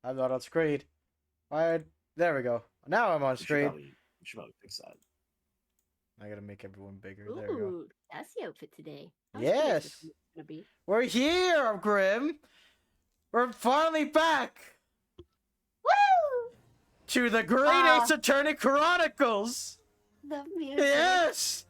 I'm not on screen. Why? There we go. Now I'm on You screen. should probably fix that. I gotta make everyone bigger. There we go. Ooh, that's the outfit today. I was Yes. curious what it's gonna be. We're here, Grim. We're finally back Woo! to the Great Ace Attorney Chronicles. The music. Yes.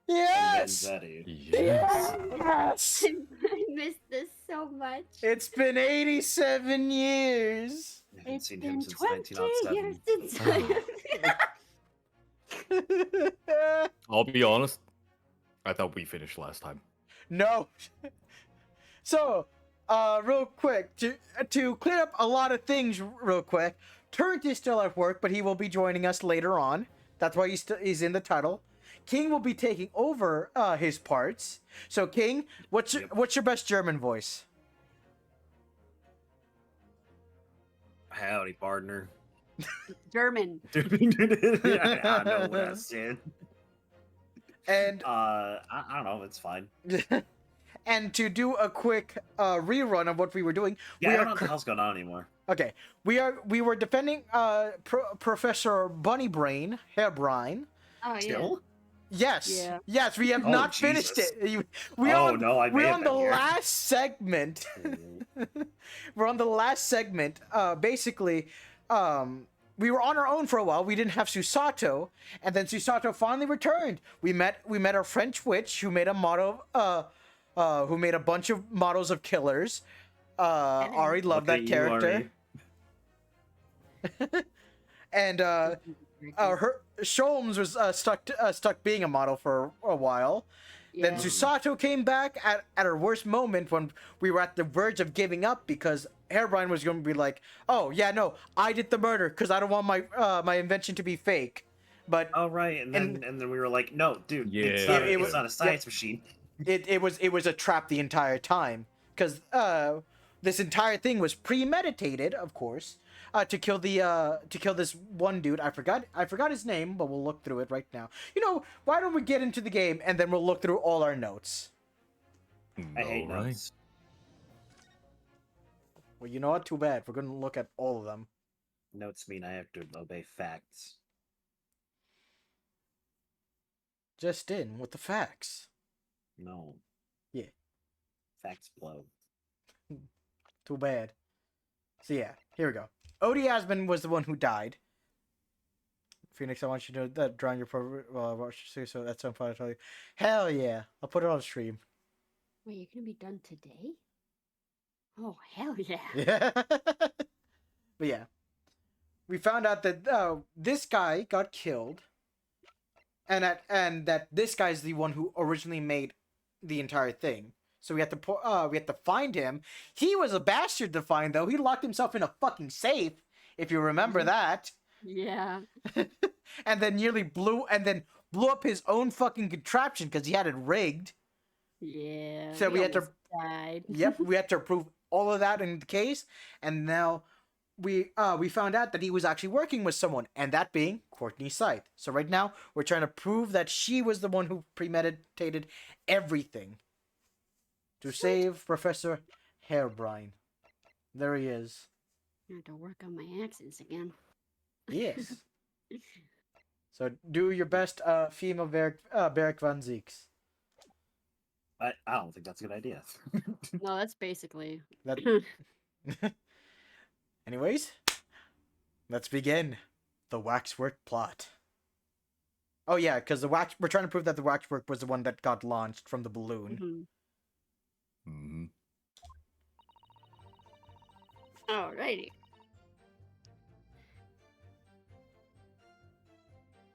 Yes. Vanzetti. Yes. Yes. I missed this so much. It's been 87 years. I haven't It's seen him been since 20 years 1907. since I'll be honest. I thought we finished last time. No. So, real quick, to clear up a lot of things real quick, Turnt is still at work, but he will be joining us later on. That's why he's in the title. King will be taking over his parts. So, King, what's your best German voice? Howdy, partner. German. I know what I said. And I don't know. It's fine. and to do a quick rerun of what we were doing, Yeah, we I don't are know what the hell's going on anymore. okay. We were defending Professor Bunnybrain, Hairbrine. Oh yeah. Still? Yes. Yeah. Yes, we have Oh, not finished Jesus. it. No, I may we're have on the been here. last segment. We're on the last segment. Basically, we were on our own for a while. We didn't have Susato, and then Susato finally returned. We met our French witch who made a model who made a bunch of models of killers. Ari loved Look that at you, character. Ari. And her Sholmes was stuck being a model for a while. Then Yeah. Susato came back at her worst moment when we were at the verge of giving up because Hairbrine was going to be like, "Oh yeah, no, I did the murder because I don't want my invention to be fake." But Oh right, and then we were like, no, dude, it's Yeah. not, it's not a science machine. it was a trap the entire time because this entire thing was premeditated, of course, to kill this one dude. I forgot his name, but we'll look through it right now. You know, why don't we get into the game and then we'll look through all our notes? I hate Alright. notes. Well, you know what? Too bad. We're gonna look at all of them. Notes mean I have to obey facts. Just in with the facts. No. Yeah. Facts blow. Too bad. So yeah, here we go. Odie Asman was the one who died. Phoenix, I want you to know that drawing your so that's so fun to tell you. Hell yeah. I'll put it on stream. Wait, you're gonna be done today? Oh hell yeah. Yeah. But yeah. We found out that this guy got killed. And that this guy's the one who originally made the entire thing. So we had to find him. He was a bastard to find though. He locked himself in a fucking safe, if you remember that. Yeah. And then nearly blew up his own fucking contraption because he had it rigged. Yeah. So we had to- almost died. Yep, we had to prove all of that in the case, and now we found out that he was actually working with someone, and that being Courtney Scythe. So right now we're trying to prove that she was the one who premeditated everything to save Professor Hairbrine. There he is. I have to work on my accents again. Yes. So do your best female Beric Van Zieks. I don't think that's a good idea. No, that's basically. That... Anyways, let's begin the waxwork plot. Oh yeah, because we're trying to prove that the waxwork was the one that got launched from the balloon. Mhm. Mm-hmm. Alrighty.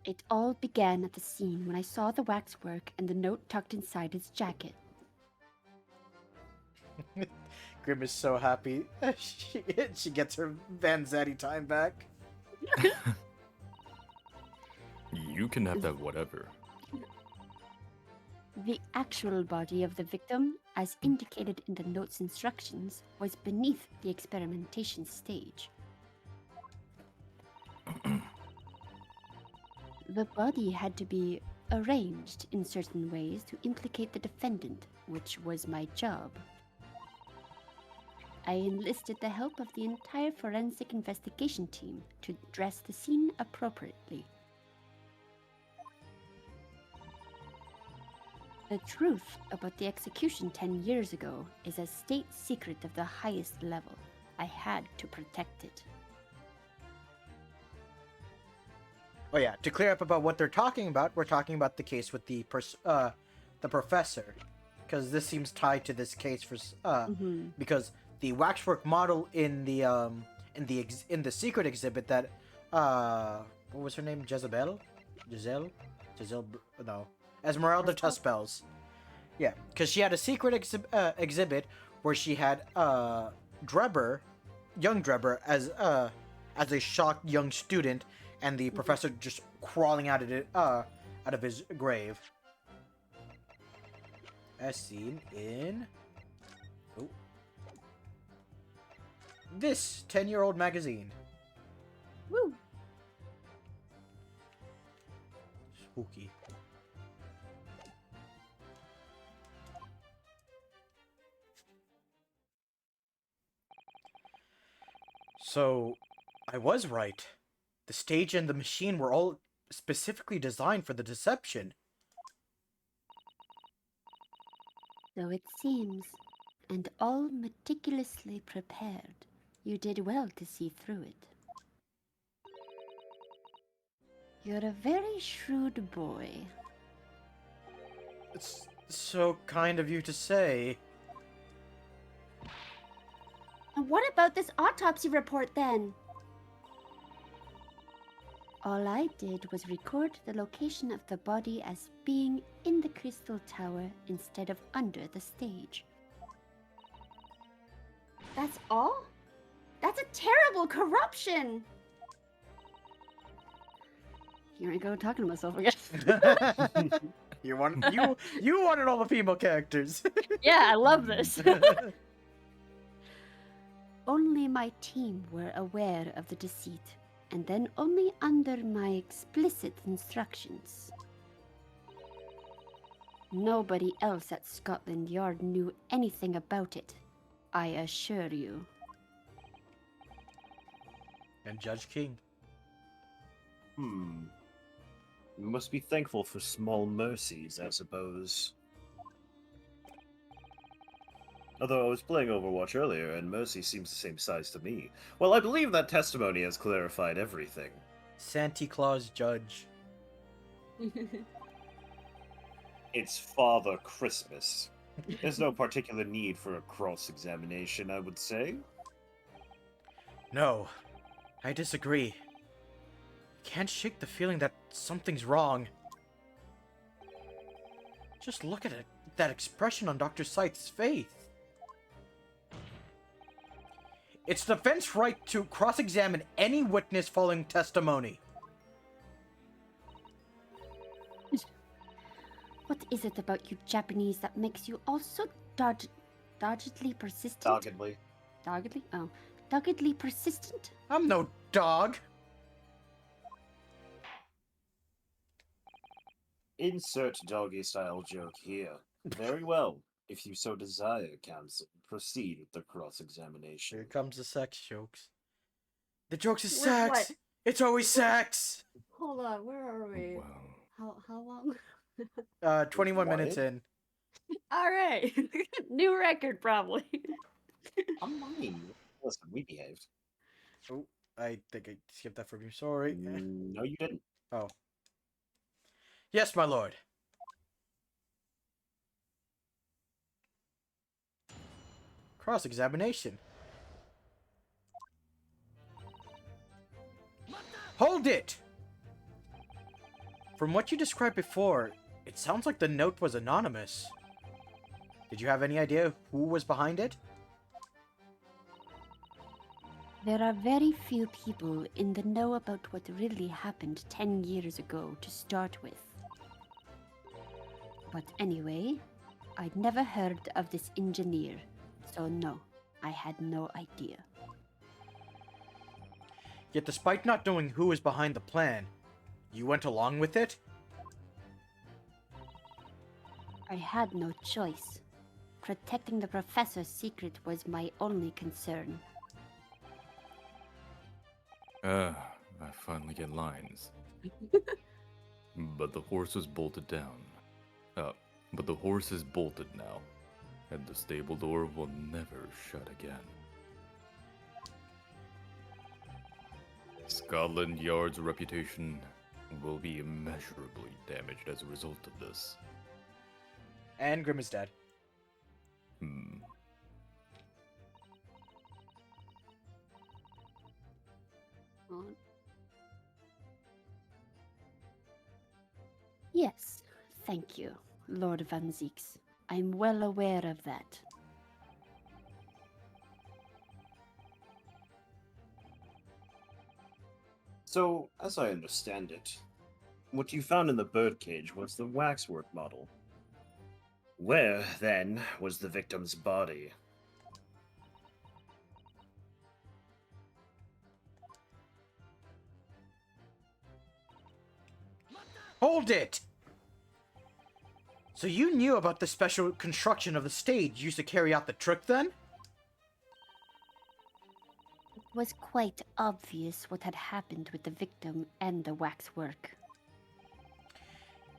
It all began at the scene when I saw the waxwork and the note tucked inside his jacket. Grim is so happy. she gets her Vanzetti time back. You can have that whatever. The actual body of the victim, as indicated in the note's instructions, was beneath the experimentation stage. The body had to be arranged in certain ways to implicate the defendant, which was my job. I enlisted the help of the entire forensic investigation team to dress the scene appropriately. The truth about the execution 10 years ago is a state secret of the highest level. I had to protect it. Oh yeah, to clear up about what they're talking about, we're talking about the case with the professor, because this seems tied to this case for because the waxwork model in the secret exhibit that what was her name, Giselle, no, Esmeralda Tuspels. Yeah, because she had a secret exhibit where she had Drebber, young Drebber, as a shocked young student, and the professor just crawling out of his grave. As seen in this 10-year-old magazine. Woo! Spooky. So, I was right. The stage and the machine were all specifically designed for the deception. So it seems, and all meticulously prepared. You did well to see through it. You're a very shrewd boy. It's so kind of you to say. And what about this autopsy report then? All I did was record the location of the body as being in the crystal tower instead of under the stage. That's all? That's a terrible corruption! Here I go talking to myself again. you wanted all the female characters. Yeah, I love this. Only my team were aware of the deceit, and then only under my explicit instructions. Nobody else at Scotland Yard knew anything about it, I assure you. And Judge King. We must be thankful for small mercies, I suppose. Although I was playing Overwatch earlier, and Mercy seems the same size to me. Well, I believe that testimony has clarified everything. Santa Claus Judge. It's Father Christmas. There's no particular need for a cross-examination, I would say. No, I disagree. Can't shake the feeling that something's wrong. Just look at it, that expression on Dr. Scythe's face. It's the defense right to cross-examine any witness following testimony. What is it about you Japanese that makes you all so doggedly persistent? Doggedly. Doggedly? Oh. Doggedly persistent? I'm no dog. Insert doggy-style joke here. Very well. If you so desire, counsel, proceed with the cross-examination. Here comes the sex jokes. The jokes is With sex. what? It's always sex. Hold on, where are we? Wow. How long? 21 What? minutes in. All right. New record, probably. I'm mine. Listen, we behaved. Oh, I think I skipped that from you. Sorry. No, you didn't. Oh. Yes, my lord. Cross-examination. Hold it! From what you described before, it sounds like the note was anonymous. Did you have any idea who was behind it? There are very few people in the know about what really happened 10 years ago to start with. But anyway, I'd never heard of this engineer, so no, I had no idea. Yet despite not knowing who was behind the plan, you went along with it? I had no choice. protecting the professor's secret was my only concern. I finally get lines. But the horse was bolted down. But the horse is bolted now, and the stable door will never shut again. Scotland Yard's reputation will be immeasurably damaged as a result of this. And Grim is dead. Yes, thank you, Lord Van Zieks. I'm well aware of that. So, as I understand it, what you found in the birdcage was the waxwork model. Where, then, was the victim's body? Hold it! So you knew about the special construction of the stage used to carry out the trick then? It was quite obvious what had happened with the victim and the waxwork.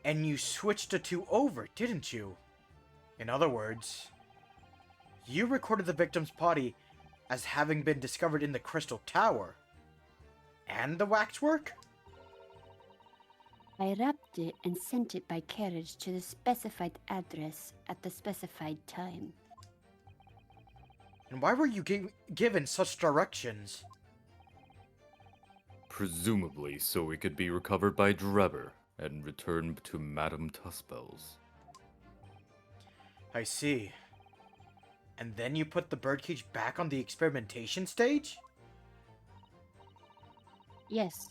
And you switched the two over, didn't you? In other words, you recorded the victim's body as having been discovered in the Crystal Tower. And the waxwork? I wrapped it and sent it by carriage to the specified address at the specified time. And why were you given such directions? Presumably so it could be recovered by Drebber and returned to Madame Tuspel's. I see. And then you put the birdcage back on the experimentation stage? Yes.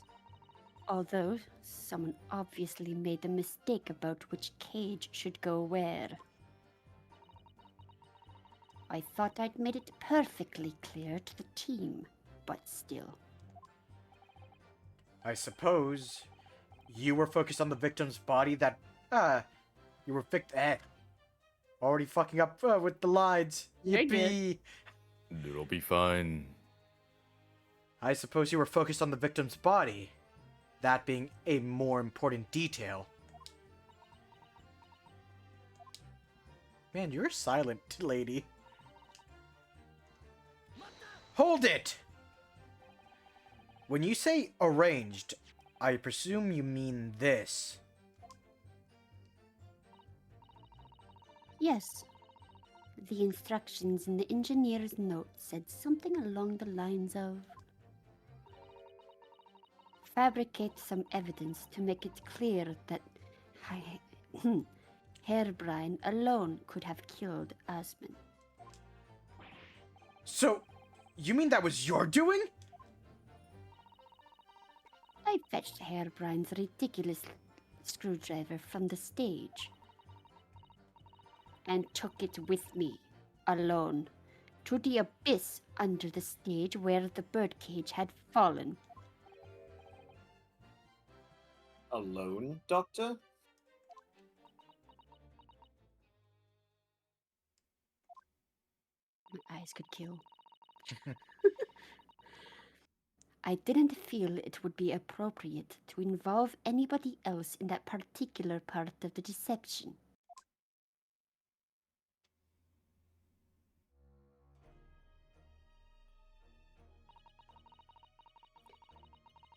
Although, someone obviously made a mistake about which cage should go where. I thought I'd made it perfectly clear to the team, but still. I suppose you were focused on the victim's body that, you were already fucking up with the lines. You're good. Yippee! It'll be fine. I suppose you were focused on the victim's body, that being a more important detail. Man, you're a silent lady. Hold it! When you say arranged, I presume you mean this. Yes. The instructions in the engineer's note said something along the lines of fabricate some evidence to make it clear that Herobrine alone could have killed Asmund. So, you mean that was your doing? I fetched Herobrine's ridiculous screwdriver from the stage and took it with me, alone, to the abyss under the stage where the birdcage had fallen. Alone, Doctor? My eyes could kill. I didn't feel it would be appropriate to involve anybody else in that particular part of the deception.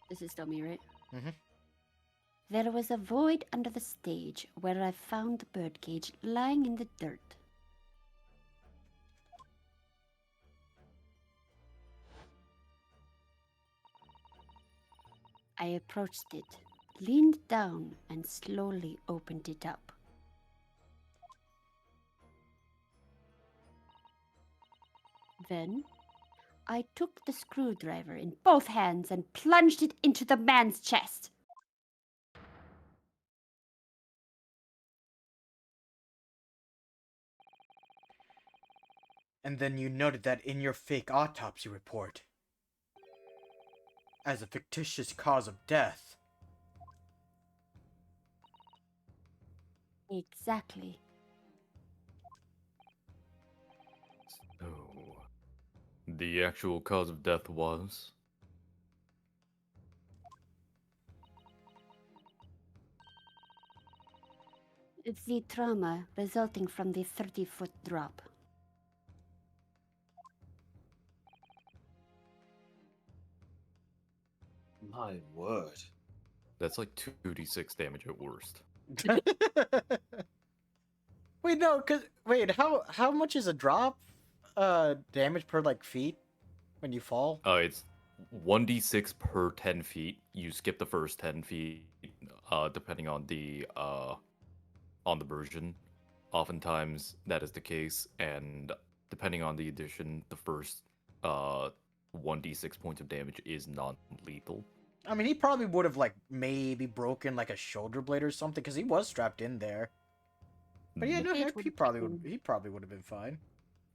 This is still me, right? Mhm. There was a void under the stage where I found the birdcage lying in the dirt. I approached it, leaned down, and slowly opened it up. Then, I took the screwdriver in both hands and plunged it into the man's chest. And then you noted that in your fake autopsy report as a fictitious cause of death. Exactly. The actual cause of death was. It's the trauma resulting from the 30-foot drop. My word. That's like 2d6 damage at worst. Wait, no, cause wait, how much is a drop? Damage per like feet when you fall? It's 1d6 per 10 feet. You skip the first 10 feet, depending on the version. Oftentimes that is the case, and depending on the edition, the first 1d6 points of damage is non-lethal. I mean, he probably would have like maybe broken like a shoulder blade or something because he was strapped in there. But yeah, Mm. no, Cage he would've probably would. taken- He probably would have been fine.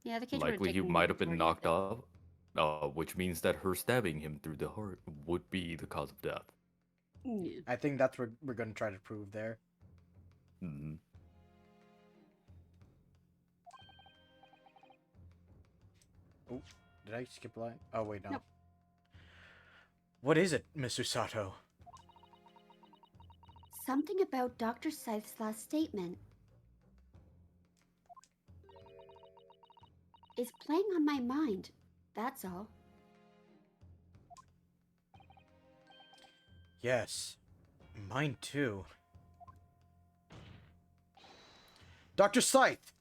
Yeah, the cage would've Likely he taken might have the been majority knocked of off, which means that her stabbing him through the heart would be the cause of death. it. Yeah. I think that's what we're gonna try to prove there. Mhm. Oh, did I skip a line? Oh wait, no. Nope. What is it, Mr. Sato? Something about Dr. Scythe's last statement. It's playing on my mind, that's all. Yes, mine too. Dr. Scythe!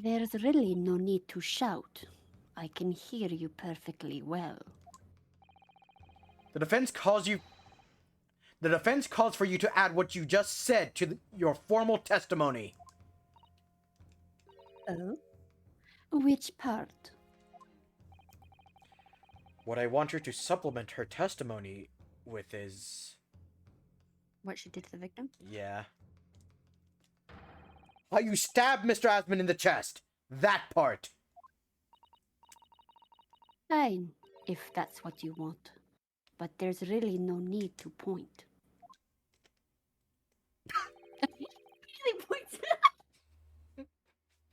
There's really no need to shout. I can hear you perfectly well. The defense calls for you to add what you just said to your formal testimony. Oh? Which part? What I want her to supplement her testimony with is... What she did to the victim? Yeah. How you stabbed Mr. Asman in the chest. That part. Fine, if that's what you want. But there's really no need to point. Really points.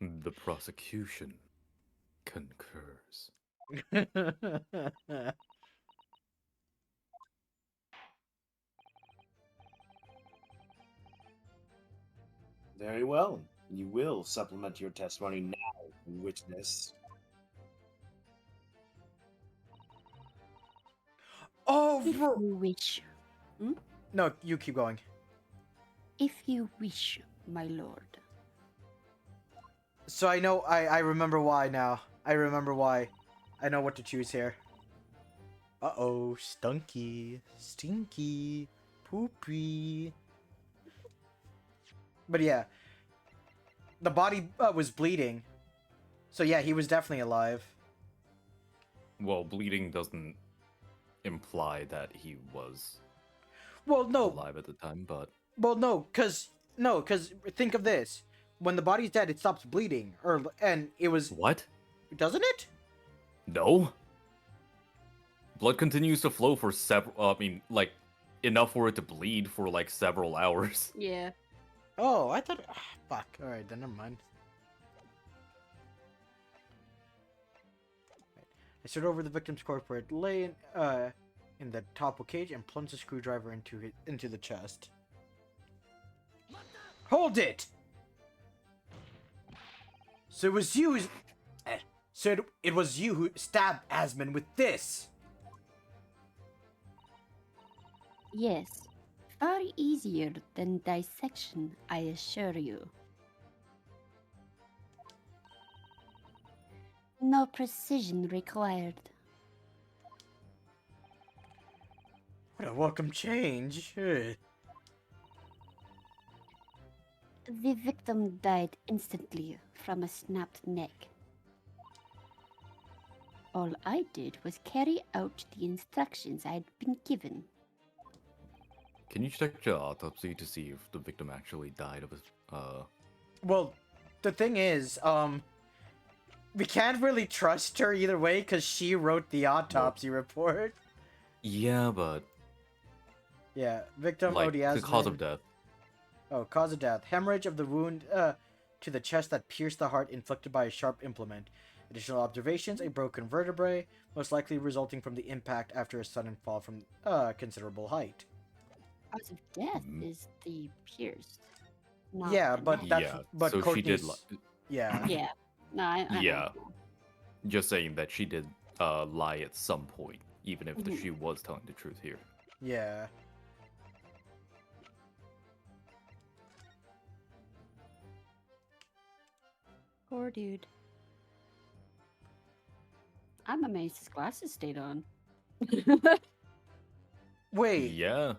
The prosecution concurs. Very well. You will supplement your testimony now, witness. Oh, If bro. you wish. No, you keep going. If you wish, my lord. So I remember why now. I remember why. I know what to choose here. Uh-oh, stunky, stinky, poopy. But yeah, the body was bleeding. So yeah, he was definitely alive. Well, bleeding doesn't imply that he was Well, no, alive at the time, but well, cause think of this: when the body's dead, it stops bleeding, and it was, what? doesn't it? No. Blood continues to flow for several. Like enough for it to bleed for like several hours. Yeah. Oh, I thought. Fuck. All right, then never mind. I stood over the victim's corpse where it lay in the topple cage and plunged a screwdriver into the chest. Hold it! So it was you. It was you who stabbed Asman with this. Yes. Far easier than dissection, I assure you. No precision required. What a welcome change. Ugh. The victim died instantly from a snapped neck. All I did was carry out the instructions I'd been given. Can you check the autopsy to see if the victim actually died of a Well, the thing is, we can't really trust her either way because she wrote the autopsy report. Yeah, but Yeah, victim like Odiasman. the cause of death. Oh, cause of death: hemorrhage of the wound to the chest that pierced the heart inflicted by a sharp implement. Additional observations, a broken vertebrae, most likely resulting from the impact after a sudden fall from considerable height. Cause of death Mhm. is the pierced. Not Yeah, the but neck. that's Yeah, but so she did. Courtney's. Yeah. Yeah. No, I Yeah. know. Just saying that she did lie at some point, even if Mhm. she was telling the truth here. Yeah. Poor dude. I'm amazed his glasses stayed on. Wait. Yeah.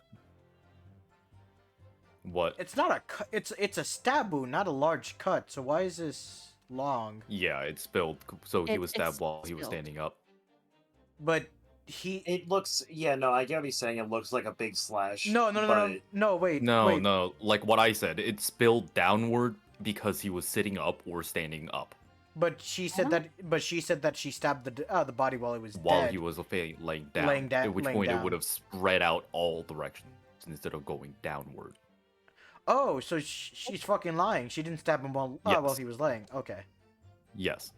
What? It's not a cut. It's a stab wound, not a large cut. So why is this long? Yeah, it spilled. So he was It's stabbed while he was spilled. standing up. But he. It looks, yeah, no, I get what he's saying. It looks like a big slash. No, no, no, but no, no. Wait. No, wait. no. Like what I said, it spilled downward because he was sitting up or standing up But she said Huh? that. But she said that she stabbed the body while it was while dead. he was laying down. Laying da- At which laying point it down. would have spread out all directions instead of going downward. Oh, so she's fucking lying. She didn't stab him while Yes. he was laying. Okay. Yes.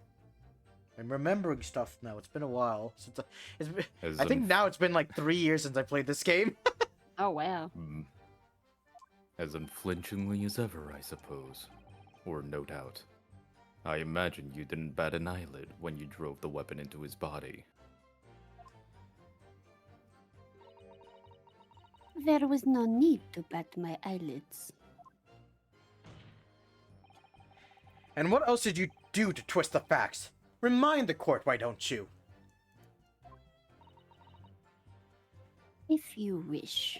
I'm remembering stuff now. It's been a while since it's been, As I think unf- now it's been like 3 years since I played this game. Oh wow. As unflinchingly as ever, I suppose. Or no doubt. I imagine you didn't bat an eyelid when you drove the weapon into his body. There was no need to bat my eyelids. And what else did you do to twist the facts? Remind the court, why don't you? If you wish.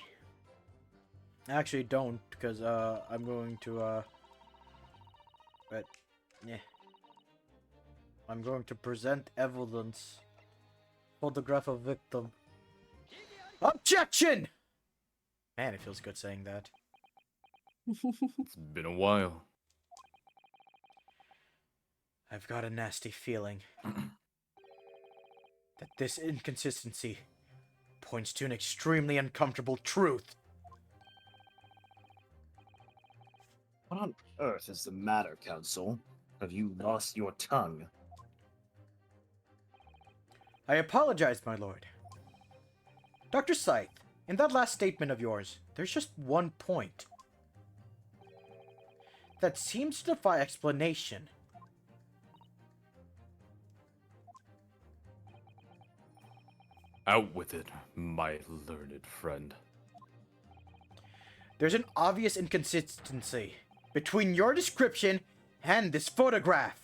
Actually, don't, because I'm going to but yeah, I'm going to present evidence. Photograph of victim. Objection! Man, it feels good saying that. It's been a while. I've got a nasty feeling that this inconsistency points to an extremely uncomfortable truth. what on earth is the matter, Council? Have you lost your tongue? I apologize, my lord. Dr. Scythe, in that last statement of yours, there's just one point that seems to defy explanation. Out with it, my learned friend. There's an obvious inconsistency between your description and this photograph,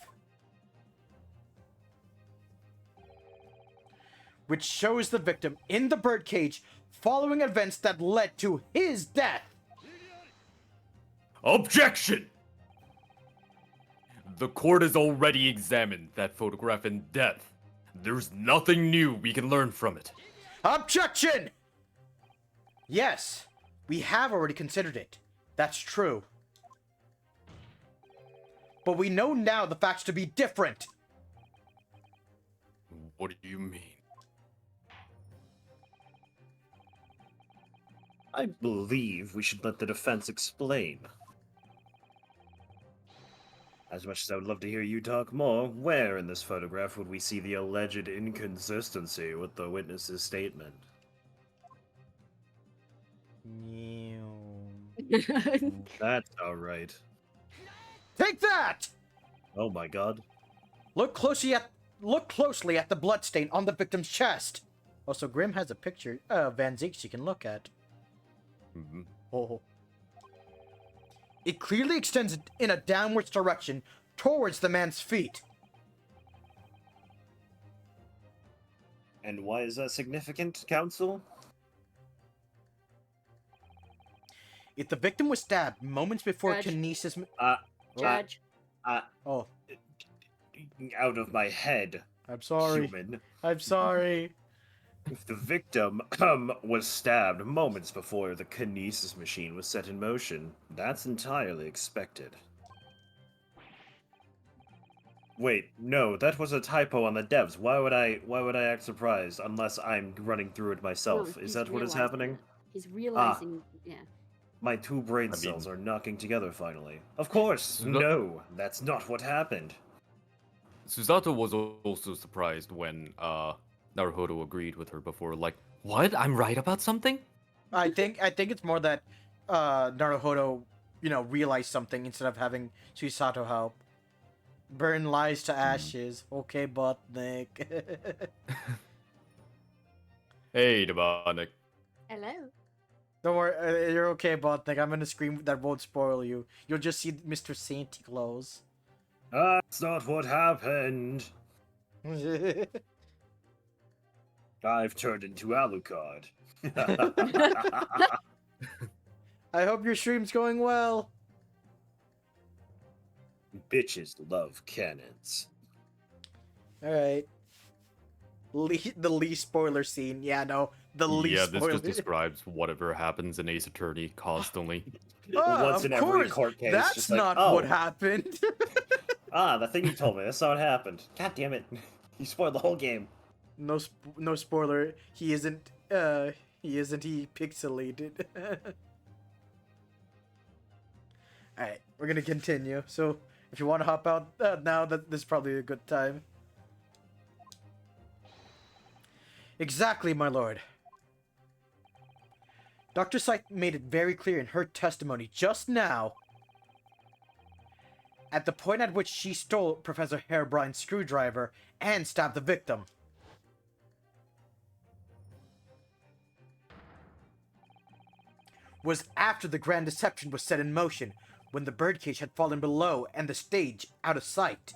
which shows the victim in the birdcage following events that led to his death. Objection! The court has already examined that photograph in depth. There's nothing new we can learn from it. Objection! Yes, we have already considered it. That's true. But we know now the facts to be different. What do you mean? I believe we should let the defense explain. As much as I would love to hear you talk more, where in this photograph would we see the alleged inconsistency with the witness's statement? That's alright. Take that! Oh my god. Look closely at the bloodstain on the victim's chest. Also, Grim has a picture of Van Zeeks you can look at. Mhm. Oh. It clearly extends in a downwards direction towards the man's feet. And why is that significant, Council? If the victim was stabbed moments before Judge. kinesis... Judge. Oh, Out of my head, I'm sorry. human. I'm sorry. If the victim was stabbed moments before the kinesis machine was set in motion, that's entirely expected. Wait, no, that was a typo on the devs. Why would I act surprised unless I'm running through it myself? No, Is he's that what is realizing happening? it. He's realizing, yeah. My two brain I cells mean- are knocking together finally. Of course! No, that's not what happened. Susato was also surprised when Naruhodo agreed with her before, like, what? I'm right about something? I think it's more that Naruhodo, realized something instead of having Susato help. Burn lies to ashes. Okay, Botnik. Hey, Demonic. Hello. Don't worry, you're okay, Botnik. I'm gonna scream that won't spoil you. You'll just see Mr. Santa Claus. That's not what happened. I've turned into Alucard. I hope your stream's going well. Bitches love cannons. All right. The least spoiler scene. Yeah, no, the least Yeah, this spoiler. just describes whatever happens in Ace Attorney constantly. Once Of in every course, court case, that's just like, not oh, what happened. the thing you told me, that's not what happened. God damn it. You spoiled the whole game. No spoiler. He isn't. He pixelated. All right, we're gonna continue. So if you want to hop out now, that this is probably a good time. Exactly, my lord. Dr. Scythe made it very clear in her testimony just now. At the point at which she stole Professor Harebrine's screwdriver and stabbed the victim. Was after the grand deception was set in motion, when the birdcage had fallen below and the stage out of sight.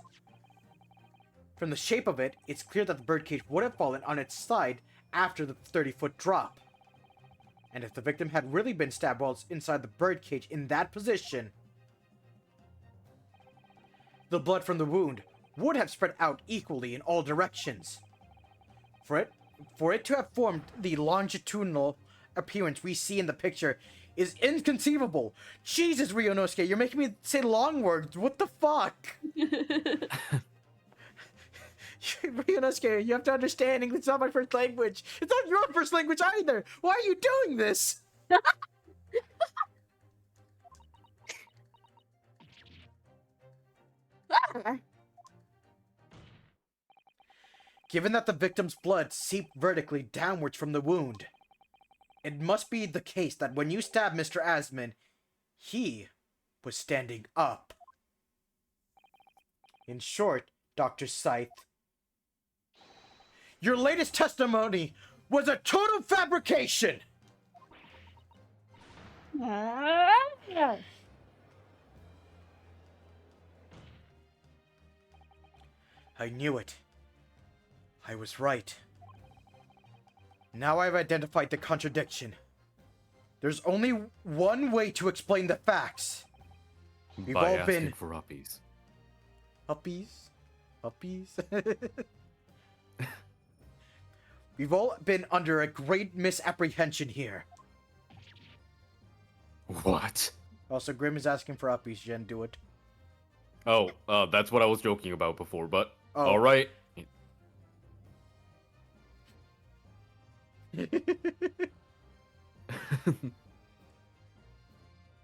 From the shape of it, it's clear that the birdcage would have fallen on its side after the 30-foot drop. And if the victim had really been stabbed while inside the birdcage in that position, the blood from the wound would have spread out equally in all directions. For it to have formed the longitudinal appearance we see in the picture is inconceivable. Jesus, Ryunosuke, you're making me say long words. What the fuck? Ryunosuke, you have to understand English is not my first language. It's not your first language either. Why are you doing this? Given that the victim's blood seeped vertically downwards from the wound, it must be the case that when you stabbed Mr. Asman, he was standing up. In short, Dr. Scythe, your latest testimony was a total fabrication! I knew it. I was right. Now I've identified the contradiction. There's only one way to explain the facts. We've By all asking been for uppies. Uppies? We've all been under a great misapprehension here. What? Also, Grim is asking for uppies, Jen, do it. Oh, that's what I was joking about before, but Oh. alright.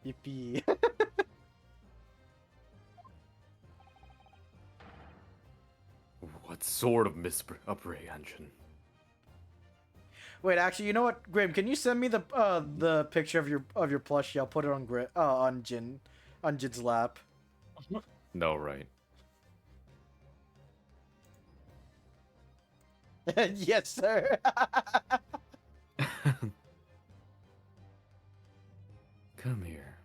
Yippee. What sort of misapprehension? Wait, actually, you know what, Grim? Can you send me the picture of your plushie? I'll put it on Jin's lap. No, right. Yes, sir. Come here.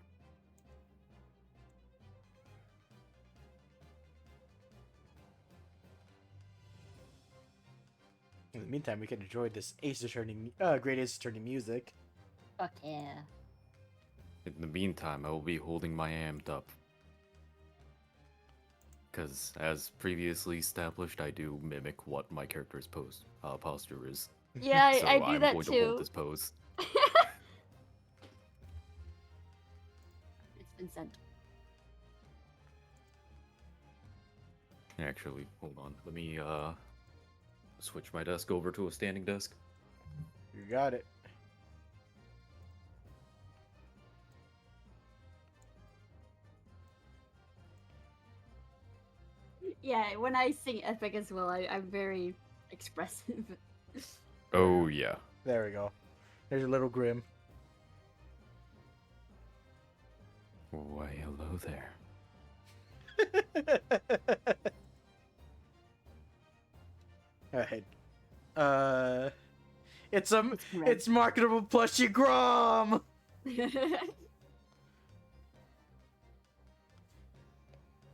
In the meantime, we can enjoy this great Ace Attorney music. Fuck yeah. In the meantime, I will be holding my amped up. Because, as previously established, I do mimic what my character's posture is. Yeah, So I do I'm that going to too. hold this pose. It's been sent. Actually, hold on. Let me, switch my desk over to a standing desk. You got it. Yeah, when I sing epic as well, I'm very expressive. Oh yeah. There we go. There's a little Grim. Why, hello there. Alright. It's Grim. it's marketable plushie Grom!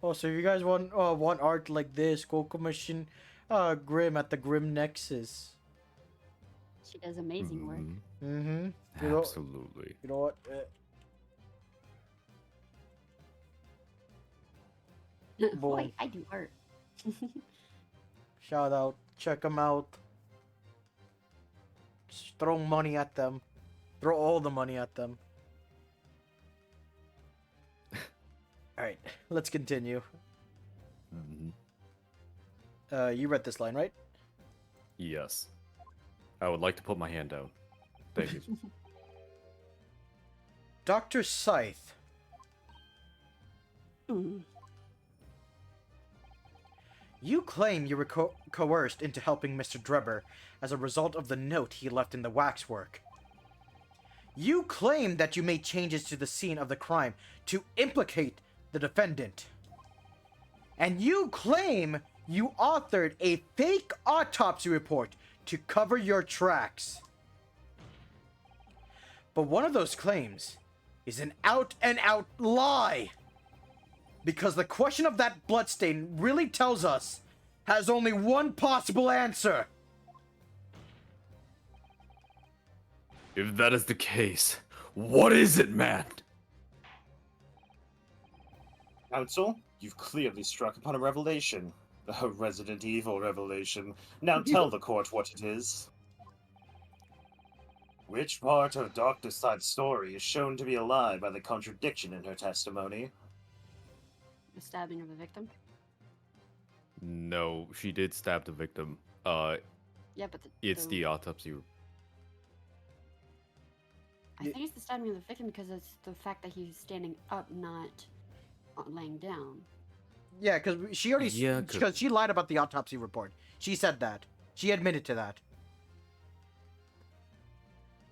Oh, so if you guys want art like this, go commission Grim at the Grim Nexus. She does amazing work. Mhm. Mm-hmm. You know, Absolutely. you know what? Boy, I do art. Shout out. Check them out. Just throw money at them. Throw all the money at them. Alright, let's continue. Mhm. You read this line, right? Yes. I would like to put my hand down. Thank you. Dr. Scythe. Mm. You claim you were coerced into helping Mr. Drebber as a result of the note he left in the waxwork. You claim that you made changes to the scene of the crime to implicate the defendant. And you claim you authored a fake autopsy report to cover your tracks. But one of those claims is an out-and-out lie. Because the question of that bloodstain really tells us has only one possible answer. If that is the case, what is it, man? Counsel, you've clearly struck upon a revelation. A Resident Evil revelation. Now tell the court what it is. Which part of Dr. Scythe's story is shown to be a lie by the contradiction in her testimony? The stabbing of the victim. No, she did stab the victim. Yeah, but It's the autopsy. I think it's the stabbing of the victim because it's the fact that he's standing up, not laying down. Yeah, because she already... Yeah, because she lied about the autopsy report. She said that. She admitted to that.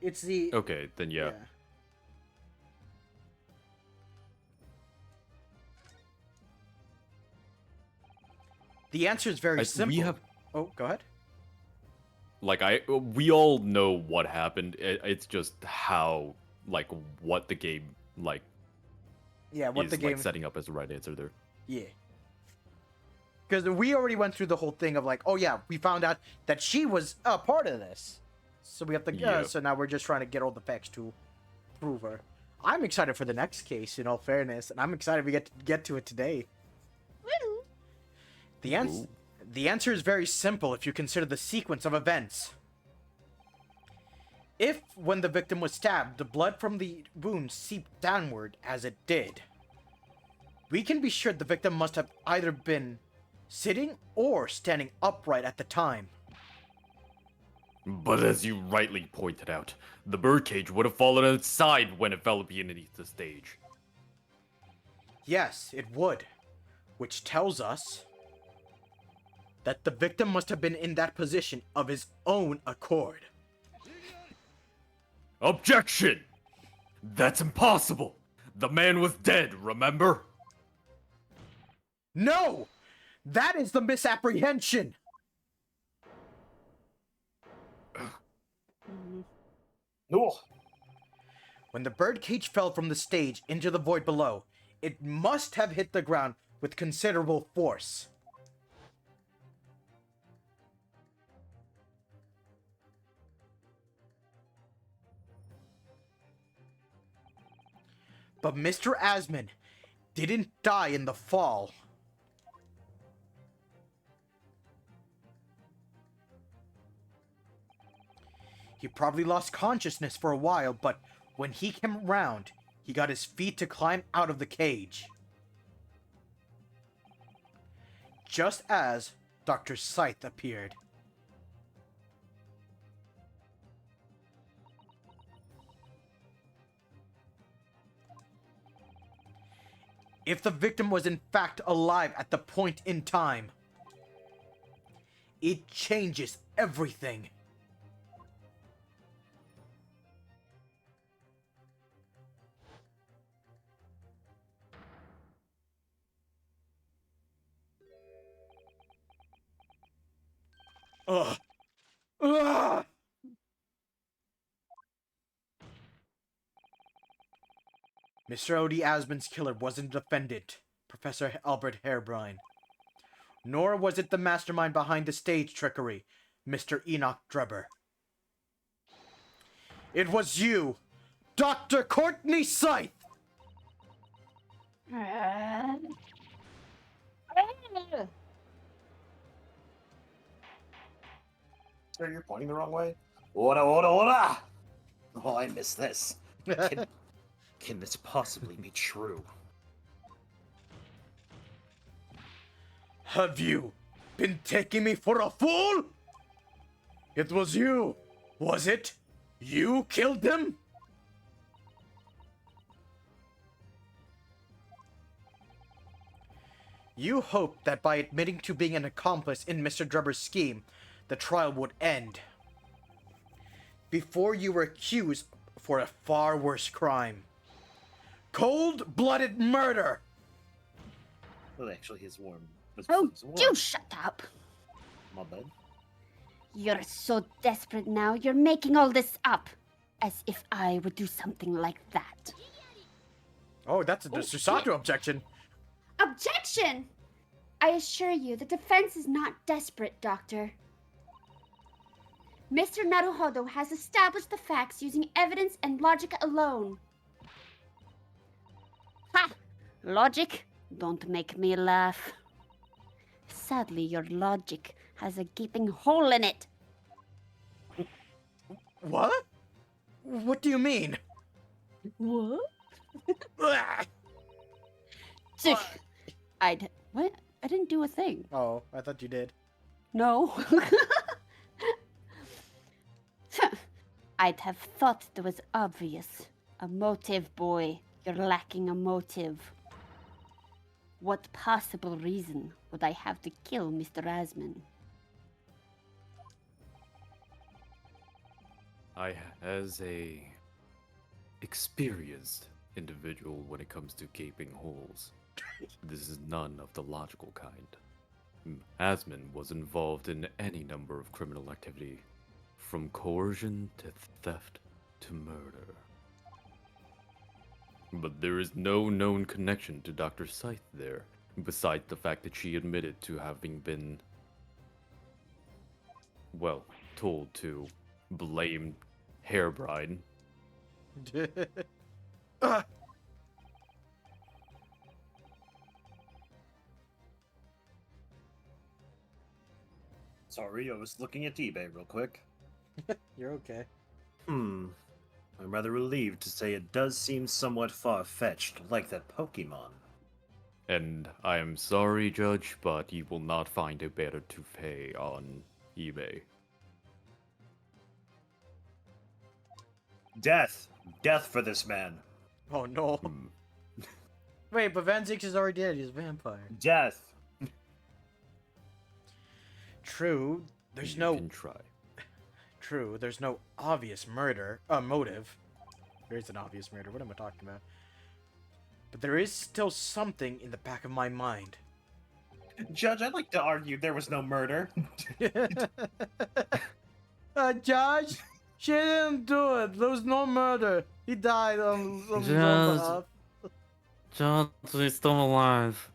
It's the... Okay, then yeah. The answer is very simple. We have, Oh, go ahead. like, we all know what happened. It's just how, like, what the game, like, Yeah, what is, the game... like, setting up as the right answer there. Yeah. Because we already went through the whole thing of like, oh yeah, we found out that she was a part of this. So we have to... Yep. so now we're just trying to get all the facts to prove her. I'm excited for the next case, in all fairness, and I'm excited we get to it today. Woo! The answer is very simple if you consider the sequence of events. If, when the victim was stabbed, the blood from the wound seeped downward as it did, we can be sure the victim must have either been sitting or standing upright at the time. But as you rightly pointed out, the birdcage would have fallen on its side when it fell beneath the stage. Yes, it would. Which tells us that the victim must have been in that position of his own accord. Objection! That's impossible! The man was dead, remember? No! That is the misapprehension! Oh, When the birdcage fell from the stage into the void below, it must have hit the ground with considerable force. But Mr. Asman didn't die in the fall. He probably lost consciousness for a while, but when he came around, he got his feet to climb out of the cage. Just as Dr. Scythe appeared. If the victim was in fact alive at the point in time, it changes everything. Ugh. Ugh. Mr. O.D. Asmon's killer wasn't the defendant, Professor Albert Harebrine. Nor was it the mastermind behind the stage trickery, Mr. Enoch Drebber. It was you, Dr. Courtney Scythe! Sir, you're pointing the wrong way. Ora, ora, ora! Oh, I missed this. Can this possibly be true? Have you been taking me for a fool? It was you, was it? You killed him? You hoped that by admitting to being an accomplice in Mr. Drebber's scheme, the trial would end. Before you were accused for a far worse crime. Cold-blooded murder! Well, actually, his warm. Oh, you shut up! My bad. You're so desperate now, you're making all this up. As if I would do something like that. Oh, that's a Susato objection. Objection! I assure you, the defense is not desperate, Doctor. Mr. Naruhodo has established the facts using evidence and logic alone. Ha! Logic? Don't make me laugh. Sadly, your logic has a gaping hole in it. What? What do you mean? What? Ugh. What? I didn't do a thing. Oh, I thought you did. No. I'd have thought it was obvious. A motive, boy. You're lacking a motive. What possible reason would I have to kill Mr. Asman? As a experienced individual when it comes to gaping holes, this is none of the logical kind. Asman was involved in any number of criminal activity, from coercion to theft to murder. But there is no known connection to Dr. Scythe there, besides the fact that she admitted to having been, well, told to blame Harebrine. Ugh. Sorry, I was looking at eBay real quick. You're okay. I'm rather relieved to say it does seem somewhat far-fetched, like that Pokemon. And I am sorry, Judge, but you will not find a better to pay on eBay. Death! Death for this man! Oh no. Wait, but Van Zix is already dead. He's a vampire. Death! True. There's You no. can try. True. There's no obvious motive. There is an obvious murder. What am I talking about? But there is still something in the back of my mind. Judge, I'd like to argue there was no murder. Judge, she didn't do it. There was no murder. He died on his own Judge. behalf. John, he's still alive.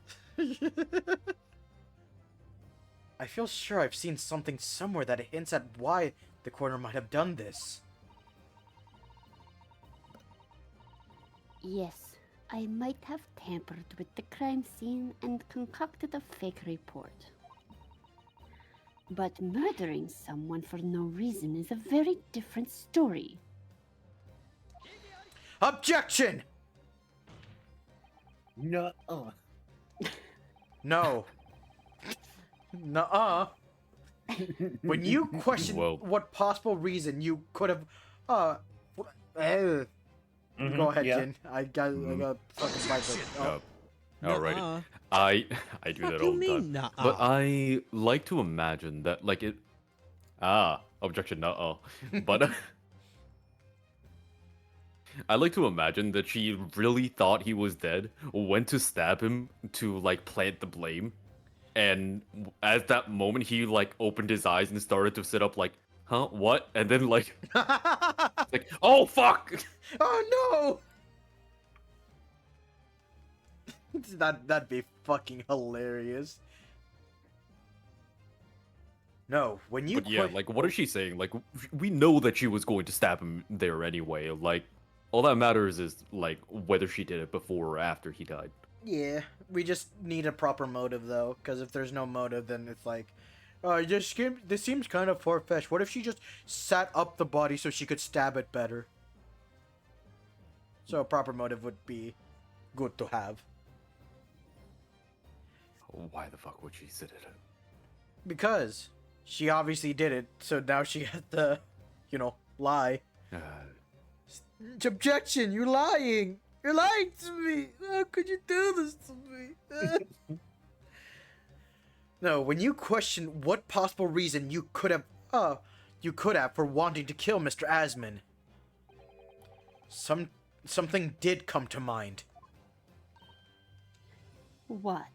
I feel sure I've seen something somewhere that hints at why the coroner might have done this. Yes, I might have tampered with the crime scene and concocted a fake report. But murdering someone for no reason is a very different story. Objection! No. No. Nuh-uh. When you question Well- what possible reason you could have, go ahead, Yeah. Jin. I got fucking bite. Oh. Alrighty. Nuh-uh. I do Fuck that you all the mean, time. nuh-uh? But I like to imagine that like it objection nuh-uh. But I like to imagine that she really thought he was dead, went to stab him to like plant the blame, and at that moment he like opened his eyes and started to sit up like, huh, what? And then like like, oh fuck! Oh no! That'd be fucking hilarious. No, when you But yeah, like what is she saying? Like we know that she was going to stab him there anyway. Like all that matters is like whether she did it before or after he died. Yeah, we just need a proper motive though, because if there's no motive, then it's like, this seems kind of far fetched. What if she just sat up the body so she could stab it better? So a proper motive would be good to have. Why the fuck would she sit it? Because she obviously did it, so now she had to, lie. Objection! You're lying! You're lying to me! How could you do this to me? No, when you question what possible reason you could have for wanting to kill Mr. Asman, something did come to mind. What?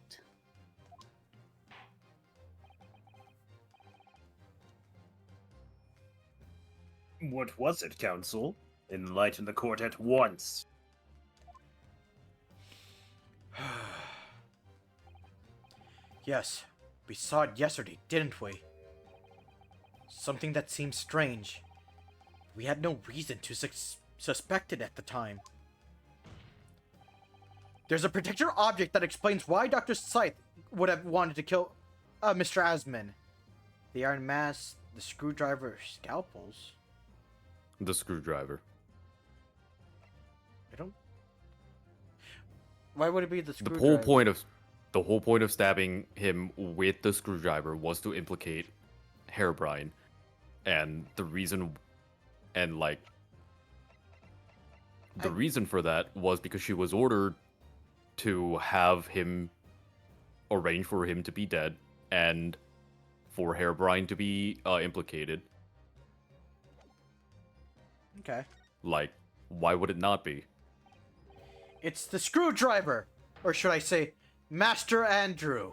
What was it, Council? Enlighten the court at once. Yes, we saw it yesterday, didn't we? Something that seemed strange. We had no reason to suspect it at the time. There's a particular object that explains why Dr. Scythe would have wanted to kill Mr. Asman. The iron mask, the screwdriver, scalpels. The screwdriver. I don't... Why would it be the The screwdriver? whole point of stabbing him with the screwdriver was to implicate Herobrine, and the reason for that was because she was ordered to have him arrange for him to be dead and for Herobrine to be implicated. Okay. Like, why would it not be? It's the screwdriver! Or should I say, Master Andrew.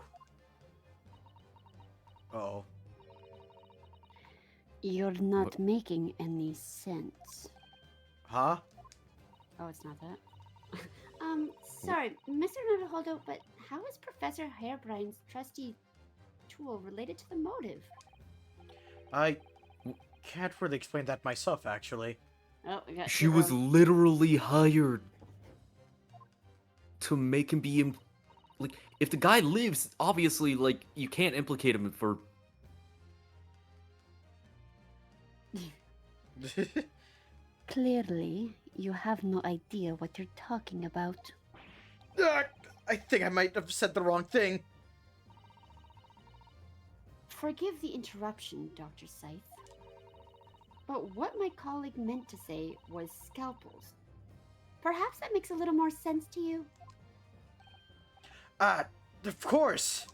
Uh-oh. You're not making any sense. Huh? Oh, it's not that. Sorry, Mr. Naruhodo, but how is Professor Hairbrine's trusty tool related to the motive? I can't really explain that myself, actually. Oh, we got She was literally hired to make him be like, if the guy lives, obviously, like, you can't implicate him for... Clearly, you have no idea what you're talking about. I think I might have said the wrong thing. Forgive the interruption, Dr. Scythe. But what my colleague meant to say was scalpels. Perhaps that makes a little more sense to you? Of course.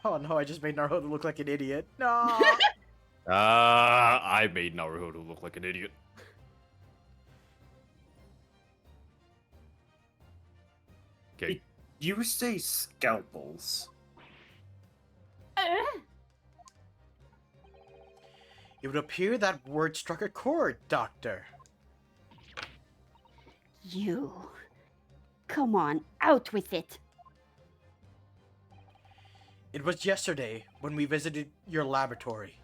Oh no, I just made Naruto look like an idiot. No. I made Naruto look like an idiot. Okay. You say scalpels. It would appear that word struck a chord, Doctor. You. Come on, out with it. It was yesterday when we visited your laboratory.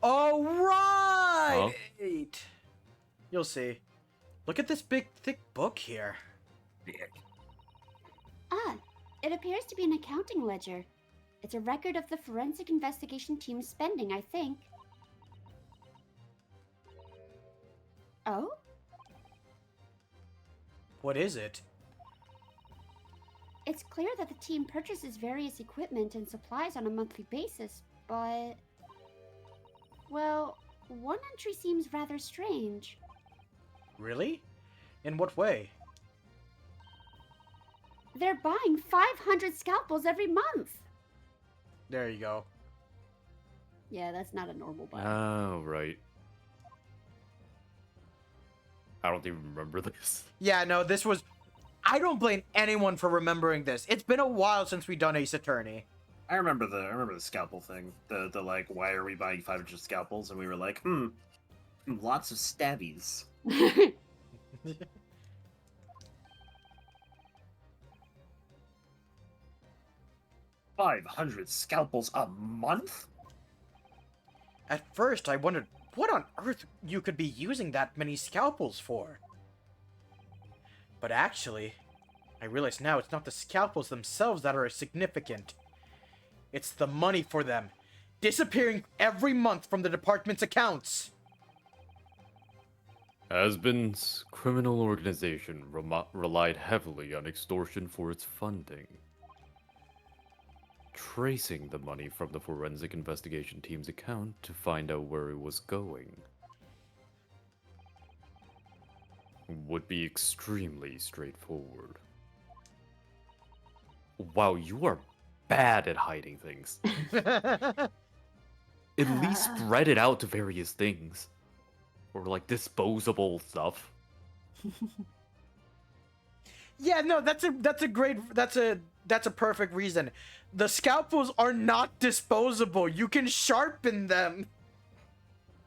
All right. You'll see. Look at this big, thick book here. Ah, it appears to be an accounting ledger. It's a record of the forensic investigation team's spending, I think. Oh? What is it? It's clear that the team purchases various equipment and supplies on a monthly basis, but... Well, one entry seems rather strange. Really? In what way? They're buying 500 scalpels every month. There you go. Yeah, that's not a normal buy. Oh, right. I don't even remember this. Yeah, no, this was. I don't blame anyone for remembering this. It's been a while since we done Ace Attorney. I remember the scalpel thing. The like, why are we buying 500 scalpels? And we were like, lots of stabbies. 500 scalpels a month? At first, I wondered what on earth you could be using that many scalpels for. But actually, I realize now it's not the scalpels themselves that are significant. It's the money for them, disappearing every month from the department's accounts. Asbin's criminal organization relied heavily on extortion for its funding. Tracing the money from the forensic investigation team's account to find out where it was going would be extremely straightforward. Wow, you are bad at hiding things. At least spread it out to various things. Or like disposable stuff. Yeah, no, that's a perfect reason. The scalpels are not disposable. You can sharpen them.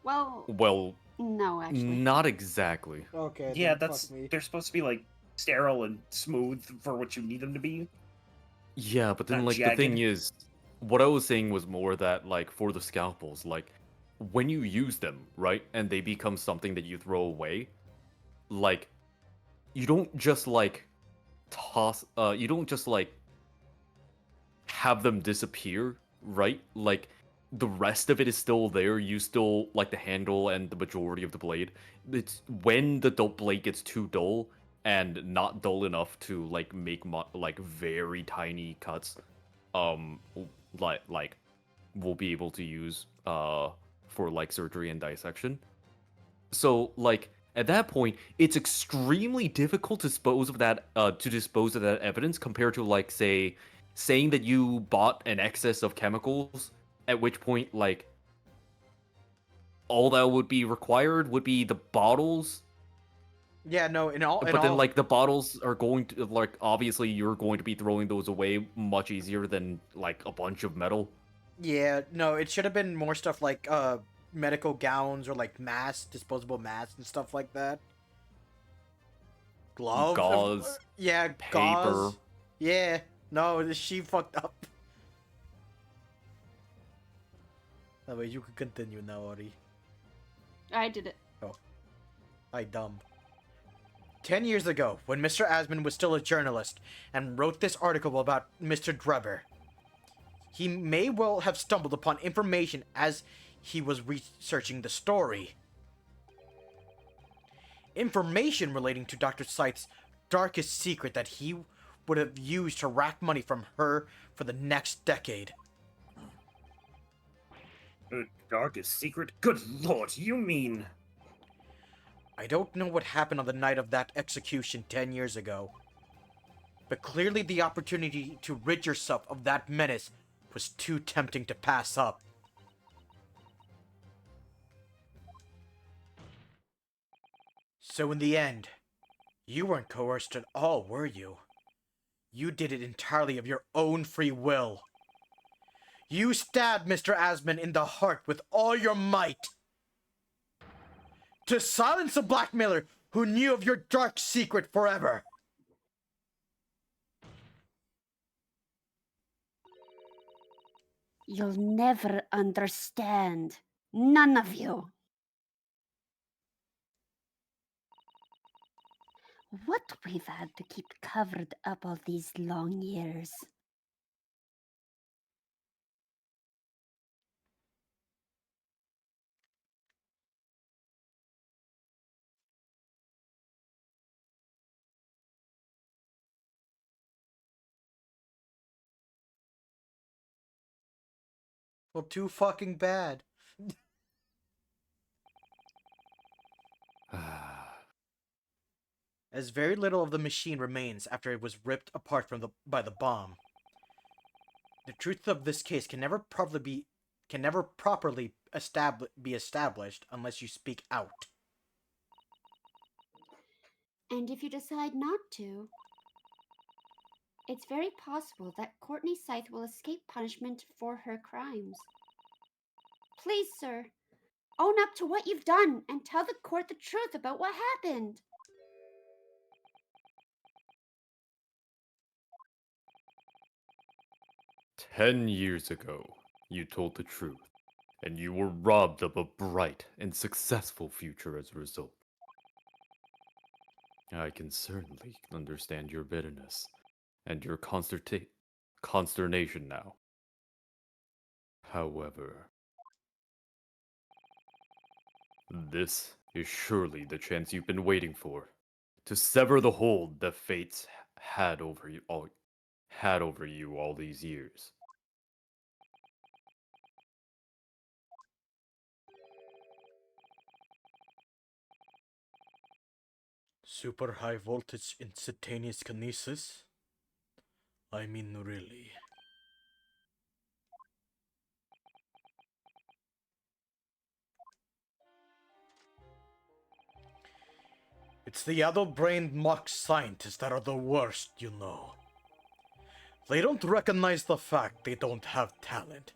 Well, Well, no, actually. not exactly. Okay. Yeah, they're supposed to be like sterile and smooth for what you need them to be. Yeah, but then Not like the thing jagged. is, what I was saying was more that like for the scalpels, like when you use them, right, and they become something that you throw away, like you don't just like you don't just like have them disappear, right? Like the rest of it is still there. You still like the handle and the majority of the blade. It's when the blade gets too dull and not dull enough to like make like very tiny cuts, um, like we'll be able to use for like surgery and dissection. So like at that point, it's extremely difficult to dispose of that evidence compared to like saying that you bought an excess of chemicals, at which point like all that would be required would be the bottles. Yeah, no, But then like the bottles are going to like obviously you're going to be throwing those away much easier than like a bunch of metal. Yeah, no, it should have been more stuff like medical gowns or like masks, disposable masks and stuff like that. Gloves, Gauze, yeah, paper. gauze. Yeah, no, she fucked up. That way you can continue now, Ori. I did it. I dumb. 10 years ago, when Mr. Asman was still a journalist and wrote this article about Mr. Drebber, he may well have stumbled upon information as he was researching the story. Information relating to Dr. Scythe's darkest secret that he would have used to rack money from her for the next decade. Darkest secret? Good lord, you mean... I don't know what happened on the night of that execution 10 years ago, but clearly the opportunity to rid yourself of that menace was too tempting to pass up. So in the end, you weren't coerced at all, were you? You did it entirely of your own free will. You stabbed Mr. Asman in the heart with all your might. To silence a blackmailer who knew of your dark secret forever. You'll never understand. None of you. What we've had to keep covered up all these long years. Well, too fucking bad. as very little of the machine remains after it was ripped apart by the bomb. The truth of this case can never properly be established unless you speak out. And if you decide not to, it's very possible that Courtney Scythe will escape punishment for her crimes. Please, sir, own up to what you've done and tell the court the truth about what happened. 10 years ago, you told the truth, and you were robbed of a bright and successful future as a result. I can certainly understand your bitterness and your consternation now. However, this is surely the chance you've been waiting for, to sever the hold the fates had over you all these years. Super high voltage instantaneous kinesis? I mean, really. It's the addle-brained mock scientists that are the worst, you know. They don't recognize the fact they don't have talent.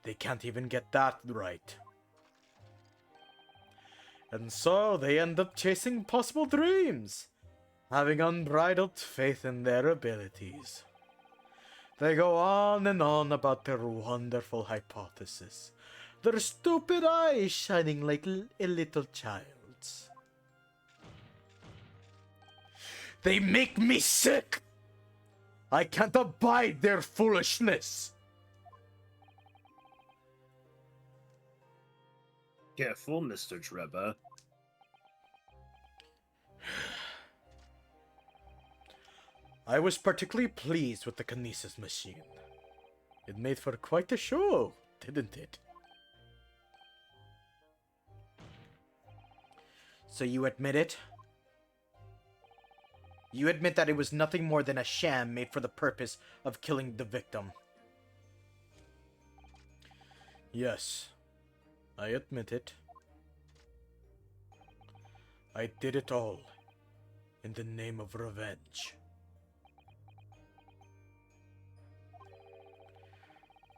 They can't even get that right. And so they end up chasing possible dreams, having unbridled faith in their abilities. They go on and on about their wonderful hypothesis, their stupid eyes shining like a little child's. They make me sick! I can't abide their foolishness! Careful, Mr. Treba. I was particularly pleased with the kinesis machine. It made for quite a show, didn't it? So you admit it? You admit that it was nothing more than a sham made for the purpose of killing the victim. Yes, I admit it. I did it all in the name of revenge.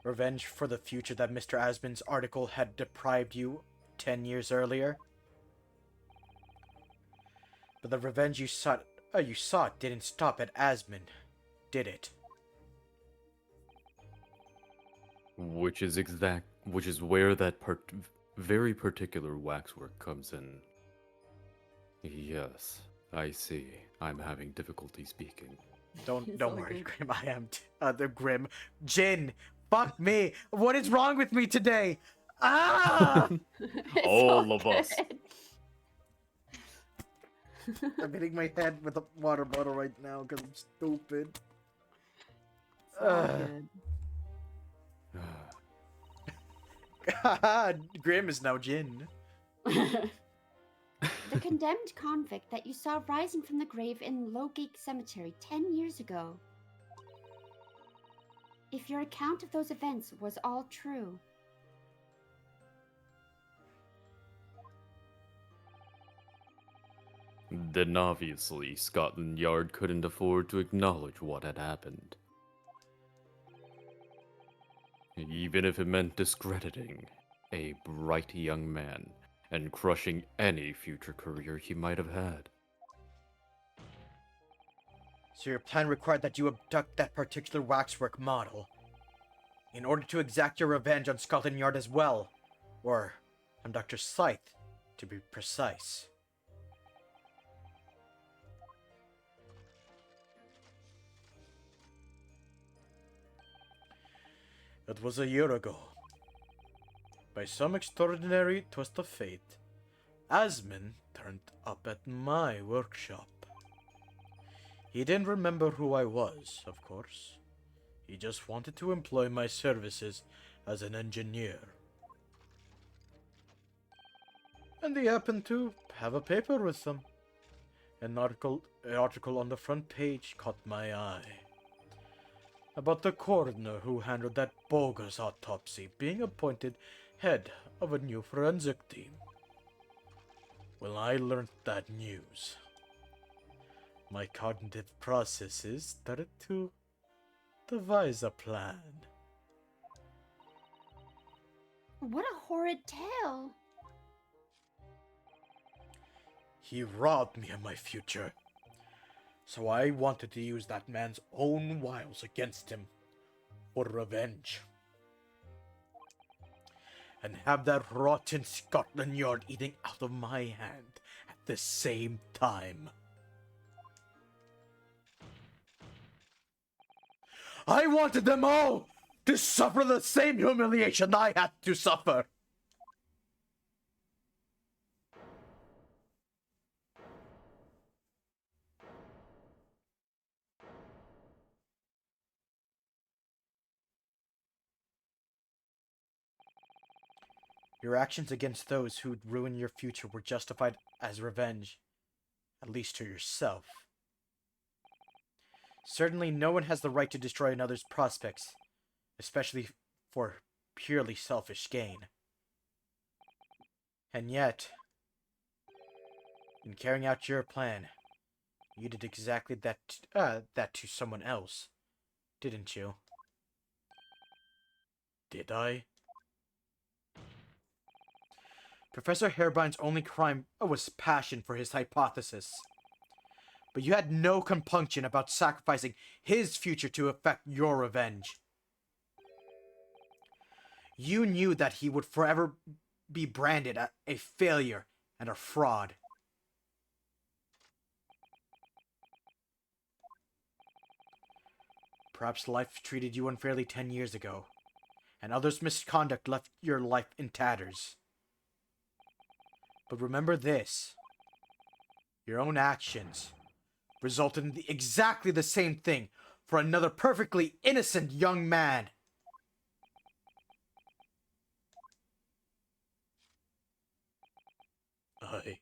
Revenge for the future that Mr. Asmund's article had deprived you 10 years earlier. But the revenge you sought didn't stop at Asmund, did it? Which is where that very particular waxwork comes in. Yes, I see. I'm having difficulty speaking. Don't It's worry, all good. Grim. I am the Grim. Jin, fuck me. What is wrong with me today? Ah! It's All all of us. good. I'm hitting my head with a water bottle right now because I'm stupid. It's all good. Grim is now Jin. The condemned convict that you saw rising from the grave in Lowgate Cemetery 10 years ago. If your account of those events was all true, Then obviously Scotland Yard couldn't afford to acknowledge what had happened. Even if it meant discrediting a bright young man and crushing any future career he might have had. So your plan required that you abduct that particular waxwork model in order to exact your revenge on Scotland Yard as well, or on Dr. Scythe, to be precise. It was a year ago. By some extraordinary twist of fate, Asmund turned up at my workshop. He didn't remember who I was, of course. He just wanted to employ my services as an engineer. And he happened to have a paper with them. An article on the front page caught my eye. About the coroner who handled that bogus autopsy being appointed head of a new forensic team. When I learned that news, my cognitive processes started to devise a plan. What a horrid tale. He robbed me of my future. So I wanted to use that man's own wiles against him for revenge. And have that rotten Scotland Yard eating out of my hand at the same time. I wanted them all to suffer the same humiliation I had to suffer. Your actions against those who'd ruin your future were justified as revenge, at least to yourself. Certainly no one has the right to destroy another's prospects, especially for purely selfish gain. And yet, in carrying out your plan, you did exactly that to someone else, didn't you? Did I? Professor Harebrine's only crime was passion for his hypothesis. But you had no compunction about sacrificing his future to effect your revenge. You knew that he would forever be branded a failure and a fraud. Perhaps life treated you unfairly 10 years ago, and others' misconduct left your life in tatters. But remember this. Your own actions resulted in exactly the same thing for another perfectly innocent young man. I...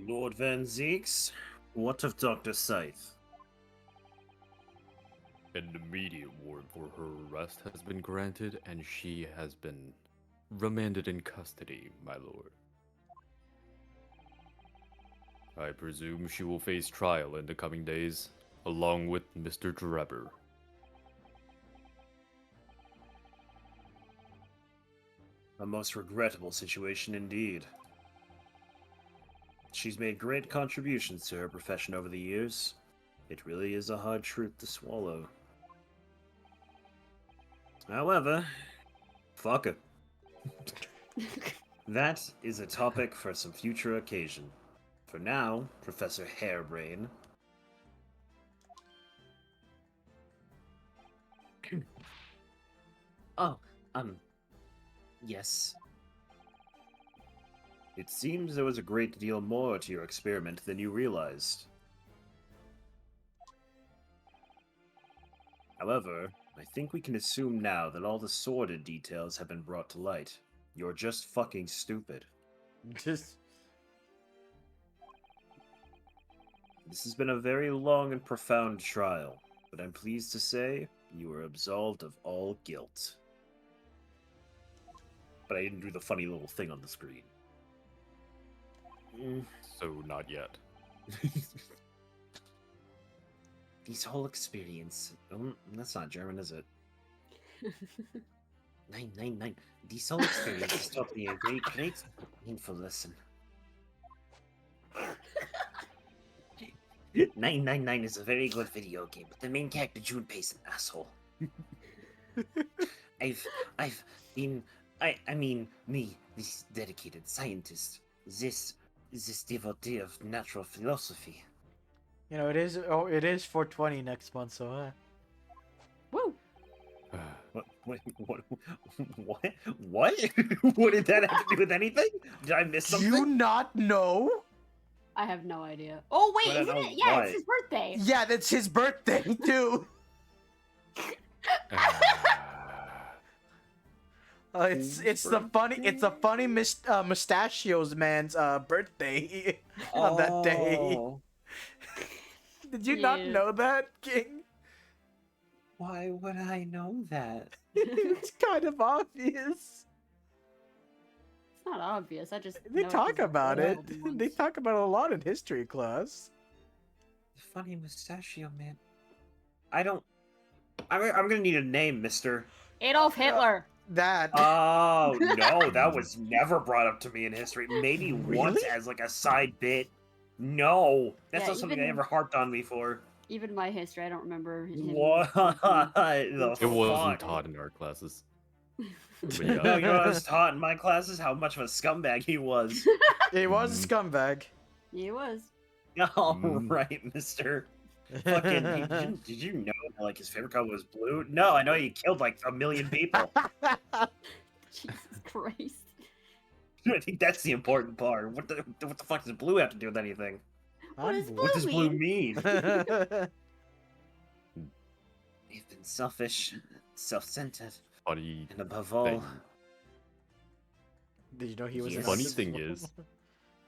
Lord Van Zeeks, what of Dr. Scythe? An immediate warrant for her arrest has been granted, and she has been remanded in custody, my lord. I presume she will face trial in the coming days, along with Mr. Drebber. A most regrettable situation indeed. She's made great contributions to her profession over the years. It really is a hard truth to swallow. However, fuck her. That is a topic for some future occasion. For now, Professor Harebrain. Oh, yes. It seems there was a great deal more to your experiment than you realized. However, I think we can assume now that all the sordid details have been brought to light. You're just fucking stupid. Just... This has been a very long and profound trial, but I'm pleased to say you were absolved of all guilt. But I didn't do the funny little thing on the screen. So not yet. This whole experience. That's not German, is it? 999. This whole experience has taught me a great, painful lesson. 999 is a very good video game, but the main character Junpei's an asshole. I've been, I mean, me, this dedicated scientist, this devotee of natural philosophy. You know, it is 420 next month, so Woo! What? What? What did that have to do with anything? Did I miss do something? you not know? I have no idea. Oh wait, But I isn't know it? Yeah, what. it's his birthday. Yeah, that's his birthday too. It's the funny mustachios man's birthday on that day. Oh, Did you not Yeah. know that, King? why would I know that? It's kind of obvious. It's not obvious. I just They know talk because about I it. told him They once. talk about it a lot in history class. The funny mustachio man. I don't. I'm gonna need a name, Mister. Adolf Hitler. That. Oh no, that was never brought up to me in history. Maybe once Really? as like a side bit. No, that's Yeah, not something even- I ever harped on before. Even my history, I don't remember him. What the It wasn't fuck? taught in our classes. But No, yeah. you know what I was taught in my classes? How much of a scumbag he was. He was a scumbag. He was. All Mm. right, Mister. Fucking, did you know that, like his favorite color was blue? No, I know he killed like 1 million people. Jesus Christ. I think that's the important part. What the fuck does blue have to do with anything? What I'm is blue. What does blue mean? mean? They've been selfish, self-centered, Funny and above all, thing. Did you know he was? Yes. a Funny Nazi thing as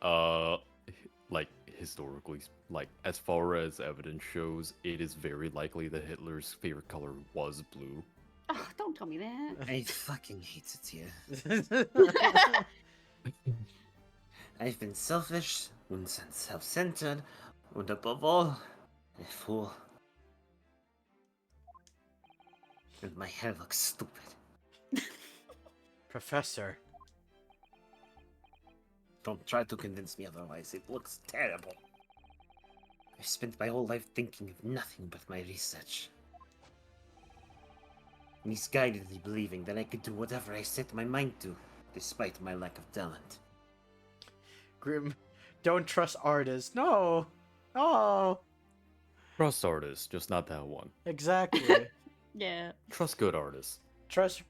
well? is, like historically, like as far as evidence shows, it is very likely that Hitler's favorite color was blue. Oh, don't tell me that. I fucking hate it here. I've been selfish and self-centered, and above all, a fool. And my hair looks stupid. Professor. Don't try to convince me otherwise. It looks terrible. I've spent my whole life thinking of nothing but my research. Misguidedly believing that I could do whatever I set my mind to, despite my lack of talent. Grim. Don't trust artists. No. Oh. Trust artists, just not that one. Exactly. Yeah. Trust good artists. Trust.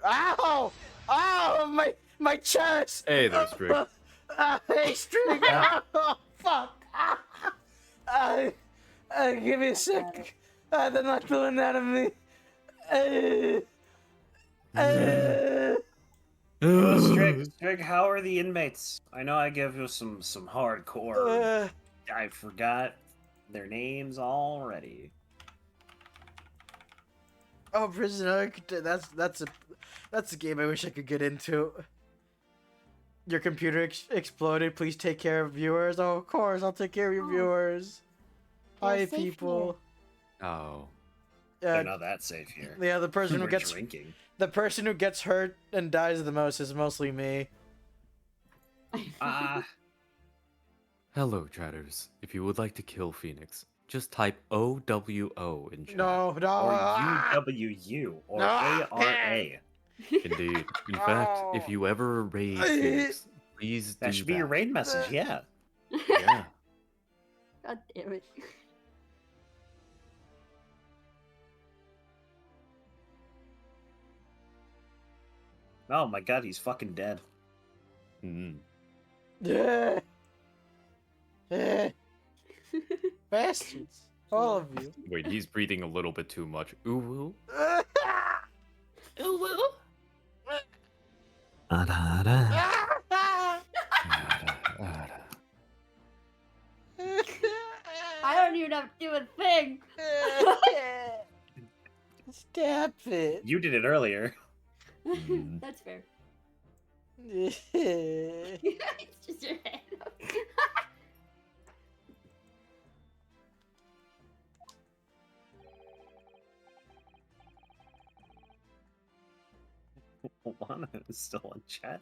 Ow! Ow! My chest! Hey there, Strig. Hey, Strig! Oh, fuck! Give me a sec. They're not pulling that of me. Strig, how are the inmates? I know I gave you some hardcore. I forgot their names already. Oh, Prisoner, that's a game I wish I could get into. Your computer exploded. Please take care of viewers. Oh, of course, I'll take care of your Oh. viewers. They're Hi, safe people. Oh. They're not that safe here. Yeah, the person who We're gets drinking. hurt and dies the most is mostly me. Ah, Hello, chatters. If you would like to kill Phoenix, just type OWO in chat. No, no. or ah! UWU, or No. ARA. Indeed. In fact, if you ever raid Phoenix, please do That should be your raid message, yeah. Yeah. God damn it. Oh my god, he's fucking dead. Mm. Yeah. Yeah. Bastards. All of you. Wait, he's breathing a little bit too much. Ooh. I don't even have to do a thing. Stop it. You did it earlier. Mm. That's fair. Yeah. It's just your head. Lana is still in chat.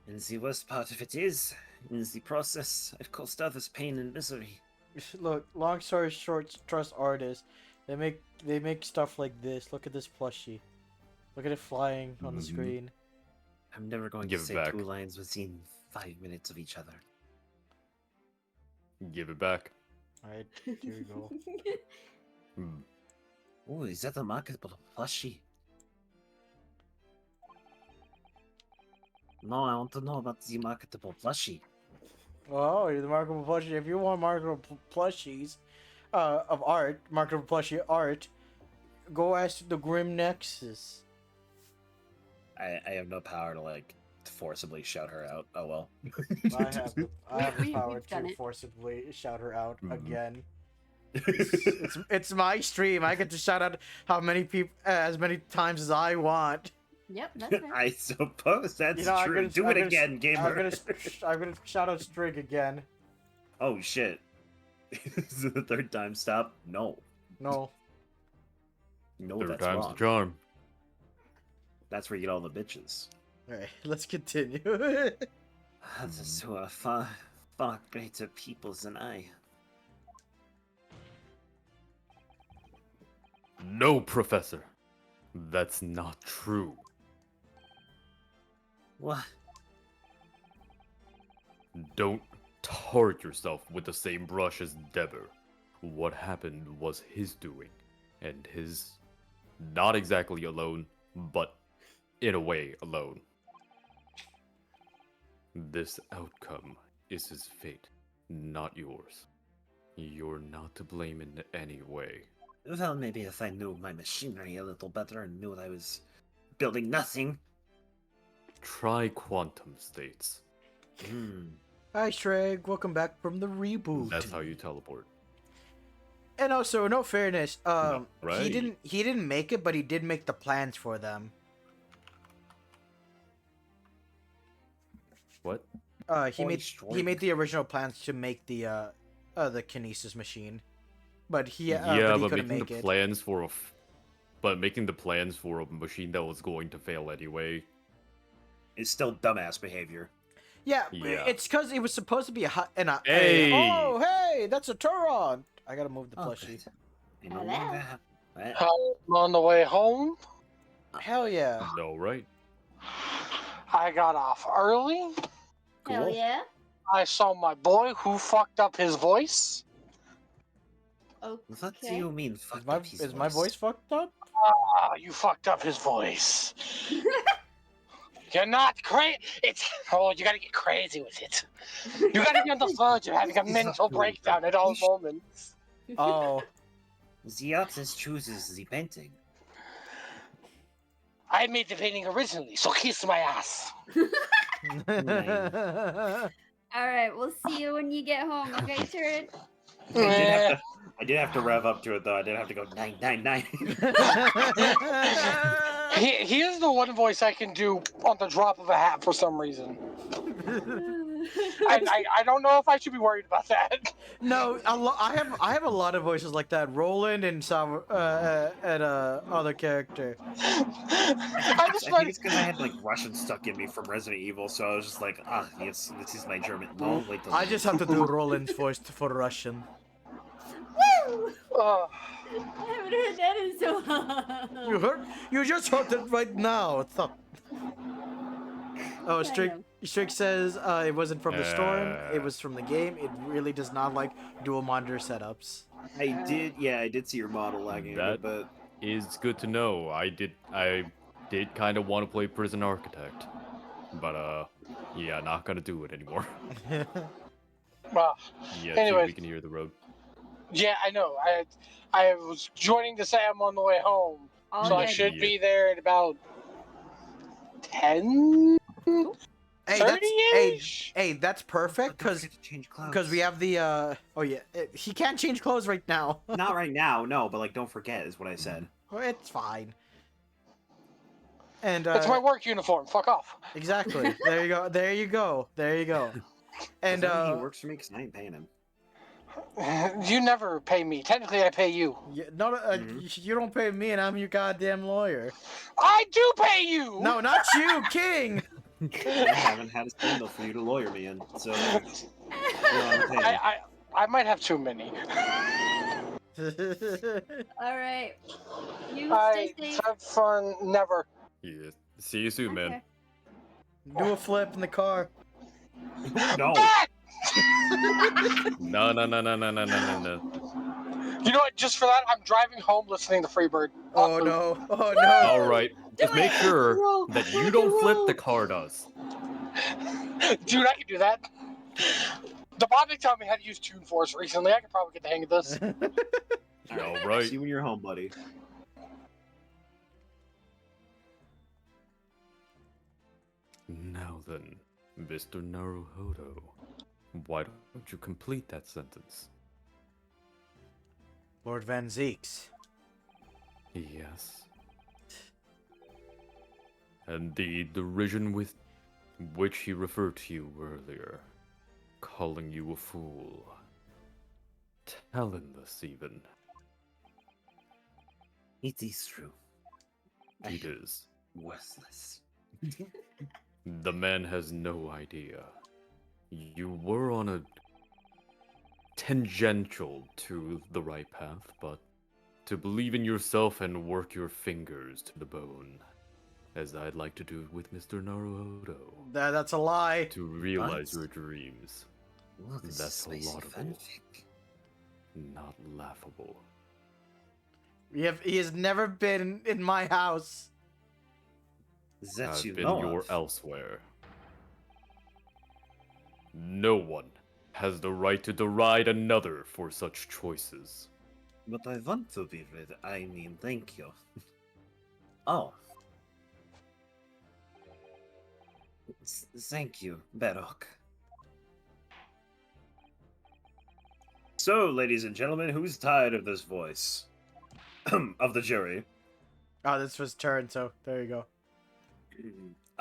And the worst part of it is, in the process, I've caused others pain and misery. Look, long story short, trust artists. They make stuff like this. Look at this plushie. Look at it flying on the Mhm. screen. I'm never going Give to it say back. two lines within 5 minutes of each other. Give it back. Alright, here we go. Hmm. Oh, is that a marketable plushie? No, I want to know about the marketable plushie. Oh, you're the marketable plushie. If you want marketable plushies of art, marketable plushie art, go ask the Grim Nexus. I have no power to like forcibly shout her out. Oh well. I have the We- power we've done to it. forcibly shout her out Mhm. again. It's my stream. I get to shout out how many people as many times as I want. Yep, that's fair. I suppose that's You know, I'm true. gonna- Do I'm it gonna- again, gamer. I'm gonna shout out Strig again. Oh shit. Is it the third time stop? No. No. No, Third that's time's wrong. the charm. That's where you get all the bitches. Alright, let's continue. Others who are far, far greater peoples than I. No, Professor. That's not true. What? Don't tar yourself with the same brush as Deber. What happened was his doing, and his not exactly alone, but in a way alone. This outcome is his fate, not yours. You're not to blame in any way. Well, maybe if I knew my machinery a little better and knew I was building nothing. Try quantum states. Hmm. Hi Strig, welcome back from the reboot. That's how you teleport. And also, no fairness, Right. he didn't make it, but he did make the plans for them. What? He made the original plans to make the kinesis machine, but he Yeah, but he but couldn't making make the it. plans for but making the plans for a machine that was going to fail anyway. It's still dumbass behavior. Yeah, Yeah. it's because it was supposed to be Hey! oh hey, that's a Turon. I gotta move the Oh, plushie. good. I no Hello. longer have. What? I'm on the way home. Hell yeah. No, right? I got off early. Hell Cool. yeah. I saw my boy who fucked up his voice. What do Okay. you mean? Fuck Is my voice fucked up? Ah, you fucked up his voice. You're not crazy. It's you gotta get crazy with it. You gotta be on the verge of having a mental breakdown at all moments. Oh. The artist chooses the painting. I made the painting originally, so kiss my ass. All right, we'll see you when you get home. Okay, Turret. I did have to rev up to it though. I did have to go 999. He is the one voice I can do on the drop of a hat for some reason. I don't know if I should be worried about that. No, I have a lot of voices like that. Roland and other character. I just I find think it's because I had like Russian stuck in me from Resident Evil, so I was just like, yes, this is my German. No, wait. I just have to do Roland's voice for Russian. Woo! uh, I haven't heard that in so long. You heard? You just heard it right now. It's not. Oh, I Strick know. says it wasn't from the storm. It was from the game. It really does not like dual monitor setups. I did see your model lagging a That- bit. Is good to know. I did kind of want to play Prison Architect, but yeah, not gonna do it anymore. well, Yeah, Anyways. we can hear the road. yeah, I know. I was joining to say I'm on the way home, All so I good. should be there at about 10, Hey, that's 30-ish. hey, that's perfect Don't because forget to change clothes. we have the oh yeah, he can't change clothes right now. Not right now, no, but like, don't forget is what I said. Well, it's fine. And It's my work uniform. Fuck off. exactly. There you go. There you go. There you go. And he works for me because I ain't paying him. You never pay me. Technically, I pay you. you don't pay me, and I'm your goddamn lawyer. I do pay you. No, not you, King. I haven't had a scandal for you to lawyer me in, so you know, I'm paying. I might have too many. All right. You I stay safe. have fun. Never. Yeah. See you soon, man. Okay. Do a flip in the car. No. No. You know what? Just for that, I'm driving home listening to Freebird. Oh no! Oh no! All right, just Do make it. sure Roll. that you Rock don't and flip. roll. The car does. Dude, I can do that. The Bobby taught me how to use Toon Force recently. I could probably get the hang of this. All right. See you when you're home, buddy. Now then, Mr. Naruhodo, why don't you complete that sentence? Lord Van Zeeks. Yes. And the derision with which he referred to you earlier, calling you a fool. Talentless, even. It is true. It is. Worthless. The man has no idea. You were on a tangential to the right path, but to believe in yourself and work your fingers to the bone, as I'd like to do with Mr. Naruhodo, That's a lie. to realize What? your dreams. Well, this That's is spicy laudable. fanfic. Not laughable. He has never been in my house. That I've you been know your of. elsewhere. No one has the right to deride another for such choices. But I want to be read. I mean, thank you. Oh. Thank you, Barok. So, ladies and gentlemen, who's tired of this voice? Of the jury. Oh, this was turn, so there you go.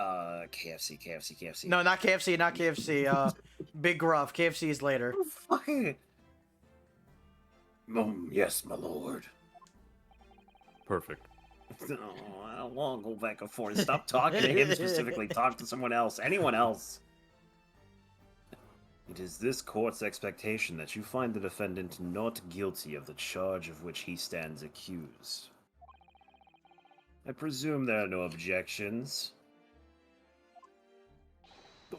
KFC. No, not KFC, not KFC. Big Gruff. KFC is later. Fucking. Yes, my lord. Perfect. Oh, I don't want to go back and forth. Stop talking to him specifically. Talk to someone else. Anyone else. It is this court's expectation that you find the defendant not guilty of the charge of which he stands accused. I presume there are no objections.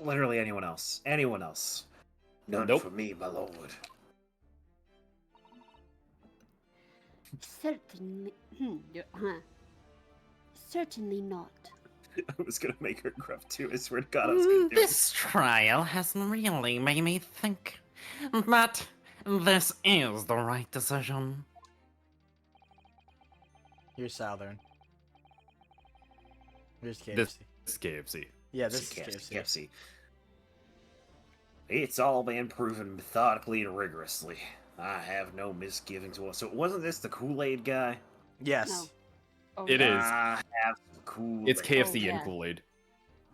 Literally anyone else. Anyone else. None Nope. for me, my lord. Certainly. Certainly not. I was gonna make her gruff too. I swear to God, I was gonna do it. This trial has really made me think. But this is the right decision. Here's Southern. Here's KFC. This is KFC. Yeah, this is KFC, KFC. KFC. It's all been proven methodically and rigorously. I have no misgivings whatsoever. So wasn't this the Kool-Aid guy? Yes. No. Oh, It yeah. is. I have some Kool-Aid. It's KFC yeah. and Kool-Aid.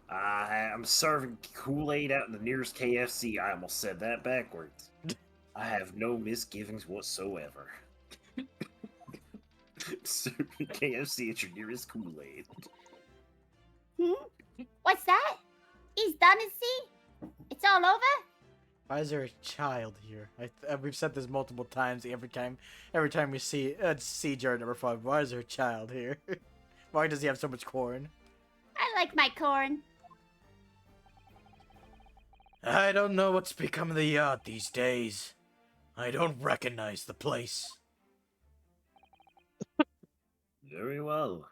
I'm serving Kool-Aid out in the nearest KFC. I almost said that backwards. I have no misgivings whatsoever. Serving KFC at your nearest Kool-Aid. What's that? He's done, is he? It's all over? Why is there a child here? We've said this multiple times. Every time we see Jared number 5. Why is there a child here? Why does he have so much corn? I like my corn. I don't know what's become of the yacht these days. I don't recognize the place. Very well.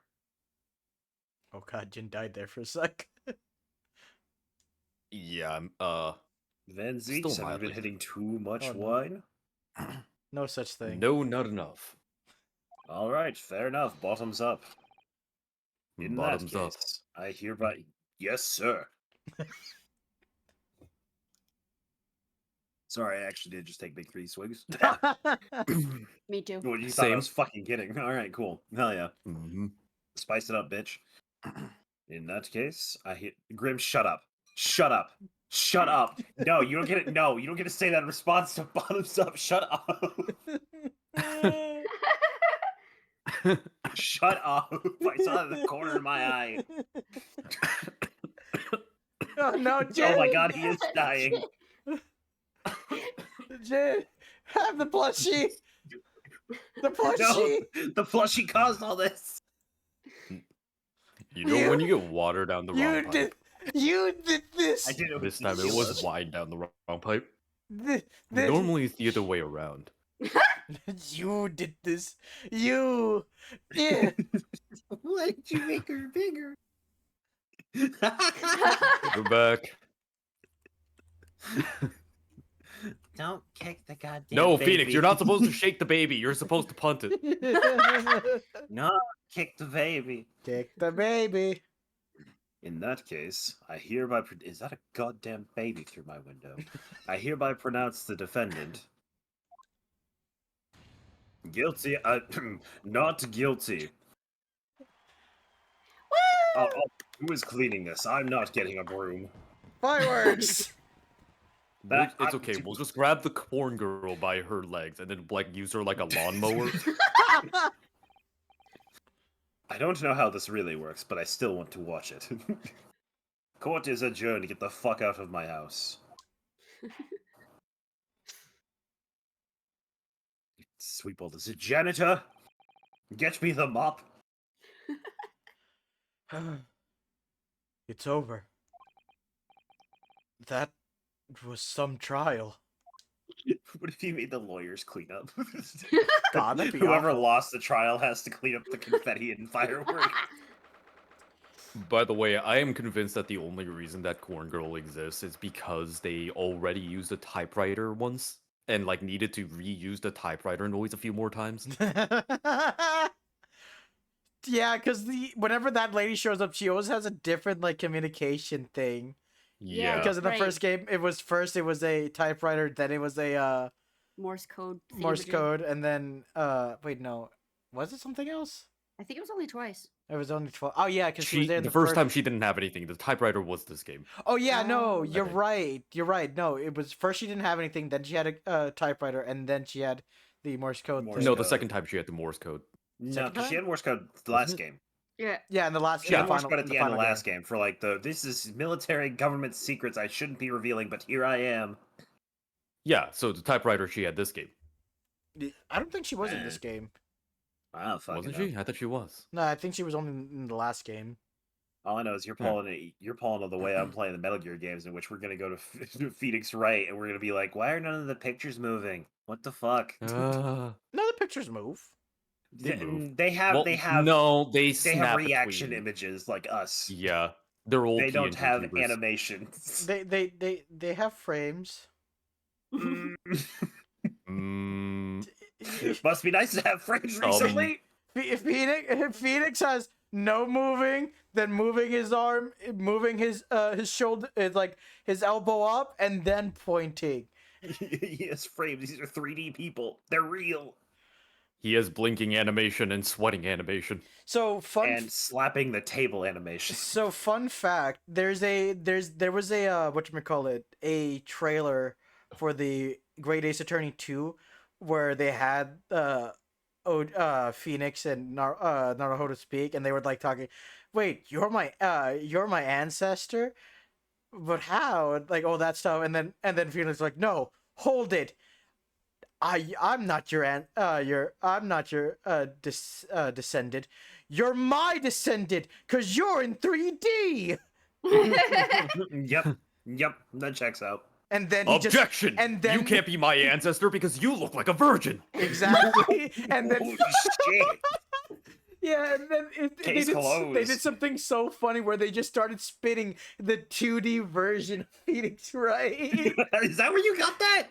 Oh god, Jin died there for a sec. Yeah, Van Still Zeeks, have you mildly. been hitting too much Oh, no. wine? No such thing. no, not enough. All right, fair enough. Bottoms up. In Bottoms that up. case, I hereby... Yes, sir. Sorry, I actually did just take big 3 swigs. Me too. Well, you thought I Same. was fucking kidding. All right, cool. Hell yeah. Mhm. Spice it up, bitch. In that case, I hit... Grim, shut up. Shut up. Shut up. No, you don't get it. No, you don't get to say that in response to bottoms up. Shut up. Shut up. I saw it in the corner of my eye. Oh no, Jin! Oh my god, he is dying. Jin! Have the plushie! The plushie! No, the plushie caused all this. You know when you get water down the wrong pipe? You did this! I did it. This time it was wine down the wrong pipe. This, Normally it's the other way around. you did this. You. Yeah. Why did you make her bigger? We're back. Don't kick the goddamn No, baby. Phoenix, you're not supposed to shake the baby. You're supposed to punt it. No, kick the baby. Kick the baby. In that case, I hereby is that a goddamn baby through my window? I hereby pronounce the defendant guilty. Not guilty. Who is cleaning this? I'm not getting a broom. Fireworks. It's okay. We'll just grab the corn girl by her legs and then like use her like a lawnmower. I don't know how this really works, but I still want to watch it. Court is adjourned. Get the fuck out of my house. Sweep all this. Janitor! Get me the mop! It's over. That was some trial. What if you made the lawyers clean up? God, that'd be Whoever awful. lost the trial has to clean up the confetti and fireworks. By the way, I am convinced that the only reason that corn girl exists is because they already used a typewriter once and like needed to reuse the typewriter noise a few more times. Yeah, because whenever that lady shows up, she always has a different like communication thing. Yeah, Because in the right. first game, it was a typewriter, then it was a Morse code. Morse thingamajig. code, and then wait, no, was it something else? I think it was only twice. It was only 12. Oh yeah, because she was there in The first time she didn't have anything. The typewriter was this game. Oh yeah, no, Oh. you're think. right. You're right. No, it was first she didn't have anything, then she had a typewriter, and then she had the Morse code. Morse thing. No, code. the second time she had the Morse code. No, Second because she time? had Morse code the last game. Yeah. Yeah, in the last She had the Morse final, code at in the end of the final last game for like this is military government secrets I shouldn't be revealing, but here I am. Yeah, so the typewriter she had this game. game. I don't think she was in this game. Wow, fucking Wasn't hell. she? I thought she was. No, I think she was only in the last game. All I know is you're Yeah. pulling on the way I'm playing the Metal Gear games, in which we're gonna go to Phoenix Wright, and we're gonna be like, why are none of the pictures moving? What the fuck? No, the pictures move. They move. They have Well, they have no, they they have snap reaction between. images like us. Yeah, they're old. They don't PNG have tubers. animations. They have frames. Mm. Mm, Must be nice to have friends recently. If Phoenix has no moving, then moving his arm, moving his shoulder, like his elbow up, and then pointing. He has frames. These are 3D people. They're real. he has blinking animation and sweating animation. So And slapping the table animation. So fun fact, there was a whatchamacallit, a trailer for the Great Ace Attorney 2 where they had Phoenix and Naruhodo speak, and they were like talking, wait, you're my ancestor? But how? Like all that stuff, and then Phoenix was like, no, hold it. I'm not your descendant. You're my descendant, cause you're in 3D. Yep, that checks out. And then he Objection! and then You can't be my ancestor because you look like a virgin. exactly. And then Holy shit! yeah, and then they Case did closed. something so funny where they just started spinning the 2D version of Phoenix Wright. Is that where you got that?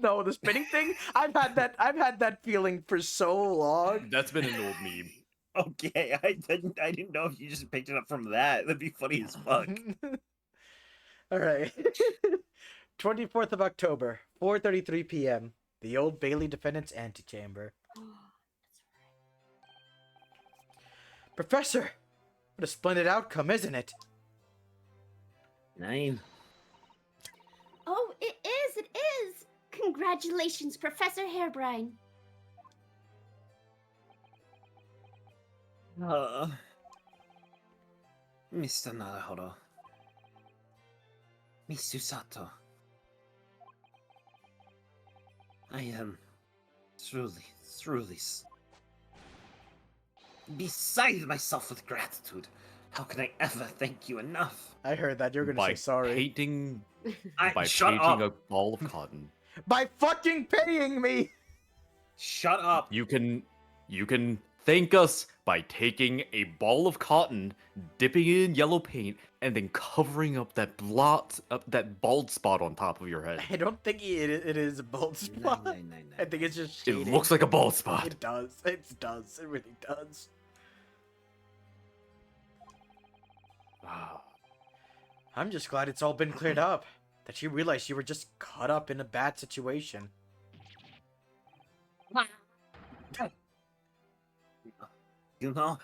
No, the spinning thing. I've had that feeling for so long. That's been an old meme. Okay, I didn't know if you just picked it up from that. That'd be funny as fuck. All right. 24th of October, 4:33 p.m. The Old Bailey Defendant's Antechamber. Professor, what a splendid outcome, isn't it? 9. Oh, it is! It is! Congratulations, Professor Hairbrine. Mr. Naruhodo. Miss Susato. I am truly beside myself with gratitude. How can I ever thank you enough? I heard that. You're going to By say sorry. painting, by Shut painting up! a ball of cotton. By fucking paying me! Shut up! You can thank us by taking a ball of cotton, dipping it in yellow paint, and then covering up that that bald spot on top of your head. I don't think it is a bald spot. I think it's just It shading. looks like a bald spot. It does. It does. It really does. Ah, I'm just glad it's all been cleared up. That you realized you were just caught up in a bad situation. You know,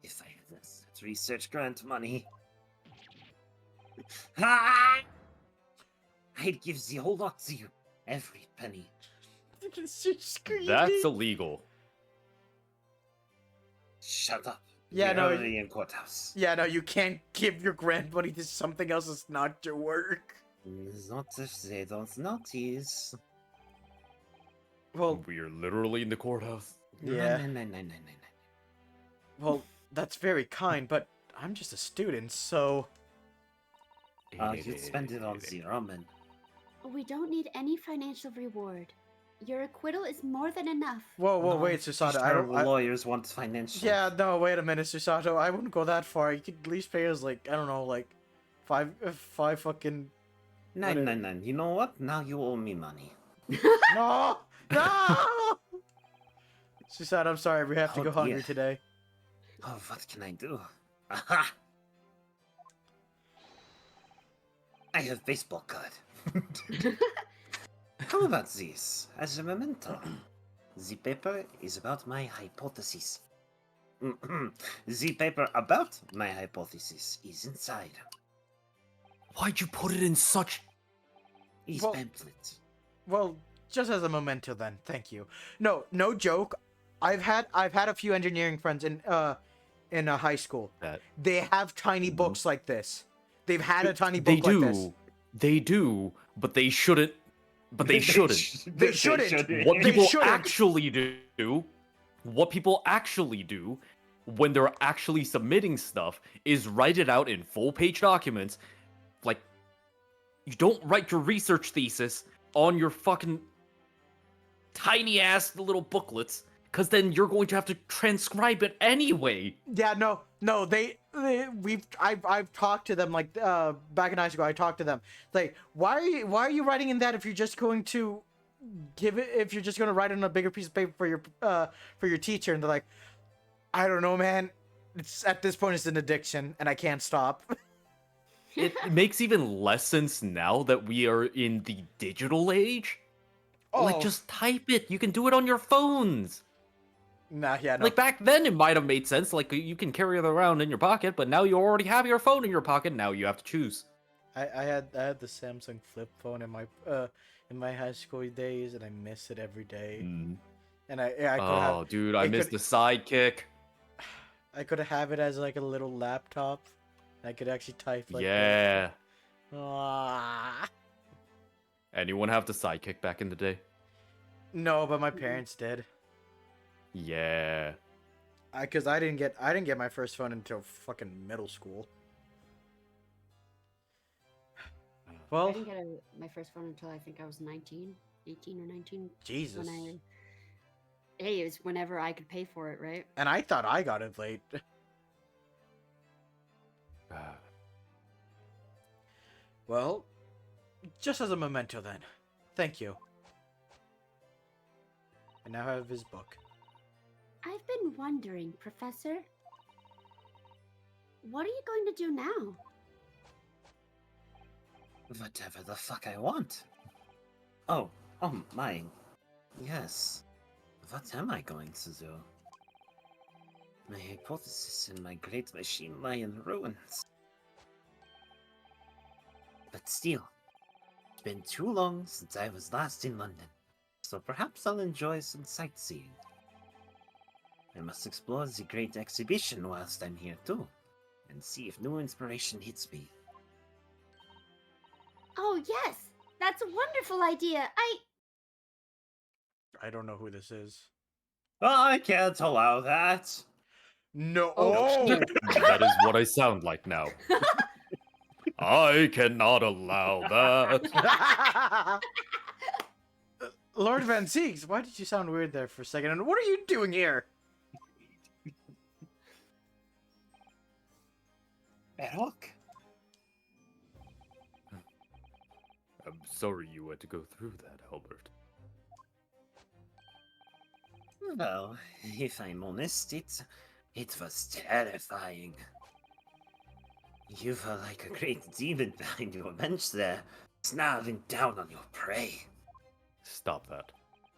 if I had this research grant money, I'd give the whole lot to you. Every penny. It's just screaming. that's illegal. Shut up. Yeah, We're no, already in courthouse. Yeah, no, you can't give your grant money to something else that's not your work. Not if they don't notice. Well, We're literally in the courthouse. Yeah. No. well, that's very kind, but I'm just a student, so... You'd spend it on the ramen. We don't need any financial reward. Your acquittal is more than enough. Whoa, No, wait, Susato, I sure don't... I... lawyers want financial. Yeah, no, wait a minute, Susato, I wouldn't go that far. You could at least pay us, like, I don't know, like, five fucking... Nine. You know what? Now you owe me money. No! No! Susato, I'm sorry, we have to Oh, go hungry dear. today. Oh, what can I do? Aha! I have baseball card. How about this as a memento? The paper is about my hypothesis. The paper about my hypothesis is inside. Why'd you put it in such... These Well- pamphlets. Well, just as a memento then, thank you. No joke. I've had a few engineering friends in high school. That They have tiny books like this. They've had a tiny they book like do. this. They do, but they shouldn't. But they shouldn't. They shouldn't. What They people shouldn't. actually do, when they're actually submitting stuff, is write it out in full-page documents. Like, you don't write your research thesis on your fucking tiny-ass little booklets, because then you're going to have to transcribe it anyway. Yeah, no. I've talked to them like back in high school. I talked to them like, why are you writing in that if you're just going to if you're just going to write it on a bigger piece of paper for your teacher? And they're like, I don't know, man. It's at this point it's an addiction and I can't stop. It makes even less sense now that we are in the digital age. Like, just type it. You can do it on your phones. Nah, yeah, no. Like, back then, it might have made sense. Like, you can carry it around in your pocket, but now you already have your phone in your pocket. Now you have to choose. I had the Samsung flip phone in my high school days, and I miss it every day. And I could Oh, dude, I it missed could- the sidekick. I could have it as like a little laptop. I could actually type like Yeah. that. Ah. Anyone have the sidekick back in the day? No, but my parents did. Yeah. Cause I didn't get my first phone until fucking middle school. I Well, didn't get my first phone until I think I was 18 or 19. Jesus. Hey, it was whenever I could pay for it, right? And I thought I got it late. Well, just as a memento then. Thank you. I now have his book. I've been wondering, Professor. What are you going to do now? Whatever the fuck I want. Oh, mine. Yes. What am I going to do? My hypothesis and my great machine lie in ruins. But still, it's been too long since I was last in London, so perhaps I'll enjoy some sightseeing. I must explore the great exhibition whilst I'm here too, and see if new inspiration hits me. Oh, yes! That's a wonderful idea! I don't know who this is. I can't allow that. No. Oh. That is what I sound like now. I cannot allow that. Lord Van Siegs, why did you sound weird there for a second? And what are you doing here? I'm sorry you had to go through that, Albert. Well, if I'm honest, it was terrifying. You were like a great demon behind your bench there, snarling down on your prey. Stop that.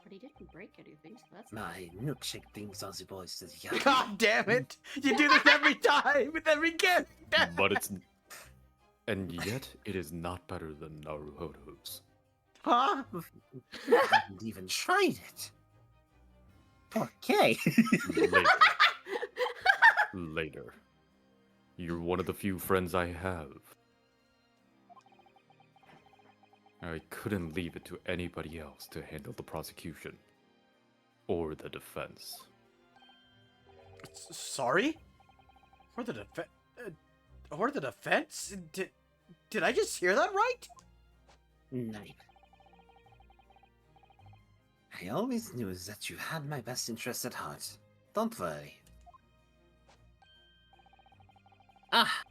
But he didn't break anything, so that's My milkshake brings all the boys to the yard. God damn it! You do this every time with every character. But it's... And yet, it is not better than Naruhodo's. Huh? I haven't even tried it. Okay. Later. Later. You're one of the few friends I have. I couldn't leave it to anybody else to handle the prosecution. Or the defense. Sorry? Or the defense? Or the defense? Did I just hear that right? Nine. I always knew that you had my best interest at heart. Don't worry. Ah,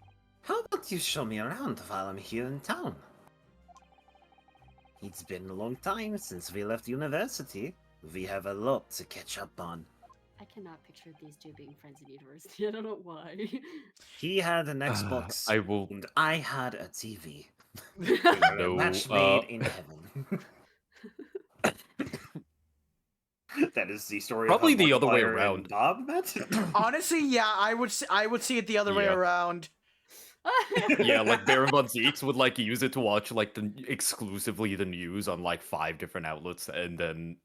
how about you show me around while I'm here in town? It's been a long time since we left university. We have a lot to catch up on. I cannot picture these two being friends in university. I don't know why. He had an Xbox, I will... and I had a TV. No, Match made in heaven. That is the story. Probably of how the other way Markiplier and around. Bob met. Honestly, yeah, I would see it the other way Yeah. around. Yeah, like Baron von Zeeks would like use it to watch like exclusively the news on like 5 different outlets, and then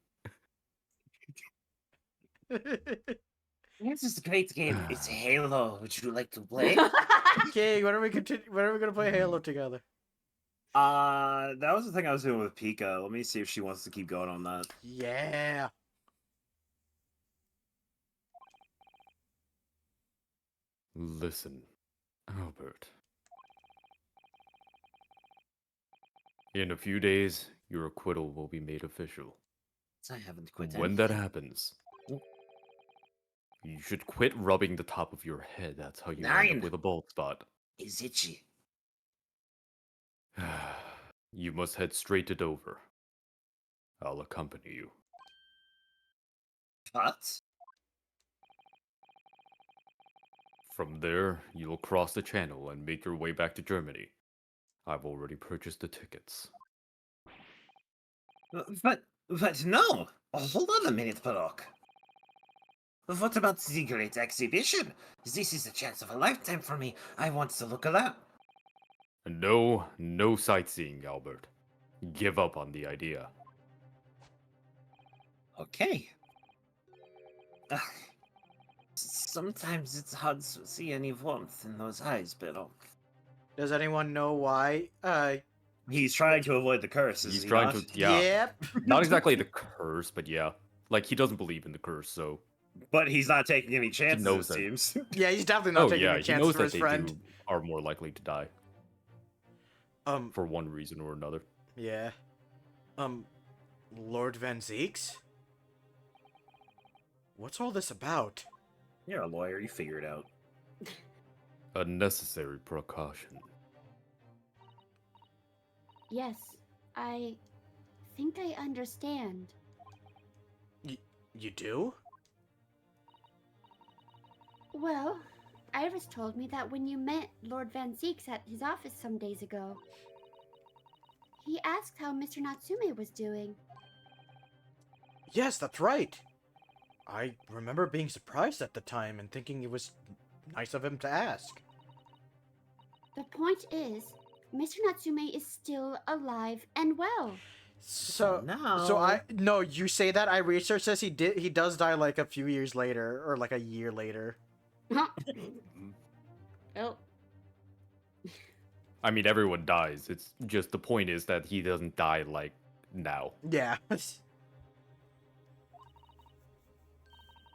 This is a great game. It's Halo. Would you like to play? Okay, when are we gonna play Halo together? That was the thing I was doing with Pika. Let me see if she wants to keep going on that. Yeah. listen, Albert. In a few days, your acquittal will be made official. I haven't quit When that anything. happens, you should quit rubbing the top of your head. That's how you end 9. up with a bald spot. It's itchy. You must head straight to Dover. I'll accompany you. What? From there, you'll cross the channel and make your way back to Germany. I've already purchased the tickets. But no! Hold on a minute, Baroque. What about the Great Exhibition? This is a chance of a lifetime for me. I want to look around. No sightseeing, Albert. Give up on the idea. Okay. Sometimes it's hard to see any warmth in those eyes, Baroque. Does anyone know why? He's trying to avoid the curse. He's is he trying not? to, yeah. Yep. Not exactly the curse, but yeah. Like, he doesn't believe in the curse, so... But he's not taking any chances, knows it that. seems. Yeah, he's definitely not Oh taking yeah, any he chances knows for that his they friend. are more likely to die, for one reason or another. Yeah. Lord Van Zeeks? What's all this about? You're a lawyer. You figure it out. A necessary precaution. Yes, I think I understand. You do? Well, Iris told me that when you met Lord Van Zeeks at his office some days ago, he asked how Mr. Natsume was doing. Yes, that's right. I remember being surprised at the time and thinking it was nice of him to ask. The point is, Mr. Natsume is still alive and well. So now... no, you say that. I researched this. He does die like a few years later, or like a year later. Oh. I mean, everyone dies. It's just the point is that he doesn't die, like, now. Yeah.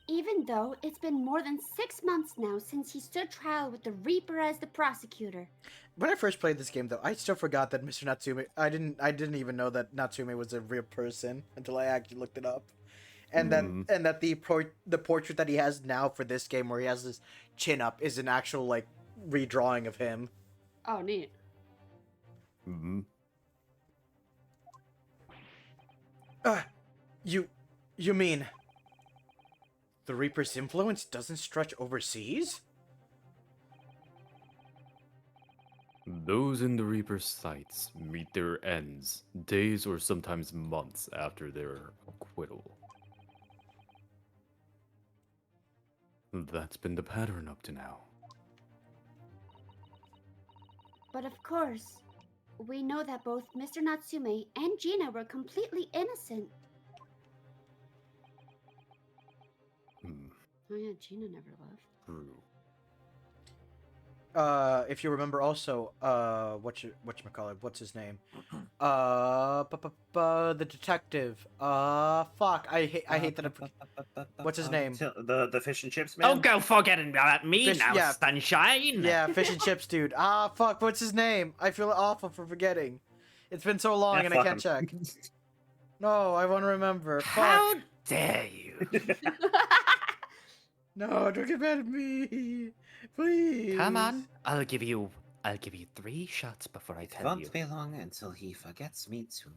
Even though it's been more than 6 months now since he stood trial with the Reaper as the prosecutor. When I first played this game, though, I still forgot that Mr. Natsume. I didn't even know that Natsume was a real person until I actually looked it up, and that the portrait that he has now for this game, where he has his chin up, is an actual like redrawing of him. Oh, neat. Mm-hmm. You mean the Reaper's influence doesn't stretch overseas? Those in the Reaper's sights meet their ends days or sometimes months after their acquittal. That's been the pattern up to now. But of course, we know that both Mr. Natsume and Gina were completely innocent. Hmm, Oh yeah, Gina never left. true. If you remember also, whatchamacallit, what's his name? The detective. Fuck, I hate that. What's his name? The fish and chips Oh, man. go forgetting about me Fish- now, yeah. sunshine. Yeah, fish and chips, dude. Fuck, what's his name? I feel awful for forgetting. It's been so long Yeah, and I fuck can't check. him. No, I want to remember. Fuck. How dare you? No, don't get mad at me. Please. Come on, I'll give you 3 shots before I It tell you. won't be long until he forgets me too.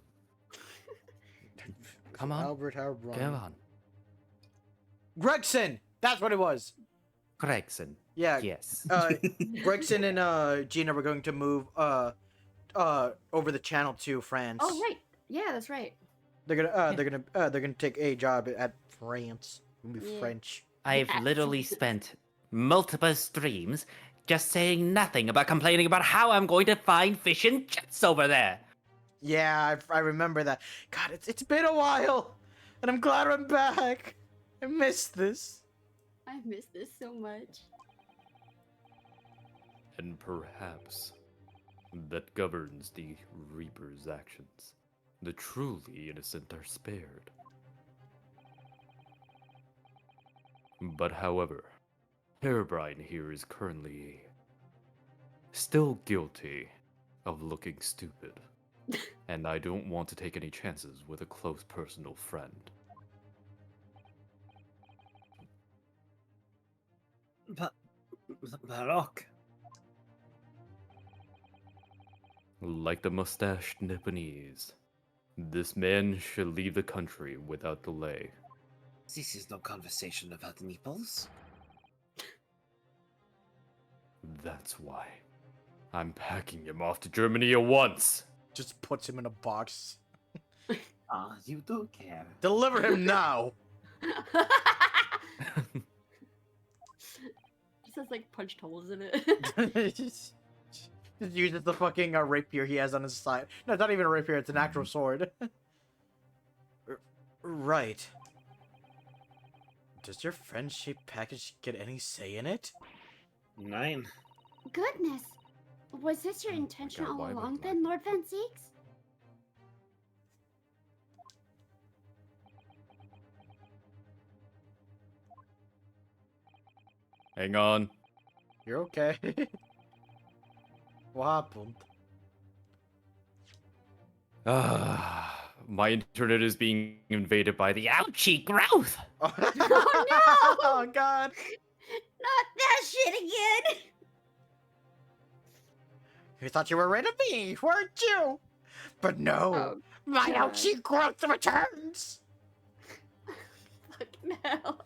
Come on, Albert Harbron. go on. Gregson! That's what it was. Gregson. Yeah. Yes. Gregson and Gina were going to move over the channel to France. Oh right, yeah, that's right. They're gonna take a job at France. It'll be Yeah. French. I've Yes. literally spent multiple streams just saying nothing about complaining about how I'm going to find fish and chips over there. Yeah, I remember that. God, it's been a while, and I'm glad I'm back. I missed this. I miss this so much. And perhaps that governs the Reaper's actions. The truly innocent are spared. But however, Herobrine here is currently still guilty of looking stupid. And I don't want to take any chances with a close personal friend. But Baroque, Like the mustached Nipponese, this man should leave the country without delay. this is no conversation about nipples. That's why I'm packing him off to Germany at once. Just puts him in a box. Ah, you do care. Deliver him now. Just has like punched holes in it. Just uses the fucking rapier he has on his side. No, it's not even a rapier. It's an actual sword. Right. Does your friendship package get any say in it? 9. Goodness, was this your Hmm, I intention got all why along with then, Lord Van Zeeks? Hang on. You're okay. What happened? My internet is being invaded by the Ouchie growth! Oh, no! Oh God! Not that shit again! You thought you were rid of me, weren't you? But no, Oh, my God. ouchie growth returns. fucking hell.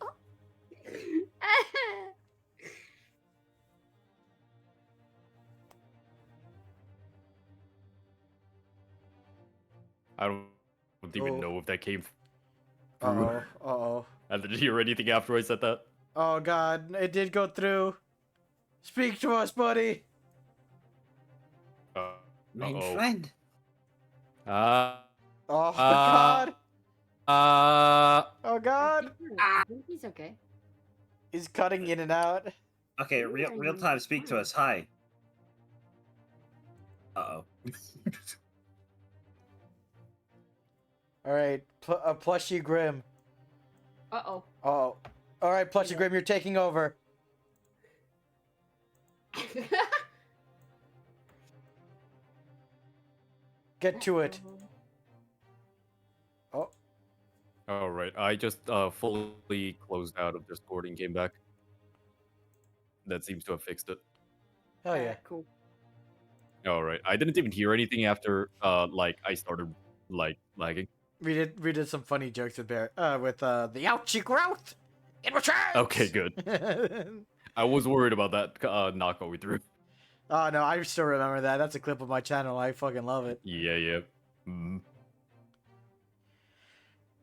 I don't even Oh. know if that came through. Uh oh. Uh oh. I didn't hear anything after I said that. Oh God! It did go through. Speak to us, buddy. My Uh-oh. friend. Oh Uh, God! Oh God! I think he's okay. He's cutting in and out. Okay, Ooh, real time. Speak to us. Hi. Uh-oh. All right, Plushy Grim. Uh-oh. Oh, all right, Plushy Grim, you're taking over. Get to it. Oh, All right, I just fully closed out of Discord and came back. That seems to have fixed it. hell yeah! Cool. All right, I didn't even hear anything after like I started like lagging. we did some funny jokes with the ouchie growth. It returns. Okay, good. I was worried about that not going through. Oh no, I still remember that. That's a clip of my channel. I fucking love it. Yeah, yeah. Mm.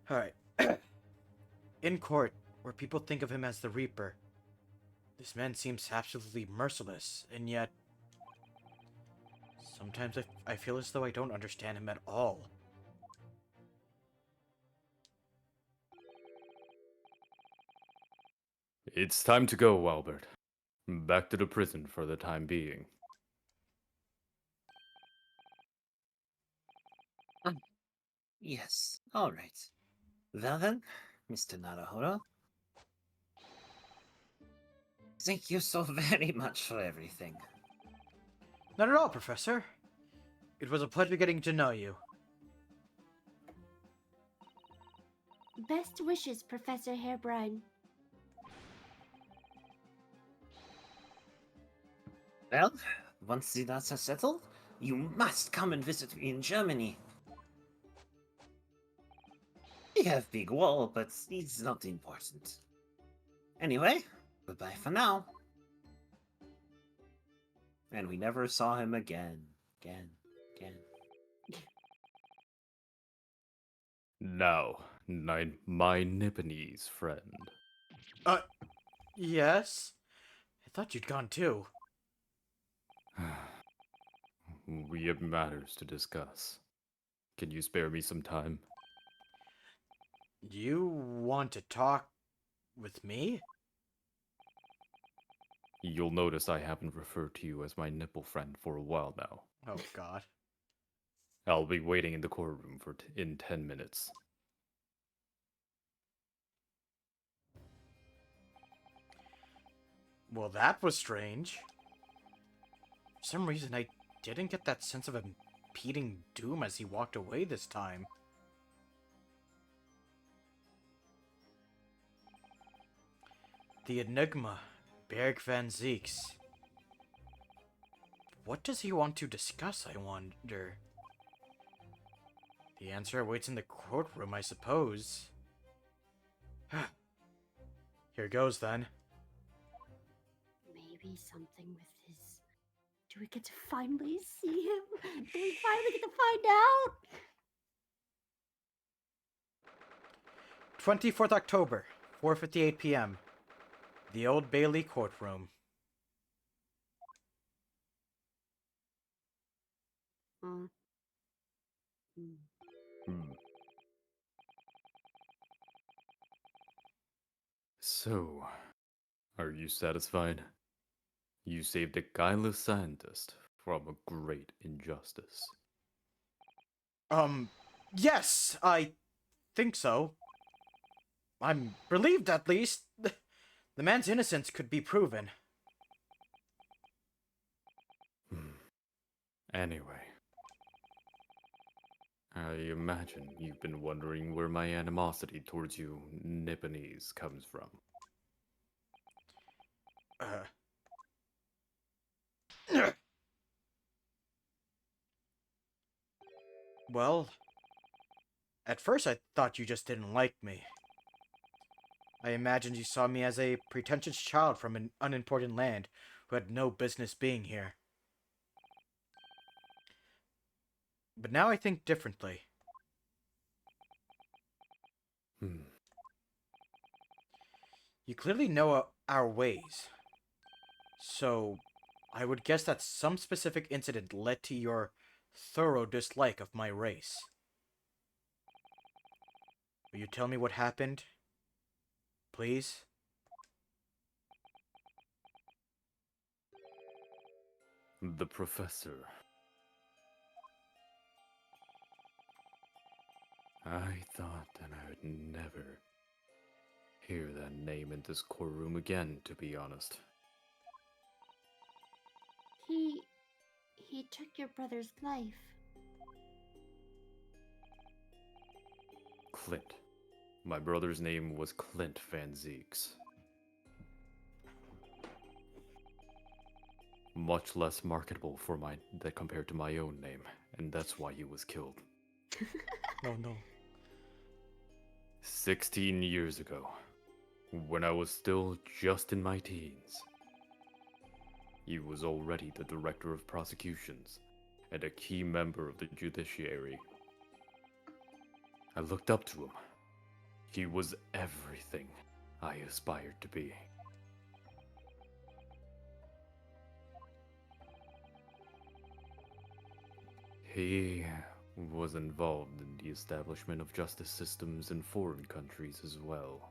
All right. In court, where people think of him as the Reaper, this man seems absolutely merciless, and yet sometimes I feel as though I don't understand him at all. It's time to go, Albert. Back to the prison for the time being. Yes, all right. Well then, Mr. Naruhodo. Thank you so very much for everything. Not at all, Professor. It was a pleasure getting to know you. Best wishes, Professor Hairbrine. Well, once the dust has settled, you must come and visit me in Germany. We have big wall, but it's not important. Anyway, goodbye for now. And we never saw him again. Again. Now, my Nipponese friend. Yes? I thought you'd gone too. We have matters to discuss. Can you spare me some time? You want to talk with me? You'll notice I haven't referred to you as my nipple friend for a while now. Oh god. I'll be waiting in the courtroom in 10 minutes. Well, that was strange. For some reason, I didn't get that sense of impeding doom as he walked away this time. The Enigma, Berg van Zieks. What does he want to discuss, I wonder? The answer awaits in the courtroom, I suppose. Here goes, then. Maybe something with his... Do we get to finally see him? Do we finally get to find out? 24th October, 4:58 p.m. The Old Bailey courtroom. Hmm. So, are you satisfied? You saved a guileless scientist from a great injustice. Yes, I think so. I'm relieved, at least. The man's innocence could be proven. Anyway, I imagine you've been wondering where my animosity towards you Nipponese comes from. Well, at first I thought you just didn't like me. I imagined you saw me as a pretentious child from an unimportant land who had no business being here. But now I think differently. You clearly know our ways. So, I would guess that some specific incident led to your thorough dislike of my race. Will you tell me what happened? Please? The professor. I thought that I would never hear that name in this courtroom again, to be honest. He took your brother's life. Clint. My brother's name was Clint Van Zieks. Much less marketable for that compared to my own name, and that's why he was killed. No, no. 16 years ago, when I was still just in my teens, he was already the director of prosecutions and a key member of the judiciary. I looked up to him. He was everything I aspired to be. He was involved in the establishment of justice systems in foreign countries as well.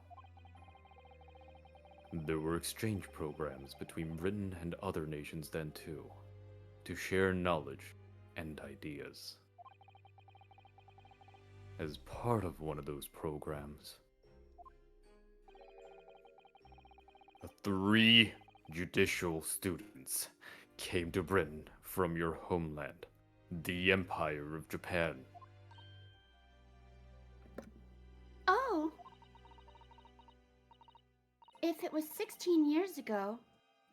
There were exchange programs between Britain and other nations then too, to share knowledge and ideas. As part of one of those programs, 3 judicial students came to Britain from your homeland, the Empire of Japan. Oh. If it was 16 years ago,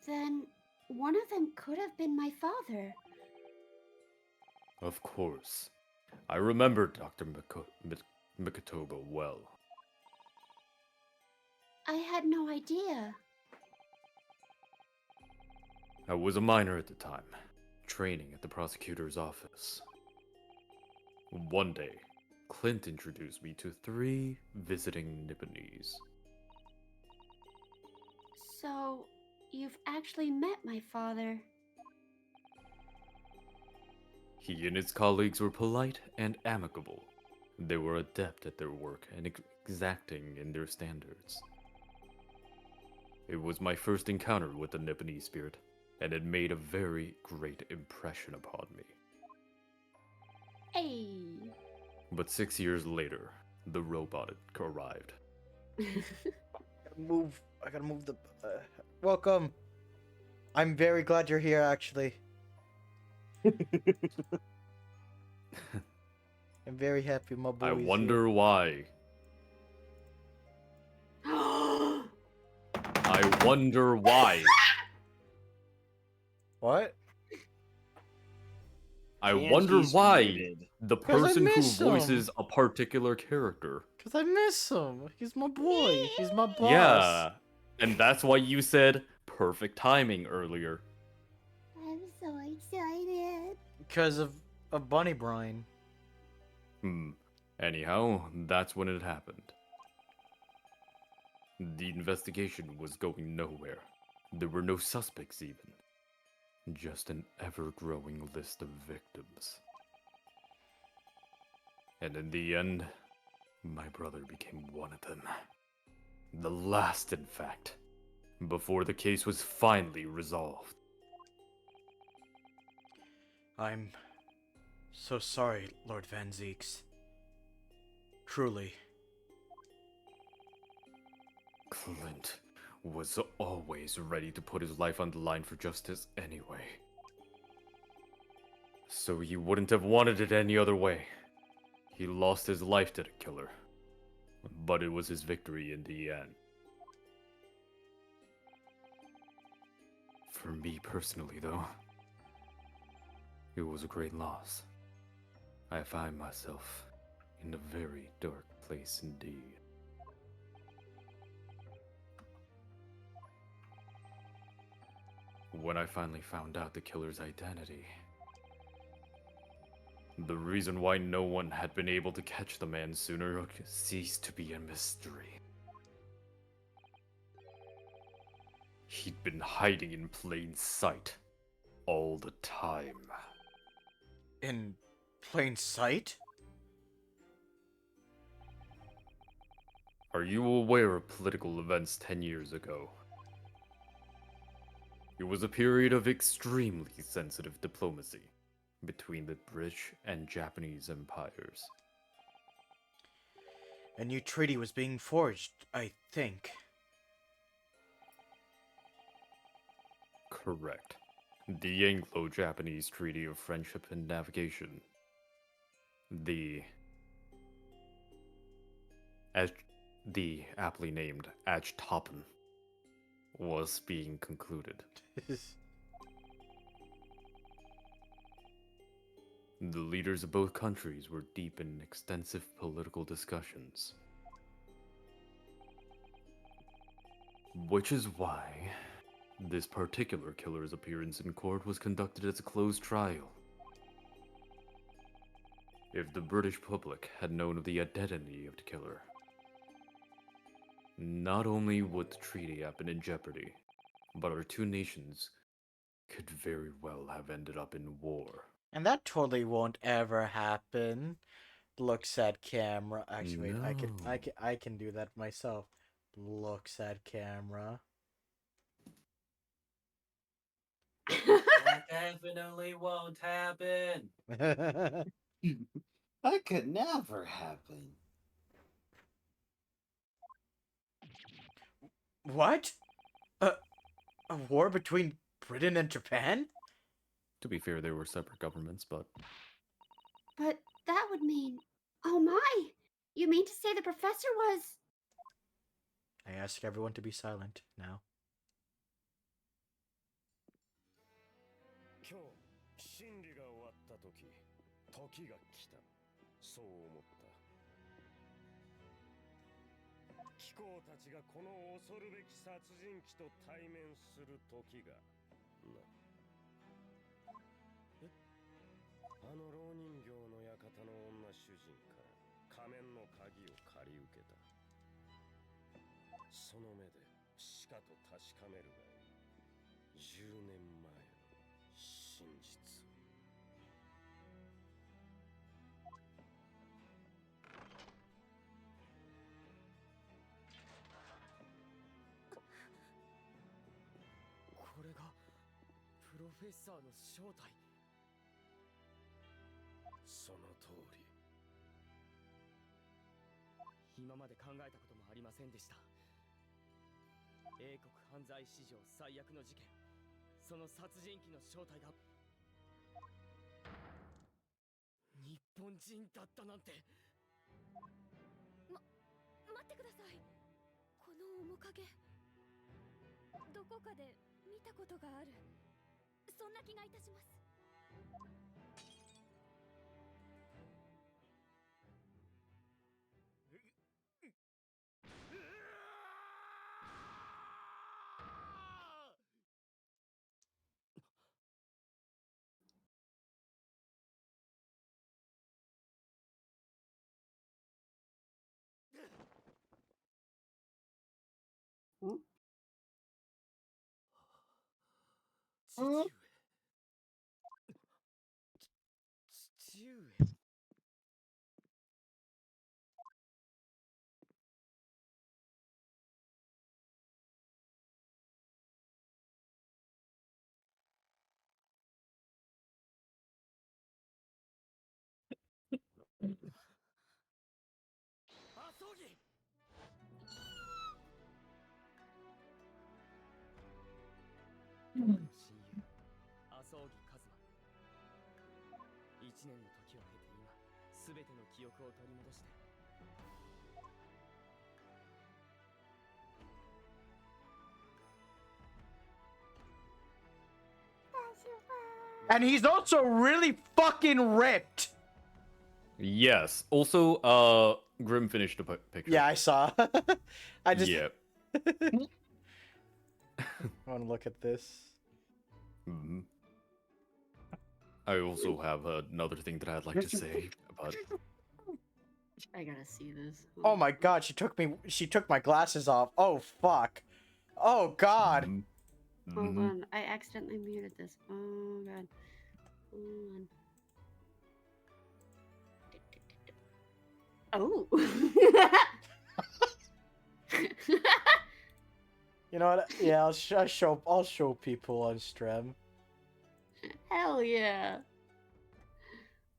then one of them could have been my father. Of course. I remember Dr. Mikotoba well. I had no idea. I was a minor at the time, training at the prosecutor's office. One day, Clint introduced me to 3 visiting Nipponese. So, you've actually met my father. He and his colleagues were polite and amicable. They were adept at their work and exacting in their standards. It was my first encounter with the Nipponese spirit, and it made a very great impression upon me. Hey. But 6 years later, the robot arrived. I gotta move the. Welcome. I'm very glad you're here, actually. I'm very happy my boy. I wonder why. I wonder why. What? I And wonder he's why muted. the 'Cause I person who miss him. voices a particular character. Cause I miss him. He's my boy. He's my boss. Yeah, and that's why you said perfect timing earlier. I'm so excited. Because of Bunny Brine. Anyhow, that's when it happened. The investigation was going nowhere. There were no suspects even. Just an ever-growing list of victims. And in the end, my brother became one of them. The last, in fact, before the case was finally resolved. I'm so sorry, Lord Van Zeeks. Truly. Clint was always ready to put his life on the line for justice anyway. So he wouldn't have wanted it any other way. He lost his life to the killer. But it was his victory in the end. For me personally, though, it was a great loss. I find myself in a very dark place indeed. When I finally found out the killer's identity, the reason why no one had been able to catch the man sooner ceased to be a mystery. He'd been hiding in plain sight all the time. In plain sight? Are you aware of political events 10 years ago? It was a period of extremely sensitive diplomacy between the British and Japanese empires. A new treaty was being forged, I think. Correct. The Anglo-Japanese Treaty of Friendship and Navigation. The aptly named Ajtapan was being concluded. The leaders of both countries were deep in extensive political discussions. Which is why this particular killer's appearance in court was conducted as a closed trial. If the British public had known of the identity of the killer, not only would the treaty have been in jeopardy, but our two nations could very well have ended up in war. And that totally won't ever happen. Looks at camera. Actually, wait, I can do that myself. Looks at camera. That definitely won't happen. That could never happen. What? A war between Britain and Japan? To be fair, they were separate governments, but But that would mean. Oh my! You mean to say the professor was. I ask everyone to be silent now. 今日審理が終わった時時が来たそう思った貴公たちがこの恐るべき殺人鬼と対面する時がなあの老人形の館の女主人から仮面の鍵を借り受けたその目でしかと確かめるがいい10年前の真実これがプロフェッサーの正体その通り今まで考えたこともありませんでした英国犯罪史上最悪の事件その殺人鬼の正体が日本人だったなんて待ってくださいこの面影どこかで見たことがあるそんな気がいたします父上父上あそうぎ僕の親友麻生木一馬1年の時を経て今すべての記憶を取り戻して And he's also really fucking ripped. yes. Also, Grim finished the picture. Yeah, I saw. I just Yeah. want to look at this. Mhm. I also have another thing that I'd like to say about. I gotta see this. Oh my god, she took my glasses off. Oh fuck. Oh god. Mhm. Hold Mhm. on, I accidentally muted this. Oh god. Hold on. Oh. You know what? Yeah, I'll show people on stream. Hell yeah.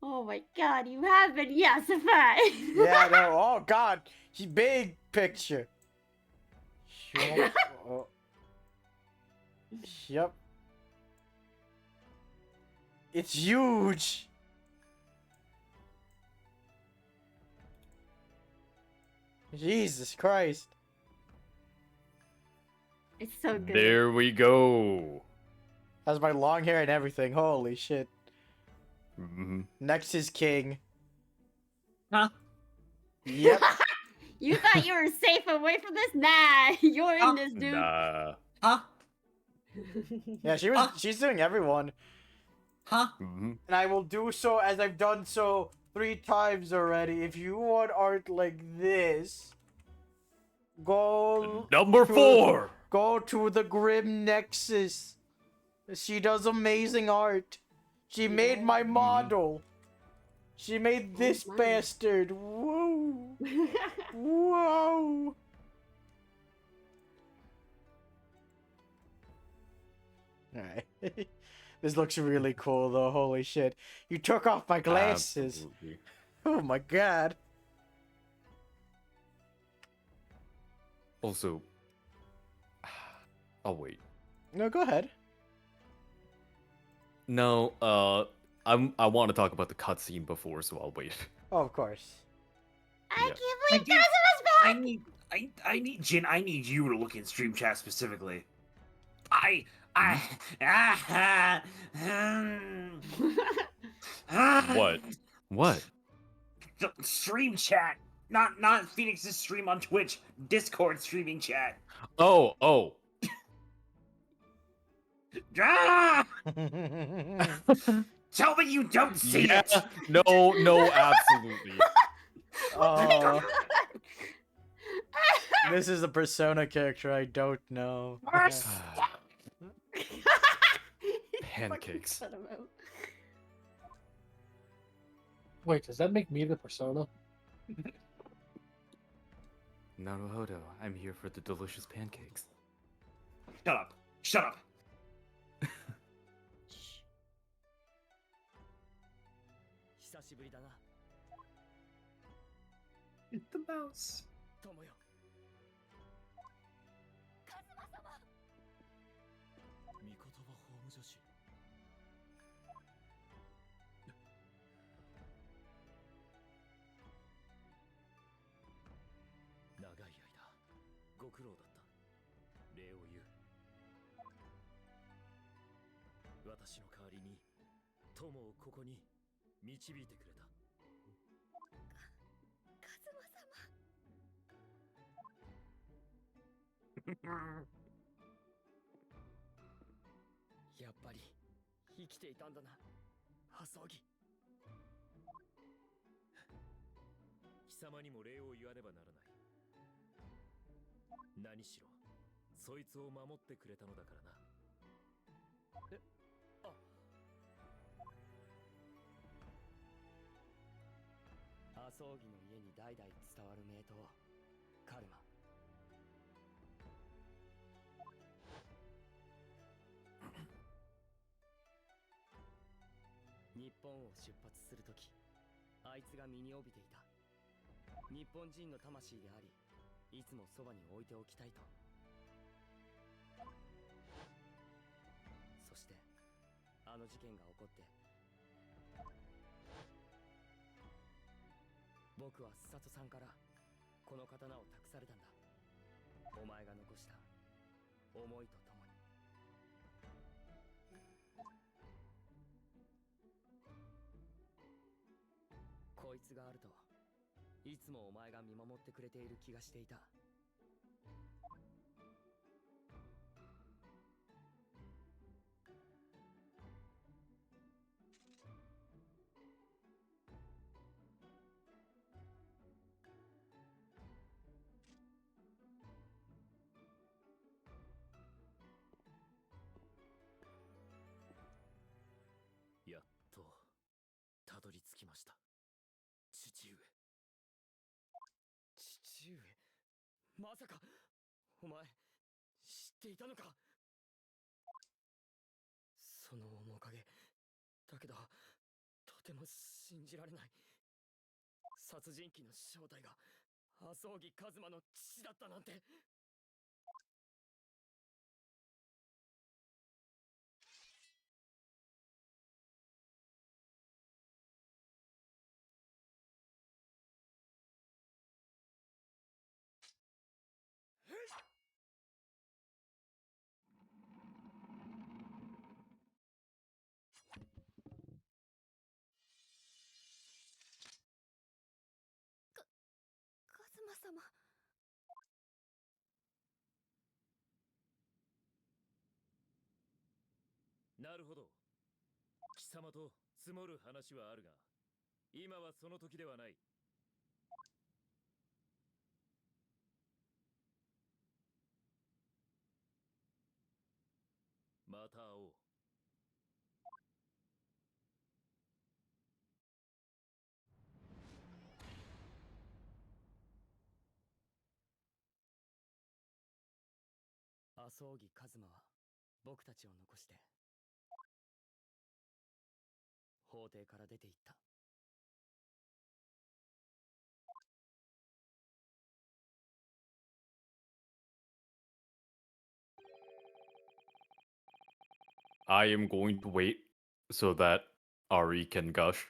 Oh my god, you have been yassified. Yeah, no. Oh god, big picture. Sure. Oh. Yep. It's huge. Jesus Christ. It's so good. There we go. Has my long hair and everything. Holy shit. Mhm. Next is King. Huh? Yep. You thought you were safe away from this? Nah, you're in this, dude. Nah. Huh? Yeah, she's doing everyone. Huh? Mhm. And I will do so as I've done so 3 times already. If you want art like this, go Number to- 4. Go to the Grim Nexus. She does amazing art. She made my model. She made this my. bastard. Whoa. Whoa. Alright. This looks really cool though. Holy shit. You took off my glasses. Absolutely. Oh my god. Also, I'll wait. No, go ahead. No, I want to talk about the cutscene before, so I'll wait. Oh, of course. I Yeah. can't I believe do- Kazuma's I back! need, I need Jin. I need you to look in stream chat specifically. What? What? The stream chat, not Phoenix's stream on Twitch. Discord streaming chat. Oh. Ah! Tell me you don't see Yeah. it. No, absolutely. Oh. This is a Persona character I don't know. Pancakes. Fucking cut 'em out. Wait, does that make me the persona? Naruhodo, I'm here for the delicious pancakes. Shut up. Shut up. Shh. 久しぶりだな It's the mouse. 友よカズマ様御言葉法務助手長い間ご苦労だった礼を言う私の代わりに友をここに導いてくれたカズマ様やっぱり生きていたんだなハソギ貴様にも礼を言わねばならない何しろそいつを守ってくれたのだからなハソギの家に代々伝わる名刀カルマ日本を出発するときあいつが身に帯びていた日本人の魂でありいつもそばに置いておきたいとそしてあの事件が起こって僕はスサトさんからこの刀を託されたんだお前が残した思いとともにこいつがあるといつもお前が見守ってくれている気がしていたやっとたどり着きました父上父上まさかお前知っていたのかその面影だけどとても信じられない殺人鬼の正体が麻生木一馬の父だったなんてカズマ様。なるほど。貴様と積もる話はあるが、今はその時ではない。また会おう。麻生木一馬は僕たちを残して法廷から出て行った。I am going to wait so that Ari can gush.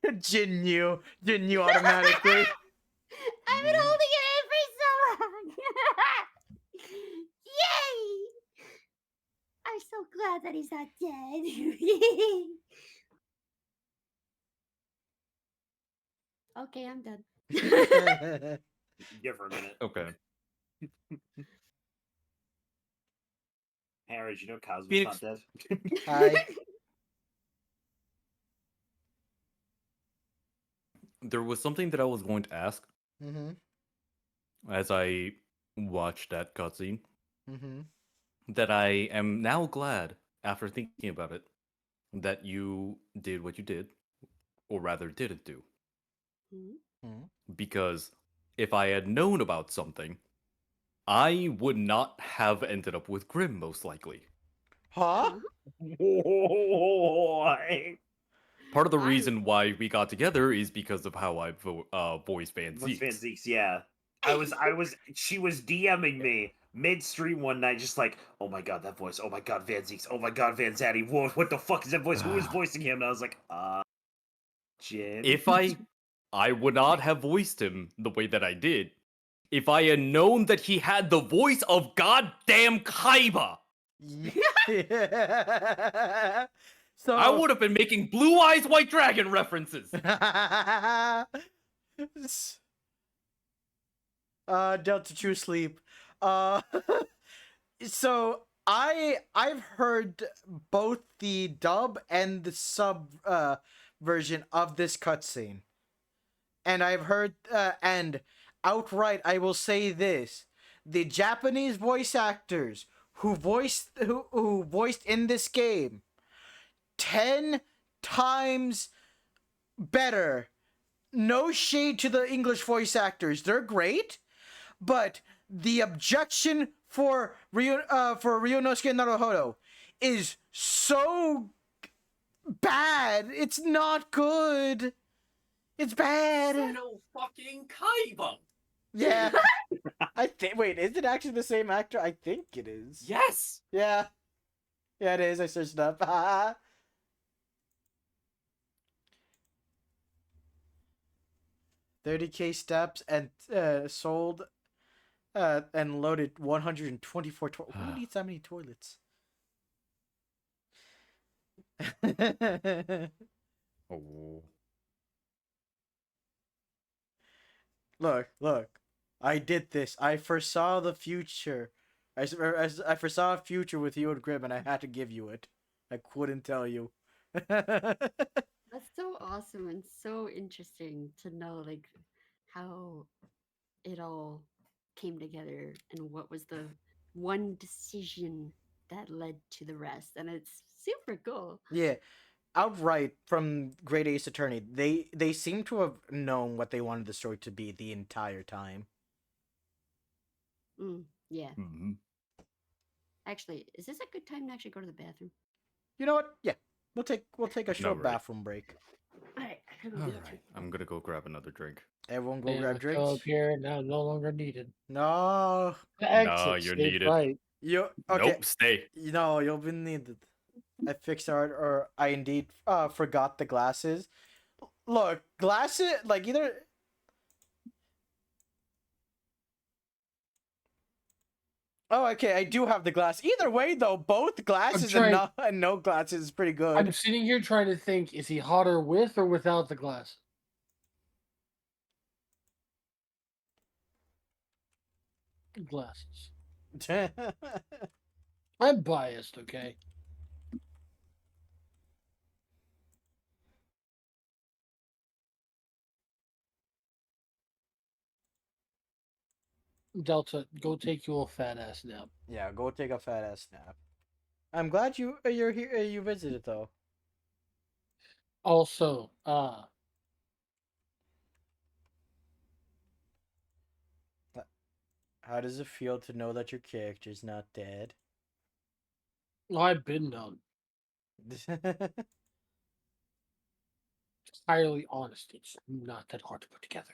Jinyu automatically. I've been holding it in for so long. Yay! I'm so glad that he's not dead. Okay, I'm done. Give her a minute. Okay. Harry, you know Cosmo's Phoenix- not dead? Hi. There was something that I was going to ask Mm-hmm. as I watched that cutscene Mm-hmm. that I am now glad, after thinking about it, that you did what you did, or rather didn't do. Because if I had known about something, I would not have ended up with Grim, most likely. Huh? Why? Part of the I- reason why we got together is because of how I voiced Van Was Van Zeeks. Zeeks, yeah. She was DMing me midstream one night, just like, oh my god, that voice, oh my god, Van Zeeks, oh my god, Van Zaddy, what the fuck is that voice? Who is voicing him? And I was like, Jin. If I would not have voiced him the way that I did if I had known that he had the voice of goddamn Kaiba. Yeah. So I would have been making Blue Eyes White Dragon references. Delta True Sleep. So I've heard both the dub and the sub version of this cutscene. And I've heard and outright I will say this. The Japanese voice actors who voiced in this game 10 times better. No shade to the English voice actors. They're great. But the objection for Ryunosuke Naruhodo is so bad. It's not good. It's bad. No fucking Kaiba. Yeah. I think. Wait, is it actually the same actor? I think it is. Yes. Yeah. Yeah, it is. I searched it up. 30K steps and sold and loaded 124 who needs that many toilets? Oh. Look. I did this. I foresaw the future. I foresaw a future with you and Grim, and I had to give you it. I couldn't tell you. That's so awesome and so interesting to know, like, how it all came together and what was the one decision that led to the rest. And it's super cool. Yeah. Outright from Great Ace Attorney, they seem to have known what they wanted the story to be the entire time. Yeah. Mm-hmm. Actually, is this a good time to actually go to the bathroom? You know what? Yeah. We'll take a short right. bathroom break. Alright, I gotta go All do that right, too. I'm gonna go grab another drink. Everyone go And grab the drinks. fellow here now no longer needed. No. The exit you're stayed needed. right. You okay? Nope, stay. No, you'll be needed. I fixed art, or I indeed forgot the glasses. Look, glasses like either. Oh, okay. I do have the glass. Either way, though, both glasses trying- and no glasses is pretty good. I'm sitting here trying to think: is he hotter with or without the glass? Glasses. I'm biased, okay? Delta, go take you a fat ass nap. Yeah, go take a fat ass nap. I'm glad you're here. You visited though. Also, How does it feel to know that your character's not dead? I've been known. Entirely honest, it's not that hard to put together.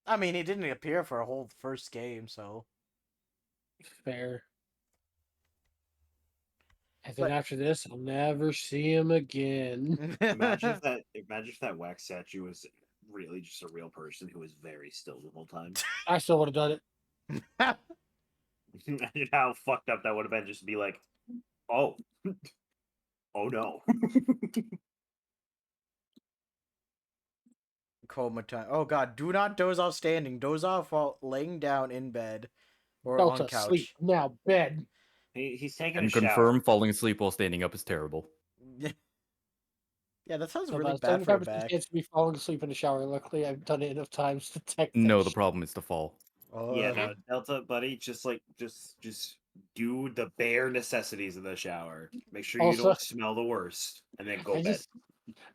I mean, he didn't appear for a whole first game, so. Fair. And then But- after this, I'll never see him again. Imagine if that wax statue was really just a real person who was very still the whole time. I still would have done it. Imagine how fucked up that would have been. Just to be like, oh, oh no. Coma time. Oh god, do not doze off standing. Doze off while laying down in bed or Delta, on couch. sleep now, bed. He's taking And a shower. confirm falling asleep while standing up is terrible. Yeah, that sounds So really that's bad for your 75% back. chance of me falling asleep in the shower. Luckily, I've done it enough times to detect. No, that the shit. problem is the fall. Oh, Yeah, no, Delta, buddy, just do the bare necessities of the shower. Make sure you Also- don't smell the worst, and then go bed.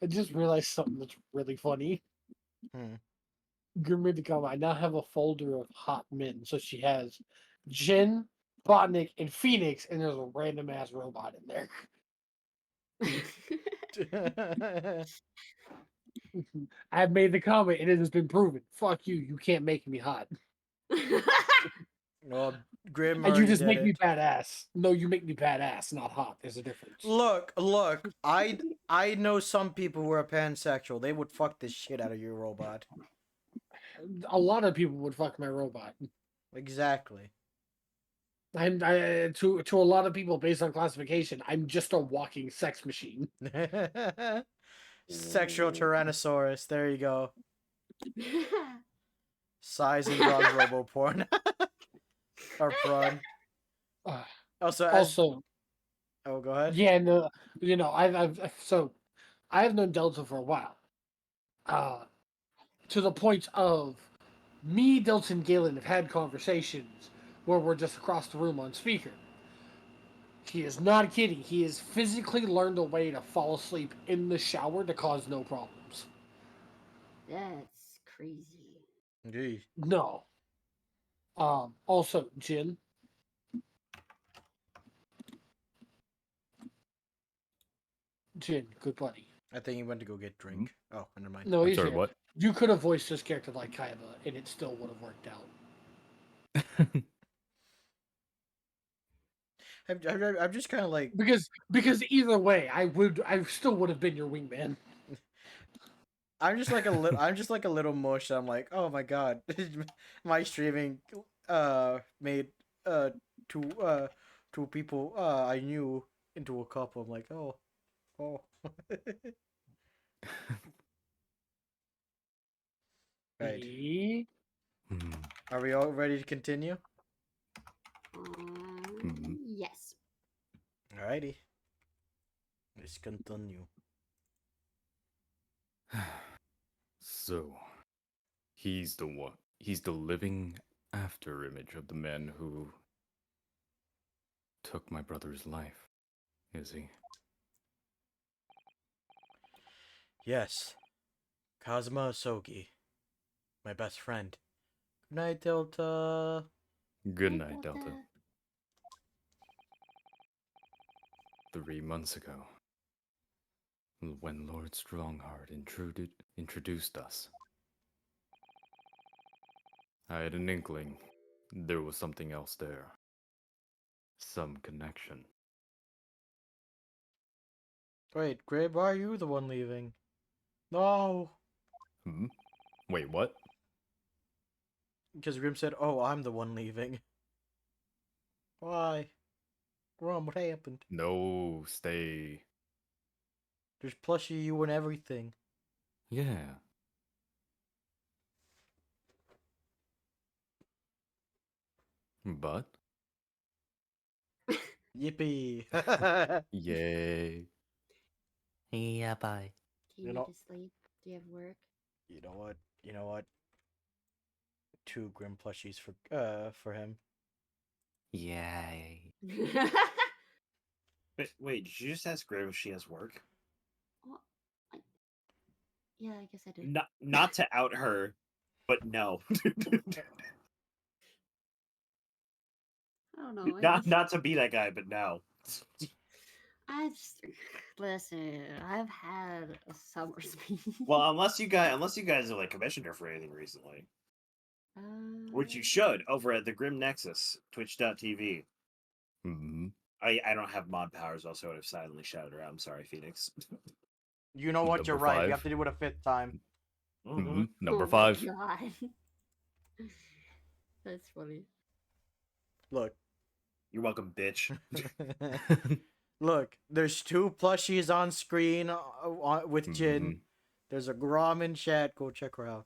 I just realized something that's really funny. Hmm. Grim made the comment. I now have a folder of hot men. So she has Jin, Botnik, and Phoenix, and there's a random ass robot in there. I have made the comment, and it has been proven. Fuck you. You can't make me hot. Well, Grim And you already just did make me it. badass. No, you make me badass, not hot. There's a difference. Look, I know some people who are pansexual. They would fuck the shit out of your robot. A lot of people would fuck my robot. Exactly. To a lot of people, based on classification, I'm just a walking sex machine. Sexual Tyrannosaurus. There you go. Size and bronze robo porn. Or prawn. Uh, Also, also, oh, go ahead. yeah, no, I've known Delta for a while. To the point of me, Delta, and Galen have had conversations where we're just across the room on speaker. He is not kidding. He has physically learned a way to fall asleep in the shower to cause no problems. That's crazy. Gee. No. Also, Jin. Jin, good buddy. I think he went to go get drink. Oh, never mind. No, I'm he's sorry, here. what? You could have voiced this character like Kaiba, and it still would have worked out. I'm just kind of like, Because either way, I still would have been your wingman. I'm just like a little, I'm just like a little mush. I'm like, oh my god, my streaming made two people I knew into a couple. I'm like, oh. Right. Hmm. Are we all ready to continue? Yes. Alrighty. Let's continue. So, he's the one. He's the living after image of the man who took my brother's life, is he? Yes. Kazuma Asogi. My best friend. Good night, Delta. Good night, Delta. 3 months ago, when Lord Strongheart introduced us, I had an inkling there was something else there. Some connection. Wait, Grib, why are you the one leaving? No. Hmm? Wait, what? Because Grim said, oh, I'm the one leaving. Why? Grum, what happened? No, stay. There's plushie you and everything. Yeah. But Yippee! yay. Yeah, bye. Do You you know- need to sleep? Do you have work? You know what? You know what? 2 Grim plushies for him. Yay. Wait, did you just ask Grim if she has work? Well, yeah, I guess I did. Not to out her, but no. I don't know. not to be that guy, but no. I just listen. I've had a summer speed. Well, unless you guys have like commissioned her for anything recently, which you should over at the Grim Nexus, Twitch.tv. Mm-hmm. I don't have mod powers, also I would have silently shouted her out. I'm sorry, Phoenix. You know what? You're Number right. You 5. have to do it a 5th time. Mm-hmm. Number Oh my 5. God. That's funny. Look. You're welcome, bitch. Look, there's 2 plushies on screen with Jin. Mhm. There's a Grom in chat. Go check her out.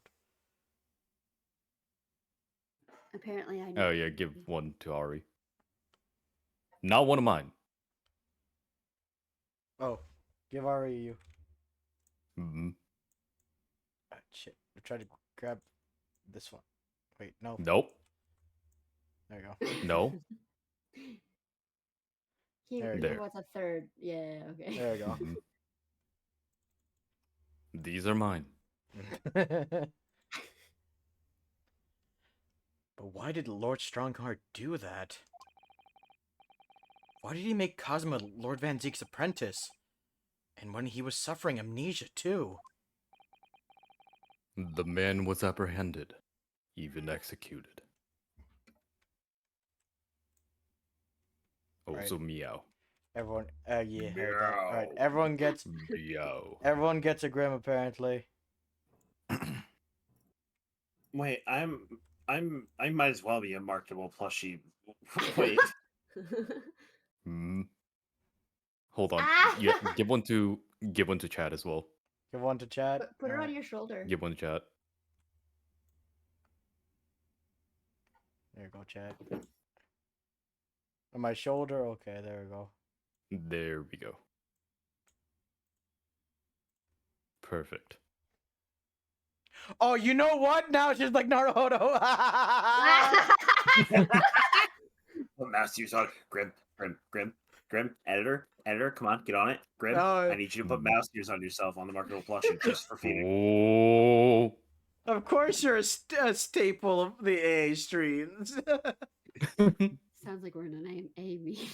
Apparently, I. Oh yeah, give one to Ari. Not one of mine. Oh, give Ari you. Mm-hmm. Ah, shit. I'm trying to grab this one. Wait, no. Nope. There you go. No. He There you go. wants a third. Yeah. Okay. There you go. Mhm. These are mine. But why did Lord Strongheart do that? Why did he make Cosmo Lord Van Zeek's apprentice? And when he was suffering amnesia, too. The man was apprehended, even executed. Also meow. Everyone, yeah, heard that. Alright, everyone gets Meow. a Grim, apparently. Wait, I might as well be a marketable plushie. Wait, Hmm. Hold on. Ah! Yeah, give one to Chad as well. Give one to chat. Put her Alright. on your shoulder. Give one to Chad. There you go, chat. On my shoulder? Okay, there we go. There we go. Perfect. Oh, you know what? Now she's like Naruto. put mouse use on Grim. Editor, come on, get on it. Grim, Oh. I need you to put mouse ears on yourself on the marketable plushie just for Phoenix. Oh. Of course, you're a staple of the AA streams. Sounds like we're in an A meeting.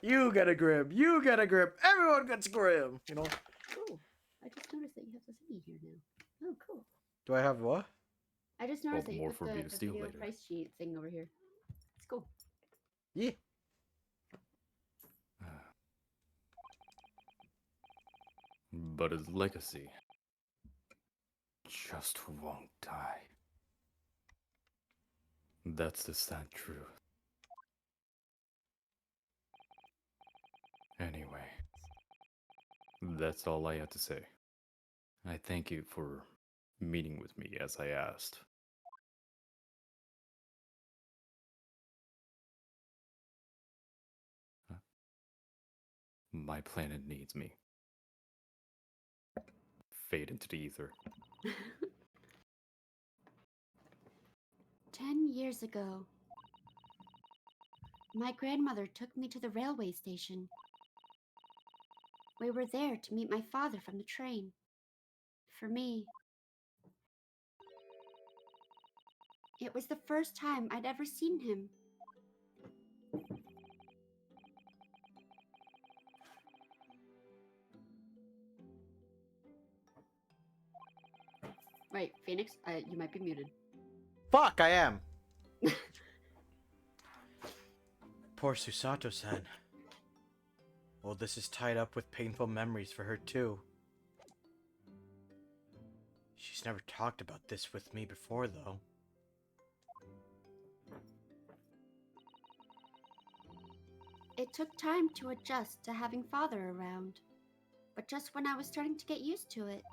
You get a Grim. You get a Grim. Everyone gets Grim. You know. Cool. I just noticed that you have the thingy here now. Oh, cool. Do I have what? I just noticed that you more put for me to the steal video later. price sheet thing over here. It's cool. Yeah. But his legacy just won't die. That's the sad truth. Anyway, that's all I had to say. I thank you for meeting with me as I asked. My planet needs me. Fade into the ether. 10 years ago, my grandmother took me to the railway station. We were there to meet my father from the train. For me, it was the first time I'd ever seen him. Wait, Phoenix, you might be muted. Fuck, I am. Poor Susato-san. Well, this is tied up with painful memories for her, too. She's never talked about this with me before, though. It took time to adjust to having father around, but just when I was starting to get used to it,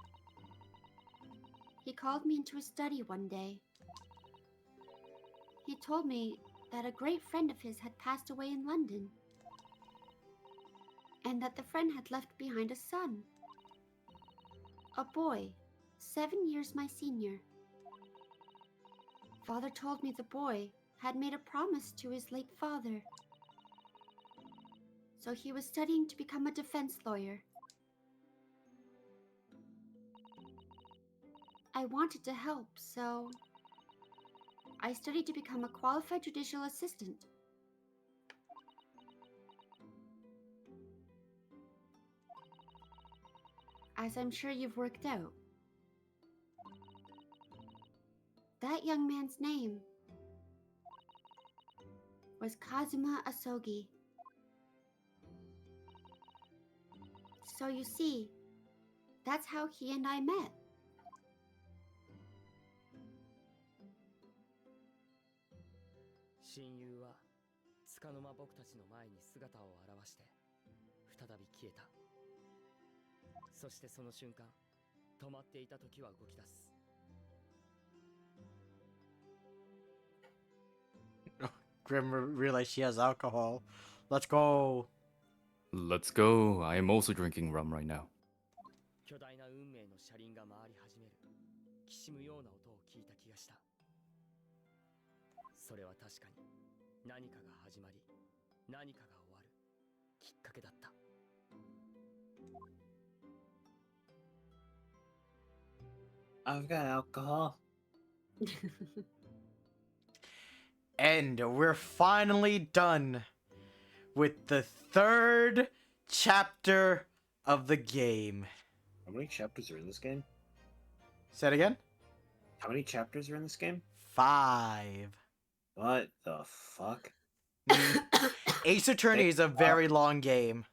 he called me into his study one day. He told me that a great friend of his had passed away in London, and that the friend had left behind a son. A boy, 7 years my senior. Father told me the boy had made a promise to his late father. So he was studying to become a defense lawyer. I wanted to help, so I studied to become a qualified judicial assistant. As I'm sure you've worked out. That young man's name was Kazuma Asogi. So you see, that's how he and I met. Grim realized she has alcohol. Let's go. Let's go. I am also drinking rum right now. 巨大な運命の車輪が回り始めるきしむような音を聞いた気がした。それは確かに何かが始まり何かが終わるきっかけだった。 I've got alcohol. And we're finally done with the 3rd chapter of the game. How many chapters are in this game? Say it again? How many chapters are in this game? 5. What the fuck? Ace Attorney is a very long game.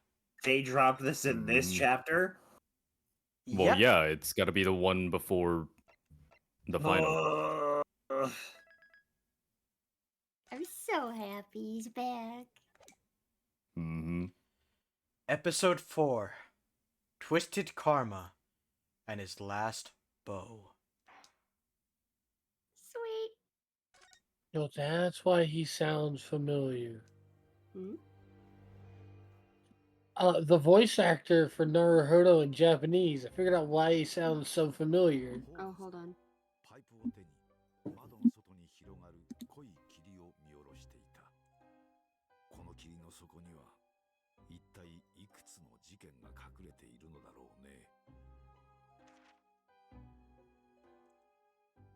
They dropped this in this chapter? Well, Yep. yeah, it's got to be the one before the final. I'm so happy he's back. Mm-hmm. Episode 4. Twisted Karma and his last bow. Sweet. Yo, that's why he sounds familiar. Hmm? The voice actor for Naruhodo in Japanese, I figured out why he sounds so familiar. Oh, hold on. パイプを手に窓の外に広がる濃い霧を見下ろしていた。この霧の底には一体いくつの事件が隠れているのだろうね。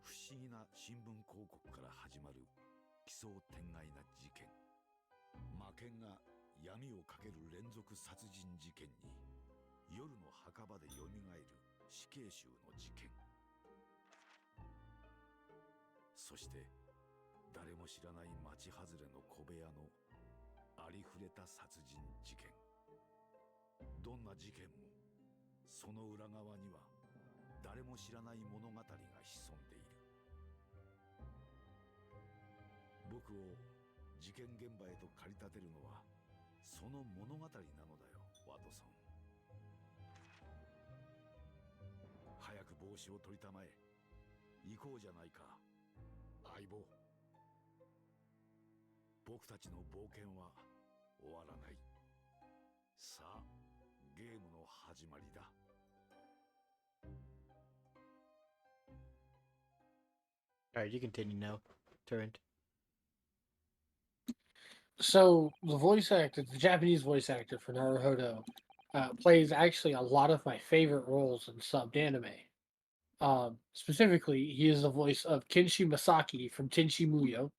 不思議な新聞広告から始まる奇想天外な事件。魔剣が闇をかける連続殺人事件に夜の墓場でよみがえる死刑囚の事件。そして誰も知らない町外れの小部屋のありふれた殺人事件。どんな事件もその裏側には誰も知らない物語が潜んでいる。僕を事件現場へと駆り立てるのはその物語なのだよ、ワトソン。早く帽子を取りたまえ。行こうじゃないか、相棒。僕たちの冒険は終わらない。さあ、ゲームの始まりだ。Alright, you continue now. Turn. So the voice actor, the Japanese voice actor for Naruhodo, plays actually a lot of my favorite roles in subbed anime. Specifically, he is the voice of Kenshi Masaki from Tenchi Muyo.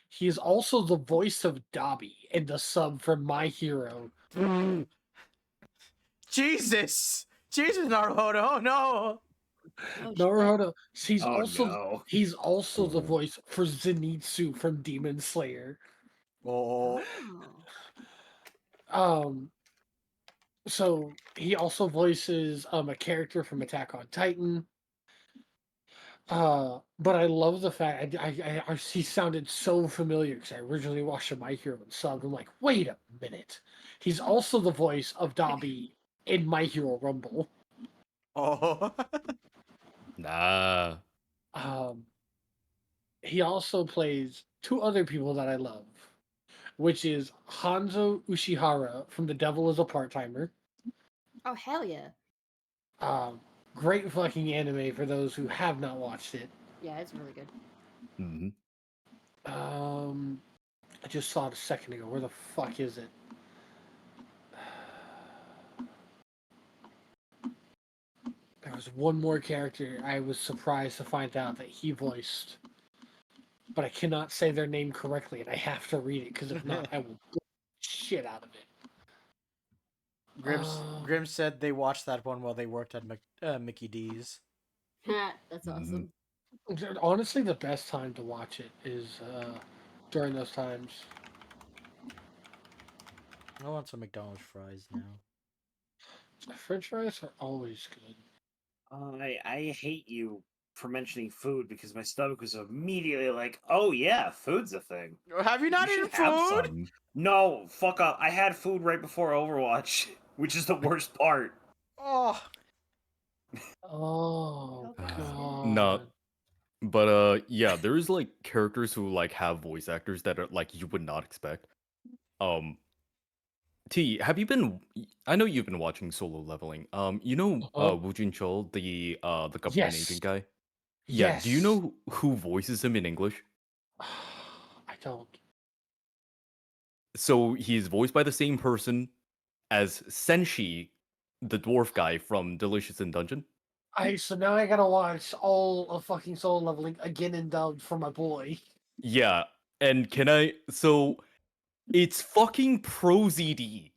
He is also the voice of Dabi in the sub from My Hero. Jesus! Jesus, Naruhodo! Oh no! Naruhodo. He's Oh, he's also the voice for Zenitsu from Demon Slayer. Oh. So he also voices a character from Attack on Titan. But I love the fact he sounded so familiar because I originally watched him My Hero and subbed. I'm like, wait a minute, he's also the voice of Dobby in My Hero Rumble. Oh. Nah. He also plays two other people that I love, which is Hanzo Ushihara from The Devil is a Part-Timer. Oh, hell yeah. Great fucking anime for those who have not watched it. Yeah, it's really good. Mm-hmm. I just saw it a second ago. Where the fuck is it? There was one more character I was surprised to find out that he voiced, but I cannot say their name correctly, and I have to read it because if not, I will blow the shit out of it. Grim said they watched that one while they worked at Mickey D's. That's awesome. Honestly, the best time to watch it is during those times. I want some McDonald's fries now. French fries are always good. I hate you for mentioning food because my stomach was immediately like, oh yeah, food's a thing. Have you not eaten should have food? some. No, fuck up. I had food right before Overwatch, which is the worst part. Oh. Oh god. No. But yeah, there's like characters who like have voice actors that are like you would not expect. T, have you been? I know you've been watching Solo Leveling. You know, Woo Jin Chol, the government Yes. agent guy. Yeah. Do you Yes. know who voices him in English? I don't. So he's voiced by the same person as Senshi, the dwarf guy from Delicious in Dungeon. So now I gotta watch all of fucking Solo Leveling again and dubbed for my boy. Yeah, and can I? So it's fucking Pro ZD.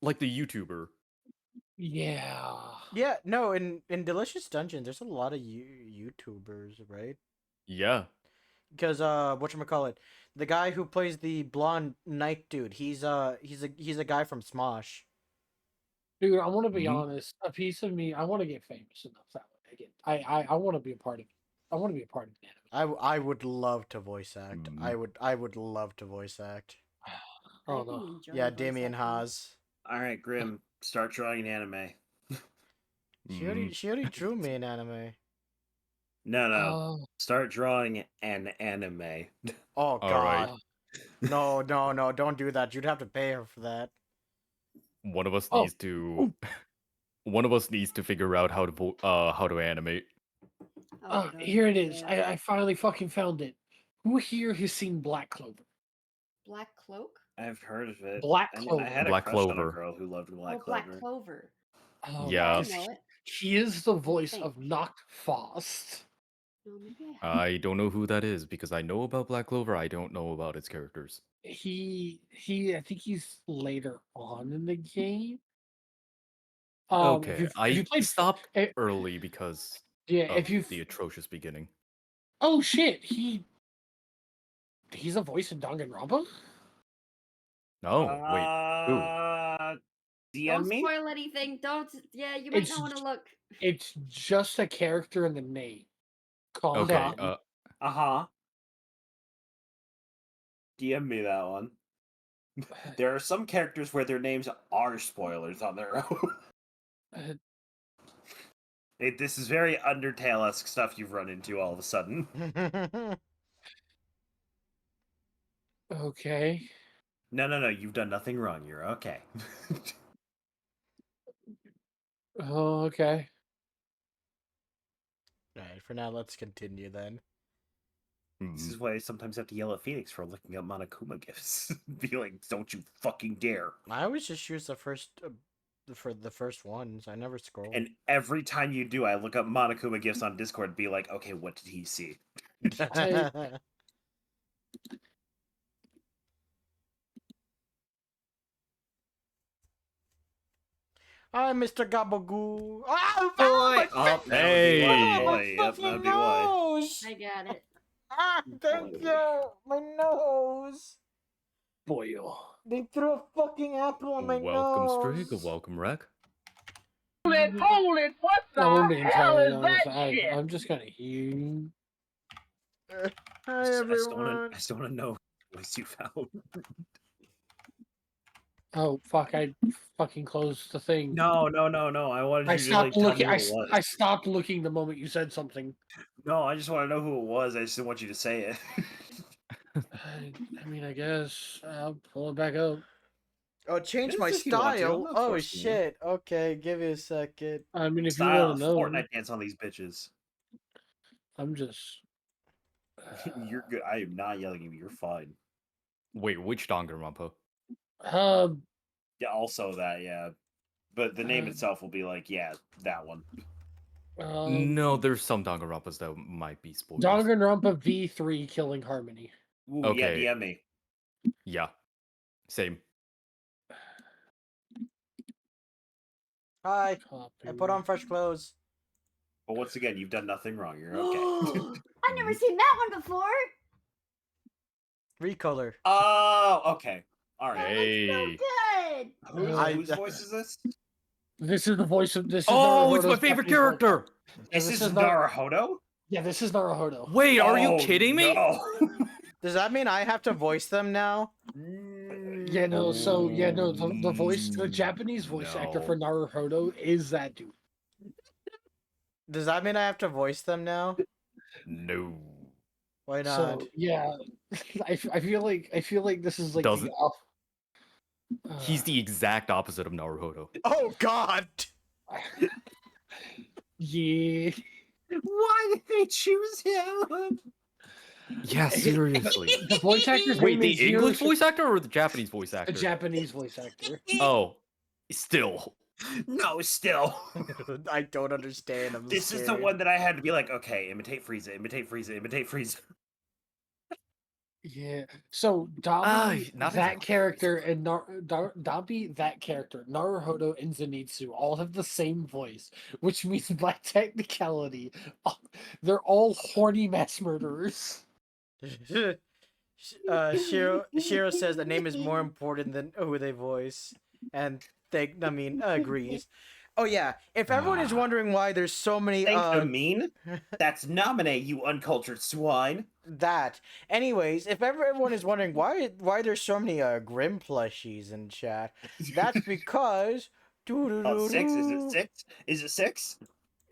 Like the YouTuber. Yeah. Yeah, no, in Delicious Dungeon, there's a lot of YouTubers, right? Yeah. Because whatchamacallit, the guy who plays the blonde knight dude, he's a guy from Smosh. Dude, I want to be honest. A piece of me, I want to get famous enough that way again. I want to be a part of it. I want to be a part of the anime. I would love to voice act. I would love to voice act. Oh no. Yeah, Damien Haas. All right, Grim, start drawing an anime. She already drew me an anime. No. Start drawing an anime. Oh god. No, don't do that. You'd have to pay her for that. One of us needs to. One of us needs to figure out how to animate. Here it is. I finally fucking found it. Who here has seen Black Clover? Black Cloak? I've heard of it. Black I had a Black crush on Clover. a girl who loved Black Oh, Clover. Black Clover. Oh, Yeah. I know it. He is the voice of Noctfrost. No, maybe I have. I don't know who that is because I know about Black Clover. I don't know about its characters. He I think he's later on in the game. Okay, if you played stopped early because if you the atrocious beginning. Oh shit, he's a voice in Danganronpa? No, wait. Don't spoil anything. Don't. Yeah, you might not want to look. It's just a character in the name. Calm Okay. down. DM me that one. There are some characters where their names are spoilers on their own. This is very Undertale-esque stuff you've run into all of a sudden. Okay. No. You've done nothing wrong. You're okay. Oh, okay. Alright, for now, let's continue then. This is why I sometimes have to yell at Phoenix for looking up Monokuma gifts. Be like, don't you fucking dare. I always just use the first for the first ones. I never scroll. And every time you do, I look up Monokuma gifts on Discord and be like, okay, what did he see? Hi, Mr. Gabagoo. Oh, boy! My Hey! my fucking nose! I got it. Thank you. My nose. Boyo. They threw a fucking apple on my Welcome, nose. Strig. Welcome, Rack. What I'm being entirely honest. I'm just kind of here. Hi I just everyone. want to know what you found. Oh fuck! I fucking closed the thing. No. I wanted I you to stopped tell me looking. who it was. I stopped looking the moment you said something. No, I just want to know who it was. I just didn't want you to say it. I mean, I guess I'll pull it back up. Oh, change Just my if you want to, I'm style. not Oh forcing you. shit. Okay, give me a second. I mean, if you Style want to know, Fortnite dance on these bitches. I'm just. You're good. I am not yelling at you. You're fine. Wait, which Danganronpa? Um. Yeah, also that, yeah. But the name Um, itself will be like, yeah, that one. No, there's some Danganronpas that might be spoilers. Danganronpa V3 Killing Harmony. Ooh, Okay. yeah, DM me. Yeah. Same. Hi. Copy. I put on fresh clothes. But once again, you've done nothing wrong. You're okay. I've never seen that one before. Recolor. Oh, okay. All right. Hey. Good. Whose voice is this? This is the voice of this. Is Oh, it's my Naruhodo's favorite Japanese voice. character. This this is is Nar- Naruhodo? Yeah, this is Naruhodo. Wait, are you Oh, kidding me? No. Does that mean I have to voice them now? Yeah, no. So yeah, no. The voice, the Japanese voice actor No. for Naruhodo is that dude. Does that mean I have to voice them now? No. Why not? So yeah, I feel like this is like Doesn't- the off. He's the exact opposite of Naruhodo. Oh God! Yeah. Why did they choose him? Yeah, seriously. The voice actor's Wait, name is the English Hiro- voice actor or the Japanese voice The actor? Japanese voice actor. Oh, still. No, still. I don't understand. I'm This is the scared. one that I had to be like, okay, imitate Frieza, imitate Frieza, imitate Frieza. Yeah. So Dabi, not that exactly. character, and Dabi, that character, Naruhodo, and Zenitsu all have the same voice, which means by technicality, they're all horny mass murderers. Shiro says the name is more important than who they voice, and agrees. Oh yeah, if everyone is wondering why there's so many That's nominate, you uncultured swine. That. Anyways, if everyone is wondering why there's so many Grim plushies in chat, that's because Oh, 6? Is it 6? Is it 6?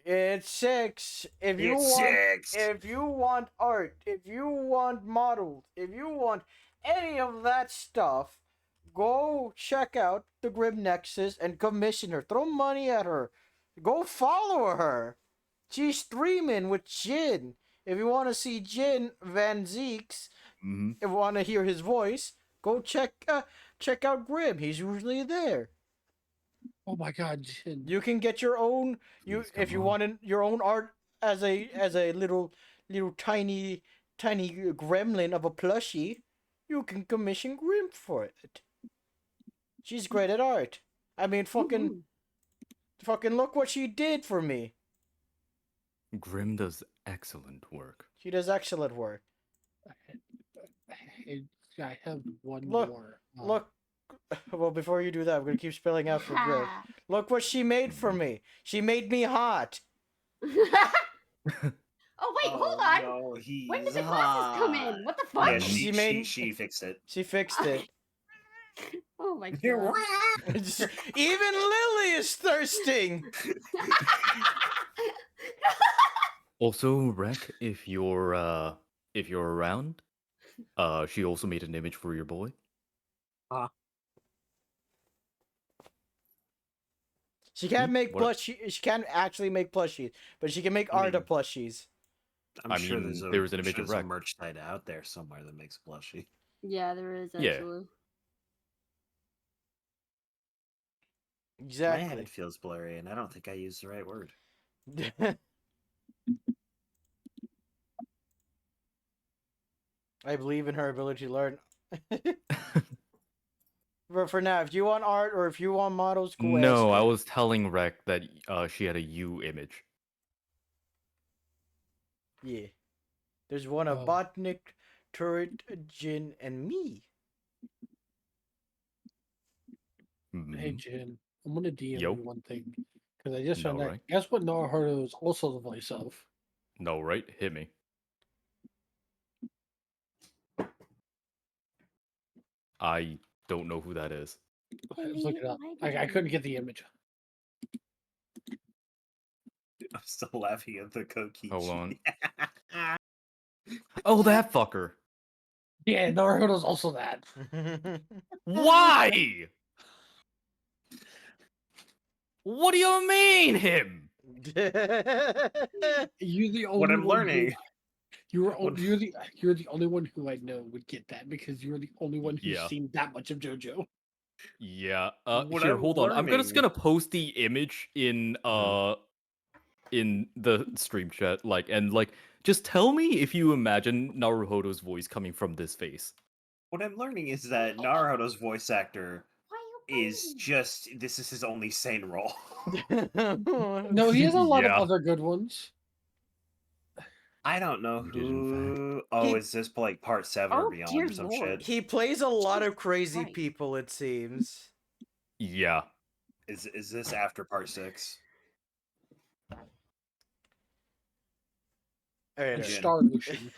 It's 6. If you It's want, 6. if you want art, if you want models, if you want any of that stuff, go check out the Grim Nexus and commission her. Throw money at her. Go follow her. She's streaming with Jin. If you want to see Jin Van Zeeks, if you want to hear his voice, go check out Grim. He's usually there. Oh my God, Jin. You can get your own if you wanted your own art as a little tiny gremlin of a plushie, you can commission Grim for it. She's great at art. I mean, fucking look what she did for me. Grim does excellent work. She does excellent work. I have one Look, more. look. Well, before you do that, I'm gonna keep spelling out for Grim. Look what she made for me. She made me hot. Oh wait, hold on. No, When did the glasses come in? What the fuck? Yeah, she fixed it. She fixed it. Oh my God. Even Lily is thirsting. Also, Rek, if you're around, she also made an image for your boy. She can't make What? plushies. She can't actually make plushies, but she can make art of plushies. I'm I sure mean, there's there was an image sure of there's a Rek. merch site out there somewhere that makes plushie. Yeah, there is Yeah. actually. Exactly. My head feels blurry, and I don't think I used the right word. I believe in her ability to learn. But for now, if you want art or if you want models, go No, ask I her. was telling Rek that she had a U image. Yeah. There's one of Botnik, Turret, Jin, and me. Hey Jin, I'm gonna DM Yo. you one thing. Because I just No, found out. right? Guess what Naruto is also the voice of? No, right? Hit me. I don't know who that is. Let's look it up. I couldn't get the image. I'm still laughing at the Kokichi. Hold on. Oh, that fucker. Yeah, Naruto's also that. Why? What do you mean him? You're the only What I'm one learning. You're the only one who I know would get that because you're the only one who's Yeah. seen that much of JoJo. Yeah. What Here, I'm hold on. I'm just learning- gonna post the image in the stream chat, and just tell me if you imagine Naruhodo's voice coming from this face. What I'm learning is that Naruto's voice actor is just this is his only sane role. No, he has a lot Yeah. of other good ones. I don't know He did, in who. Oh, He- is this like part 7 or beyond dear or some Lord. shit? He plays a lot of crazy Christ. people, it seems. Yeah. Is this after part 6? All right, And all right. Star Ocean.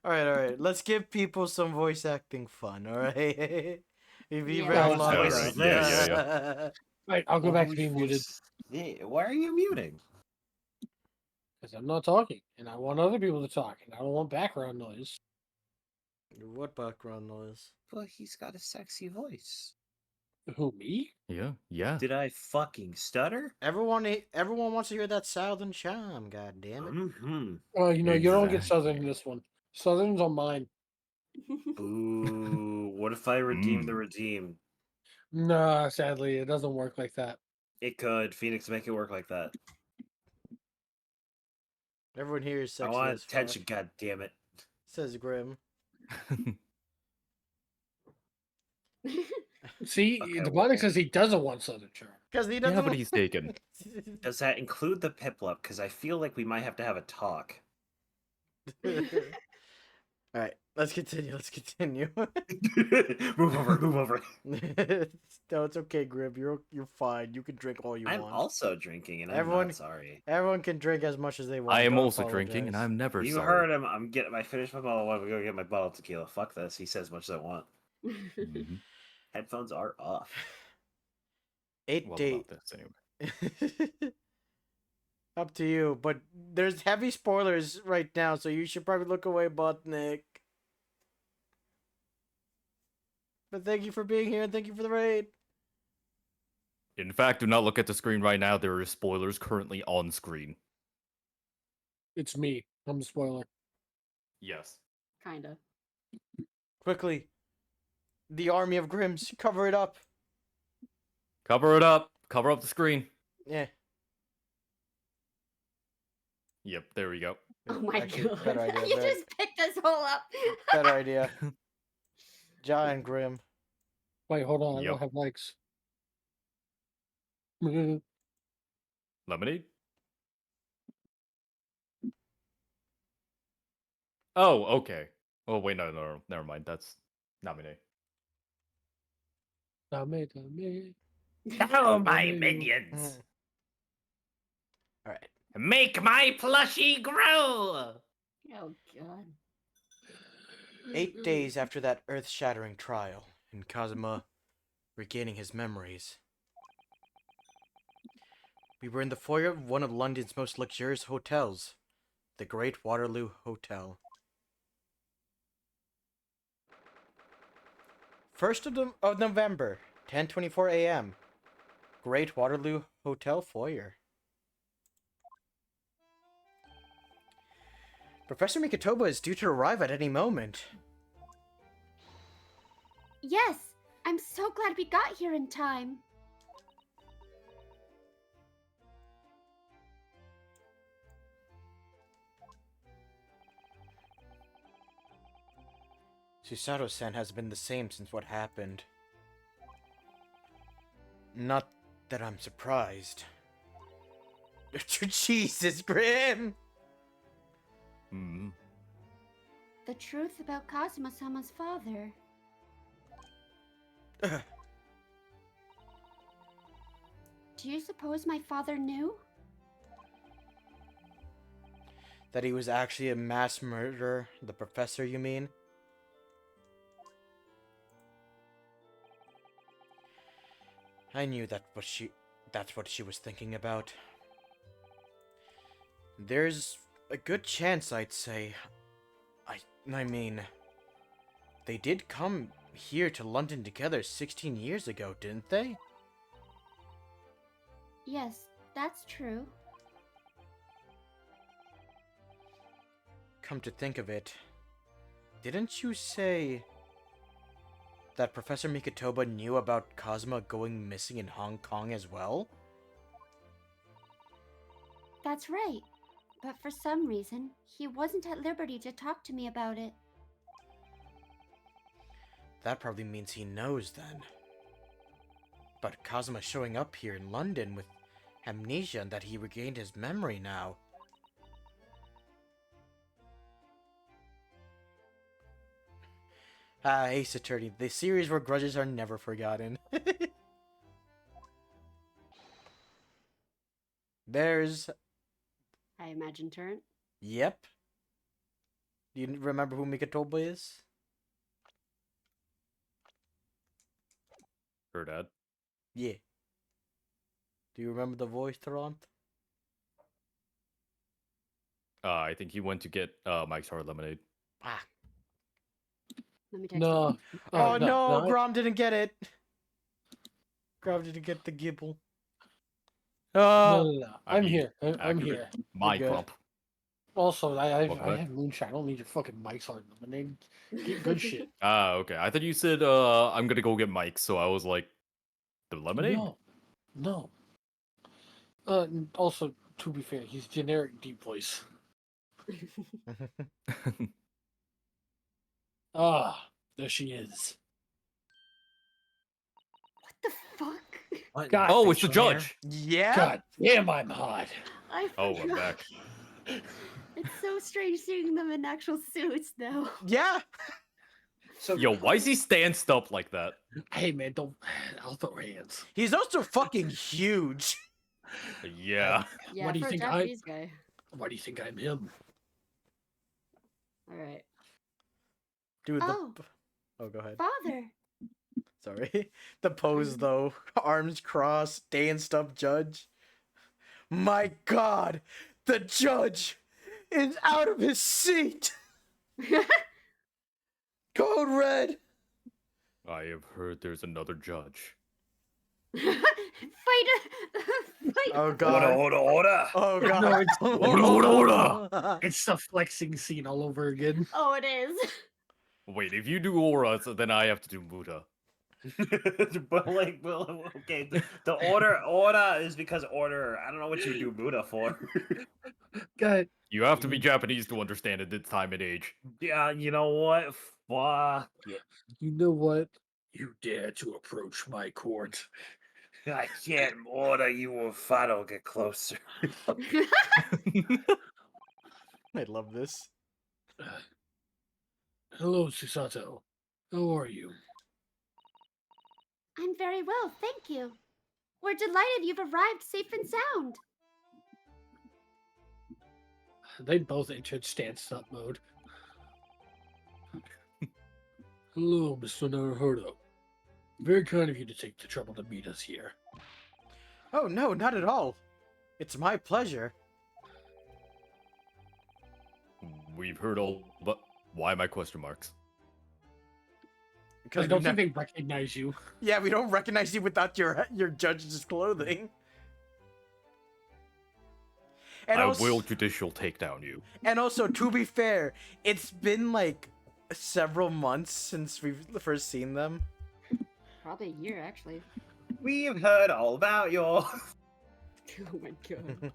All right. Let's give people some voice acting fun, all right? If you Yeah. read Well, long voice enough. is this? Right, I'll go back to being muted Yeah, why are you muting? because I'm not talking, and I want other people to talk, and I don't want background noise. What background noise? Well, he's got a sexy voice. Who, me? Yeah. Did I fucking stutter? Everyone wants to hear that southern charm. God damn it! Mm-hmm. Oh, you know, you don't get Southern in Exactly. this one. Southern's on mine. Ooh, what if I redeem the redeem? Nah, sadly, it doesn't work like that. It could. Phoenix, make it work like that. Everyone here is I sexy want as fuck. attention, god damn it. Says Grim. See, Okay, the well- Demonic says he doesn't want Southern charm. Because he Yeah, doesn't. but he's taken. Does that include the Piplup? Because I feel like we might have to have a talk. All right, let's continue. Move over. No, it's okay, Grim. You're fine. You can drink all you I'm want. also drinking, and I'm Everyone- not sorry. Everyone can drink as much as they want. I am Don't also drinking, and apologize. I'm never You sorry. heard him. I finished my bottle. I'm gonna go get my bottle of tequila. Fuck this. He says as much as I want. Mhm. Headphones are off. 8 Well, days. about the same. Up to you, but there's heavy spoilers right now, so you should probably look away, Botnik. But thank you for being here, and thank you for the raid. In fact, do not look at the screen right now. There are spoilers currently on screen. It's me. I'm the spoiler. Yes. Kinda. Quickly, the army of Grims, cover it up. Cover it up. Cover up the screen. Yeah. Oh There we go. Oh my Actually, god. better idea, You better- just picked us all up. Better idea. Giant Grim. Wait, hold on. I Yep. don't have likes. Lemonade? Oh, okay. Oh, wait, no, never mind. That's Namine. Dame. Oh, my Mm. minions! All right. Make my plushie grow! Oh god. 8 days after that earth-shattering trial, and Kazuma regaining his memories. We were in the foyer of one of London's most luxurious hotels, the Great Waterloo Hotel. 1st of November, 10:24 a.m. Great Waterloo Hotel foyer. Professor Mikotoba is due to arrive at any moment. Yes, I'm so glad we got here in time. Susato-san has been the same since what happened. Not that I'm surprised. Jesus, Grim! Hmm. The truth about Kazuma-sama's father. Do you suppose my father knew? That he was actually a mass murderer? The professor, you mean? I knew that's what she was thinking about. There's a good chance, I'd say. I mean, they did come here to London together 16 years ago, didn't they? Yes, that's true. Come to think of it, didn't you say that Professor Mikotoba knew about Kazuma going missing in Hong Kong as well? That's right. But for some reason, he wasn't at liberty to talk to me about it. That probably means he knows then. But Kazuma showing up here in London with amnesia and that he regained his memory now. Ace Attorney, the series where grudges are never forgotten. There's... I imagine Turn. Yep. Do you remember who Mikotoba is? Her dad. Yeah. Do you remember the voice, Tarant? I think he went to get Mike's Hard Lemonade. Ah. Let me text No. him. Oh no, no. Grom didn't get it. Grom didn't get the gibble. No. I I'm mean, here. I'm accurate. here. My good. grump. Also, I Okay. have moonshine. I don't need your fucking Mike's Hard Lemonade. Get good shit. Okay. I thought you said I'm gonna go get Mike, so I was like, the lemonade? No. Also, to be fair, he's generic deep voice. Ah, there she is. What the fuck? What God. Oh, it's the facial hair? judge. Yeah? God damn, I'm hot. I Oh, I'm forgot. back. It's so strange seeing them in actual suits, though. Yeah. So, Yo, why is he stanced up like that? hey man, don't. I'll throw hands. He's also fucking huge. Yeah. Yeah, What do you for think a Japanese guy. Why do you think I'm him? All right. Dude, Oh. Oh, go ahead. Father. Sorry. The pose, though. Arms crossed, danced up judge. My god! The judge is out of his seat! Code red! I have heard there's another judge. Fight! Fight! Oh god. Order. Oh god. No, it's, Order. it's the flexing scene all over again. Oh, it is. Wait, if you do aura, so then I have to do Buddha. But like, well, okay, the order is because order. I don't know what you do Buddha for. God, You have to be Japanese to understand it this time and age. Yeah, you know what? Fuck. you know what? You dare to approach my court? I can't order you if I don't get closer. I love this. Hello, Susato. How are you? I'm very well, thank you. We're delighted you've arrived safe and sound. They both entered stand-up mode. Hello, Mr. Naruhodo. Very kind of you to take the trouble to meet us here. Oh no, not at all. It's my pleasure. We've heard all, but why my question marks? I don't think they recognize you. Yeah, we don't recognize you without your judge's clothing. And I also, will judicial take down you. And also, to be fair, it's been like several months since we've first seen them. Probably a year, actually. We've heard all about your. Oh my god.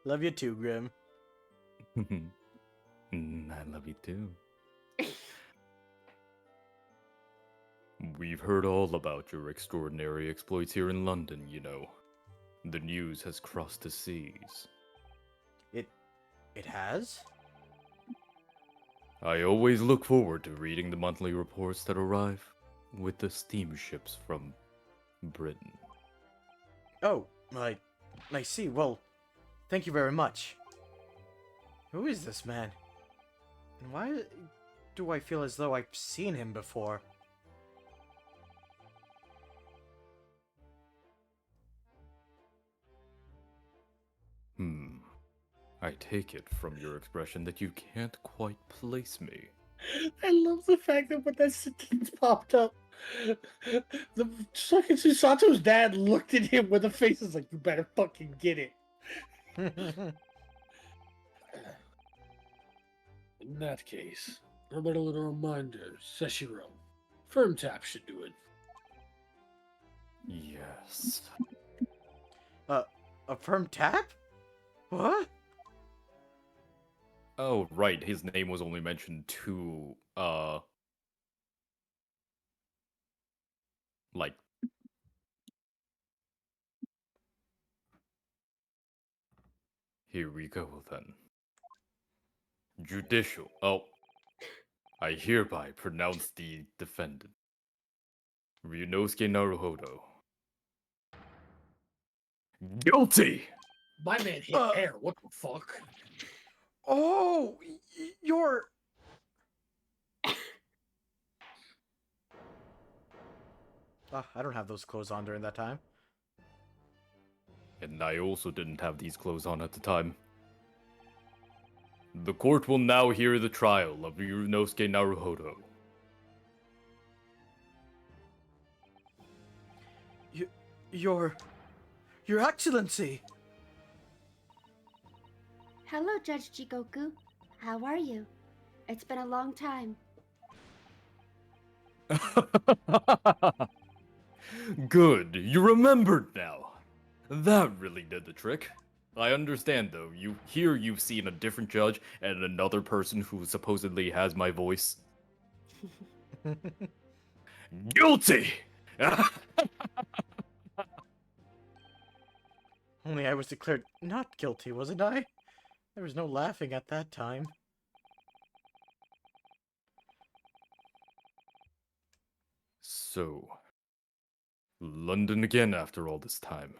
Love you too, Grim. I love you too. We've heard all about your extraordinary exploits here in London, you know. The news has crossed the seas. It has? I always look forward to reading the monthly reports that arrive. with the steamships from Britain. Oh, I see. Well, thank you very much. Who is this man? And why do I feel as though I've seen him before? I take it from your expression that you can't quite place me. I love the fact that when that sentence popped up, the fucking Susato's dad looked at him with a face that's like, "You better fucking get it." In that case, how about a little reminder, Seshiro? Firm tap should do it. Yes. A firm tap? What? Oh, right, his name was only mentioned to, like... Here we go, then. Judicial. Oh. I hereby pronounce the defendant, Ryunosuke Naruhodo, guilty! My man hit air. What the fuck? Oh, you're... I don't have those clothes on during that time. And I also didn't have these clothes on at the time. The court will now hear the trial of Ryunosuke Naruhodo. Your Excellency! Hello, Judge Jigoku. How are you? It's been a long time. Good, you remembered now. That really did the trick. I understand, though. You've seen a different judge and another person who supposedly has my voice. Guilty! Only I was declared not guilty, wasn't I? There was no laughing at that time. So, London again after all this time.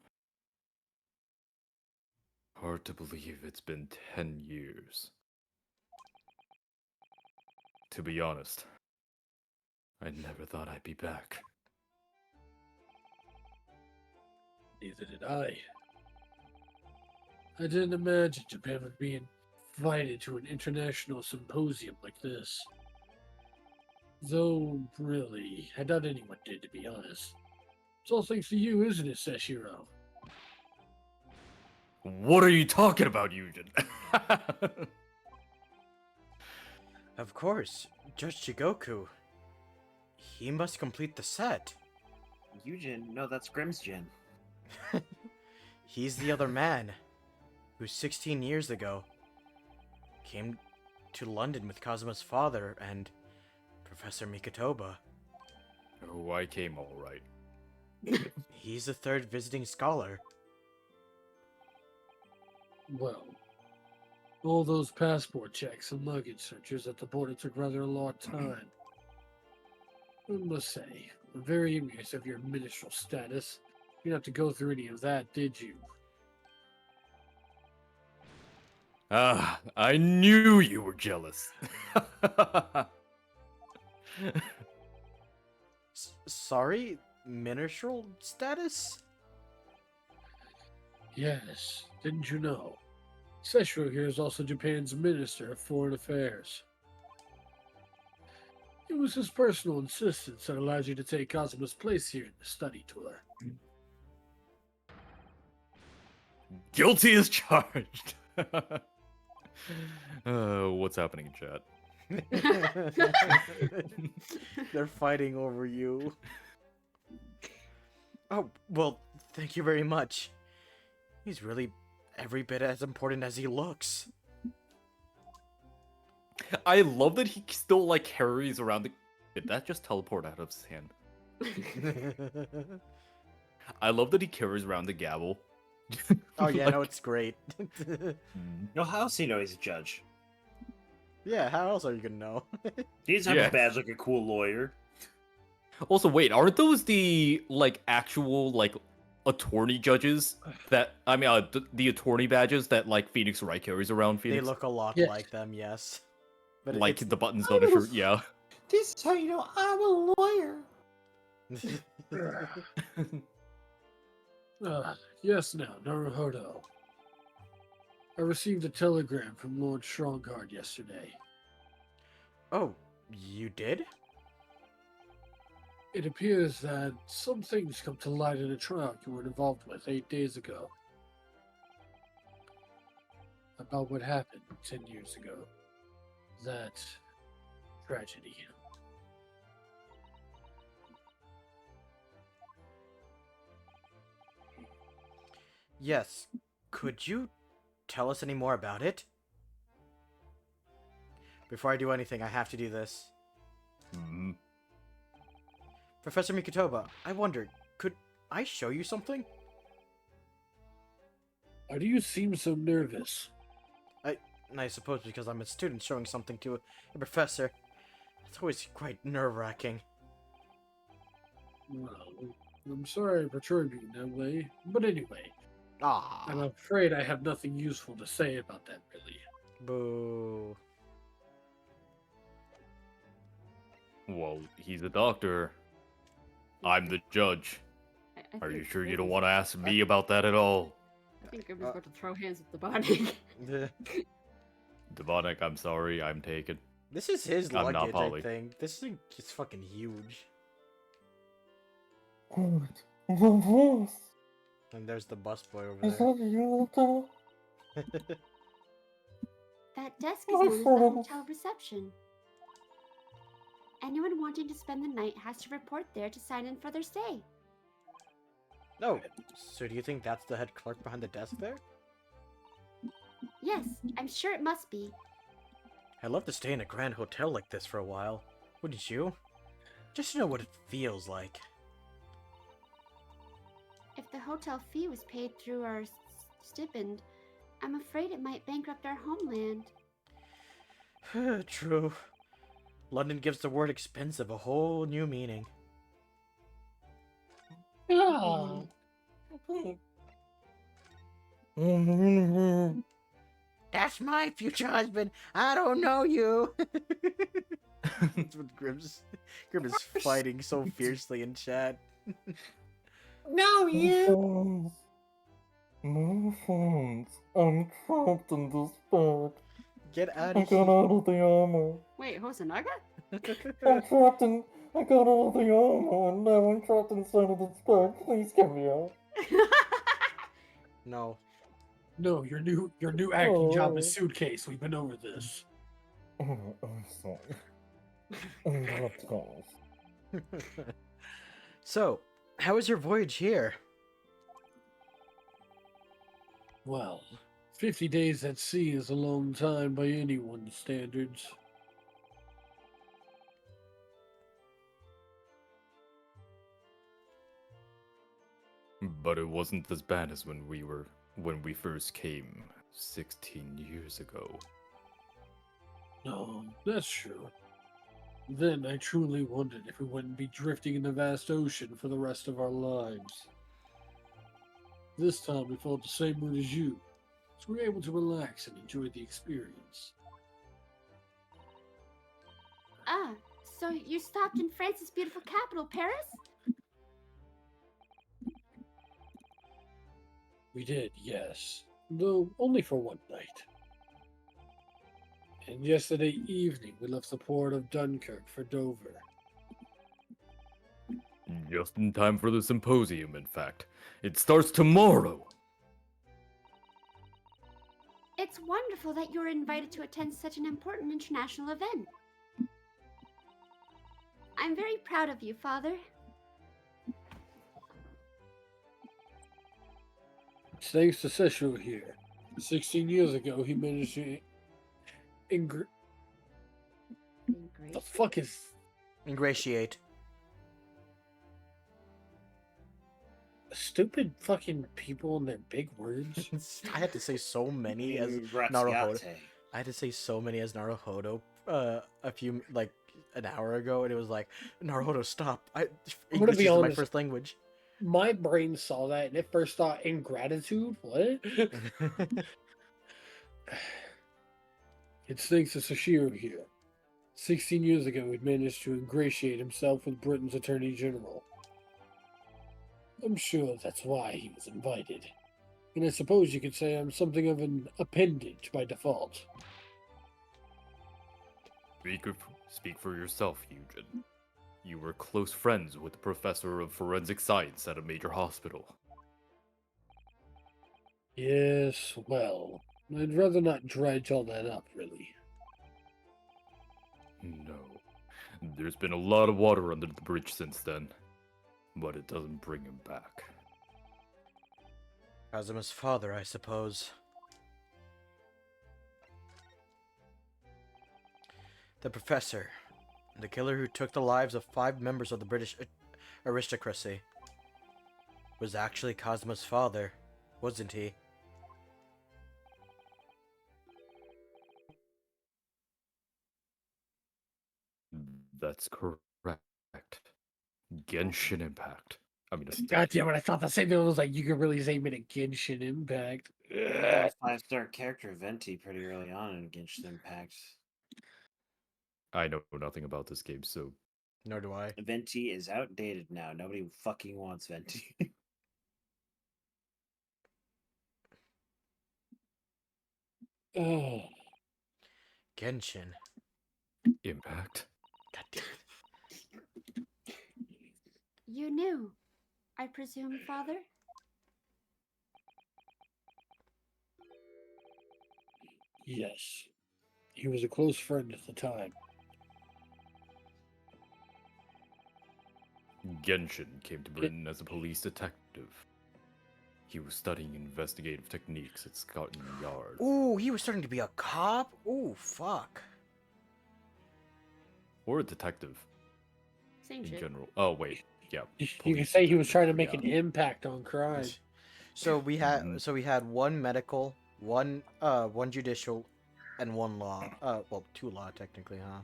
Hard to believe it's been 10 years. To be honest, I never thought I'd be back. Neither did I. I didn't imagine Japan would be invited to an international symposium like this. Though, really, I doubt anyone did, to be honest. It's all thanks to you, isn't it, Seshiro? What are you talking about, Eugen? Of course, Judge Jigoku. He must complete the set. Eugen, no, that's Grimsgen. He's the other man, who 16 years ago came to London with Kazuma's father and Professor Mikotoba. Oh, I came all right. He's the third visiting scholar. Well, all those passport checks and luggage searches at the border took rather a long time. I must say, I'm very envious of your ministerial status. You didn't have to go through any of that, did you? Ah, I knew you were jealous. Sorry? Ministerial status? Yes, didn't you know? Seshiro here is also Japan's Minister of Foreign Affairs. It was his personal insistence that allowed you to take Kazuma's place here in the study tour. Guilty as charged. What's happening in chat? They're fighting over you. Oh, well, thank you very much. He's really every bit as important as he looks. I love that he still, like, carries around the... Did that just teleport out of his hand? I love that he carries around the gavel. Oh yeah, no, it's great. No, how else do you know he's a judge? Yeah, how else are you gonna know? He doesn't have a badge like a cool lawyer. Also, wait, aren't those the like actual like attorney judges that the attorney badges that like Phoenix Wright carries around They Phoenix? look a lot Yes. like them, yes. But Like it's the buttons on a shirt, yeah. This is how you know I'm a lawyer. Yes, now, Naruhodo. I received a telegram from Lord Strongguard yesterday. Oh, you did? It appears that some things come to light in a trial you were involved with 8 days ago. About what happened 10 years ago. That tragedy. Yes. Could you tell us any more about it? Before I do anything, I have to do this. Mhm. Professor Mikotoba, I wondered, could I show you something? Why do you seem so nervous? I suppose because I'm a student showing something to a professor. It's always quite nerve-wracking. Well, I'm sorry I perturbed you in that way, but anyway, Ah, I'm afraid I have nothing useful to say about that, really. boo. Well, he's a doctor. I'm the judge. Are you sure you don't want to ask me about that at all? I think Grim's about to throw hands at the body. Devonic, I'm sorry, I'm taken. This is his I'm not luggage, I Polly. think. This thing is fucking huge. Yes. And there's the busboy over Is there. that you, Otto? That desk is known as the hotel reception. Anyone wanting to spend the night has to report there to sign in for their stay. No. So do you think that's the head clerk behind the desk there? Yes, I'm sure it must be. I'd love to stay in a grand hotel like this for a while. Wouldn't you? Just to know what it feels like. If the hotel fee was paid through our stipend, I'm afraid it might bankrupt our homeland. True. London gives the word expensive a whole new meaning. Oh. That's my future husband. I don't know you. That's what Grim is fighting so fiercely in chat. No, you. My friends, I'm trapped in this bed. Get out I of got here. out of the armor. Wait, Hosonaga? I'm trapped in. I got out of the armor and now I'm trapped inside of this bed. Please get me out. No. No, your new acting job Oh. is suitcase. We've been over this. Oh, I'm sorry. I'm not told. So, how was your voyage here? Well, 50 days at sea is a long time by anyone's standards. But it wasn't as bad as when we first came 16 years ago. No, that's true. Then I truly wondered if we wouldn't be drifting in the vast ocean for the rest of our lives. This time we felt the same mood as you, so we were able to relax and enjoy the experience. Ah, so you stopped in France's beautiful capital, Paris? We did, yes. Though only for one night. And yesterday evening we left the port of Dunkirk for Dover. Just in time for the symposium, in fact. It starts tomorrow! It's wonderful that you were invited to attend such an important international event. I'm very proud of you, Father. It's thanks to Sesho here. 16 years ago he managed to the fuck is Ingratiate. stupid fucking people and their big words? I had to say so many as Graziate. Naruhodo. I had to say so many as Naruhodo. A few an hour ago, and it was like, Naruto, stop! I'm gonna English be isn't my honest. first language. My brain saw that and it first thought ingratitude. What? It's thanks to Sashiro here. 16 years ago, he'd managed to ingratiate himself with Britain's Attorney General. I'm sure that's why he was invited. And I suppose you could say I'm something of an appendage by default. Speak for yourself, Eugen. You were close friends with the professor of forensic science at a major hospital. Yes, well, I'd rather not dredge all that up, really. No. There's been a lot of water under the bridge since then, but it doesn't bring him back. Kazuma's father, I suppose. The professor, the killer who took the lives of 5 members of the British aristocracy, was actually Kazuma's father, wasn't he? That's correct. Genshin Impact. I mean, God damn it, I thought the same thing. I was like, you could really say it a Genshin Impact. Ugh. 5-star character Venti pretty early on in Genshin Impact. I know nothing about this game, so Nor do I. Venti is outdated now. Nobody fucking wants Venti. Ugh. Genshin. Impact. God damn it. You knew, I presume, Father? Yes. He was a close friend at the time. Genshin came to Britain as a police detective. He was studying investigative techniques at Scotland Yard. Ooh, he was starting to be a cop? Ooh, fuck. Or a detective. Same in shit. general. Oh, wait. Yeah. You could police say he was trying to detective, make an impact on crime. So we had one medical, one judicial, and one law. Well, 2 law technically, huh?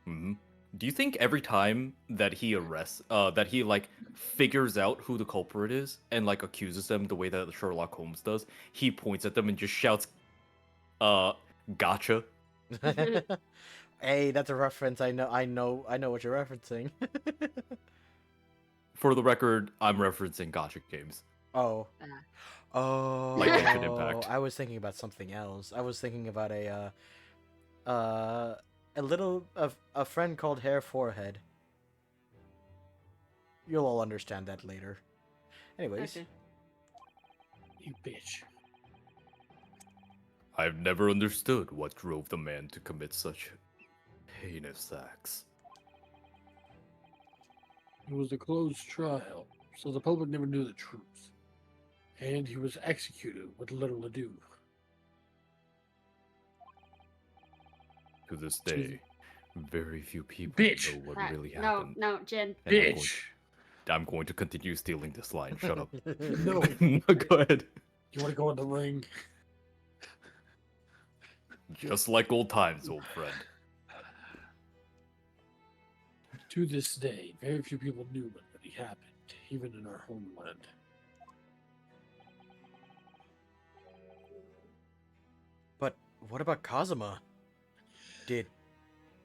Mm-hmm. Do you think every time that he arrests, that he like figures out who the culprit is and like accuses them the way that Sherlock Holmes does, he points at them and just shouts, "Gotcha." Hey, that's a reference. I know what you're referencing. For the record, I'm referencing gotcha games. Oh. Oh. Like Genshin Impact. I was thinking about something else. I was thinking about a friend called Hair Forehead. You'll all understand that later. Anyways. Okay. You bitch. I've never understood what drove the man to commit such heinous acts. It was a closed trial, so the public never knew the truth. And he was executed with little ado. To this day, very few people Bitch. know what Right. really No, happened. no, Jen. And Bitch. I'm going to continue stealing this line. Shut up. No. No, go ahead. You want to go in the ring? Just like old times, old friend. To this day, very few people knew what really happened, even in our homeland. But what about Kazuma? Did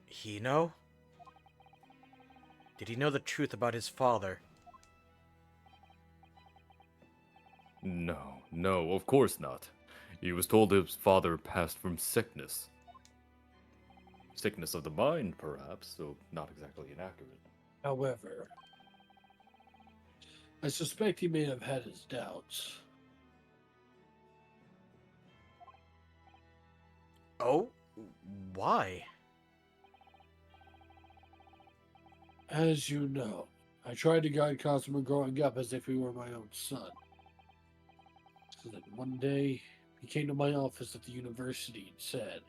he know? Did he know the truth about his father? No, of course not. He was told his father passed from sickness. Sickness of the mind, perhaps, so not exactly inaccurate. However, I suspect he may have had his doubts. Oh? Why? As you know, I tried to guide Kazuma growing up as if he were my own son. So that one day, he came to my office at the university and said,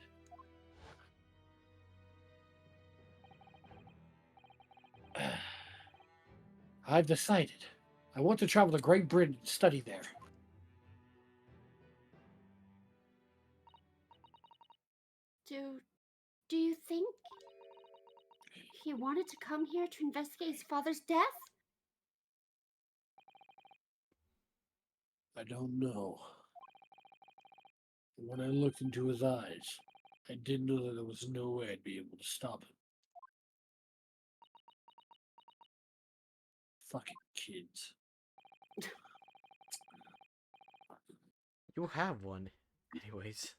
I've decided. I want to travel to Great Britain and study there. Do you think he wanted to come here to investigate his father's death? I don't know. When I looked into his eyes, I did know that there was no way I'd be able to stop him. Fucking kids. You have one. Anyways,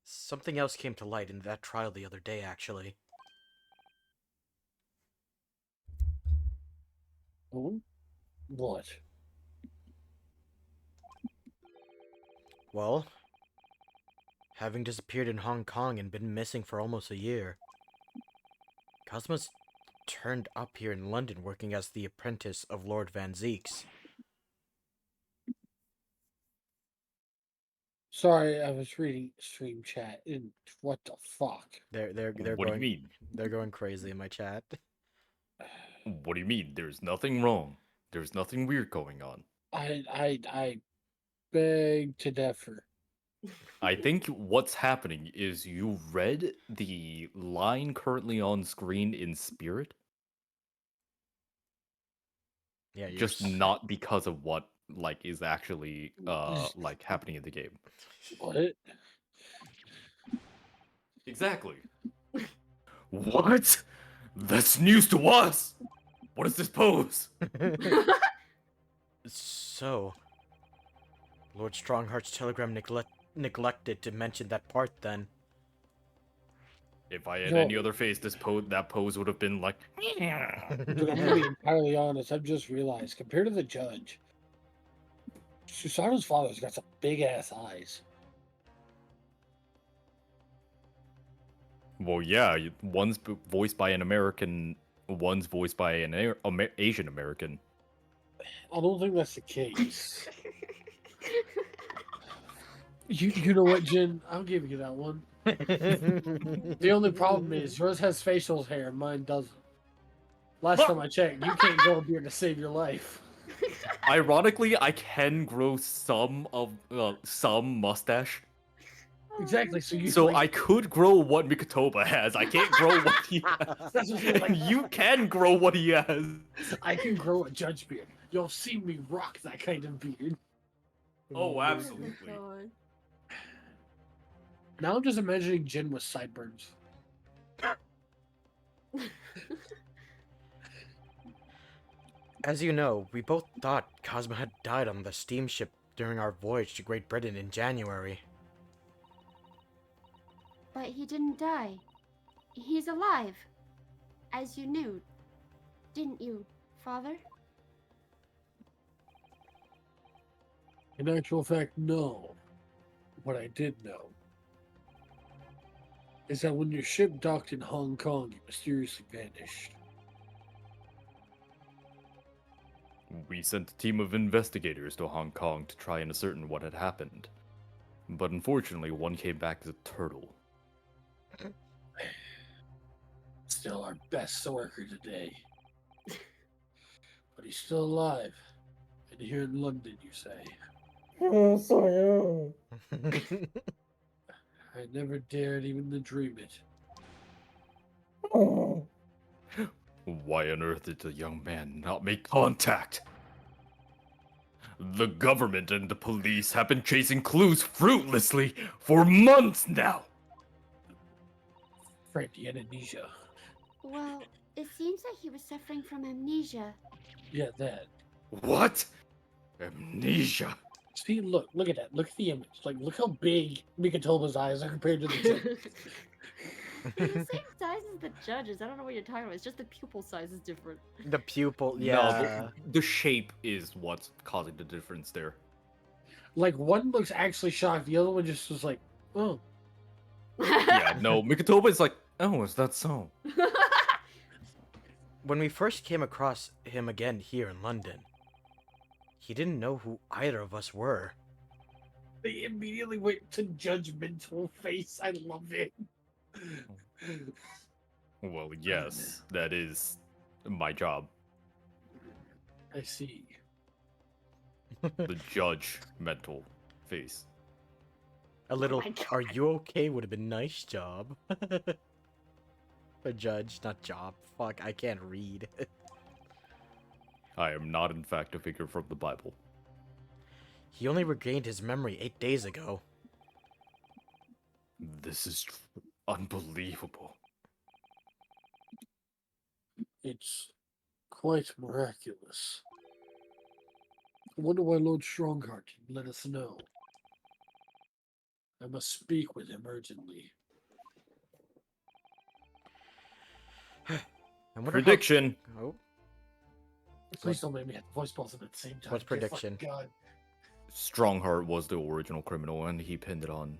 something else came to light in that trial the other day, actually. Oh? What? Well, having disappeared in Hong Kong and been missing for almost a year, Cosmo's turned up here in London working as the apprentice of Lord Van Zeeks. Sorry, I was reading stream chat, and what the fuck? They're What do you going mean? they're going crazy in my chat. What do you mean? There's nothing wrong. There's nothing weird going on. I beg to differ. I think what's happening is you read the line currently on screen in spirit, Yeah, you're just not because of what like is actually like happening in the game. What? Exactly. What? That's news to us. What is this pose? So, Lord Strongheart's telegram neglected to mention that part then. If I had No. any other face, that pose would have been like. But I'm gonna be entirely honest, I've just realized, compared to the judge, Susano's father's got some big ass eyes. Well, yeah, one's voiced by an American, one's voiced by an Asian American. I don't think that's the case. You know what, Jin? I'll give you that one. The only problem is yours has facial hair, mine doesn't. Last time I checked, you can't grow a beard to save your life. Ironically, I can grow some mustache. Exactly. So you. So like, I could grow what Mikotoba has. I can't grow what he has. That's what I'm like. You can grow what he has. I can grow a judge beard. You'll see me rock that kind of beard. Oh, absolutely. Now I'm just imagining Jin with sideburns. As you know, we both thought Cosmo had died on the steamship during our voyage to Great Britain in January. But he didn't die. He's alive. As you knew, didn't you, Father? In actual fact, no. What I did know is that when your ship docked in Hong Kong, you mysteriously vanished. We sent a team of investigators to Hong Kong to try and ascertain what had happened. But unfortunately, one came back as a turtle. Still our best worker today. But he's still alive. And here in London, you say. Yes, I am. I never dared even to dream it. Oh. Why on earth did the young man not make contact? The government and the police have been chasing clues fruitlessly for months now. Frank, the amnesia. Well, it seems that he was suffering from amnesia. Yeah, that. What? Amnesia? See, look at that. Look at the image. Like, look how big Mikotoba's eyes are compared to the judge. They're the same size as the judges. I don't know what you're talking about. It's just the pupil size is different. The pupil, yeah. No, the shape is what's causing the difference there. Like, one looks actually shocked. The other one just was like, oh. Yeah, no, Mikotoba is like, oh, is that so? When we first came across him again here in London, he didn't know who either of us were. They immediately went to judgmental face. I love it. Well, yes, that is my job. I see. The judge mental face. A little, my God. are you okay would have been nice job. A judge, not job. Fuck, I can't read. I am not, in fact, a figure from the Bible. He only regained his memory 8 days ago. This is unbelievable. It's quite miraculous. I wonder why Lord Strongheart didn't let us know. I must speak with him urgently. I wonder Prediction. Oh, Please don't make me have the voice balls at the same time. What's Dear fucking prediction? God. Strongheart was the original criminal, and he pinned it on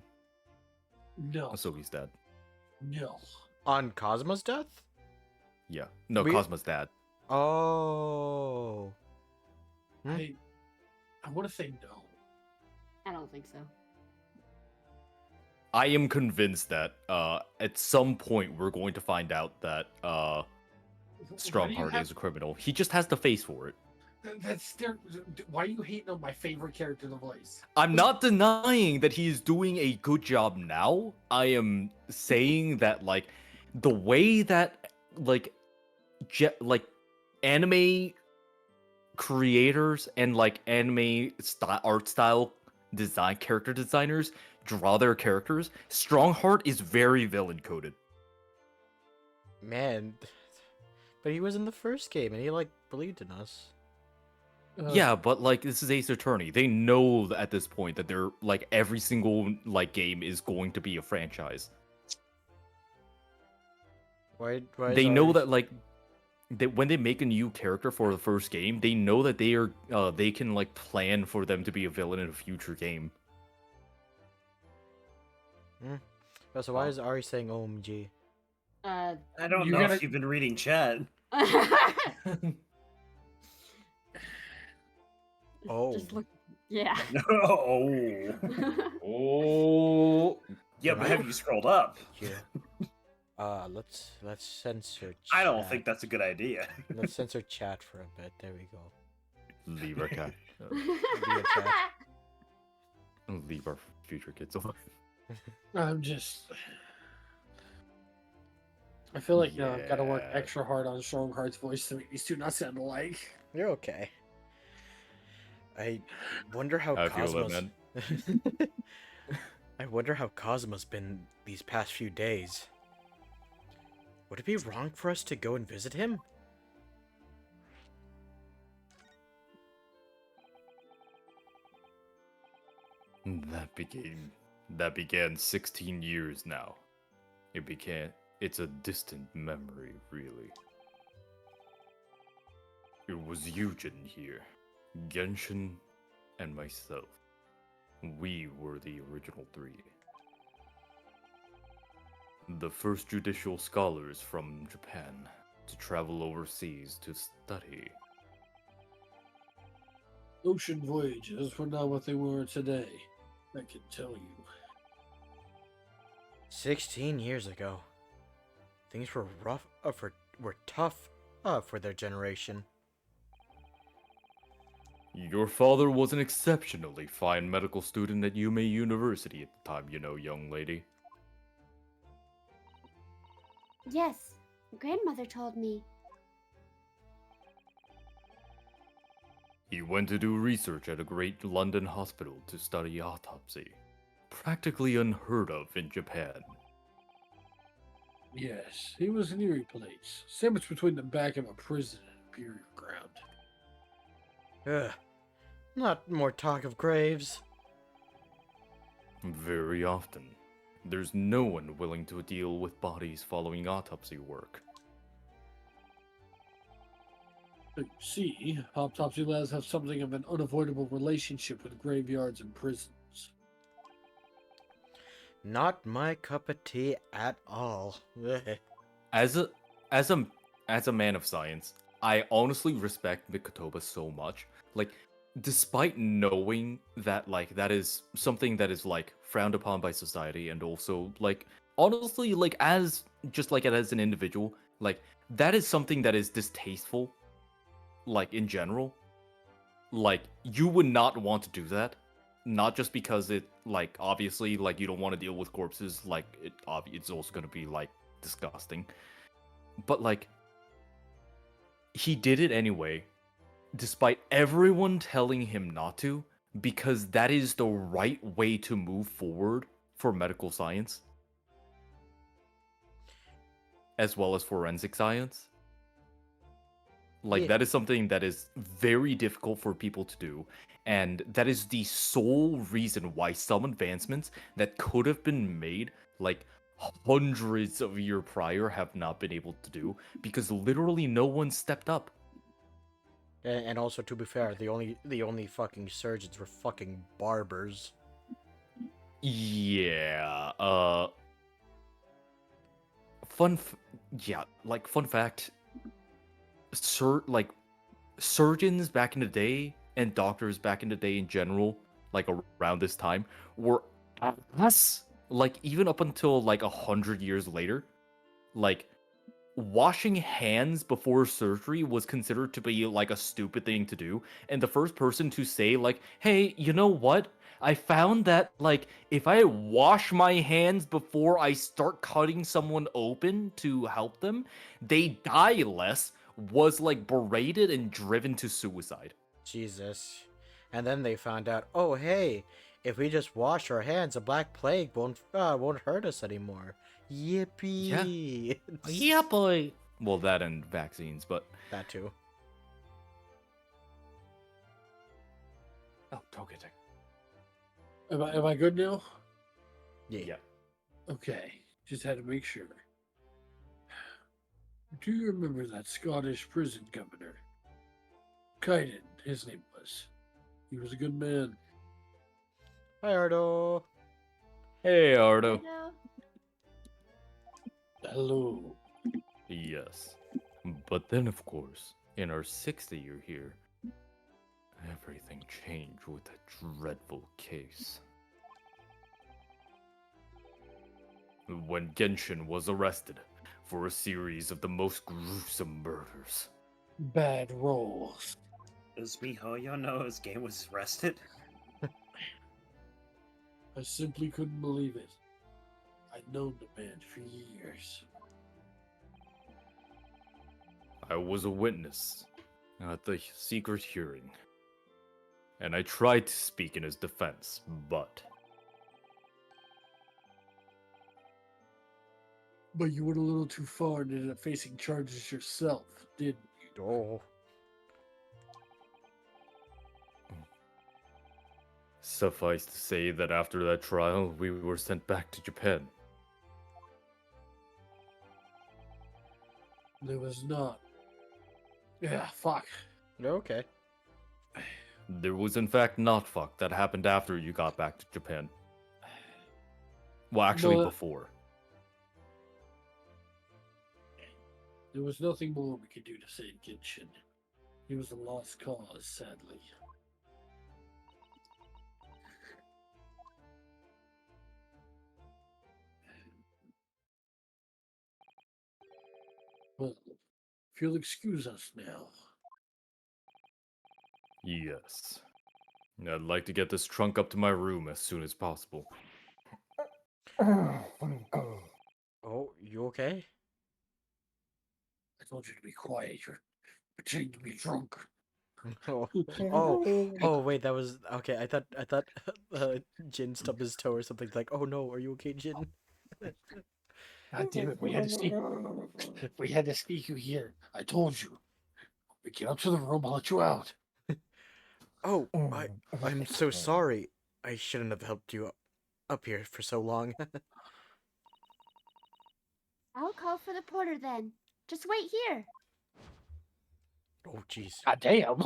No. Asogi's dad. No. on Cosmo's death? Yeah. No, We- Cosmo's dad. Oh. I want to say no. I don't think so. I am convinced that at some point we're going to find out that Strongheart is a criminal. He just has the face for it. That's their. Why are you hating on my favorite character, The Voice? I'm not denying that he is doing a good job now. I am saying that like the way that like anime creators and like anime art style character designers draw their characters, Strongheart is very villain coded. Man. But he was in the first game and he like believed in us. Yeah, but like this is Ace Attorney. They know at this point that they're like every single like game is going to be a franchise. Why They know that like when they make a new character for the first game, they know that they can like plan for them to be a villain in a future game. Oh, so why is Ari saying OMG? I don't You're know gonna- if you've been reading chat. Oh. Just look. Yeah. Oh. Oh. Yeah, but have you scrolled up? Yeah. Let's censor chat. I don't think that's a good idea. Let's censor chat for a bit. There we go. Leave our cat. Via chat. Leave our future kids alone. I'm just. I feel like I've got to work Yeah. extra hard on Strongheart's voice to make these two not sound alike. You're okay. I wonder how How I feel Cosmos. about it, I wonder how Cosmo's been these past few days. Would it be wrong for us to go and visit him? That began 16 years now. It's a distant memory, really. It was Eugen here, Genshin, and myself. We were the original three. The first judicial scholars from Japan to travel overseas to study. Ocean voyages were not what they were today. I can tell you. 16 years ago. Things were rough. Were tough. For their generation. Your father was an exceptionally fine medical student at Yume University at the time, you know, young lady. Yes, grandmother told me. He went to do research at a great London hospital to study autopsy. Practically unheard of in Japan. Yes, he was an eerie place, sandwiched between the back of a prison and Imperial ground. Ugh. Not more talk of graves. Very often. There's no one willing to deal with bodies following autopsy work. But you see, autopsy labs have something of an unavoidable relationship with graveyards and prisons. Not my cup of tea at all. As a man of science, I honestly respect Mikotoba so much. Like, despite knowing that like that is something that is like frowned upon by society, and also like honestly like as an individual, like that is something that is distasteful, like in general. Like you would not want to do that, not just because it like obviously like you don't want to deal with corpses, like it's also going to be like disgusting, But like, he did it anyway, despite everyone telling him not to, because that is the right way to move forward for medical science, as well as forensic science. Like, Yeah. that is something that is very difficult for people to do, and that is the sole reason why some advancements that could have been made, like, hundreds of years prior have not been able to do, because literally no one stepped up. And also, to be fair, the only fucking surgeons were fucking barbers. Yeah, fun fact, surgeons back in the day and doctors back in the day in general, like around this time, were us, like even up until like 100 years later, like washing hands before surgery was considered to be like a stupid thing to do. And the first person to say like, hey, you know what? I found that like if I wash my hands before I start cutting someone open to help them, they die less, was like berated and driven to suicide. Jesus. And then they found out, oh hey, if we just wash our hands, the Black Plague won't hurt us anymore. Yippee! Yeah, boy. Well, that and vaccines, but That too. oh, don't get it. Am I good now? Yeah. Okay, just had to make sure. Do you remember that Scottish prison governor? Kaiden, his name was. He was a good man. Hi, Ardo. Hey, Ardo. Hello. Hello. Yes. But then, of course, in our 6th year here, everything changed with a dreadful case. When Genshin was arrested for a series of the most gruesome murders. Bad rolls. It was MiHoYo know his game was arrested? I simply couldn't believe it. I'd known the man for years. I was a witness at the secret hearing, and I tried to speak in his defense, but But you went a little too far and ended up facing charges yourself, didn't you? Oh. suffice to say that after that trial, we were sent back to Japan. There was not. Yeah, fuck. Okay. There was in fact not fuck that happened after you got back to Japan. Well, actually, But- before. There was nothing more we could do to save Genshin. He was a lost cause, sadly. Well, if you'll excuse us now. Yes. I'd like to get this trunk up to my room as soon as possible. Oh, you okay? I told you to be quiet. You're pretending to be drunk. Oh, wait, that was okay. I thought Jin stubbed his toe or something. Like, oh no, are you okay, Jin? God damn it, we had to sneak. We had to sneak you here. I told you. We get up to the room, I'll let you out. Oh, I'm so sorry. I shouldn't have helped you up here for so long. I'll call for the porter then. Just wait here. Oh, jeez. God damn.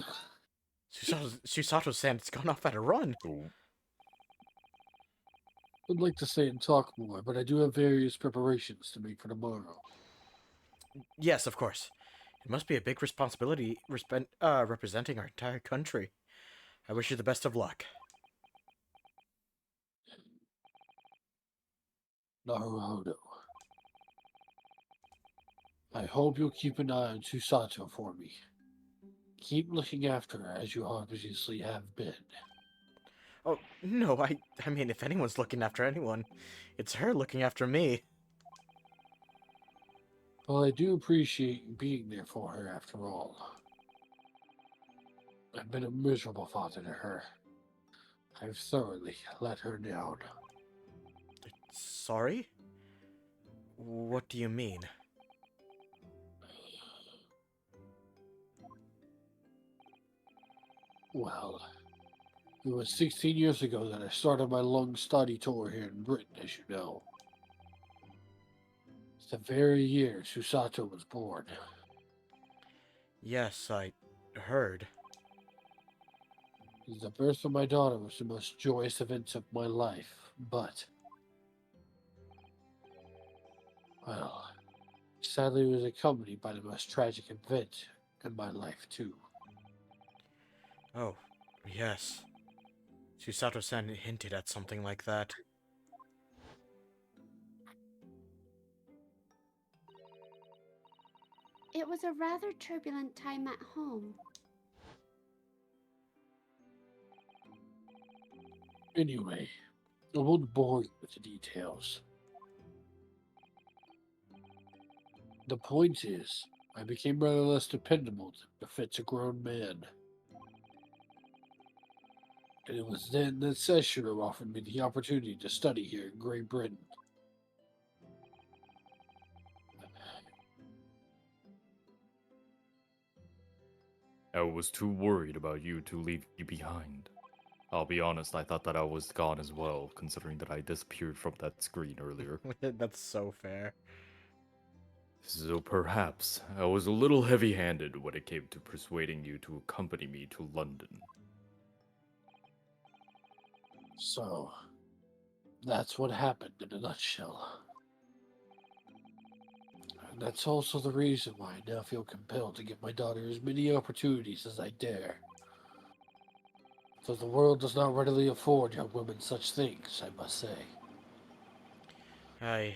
Susato-san's gone off at a run. I'd like to stay and talk more, but I do have various preparations to make for tomorrow. Yes, of course. It must be a big responsibility representing our entire country. I wish you the best of luck. Naruhodo. I hope you'll keep an eye on Susato for me. Keep looking after her as you obviously have been. Oh, no, I mean, if anyone's looking after anyone, it's her looking after me. Well, I do appreciate you being there for her after all. I've been a miserable father to her. I've thoroughly let her down. Sorry? What do you mean? Well, it was 16 years ago that I started my long study tour here in Britain, as you know. It's the very year Susato was born. Yes, I heard. The birth of my daughter was the most joyous event of my life, but... well, sadly it was accompanied by the most tragic event in my life, too. Oh, yes. Susato-san hinted at something like that. It was a rather turbulent time at home. Anyway, I won't bore you with the details. The point is, I became rather less dependable than befits a grown man. And it was then that Seshiro offered me the opportunity to study here in Great Britain. I was too worried about you to leave you behind. I'll be honest, I thought that I was gone as well, considering that I disappeared from that screen earlier. That's so fair. So perhaps I was a little heavy-handed when it came to persuading you to accompany me to London. So, that's what happened in a nutshell. And that's also the reason why I now feel compelled to give my daughter as many opportunities as I dare. Though the world does not readily afford young women such things, I must say. I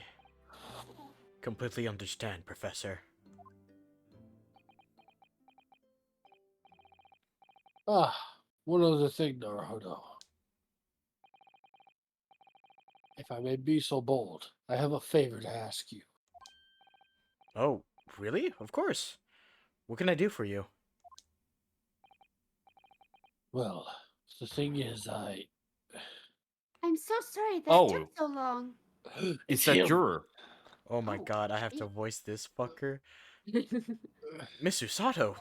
completely understand, Professor. Ah, one other thing, Naruhodo. If I may be so bold, I have a favor to ask you. Oh, really? Of course. What can I do for you? Well, the thing is, I'm so sorry that Oh. took so long. It's that him. juror. Oh my god, I have to voice this fucker. Miss Susato!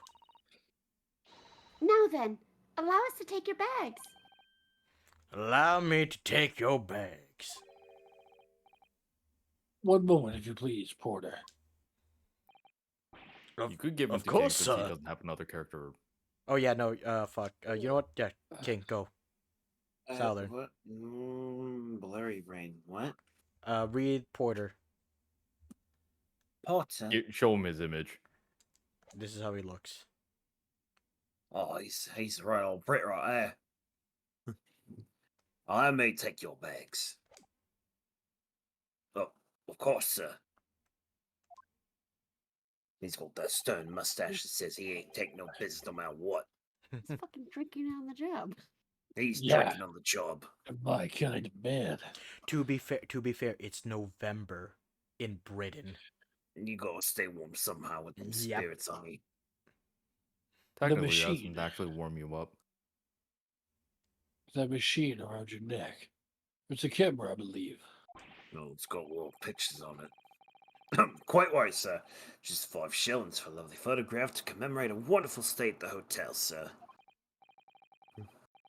Now then, allow us to take your bags. Allow me to take your bags. One moment, if you please, Porter. You could give him Of to King course, since he sir. doesn't have another character. Oh yeah, no, fuck. You know what? Yeah, King, go. Southern. What? Blurry brain. What? Read Porter. Potter. Show him his image. This is how he looks. Oh, he's the right old Brit right there. I may take your bags. Oh, of course, sir. He's got that stern mustache that says he ain't taking no business no matter what. He's fucking drinking on the job. He's Yeah. drinking on the job. My kind of man. To be fair, it's November in Britain. And you gotta stay warm somehow with them Yep. spirits on me. Technically, that machine. doesn't actually warm you up. That machine around your neck. It's a camera, I believe. No, it's got little pictures on it. Quite right, sir. Just 5 shillings for a lovely photograph to commemorate a wonderful stay at the hotel, sir.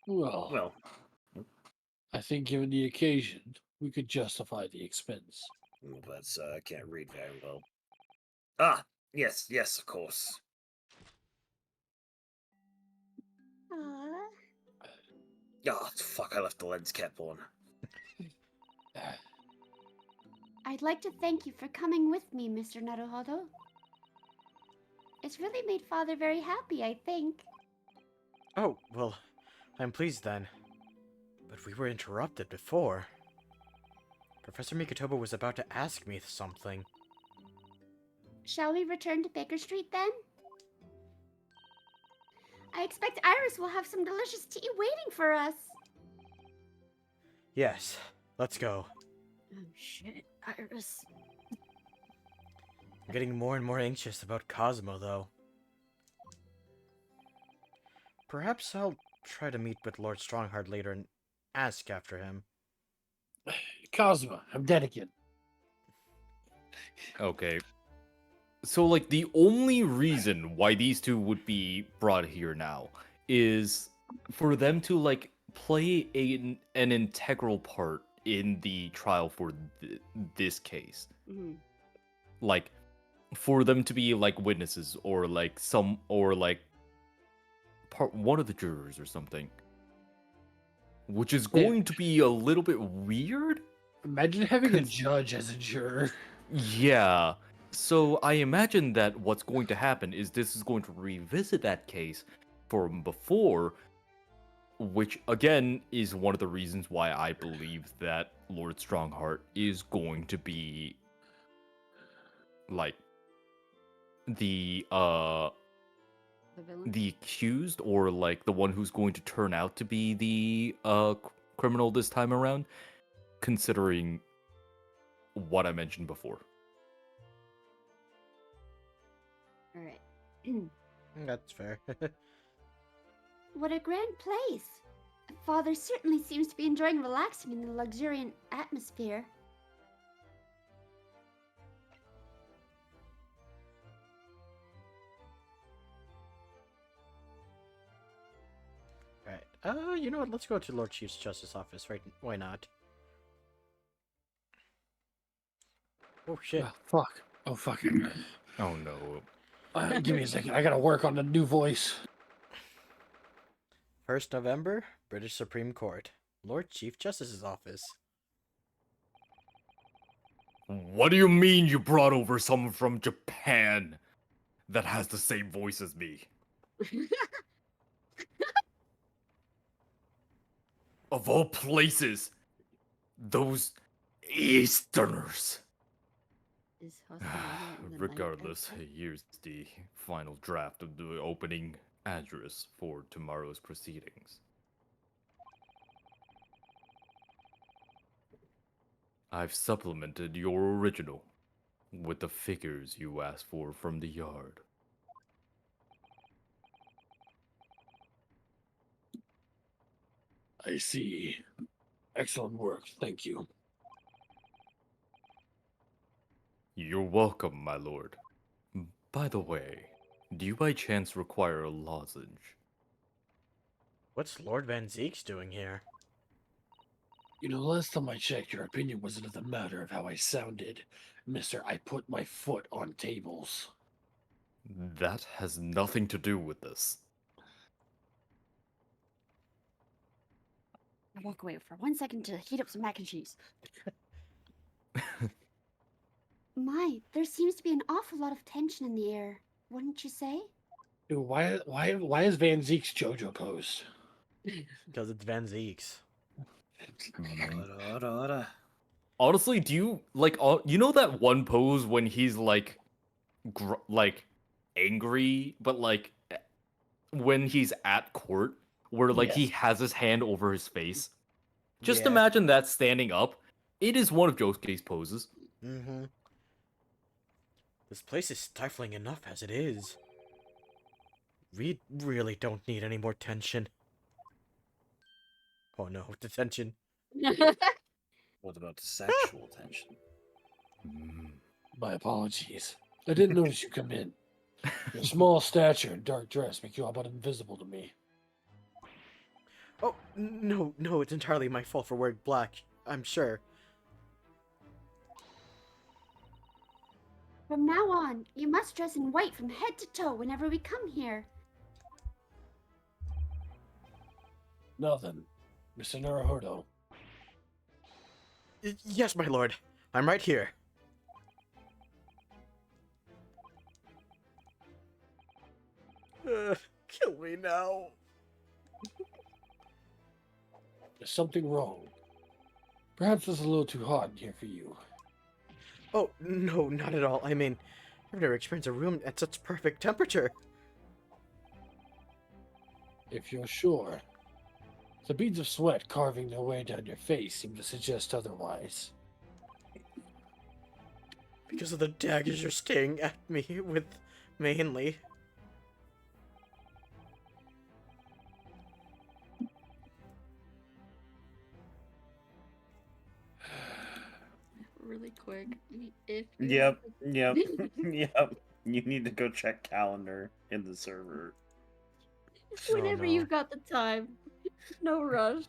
Well, I think given the occasion, we could justify the expense. But I can't read very well. Ah, yes, of course. Aww. Oh, fuck, I left the lens cap on. I'd like to thank you for coming with me, Mr. Naruhodo. It's really made Father very happy, I think. Oh, well, I'm pleased then. But we were interrupted before. Professor Mikotoba was about to ask me something. Shall we return to Baker Street then? I expect Iris will have some delicious tea waiting for us. Yes, let's go. Oh shit, Iris. getting more and more anxious about Cosmo, though. Perhaps I'll try to meet with Lord Strongheart later and ask after him. Cosmo, I'm dead again. Okay. So, like, the only reason why these two would be brought here now is for them to, like, play an integral part in the trial for this case. Mhm. Like, for them to be, like, witnesses or, like, one of the jurors or something. Which is going to be a little bit weird. Imagine having a judge as a juror. Yeah. So I imagine that what's going to happen is this is going to revisit that case from before, which again is one of the reasons why I believe that Lord Strongheart is going to be like the villain? the accused, or like the one who's going to turn out to be the criminal this time around, considering what I mentioned before. All right. That's fair. What a grand place! Father certainly seems to be enjoying relaxing in the luxuriant atmosphere. Right. You know what? Let's go to Lord Chief's Justice office, right? Why not? Oh, shit. Oh, fuck. Oh, fuck. Oh, no. Give me a second. I gotta work on the new voice. 1st November, British Supreme Court. Lord Chief Justice's office. What do you mean you brought over someone from Japan that has the same voice as me? Of all places, those Easterners. Is husband out in the night Regardless, outside? here's the final draft of the opening address for tomorrow's proceedings. I've supplemented your original with the figures you asked for from the yard. I see. Excellent work. Thank you. You're welcome, my lord. By the way, do you by chance require a lozenge? What's Lord Van Zeeks doing here? You know, last time I checked, your opinion wasn't the matter of how I sounded. Mister, I put my foot on tables. That has nothing to do with this. I walk away for 1 second to heat up some mac and cheese. My, there seems to be an awful lot of tension in the air, wouldn't you say? Dude, why is Van Zeek's JoJo pose? Because it's Van Zeeks. Honestly, do you like you know that one pose when he's like angry, but like when he's at court where like he Yes. has his hand over his face? Just Yeah. imagine that standing up. It is one of Josuke's poses. Mm-hmm. This place is stifling enough as it is. We really don't need any more tension. Oh no, detention. What about sexual tension? My apologies. I didn't notice you come in. Your small stature and dark dress make you all but invisible to me. Oh, no, it's entirely my fault for wearing black, I'm sure. From now on, you must dress in white from head to toe whenever we come here. Now then, Mr. Naruhodo. Yes, my lord. I'm right here. Kill me now. There's something wrong. Perhaps it's a little too hot in here for you. Oh, no, not at all. I mean, I've never experienced a room at such perfect temperature. If you're sure. The beads of sweat carving their way down your face seem to suggest otherwise. Because of the daggers you're staring at me with, mainly. Really quick. If you Yep, yep, yep. You need to go check calendar in the server. Whenever no. you've got the time. No rush.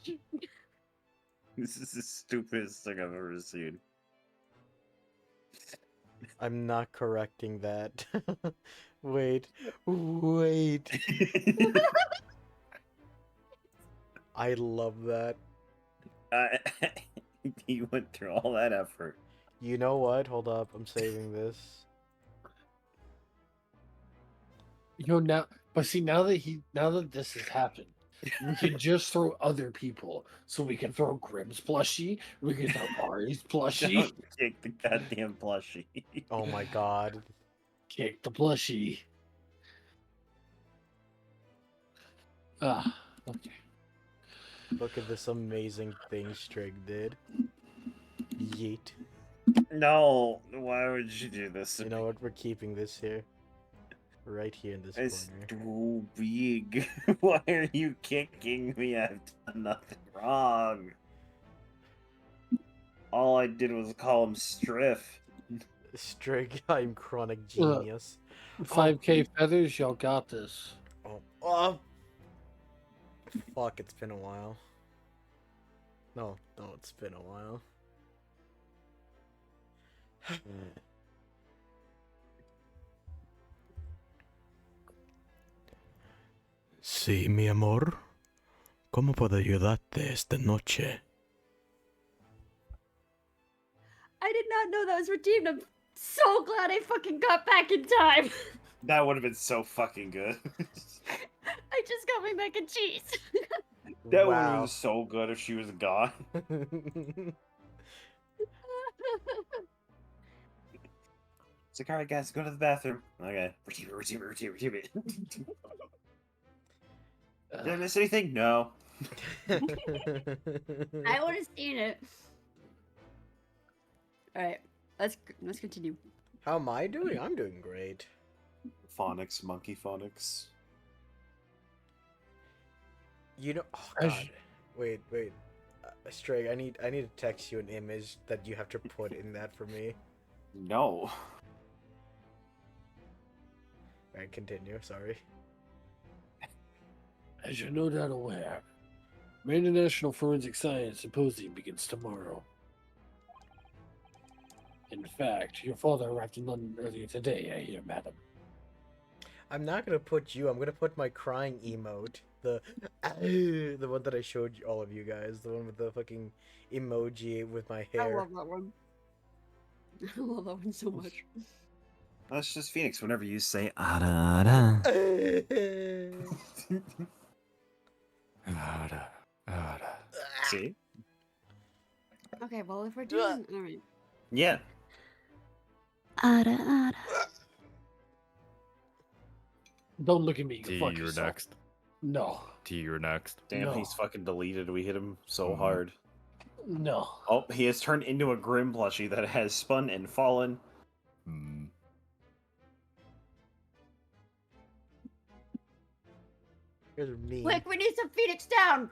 This is the stupidest thing I've ever seen. I'm not correcting that. Wait. Wait. I love that. You went through all that effort. You know what? Hold up. I'm saving this. Now, but see, now that this has happened, we can just throw other people. So we can throw Grimm's plushie. We can throw Ari's plushie. Don't kick the goddamn plushie. Oh my god. Kick the plushie. Ah, okay. Look at this amazing thing Strig did. Yeet. No, why would you do this? You know what? We're keeping this here. Right here in this It's corner. too big. Why are you kicking me? I've done nothing wrong. All I did was call him Striff. Strig, I'm chronic genius. 5K feathers, y'all got this. Oh. Fuck, it's been a while. No, it's been a while. Sí, mi amor. ¿Cómo puedo ayudarte esta noche? I did not know that was redeemed. I'm so glad I fucking got back in time. That would have been so fucking good. I just got my mac and cheese. That would have been so good if she was gone. It's like, alright guys, go to the bathroom. Okay. Redeem it. Did I miss anything? No. I would have seen it. All right, let's continue. How am I doing? I'm doing great. Phonics, monkey phonics. You know, oh god. Wait. Strig, I need to text you an image that you have to put in that for me. No. Alright, continue, sorry. As you're no doubt aware, Maine National Forensic Science Symposium begins tomorrow. In fact, your father arrived in London earlier today, I hear, madam. I'm not gonna put you, I'm gonna put my crying emote. The one that I showed all of you guys. The one with the fucking emoji with my I hair. love that one. I love that one so much. That's just Phoenix whenever you say ara. See? Okay, well if we're doing all right. Yeah. Ara. Don't look at me. T, Fuck you're yourself. next. No. T, you're next. Damn, No. he's fucking deleted. We hit him so hard. No. Oh, he has turned into a Grim plushie that has spun and fallen. You guys are mean. Quick, we need some Phoenix down.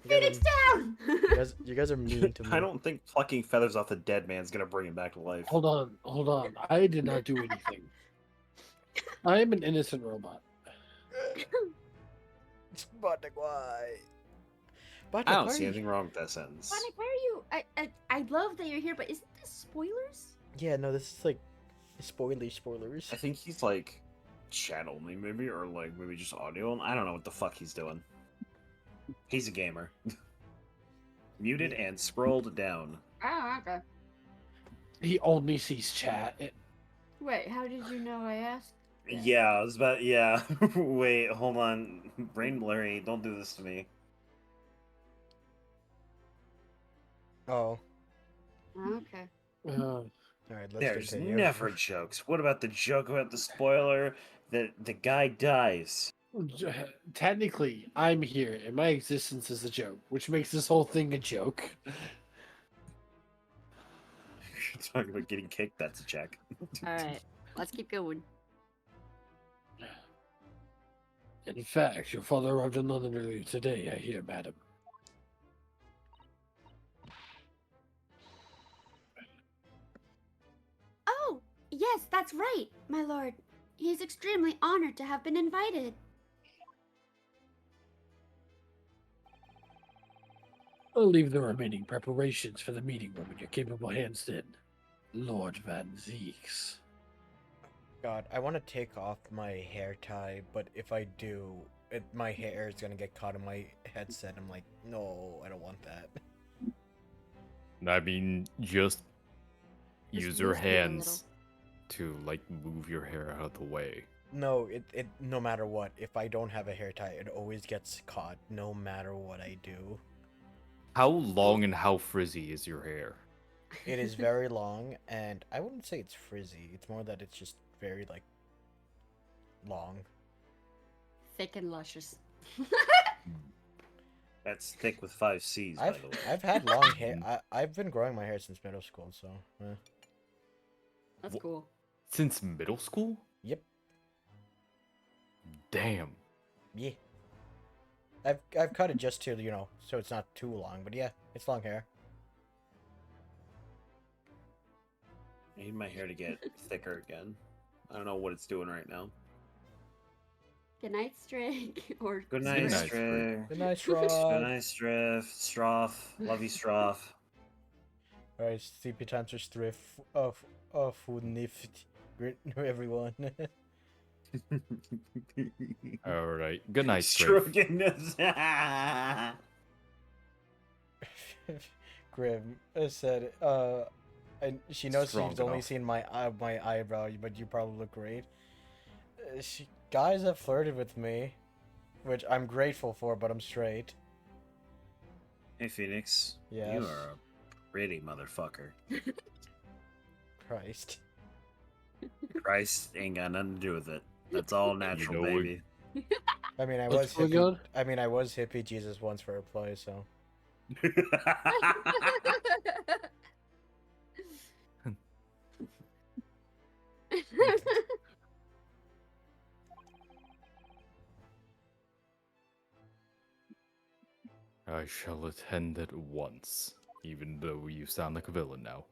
Phoenix down. You guys are mean to me. I don't think plucking feathers off the dead man's gonna bring him back to life. Hold on. I did not do anything. I am an innocent robot. But why? I don't see anything wrong with that sentence. Sonic, where are you? I love that you're here, but isn't this spoilers? Yeah, no, this is like spoilers. I think he's like chat only, maybe, or like maybe just audio. I don't know what the fuck he's doing. He's a gamer. Muted and scrolled down. Oh, okay. He only sees chat. Wait, how did you know I asked? Yeah, I was about. Yeah. Wait, hold on. Brain blurry. Don't do this to me. Oh. Okay. Alright, let's There's continue. never jokes. What about the joke about the spoiler that the guy dies? Technically, I'm here, and my existence is a joke, which makes this whole thing a joke. Talking about getting kicked, that's a check. Alright, let's keep going. In fact, your father arrived in London earlier today, I hear, madam. Oh, yes, that's right, my lord. He is extremely honored to have been invited. I'll leave the remaining preparations for the meeting room in your capable hands then, Lord Van Zeeks. God, I want to take off my hair tie, but if I do, my hair is gonna get caught in my headset. I'm like, no, I don't want that. I mean, just use your move it a little. hands to like move your hair out of the way. No, it no matter what, if I don't have a hair tie, it always gets caught, no matter what I do. How long and how frizzy is your hair? It is very long, and I wouldn't say it's frizzy. It's more that it's just very, like, long. Thick and luscious. That's thick with 5 C's, by the way. I've had long hair. I've been growing my hair since middle school, so. That's cool. Since middle school? Yep. Damn. Yeah. I've cut it just to, so it's not too long, but yeah, it's long hair. I need my hair to get thicker again. I don't know what it's doing right now. Good night, Strig. Or Good night, Strig. Strig. Good night, Good Straw. night, Stroff. Love you, Stroff. Alright, CP times are striff of food nift. Great everyone. Alright. Good night, Strafe. Grim said, and she knows Strong she's only enough. seen my eyebrow, but you probably look great. Guys have flirted with me, which I'm grateful for, but I'm straight. Hey, Phoenix. Yes? You are a pretty motherfucker. Christ. Christ ain't got nothing to do with it. That's all natural, know what- baby. I mean, I What's was going hippie. on? I mean, I was hippie Jesus once for a play, so. I shall attend at once, even though you sound like a villain now.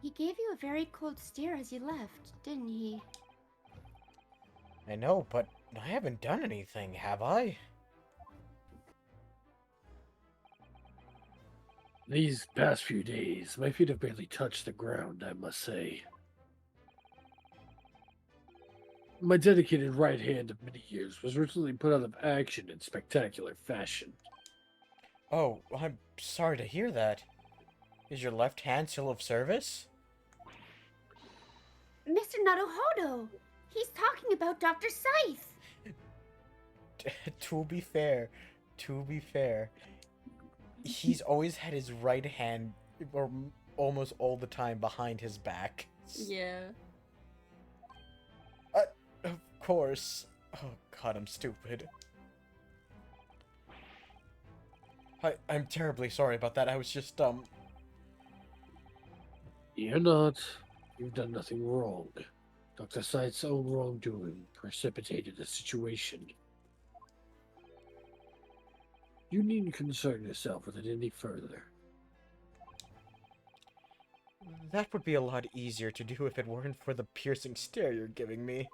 He gave you a very cold stare as you left, didn't he? I know, but I haven't done anything, have I? These past few days, my feet have barely touched the ground, I must say. My dedicated right hand of many years was recently put out of action in spectacular fashion. Oh, I'm sorry to hear that. Is your left hand still of service? Mr. Naruhodo! He's talking about Dr. Scythe! To be fair, he's always had his right hand, or almost all the time, behind his back. Yeah. Of course. Oh god, I'm stupid. I'm terribly sorry about that. I was just, You're not. You've done nothing wrong. Dr. Scythe's own wrongdoing precipitated the situation. You needn't concern yourself with it any further. that would be a lot easier to do if it weren't for the piercing stare you're giving me.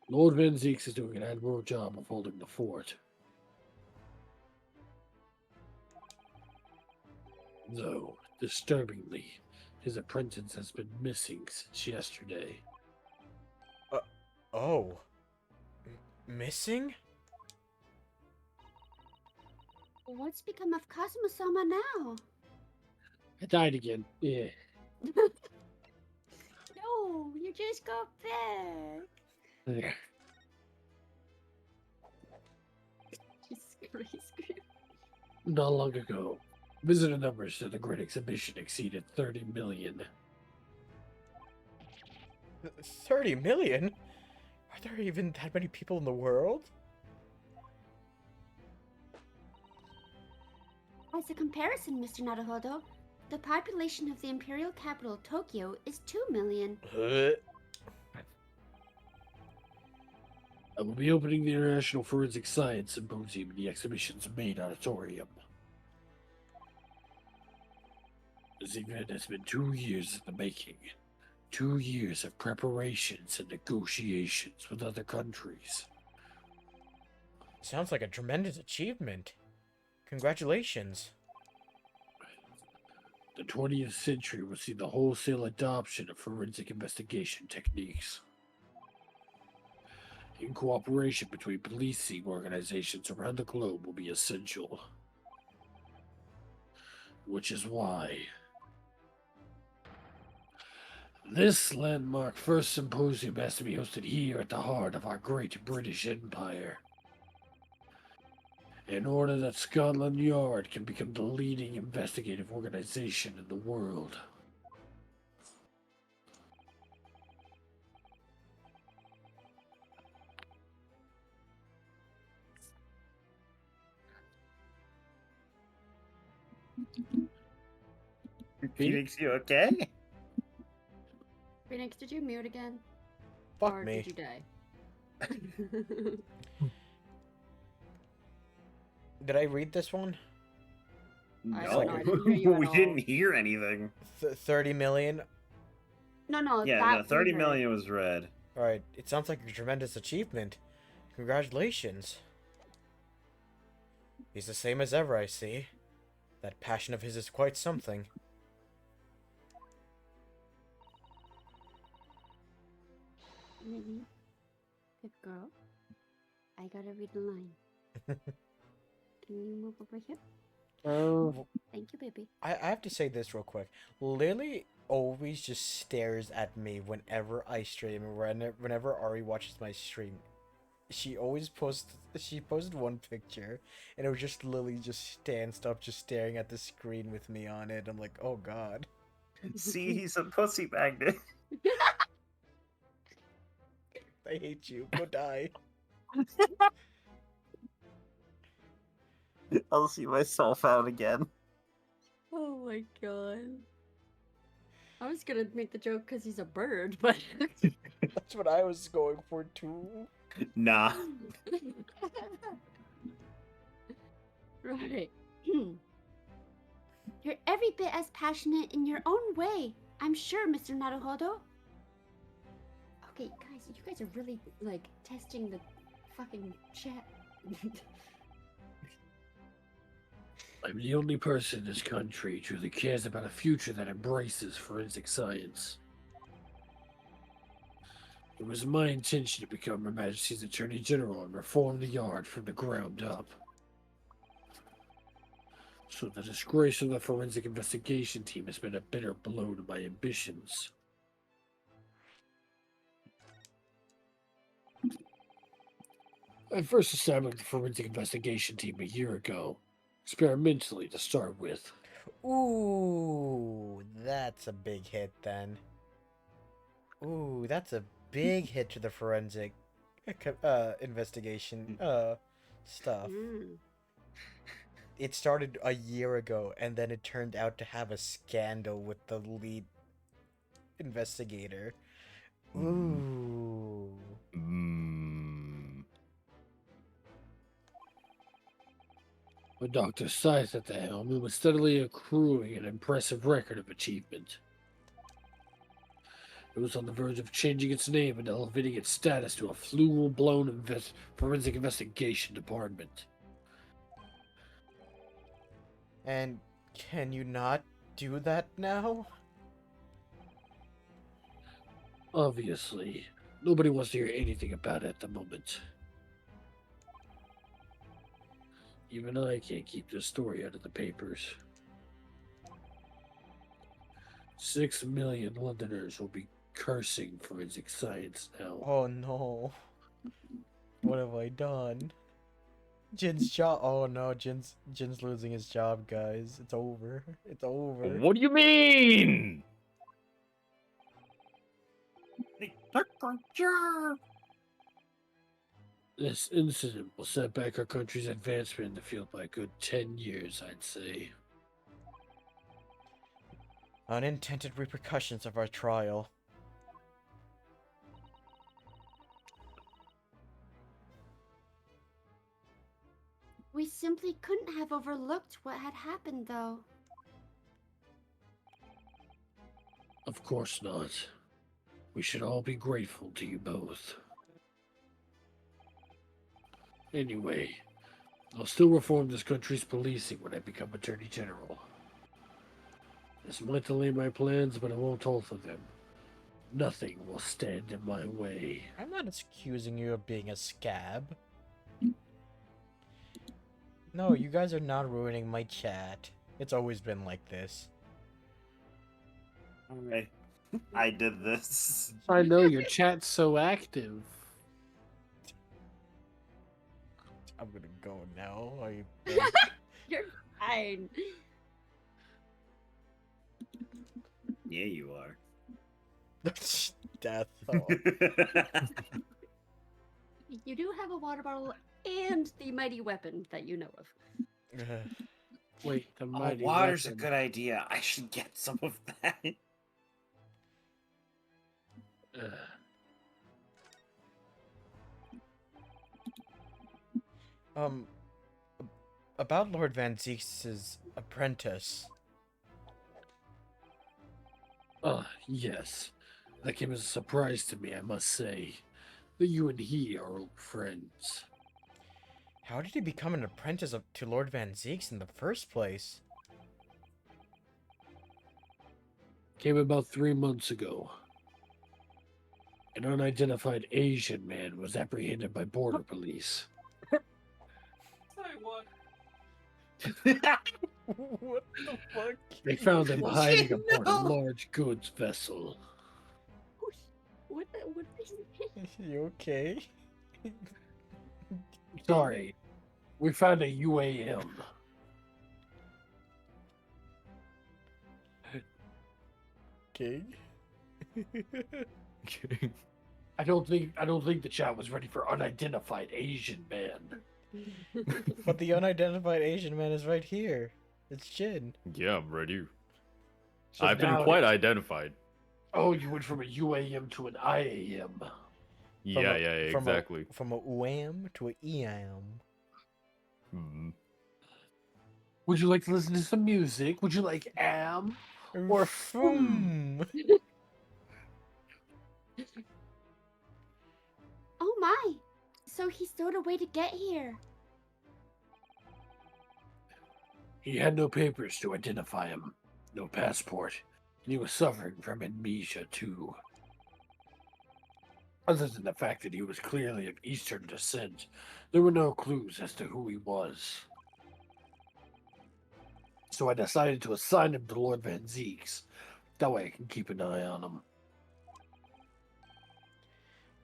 Lord Van Zeeks is doing an admirable job of holding the fort. Though, disturbingly, his apprentice has been missing since yesterday. Oh. Missing? What's become of Kazuma-sama now? I died again. Yeah. No, you just got back. Yeah. Jesus Christ. Not long ago, visitor numbers to the Great Exhibition exceeded 30 million. 30 million? Are there even that many people in the world? As a comparison, Mr. Naruhodo, the population of the imperial capital, Tokyo, is 2 million. I will be opening the International Forensic Science Symposium in the exhibition's main auditorium. This event has been 2 years in the making. 2 years of preparations and negotiations with other countries. Sounds like a tremendous achievement. Congratulations. The 20th century will see the wholesale adoption of forensic investigation techniques. In cooperation between policing organizations around the globe will be essential. Which is why this landmark first symposium has to be hosted here at the heart of our great British Empire. In order that Scotland Yard can become the leading investigative organization in the world. Phoenix, you okay? Phoenix, did you mute again? Fuck or me. did you die? Did I read this one? I No, don't know, I didn't hear you at we all. didn't hear anything. 30 million? No, Yeah, that no, 30 we heard. million was read. Alright, it sounds like a tremendous achievement. Congratulations. He's the same as ever, I see. That passion of his is quite something. Mhm. Good girl. I gotta read the line. Can you move over here? Thank you, baby. I have to say this real quick. Lily always just stares at me whenever I stream, and whenever Ari watches my stream. She posted one picture, and it was just Lily just stands up, just staring at the screen with me on it. I'm like, oh god. See, he's a pussy magnet. I hate you. Go die. I'll see myself out again. Oh my god. I was gonna make the joke because he's a bird, but. That's what I was going for too. Nah. Right. You're every bit as passionate in your own way, I'm sure, Mr. Naruhodo. Okay, guys, you guys are really, like, testing the fucking chat. I'm the only person in this country who truly cares about a future that embraces forensic science. It was my intention to become Her Majesty's Attorney General and reform the Yard from the ground up. So the disgrace of the forensic investigation team has been a bitter blow to my ambitions. I first established the forensic investigation team a year ago, experimentally to start with. Ooh, that's a big hit then. Ooh, that's a big hit to the forensic investigation stuff. It started a year ago, and then it turned out to have a scandal with the lead investigator. Ooh. With Dr. Scythe at the helm, it was steadily accruing an impressive record of achievement. It was on the verge of changing its name and elevating its status to a full-blown forensic investigation department. And can you not do that now? Obviously, nobody wants to hear anything about it at the moment. Even I can't keep this story out of the papers. 6 million Londoners will be cursing forensic science now. Oh no. What have I done? Jin's job. Oh no, Jin's losing his job, guys. It's over. It's over. What do you mean? They took my job. This incident will set back our country's advancement in the field by a good 10 years, I'd say. Unintended repercussions of our trial. We simply couldn't have overlooked what had happened, though. Of course not. We should all be grateful to you both. Anyway, I'll still reform this country's policing when I become Attorney General. This might delay my plans, but I won't alter them. Nothing will stand in my way. I'm not accusing you of being a scab. No, you guys are not ruining my chat. It's always been like this. Alright. I did this. I know your chat's so active. I'm gonna go now. Are you You're fine. Yeah, you are. Death. You do have a water bottle and the mighty weapon that you know of. Wait, the Oh, mighty water's a weapon. good idea. I should get some of that. About Lord Van Zieks' apprentice. Yes. That came as a surprise to me, I must say. That you and he are old friends. How did he become an apprentice to Lord Van Zieks in the first place? Came about 3 months ago. An unidentified Asian man was apprehended by border police. What the fuck? They found him hiding aboard a No. large goods vessel. What is it? You okay? Sorry. We found a UAM. Okay. Okay. I don't think the chat was ready for unidentified Asian man. But the unidentified Asian man is right here. It's Jin. Yeah, I'm ready. So I've been now- quite identified. Oh, you went from a UAM to an IAM. Yeah, exactly. From a UAM to a EAM. Hmm. Would you like to listen to some music? Would you like AM or Foom? Oh my! So he stowed away to get here. He had no papers to identify him, no passport, and he was suffering from amnesia too. Other than the fact that he was clearly of Eastern descent, there were no clues as to who he was. So I decided to assign him to Lord Van Zieks. That way I can keep an eye on him.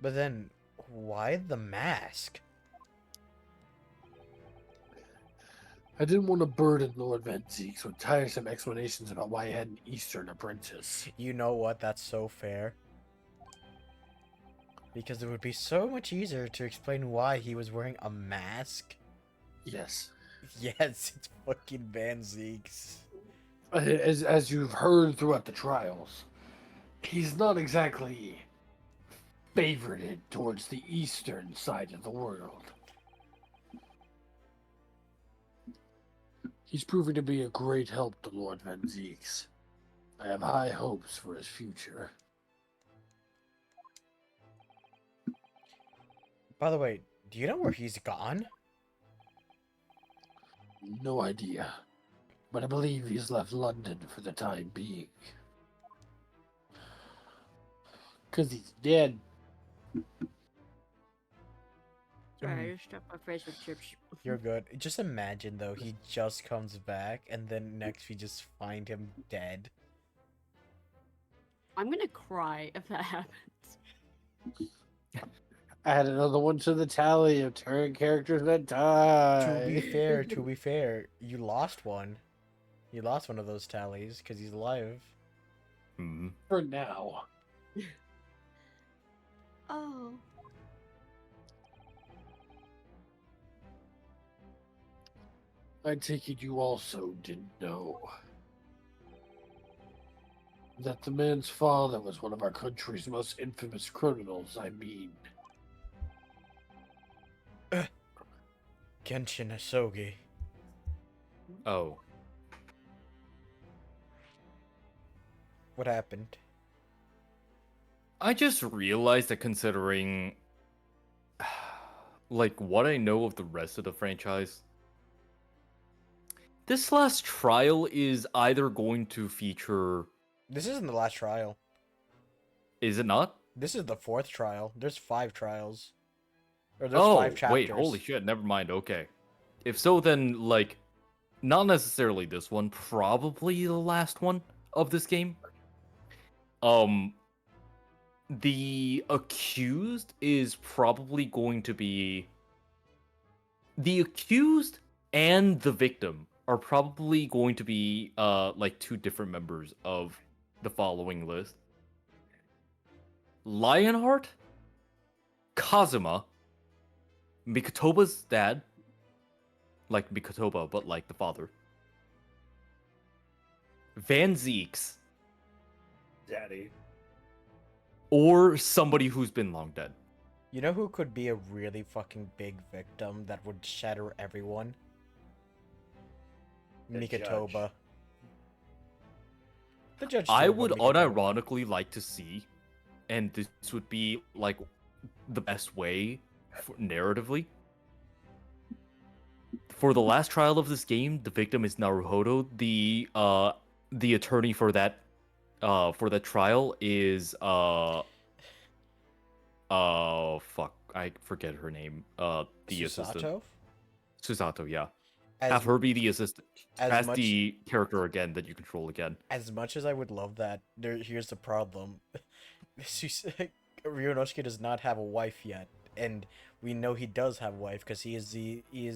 But then, why the mask? I didn't want to burden Lord Van Zieks with tiresome explanations about why he had an Eastern apprentice. You know what? That's so fair. Because it would be so much easier to explain why he was wearing a mask. Yes. Yes, it's fucking Van Zieks. As you've heard throughout the trials, he's not exactly favorited towards the eastern side of the world. He's proving to be a great help to Lord Van Zieks. I have high hopes for his future. By the way, do you know where he's gone? No idea, but I believe he's left London for the time being. 'Cause he's dead. Sorry, I just dropped my face with chips. You're good. Just imagine though, he just comes back and then next we just find him dead. I'm gonna cry if that happens. Add another one to the tally of turn characters that die. To be fair, you lost one. You lost one of those tallies because he's alive. Hmm. For now. Oh. I take it you also didn't know that the man's father was one of our country's most infamous criminals. I mean, Genshin Asogi. Oh, What happened? I just realized that considering like what I know of the rest of the franchise, this last trial is either going to feature. This isn't the last trial. Is it not? This is the 4th trial. There's 5 trials. Or there's Oh, 5 chapters. wait, holy shit, never mind. Okay. If so, then, like, not necessarily this one, probably the last one of this game. The accused is probably going to be. The accused and the victim are probably going to be, like, 2 different members of the following list: Lionheart, Kazuma, Mikotoba's dad, like Mikotoba, but like the father, Van Zeeks, Daddy. or somebody who's been long dead. You know who could be a really fucking big victim that would shatter everyone? The Mikotoba. judge. The judge. I too, would but Mikotoba. unironically like to see, and this would be like the best way narratively. For the last trial of this game, the victim is Naruhodo. The attorney for that trial is fuck, I forget her name. The assistant. Susato? Susato, yeah. As- Have her be the assistant. as much- the character again that you control again. As much as I would love that, here's the problem. Ryunosuke does not have a wife yet, and we know he does have a wife because he is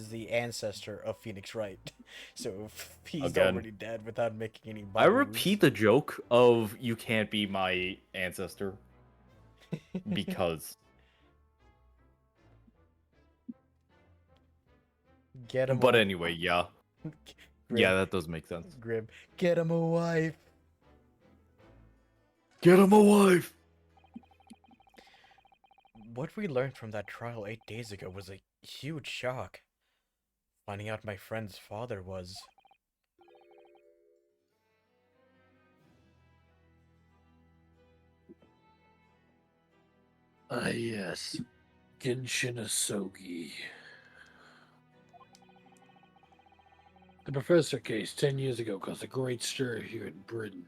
the ancestor of Phoenix Wright. So if he's Again. already dead without making any. I Barus. repeat the joke of you can't be my ancestor because Get him. but a- anyway, yeah. Grim, Yeah, that does make sense. Grim. Get him a wife. Get him a wife. What we learned from that trial 8 days ago was a huge shock. Finding out my friend's father was. ah, yes, Genshin Asogi. The professor case 10 years ago caused a great stir here in Britain.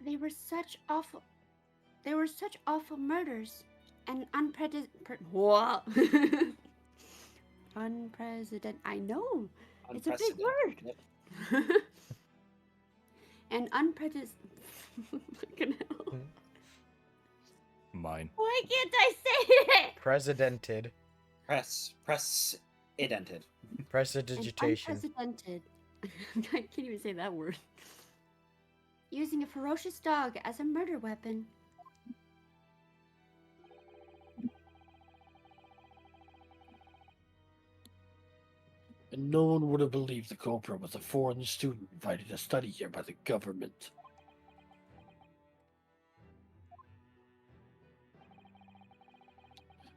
They were such awful murders and what? Unprecedented. I know. It's a big word. And unprecedented. Fucking hell. Mine. Why can't I say it? Precedented. Press it ended. Prestidigitation. Unprecedented. I can't even say that word. Using a ferocious dog as a murder weapon. And no one would have believed the culprit was a foreign student invited to study here by the government.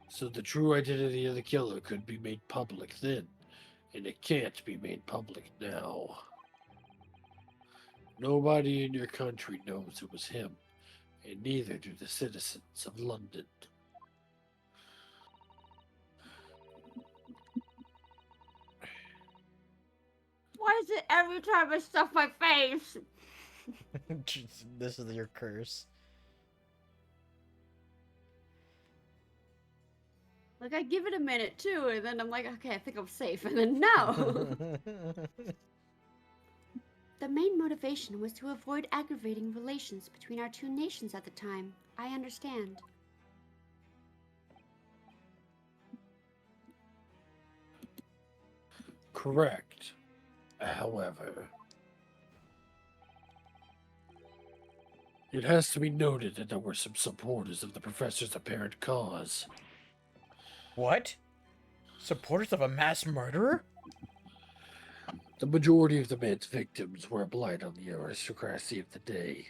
So the true identity of the killer could be made public then, and it can't be made public now. Nobody in your country knows it was him, and neither do the citizens of London. Why is it every time I stuff my face? This is your curse. Like, I give it a minute too, and then I'm like, okay, I think I'm safe, and then no! The main motivation was to avoid aggravating relations between our two nations at the time. I understand. Correct. However, It has to be noted that there were some supporters of the professor's apparent cause. What? Supporters of a mass murderer? The majority of the man's victims were a blight on the aristocracy of the day.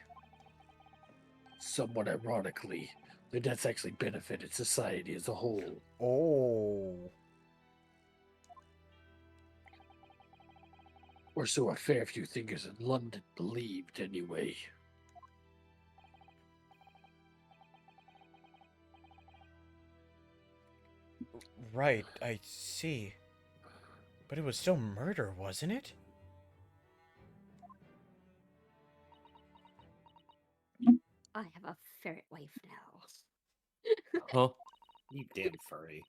Somewhat ironically, the deaths actually benefited society as a whole. Oh. Or so a fair few thinkers in London believed, anyway. Right, I see. But it was still murder, wasn't it? I have a ferret wife now. Huh? You damn furry.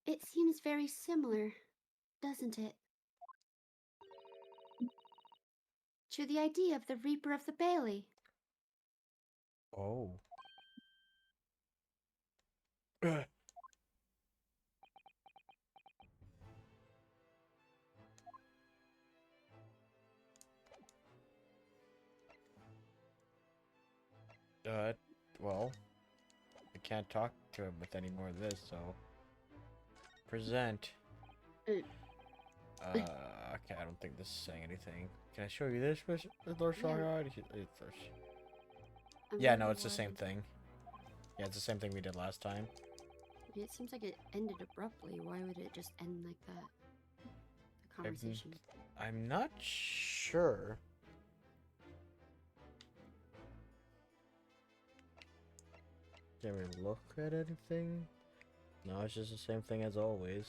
It seems very similar, doesn't it? To the idea of the Reaper of the Bailey. Oh. Well, I can't talk to him with any more of this, so... Present. Okay, I don't think this is saying anything. Can I show you this, Lord Strongheart? Yeah, no, it's the same thing. Yeah, it's the same thing we did last time. It seems like it ended abruptly. Why would it just end like that? The conversation. I'm not sure. Can we look at anything? No, it's just the same thing as always.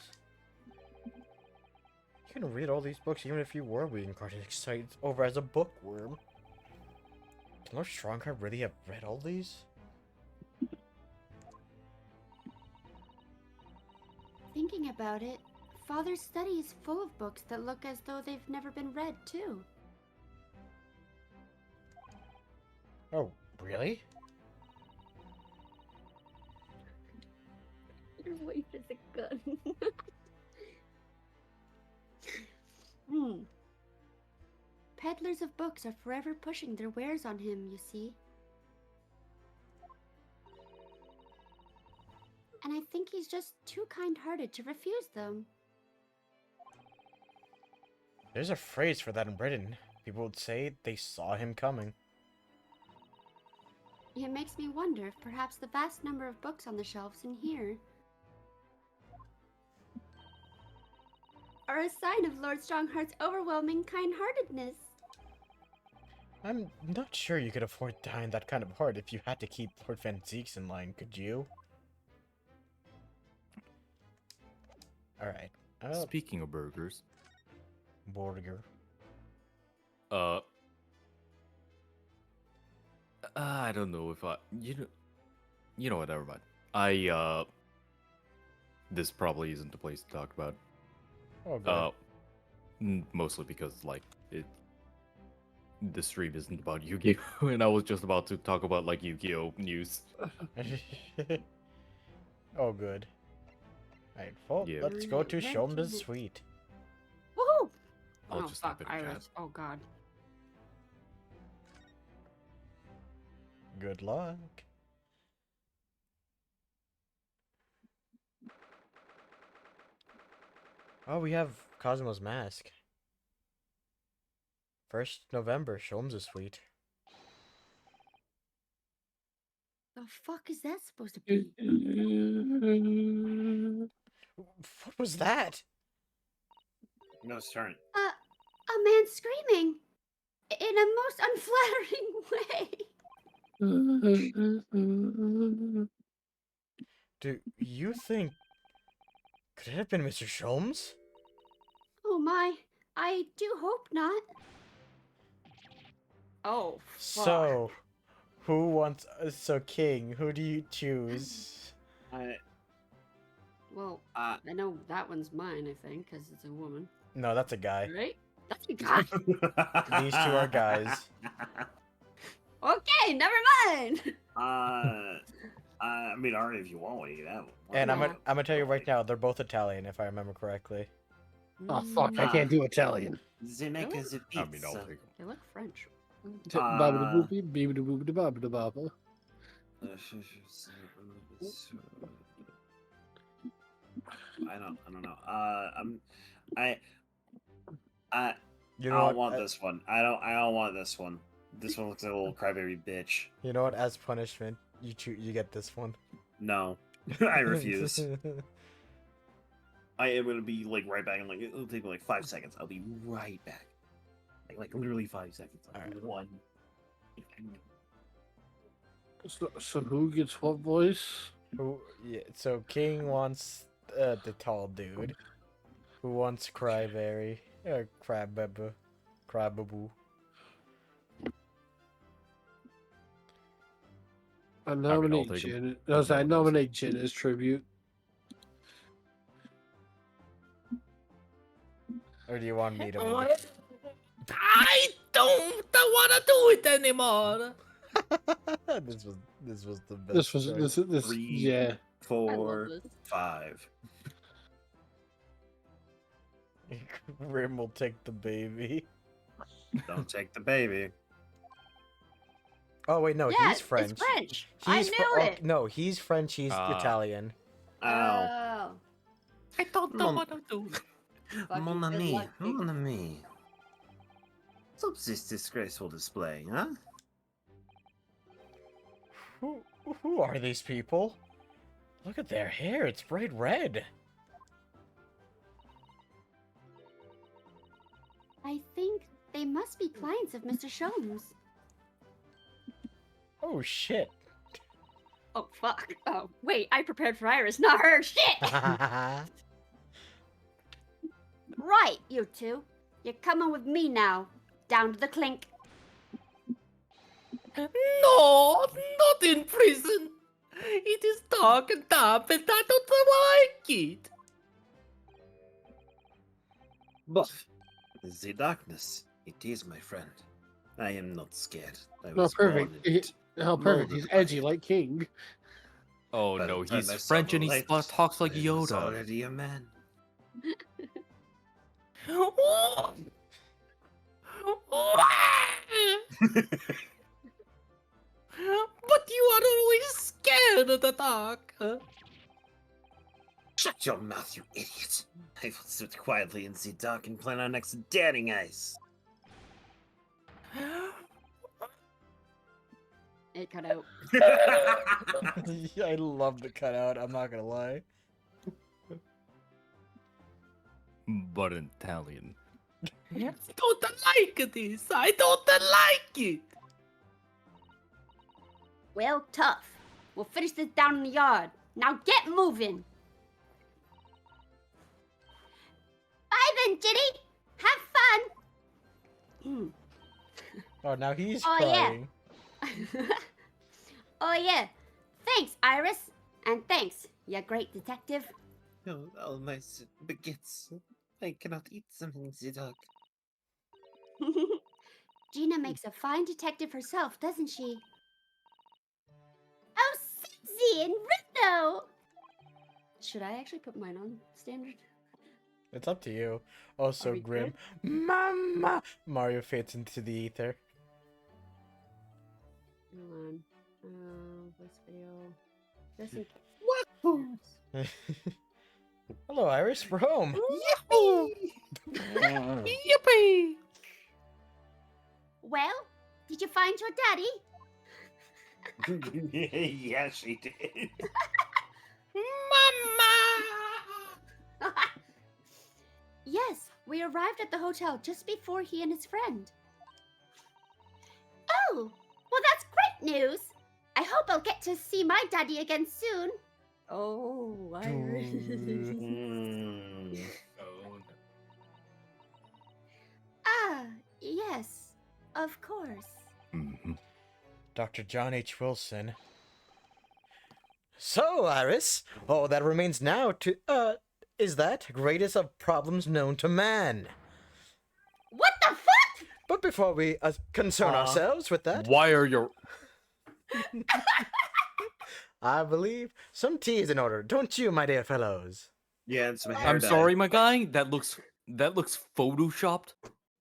You can read all these books even if you were reincarnated over as a bookworm. Can Lord Strongheart really have read all these? Thinking about it, Father's study is full of books that look as though they've never been read, too. Oh, really? Your wife is a gun. Peddlers of books are forever pushing their wares on him, you see. And I think he's just too kind-hearted to refuse them. There's a phrase for that in Britain. People would say they saw him coming. It makes me wonder if perhaps the vast number of books on the shelves in here are a sign of Lord Strongheart's overwhelming kind-heartedness. I'm not sure you could afford dying that kind of heart if you had to keep Lord Van Zieks in line, could you? Alright. Speaking of burgers. Burger. I don't know if you know what, never mind. This probably isn't the place to talk about. Oh, God. Mostly because, like, the stream isn't about Yu-Gi-Oh! And I was just about to talk about, like, Yu-Gi-Oh! News. Oh, good. Alright, well, Yeah. let's go to Sholm's suite. Woohoo! I'll Oh, just fuck, type it in Iris. Oh, God. Good luck. Oh, we have Cosmo's mask. 1st November, Sholm's suite. The fuck is that supposed to be? What was that? No, it's turn. A man screaming in a most unflattering way. Do you think... Could it have been Mr. Sholmes? Oh my, I do hope not. Oh, fuck. So, who wants... So, King, who do you choose? Well, I know that one's mine, I think, because it's a woman. No, that's a guy. Right? That's a guy. These two are guys. Okay, never mind. I mean, alright, if you want one, you can have one. And I'm gonna tell you right now, they're both Italian, if I remember correctly. Oh fuck! I can't do Italian. They make us a pizza. I mean, I'll take 'em. They look French. Babba-da-boopy-beeba-da-boop-da-babba-da-babba. I don't know. You I know don't what? want this one. I don't want this one. This one looks like a little crybaby bitch. You know what? As punishment, you get this one. No, I refuse. I am gonna be like right back in like it'll take me like 5 seconds. I'll be right back. Like literally 5 seconds. Like Alright. one. So who gets what voice? Who? Yeah. So King wants the tall dude. Who wants Cryberry? Crababoo. I nominate take 'em. Jin. I nominate Jin as tribute. Or do you want me to? I don't want to do it anymore. This was the best. This was choice. this. 3, Yeah. 4, 5. Rim will take the baby. Don't take the baby. Oh wait, no, Yeah, he's French. It's French. I knew it. No, he's French. He's Ah. Italian. Ow. Oh. I don't know what to do. Fucking Mon good ami, luck, baby. mon ami. Stop this disgraceful display, huh? Who are these people? Look at their hair. It's bright red. I think they must be clients of Mr. Sholmes. Oh shit. Oh, fuck. Oh, wait, I prepared for Iris, not her. Shit! Right, you two. You're coming with me now. Down to the clink. No, not in prison. It is dark and damp, and I don't like it. But the darkness, it is my friend. I am not scared. I No, was perfect. born in it. How perfect. He's edgy like King. Oh By the no, time he's I saw French the and he light, talks like I was Yoda. already a man. But you are always scared of the dark. Shut your mouth, you idiot! I will sit quietly in the dark and plan on next daring ice. It cut out. I love the cutout. I'm not gonna lie. But in Italian. I don't like this. I don't like it. Well, tough. We'll finish this down in the yard. Now get moving. Bye then, Ginny. Have fun. Oh, now he's Oh, yeah. crying. Oh, yeah. Thanks, Iris. And thanks, you great detective. No, all my baguettes. I cannot eat them in the dark. Gina makes a fine detective herself, doesn't she? Oh, Susie and Rito! Should I actually put mine on standard? It's up to you. Oh, so we grim. Mama! Mario fades into the ether. Hold on. This video. Just in What? Hello, Iris. We're home. Yippee! Well, did you find your daddy? Yeah, she did. Mama! Yes, we arrived at the hotel just before he and his friend. Oh, well, that's great news. I hope I'll get to see my daddy again soon. Oh, Iris. Ah, yes, of course. Mm-hmm. Dr. John H. Wilson. So, Iris, all that remains now is that greatest of problems known to man. What the fuck? But before we concern ourselves with that, Why are your... I believe some tea is in order, don't you, my dear fellows? Yeah, and some hair I'm dye. sorry, my guy. That looks that looks photoshopped.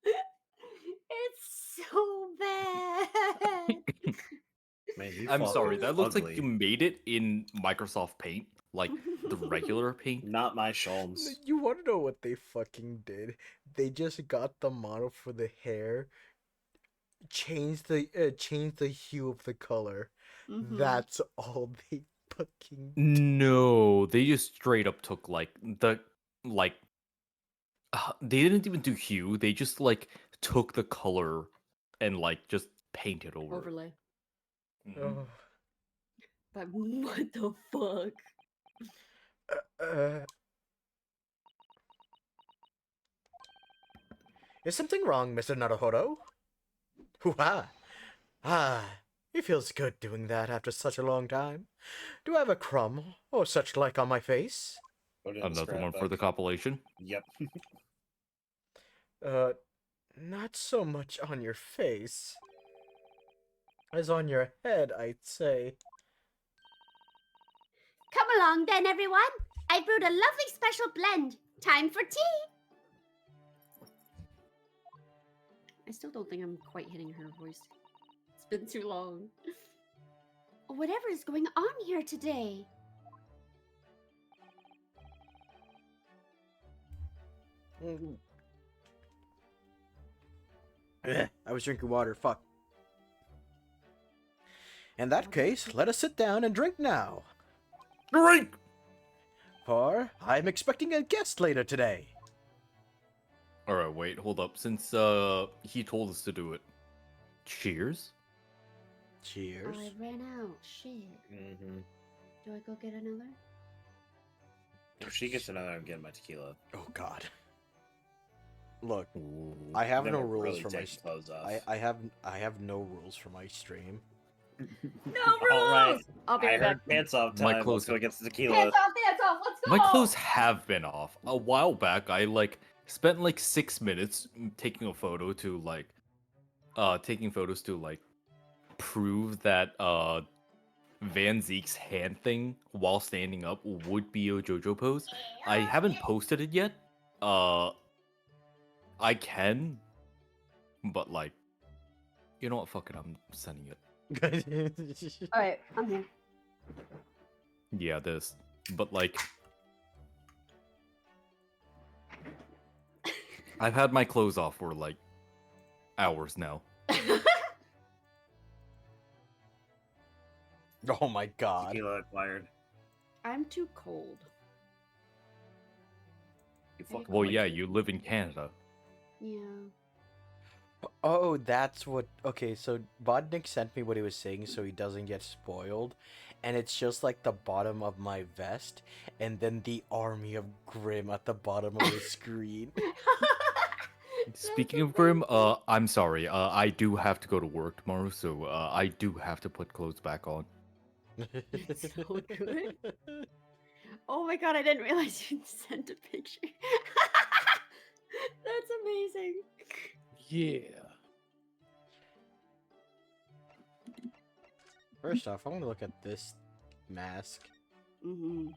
It's so bad. Man, you I'm fought sorry, with that looks like ugly. you made it in Microsoft Paint, like the regular paint. Not my Sholmes. You want to know what they fucking did? They just got the model for the hair, changed the hue of the color. Mhm. That's all they fucking. No, they just straight up took like they didn't even do hue. They just like took the color and like just painted over. it. Overlay. Mhm. Oh. But what the fuck? Is something wrong, Mr. Naruhodo? Hoo-ha! Ah, it feels good doing that after such a long time. Do I have a crumb or such like on my face? Put it in the Another one for the scrapbook. compilation. Yep. Not so much on your face as on your head, I'd say. Come along then, everyone. I brewed a lovely special blend. Time for tea. I still don't think I'm quite hitting her voice. It's been too long. Whatever is going on here today? I was drinking water, fuck. In that case, let us sit down and drink now. Drink! For I'm expecting a guest later today. Alright, wait, hold up. Since he told us to do it. Cheers? Cheers. I ran out. Shit. Mm-hmm. Do I go get another? If she gets another, I'm getting my tequila. Oh God. Look, I have Then no we're rules really for my. taking clothes off. I have no rules for my stream. No rules. All right. I'll be I right back. heard pants off My time. clothes- Let's go get the tequila. Dance off. Let's go. My clothes have been off. A while back, I like spent like 6 minutes taking a photo to like taking photos to like prove that Van Zeke's hand thing while standing up would be a JoJo pose. I haven't posted it yet. I can, but like, you know what? Fuck it, I'm sending it. All right, I'm here. Yeah, this. But like, I've had my clothes off for like hours now. Oh my God. Tequila acquired. I'm too cold. You fucking Well, like yeah, it. you live in Canada. Yeah. Oh, that's what. Okay, so Bodnik sent me what he was saying so he doesn't get spoiled. And it's just like the bottom of my vest, and then the army of Grimm at the bottom of the screen. Speaking of Grim, I'm sorry. I do have to go to work tomorrow, so I do have to put clothes back on. It's so good. Oh my God, I didn't realize you sent a picture. That's amazing. Yeah. First off, I want to look at this mask. Mm-hmm.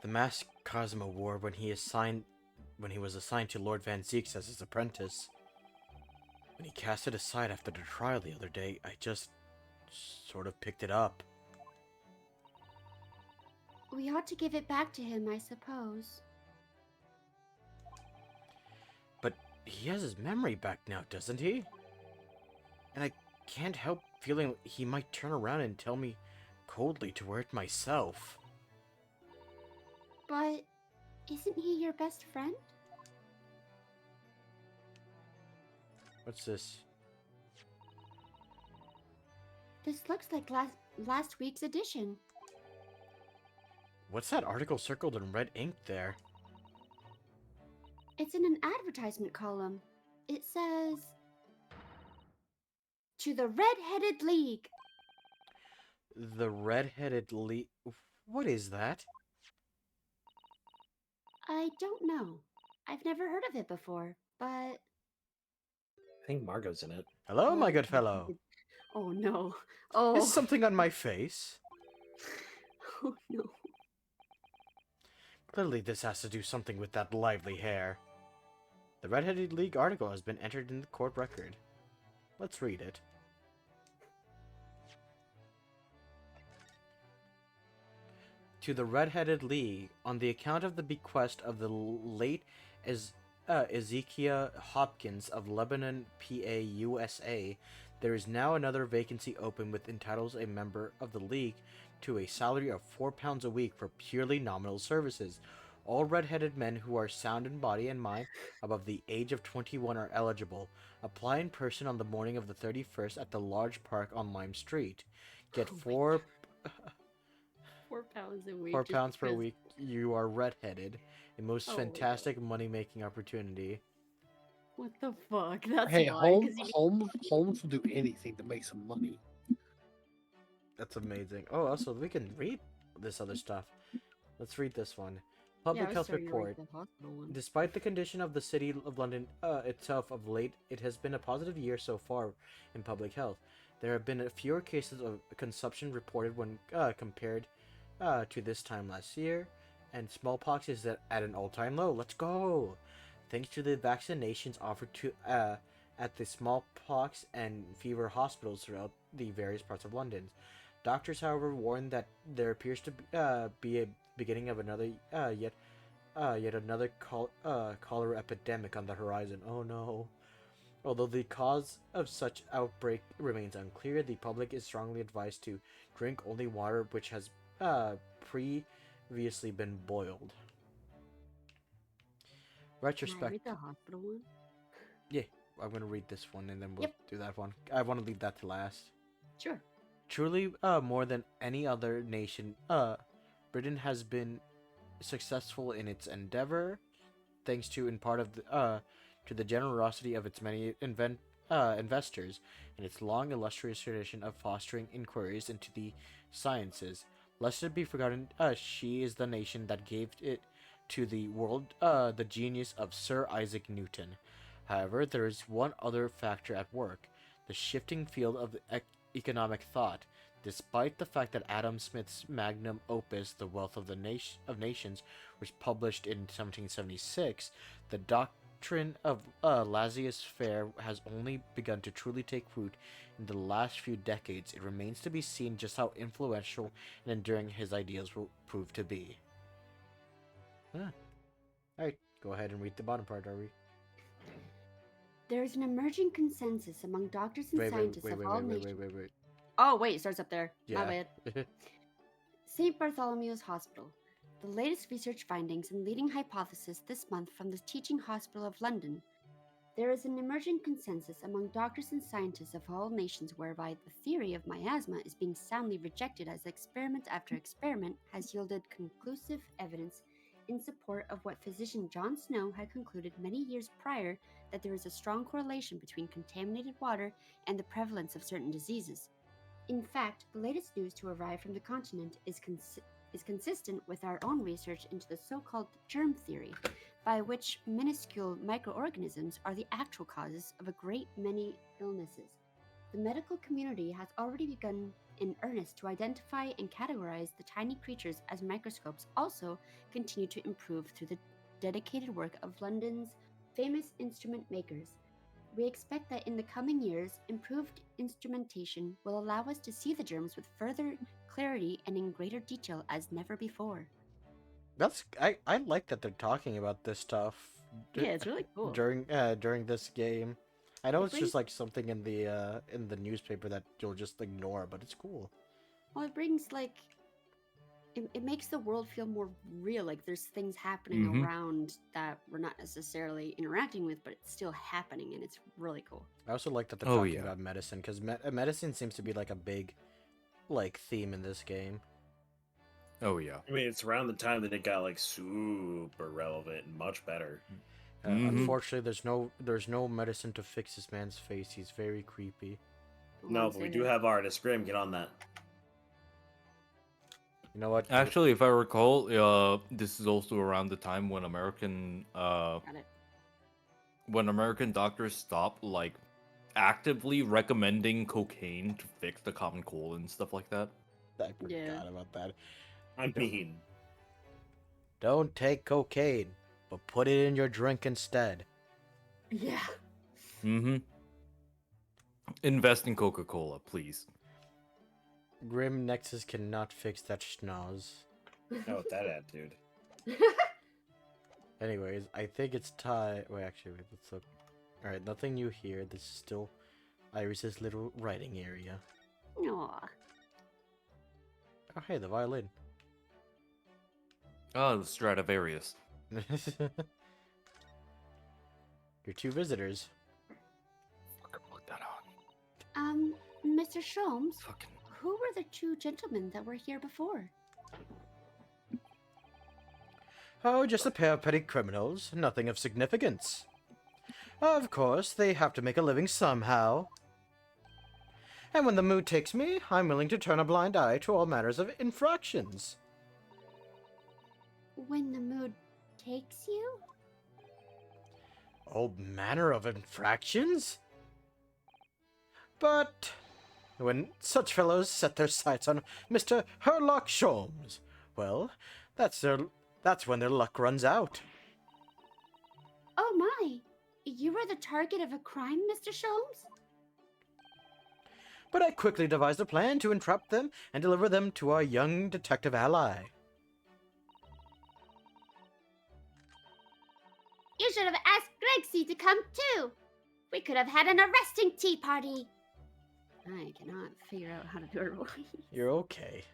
The mask Cosmo wore when he was assigned to Lord Van Zeeks as his apprentice. When he cast it aside after the trial the other day, I just sort of picked it up. We ought to give it back to him, I suppose. But he has his memory back now, doesn't he? And I can't help feeling he might turn around and tell me coldly to wear it myself. But isn't he your best friend? What's this? This looks like last week's edition. What's that article circled in red ink there? It's in an advertisement column. It says, "To the Red-Headed League." The Red-Headed League. What is that? I don't know. I've never heard of it before, but... I think Margot's in it. Hello, my good fellow. Oh no. Oh. Is something on my face? Oh no. Clearly, this has to do something with that lively hair. The Red-Headed League article has been entered in the court record. Let's read it. To the Red-Headed League, on the account of the bequest of the late Ezekiah Hopkins of Lebanon, PA, USA, there is now another vacancy open which entitles a member of the League to a salary of £4 a week for purely nominal services. All red-headed men who are sound in body and mind above the age of 21 are eligible. Apply in person on the morning of the 31st at the large park on Lime Street. Get £4 a week. £4 per week. You are red-headed. A most Oh my fantastic money-making opportunity. What the fuck? That's Hey, why. 'cause you- Holmes will do anything to make some money. That's amazing. Oh, also, we can read this other stuff. Let's read this one. Yeah, Public I was Health starting to read Report. the hospital one. Despite the condition of the city of London itself of late, it has been a positive year so far in public health. There have been fewer cases of consumption reported when compared to this time last year, and smallpox is at an all-time low. Let's go! Thanks to the vaccinations offered to at the smallpox and fever hospitals throughout the various parts of London. Doctors, however, warn that there appears to be a beginning of another yet another cholera epidemic on the horizon. Oh no. Although the cause of such outbreak remains unclear, the public is strongly advised to drink only water which has previously been boiled. Can I Retrospect. read the hospital one? Yeah, I'm gonna read this one and then we'll Yep. do that one. I want to leave that to last. Sure. Truly, more than any other nation, Britain has been successful in its endeavor, thanks to, in part, of to the generosity of its many investors, and its long illustrious tradition of fostering inquiries into the sciences. Lest it be forgotten, she is the nation that gave it to the world the genius of Sir Isaac Newton. However, there is one other factor at work: the shifting field of economic thought. Despite the fact that Adam Smith's magnum opus, The Wealth of Nations, was published in 1776, the doctrine of laissez-faire has only begun to truly take root in the last few decades. It remains to be seen just how influential and enduring his ideals will prove to be. Alright, go ahead and read the bottom part, are we? There is an emerging consensus among doctors and scientists of all nations. Wait. Oh, wait, it starts up there. My Yeah. bad. St. Bartholomew's Hospital. The latest research findings and leading hypothesis this month from the Teaching Hospital of London. There is an emerging consensus among doctors and scientists of all nations whereby the theory of miasma is being soundly rejected as experiment after experiment has yielded conclusive evidence in support of what physician John Snow had concluded many years prior, that there is a strong correlation between contaminated water and the prevalence of certain diseases. In fact, the latest news to arrive from the continent is consistent with our own research into the so-called germ theory, by which minuscule microorganisms are the actual causes of a great many illnesses. The medical community has already begun in earnest to identify and categorize the tiny creatures as microscopes also continue to improve through the dedicated work of London's famous instrument makers. We expect that in the coming years, improved instrumentation will allow us to see the germs with further clarity and in greater detail as never before. I like that they're talking about this stuff. Yeah, it's really cool. During this game. I know It it's brings- just like something in the newspaper that you'll just ignore, but it's cool. Well, it brings like it makes the world feel more real. Like there's things happening Mhm. around that we're not necessarily interacting with, but it's still happening, and it's really cool. I also like that they're Oh, talking yeah. about medicine because medicine seems to be like a big, like, theme in this game. Oh yeah. I mean, it's around the time that it got like super relevant and much better. Unfortunately, there's no medicine to fix this man's face. He's very creepy. No, but we do have artist Grim. Get on that. You know what? Actually, if I recall, this is also around the time when American doctors stopped like actively recommending cocaine to fix the common cold and stuff like that. I forgot about that. I mean, Don't take cocaine, but put it in your drink instead. Yeah. Mm-hmm. Invest in Coca-Cola, please. Grim Nexus cannot fix that schnoz. Oh, that attitude. Anyways, I think it's time. Wait, actually, wait, let's look. Alright, nothing new here. This is still Iris's little writing area. Aw. Oh, hey, the violin. Oh, the Stradivarius. Your two visitors. Put that on. Mr. Sholmes, Fucking. who were the two gentlemen that were here before? Oh, just a pair of petty criminals. Nothing of significance. Of course, they have to make a living somehow. And when the mood takes me, I'm willing to turn a blind eye to all manners of infractions. When the mood takes you? All manner of infractions? But when such fellows set their sights on Mr. Herlock Sholmes, well, that's when their luck runs out. Oh my! You were the target of a crime, Mr. Sholmes? But I quickly devised a plan to entrap them and deliver them to our young detective ally. You should have asked Gregsy to come too! We could have had an arresting tea party! I cannot figure out how to do her voice. You're okay.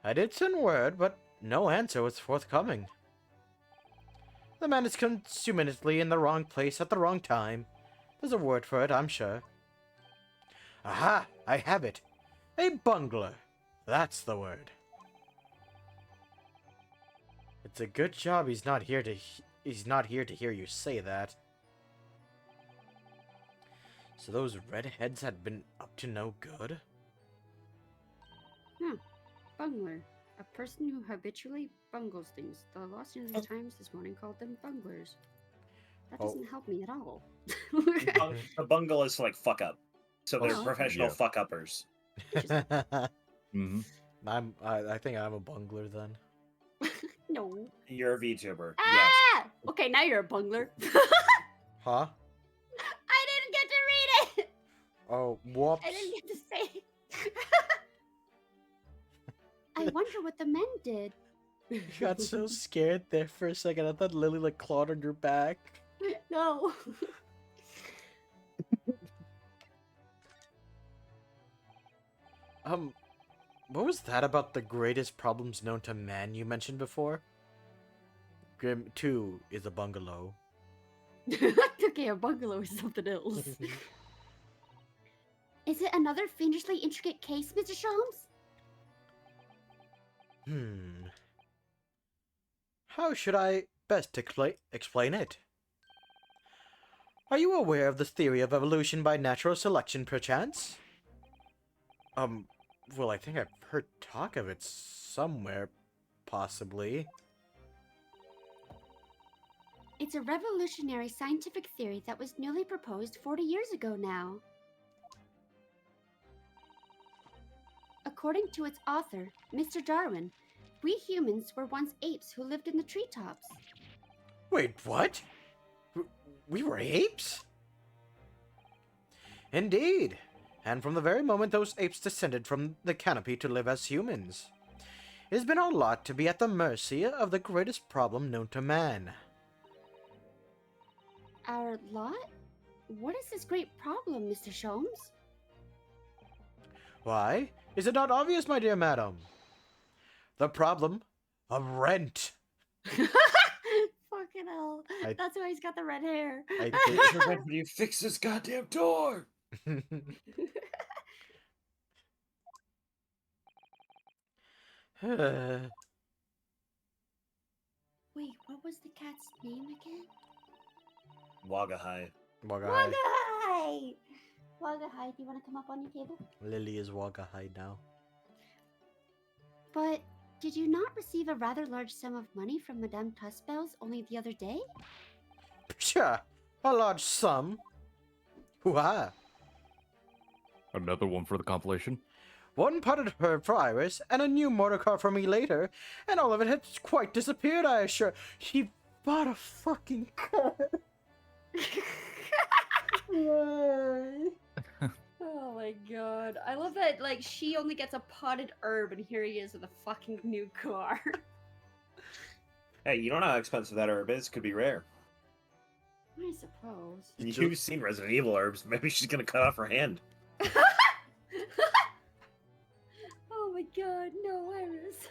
I did send word, but no answer was forthcoming. The man is consummately in the wrong place at the wrong time. There's a word for it, I'm sure. Aha! I have it. A bungler. That's the word. It's a good job he's not here to hear you say that. So those redheads had been up to no good? Bungler. A person who habitually bungles things. The Los Angeles Times this morning called them bunglers. That Oh. doesn't help me at all. A bungle is like fuck up. So they're Oh. professional Yeah. fuck uppers. Mm-hmm. I think I'm a bungler then. No. You're a VTuber. Yes. Ah! Okay, now you're a bungler. Huh? I didn't get to read it! Oh, whoops. I didn't get to say it. I wonder what the men did. You got so scared there for a second. I thought Lily like clawed on your back. No. What was that about the greatest problems known to man you mentioned before? Grim 2 is a bungalow. Okay, a bungalow is something else. Is it another fiendishly intricate case, Mr. Sholmes? How should I best explain it? Are you aware of the theory of evolution by natural selection, perchance? Well, I think I've heard talk of it somewhere, possibly. It's a revolutionary scientific theory that was newly proposed 40 years ago now. According to its author, Mr. Darwin, we humans were once apes who lived in the treetops. Wait, what? We were apes? Indeed. And from the very moment those apes descended from the canopy to live as humans, it has been our lot to be at the mercy of the greatest problem known to man. Our lot? What is this great problem, Mr. Sholmes? Why, is it not obvious, my dear madam? The problem of rent. Fucking hell. That's why he's got the red hair. When you fix this goddamn door? Wait, what was the cat's name again? Wagahai. Wagahai. Wagahai! Wagahai, do you want to come up on your table? Lily is Wagahai now. But did you not receive a rather large sum of money from Madame Tussbells only the other day? Psha! A large sum? Hoo-ha! Another one for the compilation? one potted herb for Iris, and a new motor car for me later, and all of it had quite disappeared, I assure. He bought a fucking car. Why? Oh my god. I love that, like, she only gets a potted herb, and here he is with a fucking new car. Hey, you don't know how expensive that herb is. Could be rare. I suppose. You've seen Resident Evil herbs. Maybe she's gonna cut off her hand. Oh my god, no, Iris.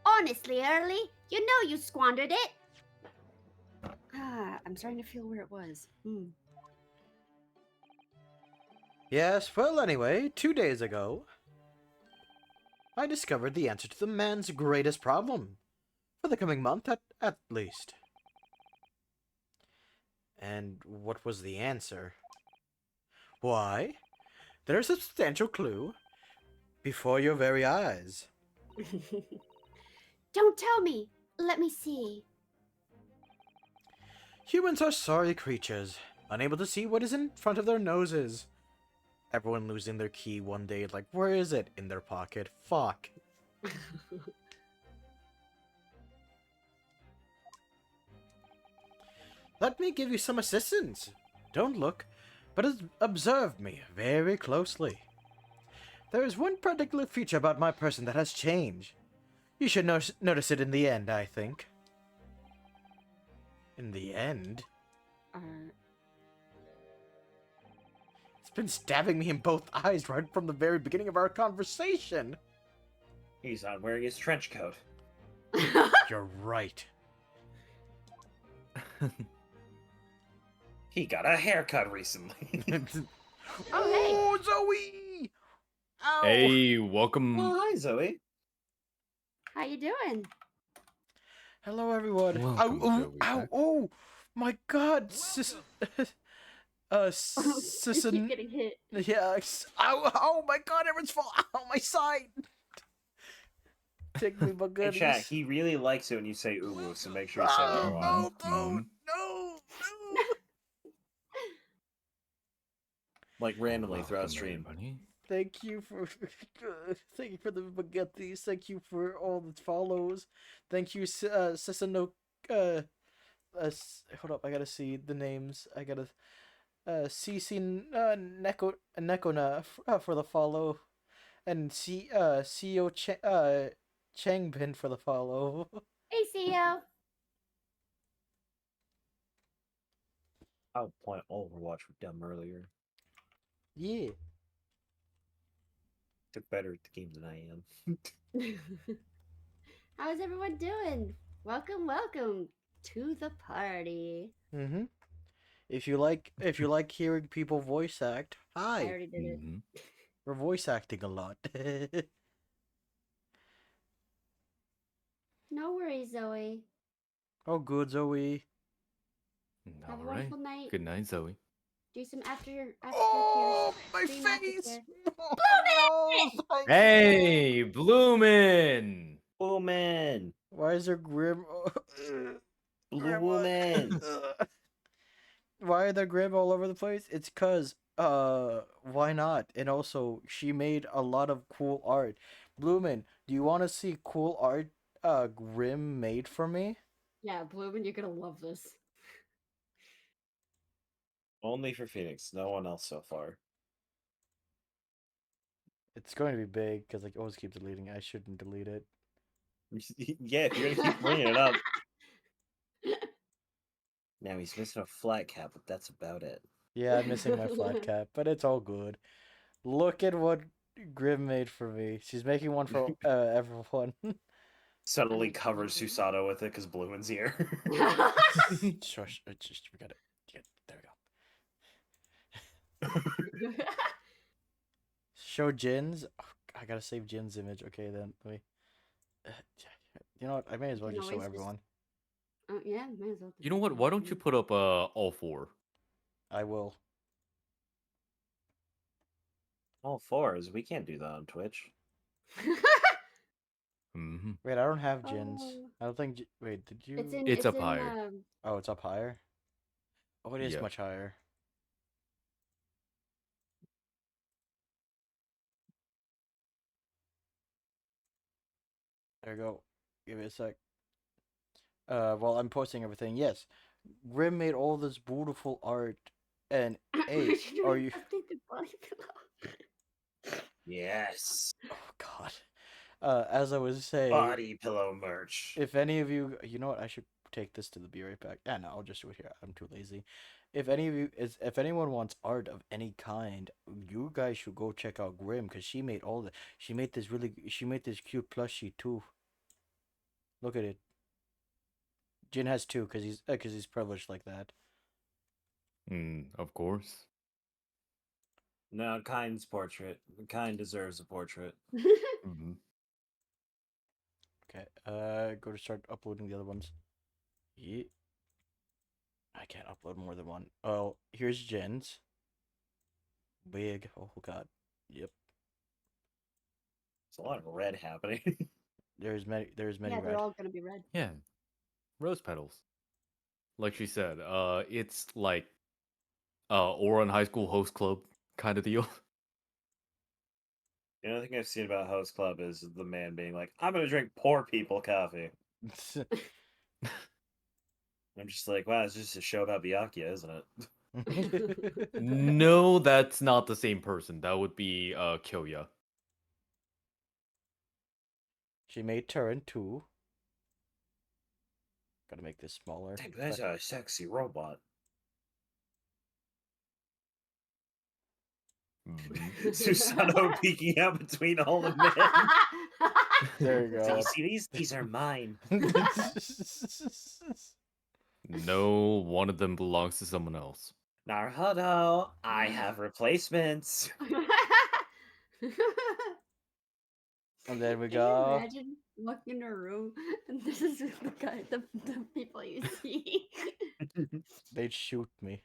Honestly, Early, you know you squandered it. I'm starting to feel where it was. Yes, well, anyway, 2 days ago, I discovered the answer to the man's greatest problem. For the coming month, at least. And what was the answer? Why, there's a substantial clue before your very eyes. Don't tell me. Let me see. Humans are sorry creatures, unable to see what is in front of their noses. Everyone losing their key one day, like, where is it? In their pocket. Fuck. Let me give you some assistance. Don't look, but observe me very closely. There is one particular feature about my person that has changed. You should notice it in the end, I think. In the end? It's been stabbing me in both eyes right from the very beginning of our conversation. He's not wearing his trench coat. You're right. He got a haircut recently. Oh, Zoe! Ow. Hey, welcome. Oh, hi, Zoe. How you doing? Hello, everyone. Welcome, Ow, Zoe, ow, back. oh, my God, Keep getting hit. Yeah, ow, oh my God, everyone's falling out my side. Take me, my Hey, goodness. chat, he really likes it when you say uwu, so make sure you say that a lot. No. Like randomly throughout stream. Thank you for the baguettes. Thank you for all the follows. Thank you, Sisano. Hold up, I gotta see the names. I gotta CC Nekona for the follow, and CEO Changbin for the follow. Hey, CEO. I was playing Overwatch with them earlier. Yeah. Took better at the game than I am. How's everyone doing? Welcome to the party. Mm-hmm. If you like hearing people voice act, hi. I already did it. We're voice acting a lot. No worries, Zoe. Oh, good, Zoe. Have a All right. wonderful night. Good night, Zoe. Do some aftercare. Oh, my Stream face! aftercare. Hey, Bloomin'! Woman! Why is there grim? Blue woman! Why are there grim all over the place? It's cause why not? And also she made a lot of cool art. Bloomin', do you want to see cool art Grim made for me? Yeah, Bloomin', you're gonna love this. Only for Phoenix, no one else so far. It's going to be big because I always keep deleting. I shouldn't delete it. Yeah, if you're gonna keep bringing it up. Now he's missing a flat cap, but that's about it. Yeah, I'm missing my flat cap, but it's all good. Look at what Grim made for me. She's making one for everyone. Suddenly covers Susato with it because Bloomin's here. Shush, we got it. Yeah, there we go. Show Jin's. Oh, I gotta save Jin's image. Okay, then let me. You know what? I may as well You just can show always just- everyone. Oh, yeah, may as well. You know what? Why don't you put up all four? I will. All fours. We can't do that on Twitch. Mm-hmm. Wait, I don't have Jin's. Oh. I don't think. Wait, did you? It's up higher. Oh, it's up higher. Oh, it is Yeah. much higher. There you go. Give me a sec. While I'm posting everything, yes, Grim made all this beautiful art, and hey, are you? Yes. Oh God. As I was saying, Body pillow merch. if any of you, you know what, I should take this to the Be Right Back. Yeah, no, I'll just do it here. I'm too lazy. If any of you if anyone wants art of any kind, you guys should go check out Grim because she made all the. She made this cute plushie too. Look at it. Jin has two because he's privileged like that. Of course. No, Kind's portrait. Kind deserves a portrait. Mm-hmm. Okay. Go to start uploading the other ones. Yeah. I can't upload more than one. Oh, here's Jin's. Big. Oh God. Yep. There's a lot of red happening. There's many. Yeah, they're red. all gonna be red. Yeah. Rose petals. Like she said, it's like Oran High School Host Club kind of deal. The only thing I've seen about Host Club is the man being like, I'm gonna drink poor people coffee. I'm just like, wow, it's just a show about Byakuya, isn't it? No, that's not the same person. That would be Kyoya. She made Turin too. Gotta make this smaller. Dang, that's a sexy robot. Susanoo peeking out between all the men. There you Do go. you see these? These are mine. No, one of them belongs to someone else. Naruhodo, I have replacements. And then we Can you go. imagine walking in a room and this is the guy, the people you see. They'd shoot me.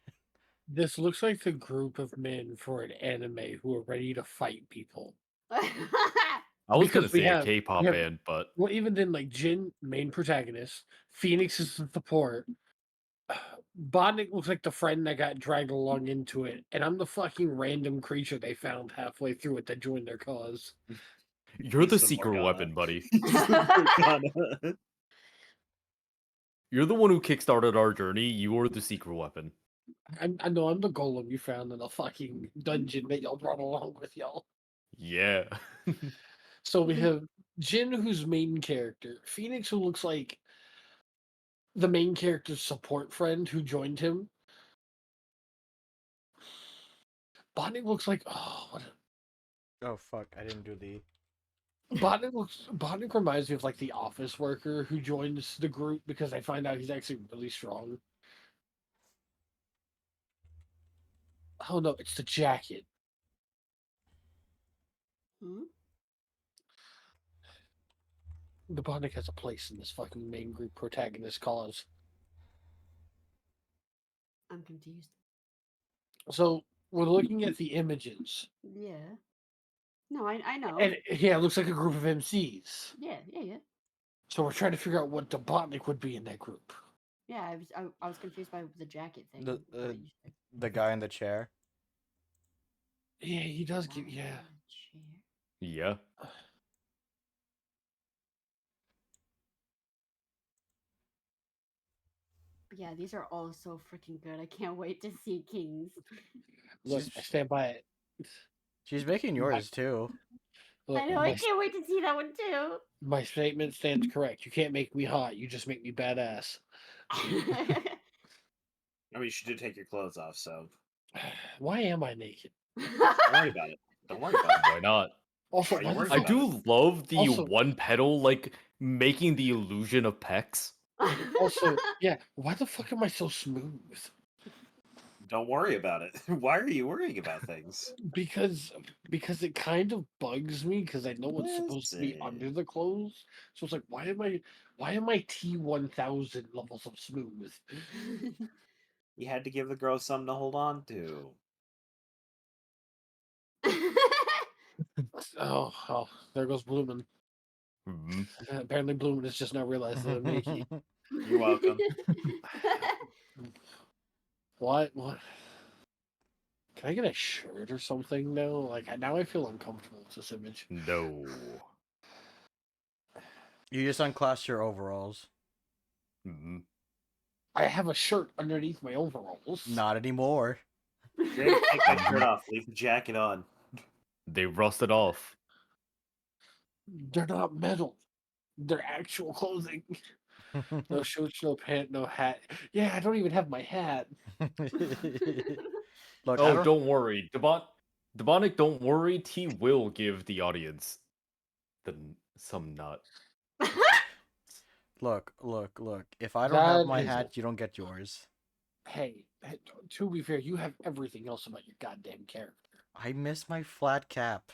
This looks like the group of men for an anime who are ready to fight people. I was Because gonna we say a have- K-pop we have- band, but Well, even then, like Jin, main protagonist, Phoenix is the support. Bodnik looks like the friend that got dragged along into it, and I'm the fucking random creature they found halfway through it that joined their cause. you're the He's the secret Morgana. weapon, buddy. Morgana. You're the one who kickstarted our journey. You are the secret weapon. I know I'm the golem you found in a fucking dungeon that y'all brought along with y'all. Yeah. So we have Jin, who's main character, Phoenix, who looks like the main character's support friend who joined him. Bodnik looks like Oh fuck! I didn't do the. Bodnik reminds me of like the office worker who joins the group because I find out he's actually really strong. Oh no, it's the jacket. Hmm? The Bodnik has a place in this fucking main group protagonist cause. I'm confused. So we're looking at the images. Yeah. No, I know. And yeah, it looks like a group of MCs. Yeah. So we're trying to figure out what Dobotnik would be in that group. Yeah, I was confused by the jacket thing. The guy in the chair. Yeah, he does give Yeah. Yeah, these are all so freaking good. I can't wait to see Kings. Look, I stand by it. She's making yours too. Look, I know, I can't wait to see that one too. my statement stands correct. You can't make me hot. You just make me badass. I mean, you should take your clothes off, so. Why am I naked? Don't worry about it. Don't worry about it. Why not? Also, Why you why the worried I fuck- about do love the Also- one pedal, like making the illusion of pecs. also, yeah, why the fuck am I so smooth? Don't worry about it. Why are you worrying about things? Because it kind of bugs me because I know what's supposed to be Listen. under the clothes. So it's like, why am I T1000 levels of smooth? You had to give the girl something to hold on to. Oh, there goes Bloomin. Mhm. Apparently, Bloomin has just now realized that I'm naked. You're welcome. What? Can I get a shirt or something now? Like now I feel uncomfortable with this image. No. You just unclass your overalls. Mhm. I have a shirt underneath my overalls. Not anymore. Grim, take that shirt off. Leave the jacket on. They rusted off. They're not metal. They're actual clothing. No shorts, no pant, no hat. Yeah, I don't even have my hat. Look, Oh, don't worry, Demonic. Don't worry. T will give the audience some nut. look. If I don't have That my is- hat, you don't get yours. Hey, to be fair, you have everything else about your goddamn character. I miss my flat cap.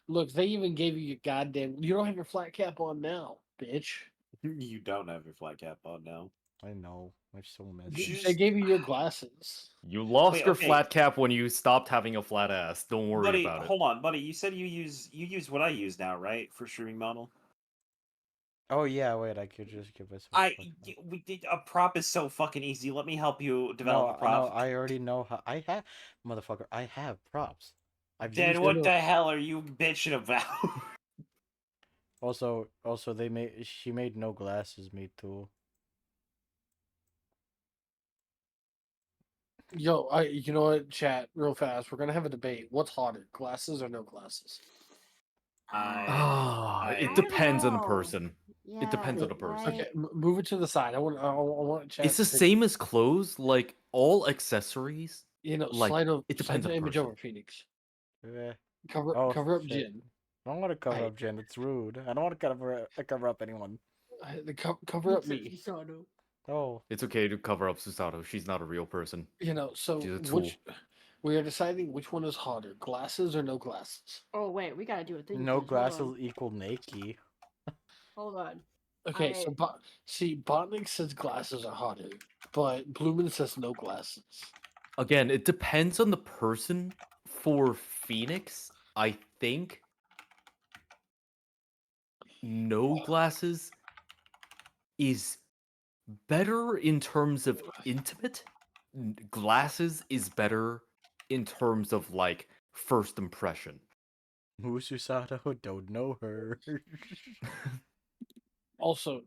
Look, they even gave you your goddamn. You don't have your flat cap on now, bitch. You don't have your flat cap on now. I know. I so miss They gave you your glasses. You lost Wait, your okay. flat cap when you stopped having a flat ass. Don't worry Buddy, about it. hold on, buddy. You said you use what I use now, right? For streaming model. Oh yeah, wait. I could just give us. We did a prop is so fucking easy. Let me help you develop No, a prop. no. I already know how. I have, motherfucker. I have props. I've Then used what them. the hell are you bitching about? Also, she made no glasses. Me too. Yo, you know what, chat, real fast. We're gonna have a debate. What's hotter, glasses or no glasses? It depends on the person. It depends on the person. Okay, move it to the side. I want chat. It's the to pick- same as clothes. Like all accessories. You know, like slide over. it depends slide on the the image person. over, Phoenix. Yeah. Cover Oh, up shit. Jin. I don't want to cover Hey. up Jen. It's rude. I don't want to cover up anyone. Cover up me. Oh. It's okay to cover up Susato. She's not a real person. You know, so She's a tool. we are deciding which one is hotter, glasses or no glasses. Oh wait, we gotta do a thing. No first. Hold glasses on. equal naked. Hold on. Okay, so Botnik says glasses are hotter, but Bloomin says no glasses. Again, it depends on the person. For Phoenix, I think no glasses is better in terms of intimate. Glasses is better in terms of like first impression. Who's Susato? Don't know her. Also,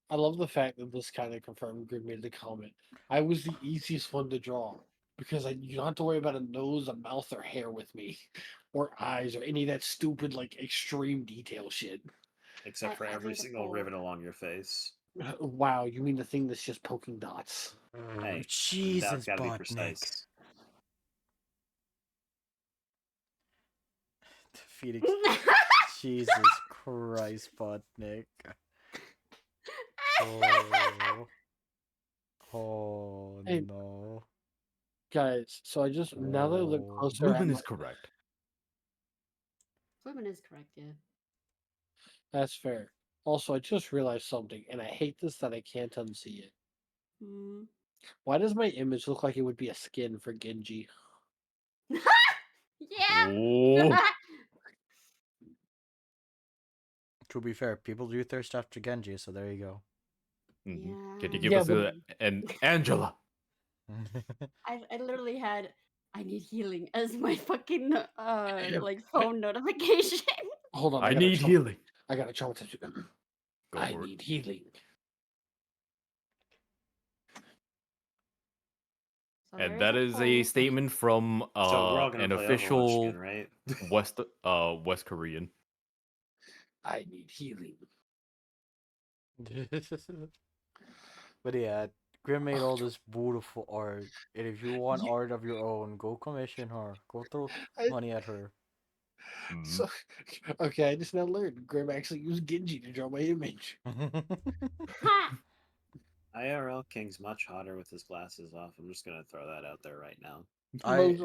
I love the fact that this kind of confirmed Grid made the comment. I was the easiest one to draw because you don't have to worry about a nose, a mouth, or hair with me, or eyes, or any of that stupid like extreme detail shit. Except for every single rivet along your face. Wow, you mean the thing that's just poking dots? Hey, Jesus, that's gotta be Botnik. precise. Phoenix. Jesus Christ, Botnik. Oh Hey, no. Guys, so I just now that I look closer, Ruben at is correct. Women is correct, yeah. that's fair. Also, I just realized something, and I hate this that I can't unsee it. Hmm. Why does my image look like it would be a skin for Genji? Yeah. Oh. To be fair, people do thirst after Genji, so there you go. Mhm. Can you give Yeah, us but- an Angela? I literally had I need healing as my fucking like phone notification. Hold on, I gotta need chom- healing. I gotta traumatize you. Go I for it. need healing. And that is a statement from So we're all gonna an play Overwatch official again, right? West Korean. I need healing. But yeah, Grim made all this beautiful art, and if you want art of your own, go commission her. Go throw money at her. So, okay, I just now learned Grim actually used Genji to draw my image. IRL King's much hotter with his glasses off. I'm just gonna throw that out there right now. Most,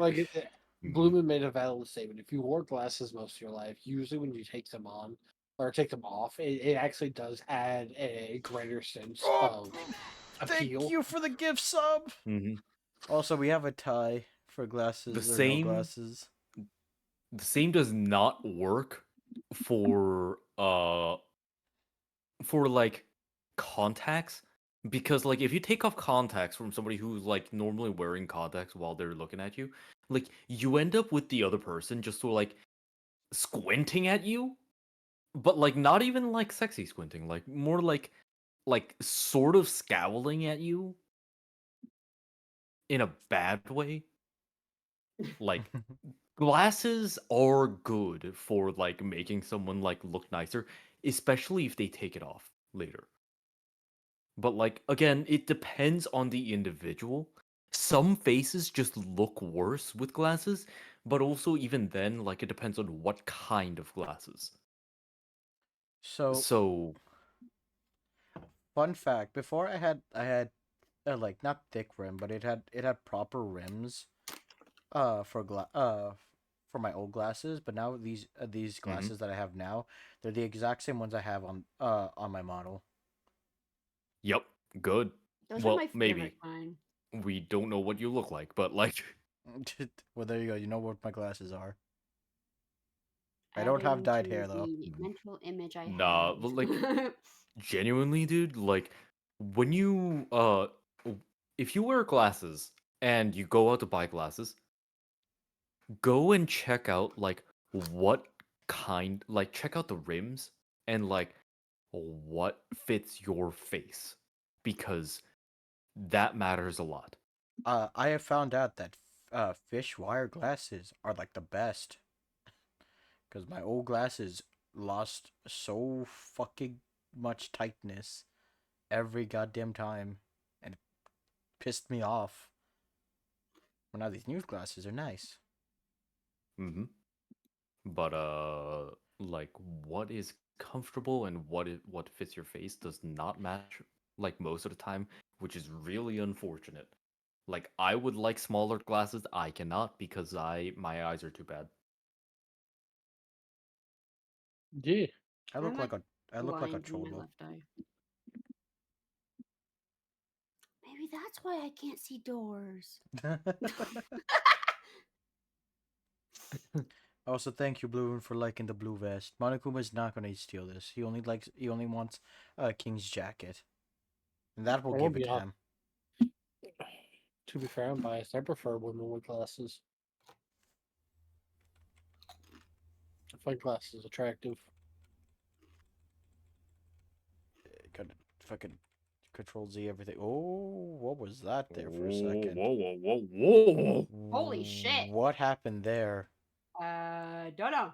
Bloomin made a valid statement. If you wore glasses most of your life, usually when you take them on or take them off, it actually does add a greater sense of appeal. Thank you for the gift sub. Also, we have a tie for glasses The or same- no glasses. The same does not work for like contacts, because like if you take off contacts from somebody who's like normally wearing contacts while they're looking at you, like you end up with the other person just sort of like squinting at you, but like not even like sexy squinting, like more like sort of scowling at you in a bad way. Like glasses are good for like making someone like look nicer, especially if they take it off later. But like again, it depends on the individual. Some faces just look worse with glasses, but also even then, like it depends on what kind of glasses. So, So fun fact: before I had like not thick rim, but it had proper rims for my old glasses. But now these glasses that I have now, they're the exact same ones I have on my model. yep, good. Those are Well, my favorite maybe. kind. We don't know what you look like, but like Well, there you go. You know what my glasses are. I don't have Adding dyed to hair though. the mental image I nah, have. but like genuinely, dude, like when you if you wear glasses and you go out to buy glasses, go and check out like what kind, like check out the rims and like what fits your face because that matters a lot. I have found out that fish wire glasses are like the best because my old glasses lost so fucking much tightness every goddamn time, and it pissed me off. Well, now these new glasses are nice. Mm-hmm. But like what is comfortable and what fits your face does not match like most of the time, which is really unfortunate. Like I would like smaller glasses, I cannot because my eyes are too bad. Yeah. I look I'm like like I look like a blind in my cholo. left eye. Maybe that's why I can't see doors. Also, thank you, Blue, for liking the blue vest. Monokuma is not gonna steal this. He only wants King's jacket, and that will I will give it be to hon- him. To be fair, I'm biased. I prefer women with glasses. I find glasses attractive. Gotta fucking Control Z everything. Oh, what was that there for a Whoa, second? whoa. Holy shit. What happened there? Don't know.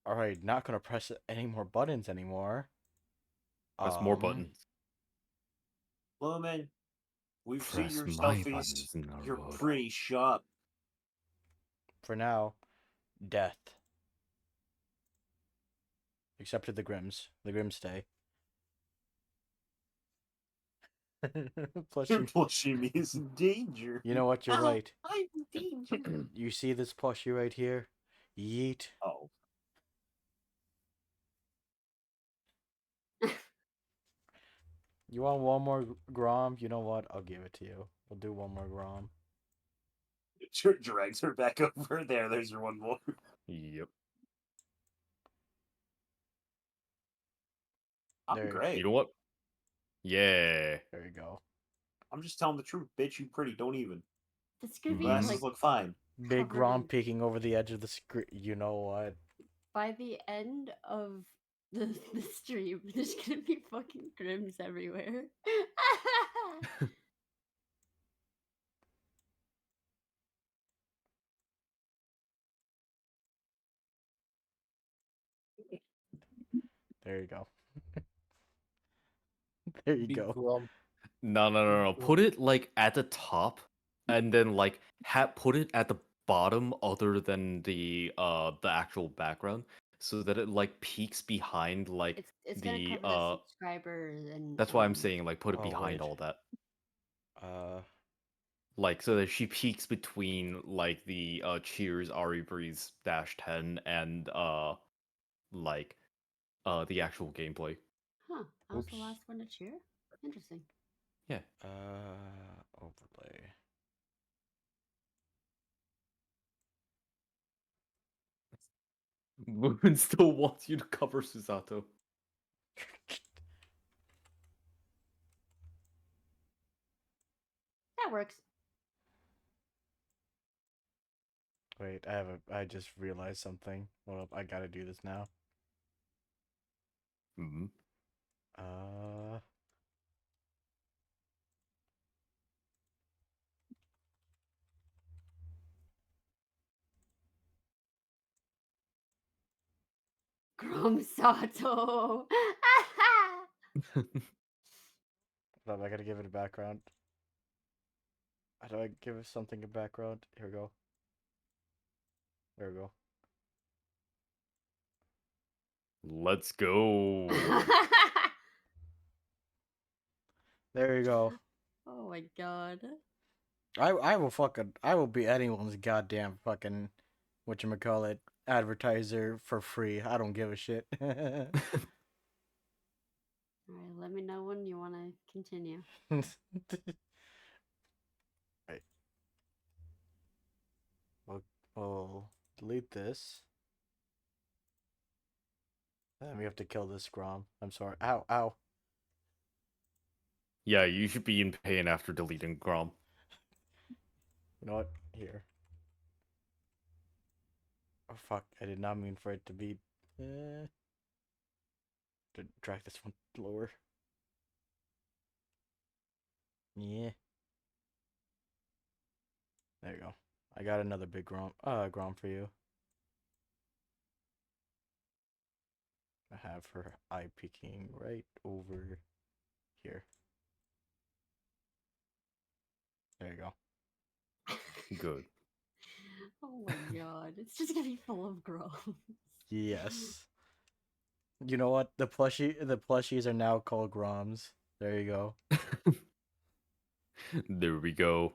All right, not gonna press any more buttons anymore. Press more buttons. Lumen, we've seen Press your my selfies. buttons, You're Naruto. pretty sharp. For now, death. Except for the Grims. The Grims stay. You're pushing me is in danger. You know what? You're right. I'm in danger. You see this plushie right here? Yeet. Oh. You want one more Grom? You know what? I'll give it to you. We'll do one more Grom. Drags her back over there. There's your one more. Yep. I'm great. You know what? Yeah. There you go. I'm just telling the truth, bitch. You pretty. Don't even. This could be Glasses like look fine. Big covered Grom in- peeking over the edge of the screen. You know what? by the end of the stream, there's gonna be fucking Grims everywhere. There you go. There you Big go. Grom. No. Put it like at the top, and then like put it at the bottom, other than the actual background, so that it like peeks behind like it's the gonna cover the subscribers and That's why I'm saying like put it Oh, behind wait. all that. Uh, Like so that she peeks between like the Cheers Ari Breeze -10 and like the actual gameplay. Huh. I was the Oops. last one to cheer? Interesting. Yeah. Overlay. Moon still wants you to cover Susato. That works. Wait, I just realized something. Hold up, I gotta do this now. Hmm? Grom Sato. Hold on, I gotta give it a background. How do I give it something a background? Here we go. There we go. Let's go. There you go. Oh my god. I will be anyone's goddamn fucking whatchamacallit advertiser for free. I don't give a shit. Alright, let me know when you want to continue. Right. We'll delete this. Then we have to kill this Grom. I'm sorry. Ow, ow. Yeah, you should be in pain after deleting Grom. You know what? Here. Oh fuck! I did not mean for it to be. To drag this one lower. Yeah. There you go. I got another big Grom for you. I have her eye peeking right over here. There you go. Good. Oh my god, it's just gonna be full of Groms. Yes. You know what? The plushies are now called Groms. There you go. There we go.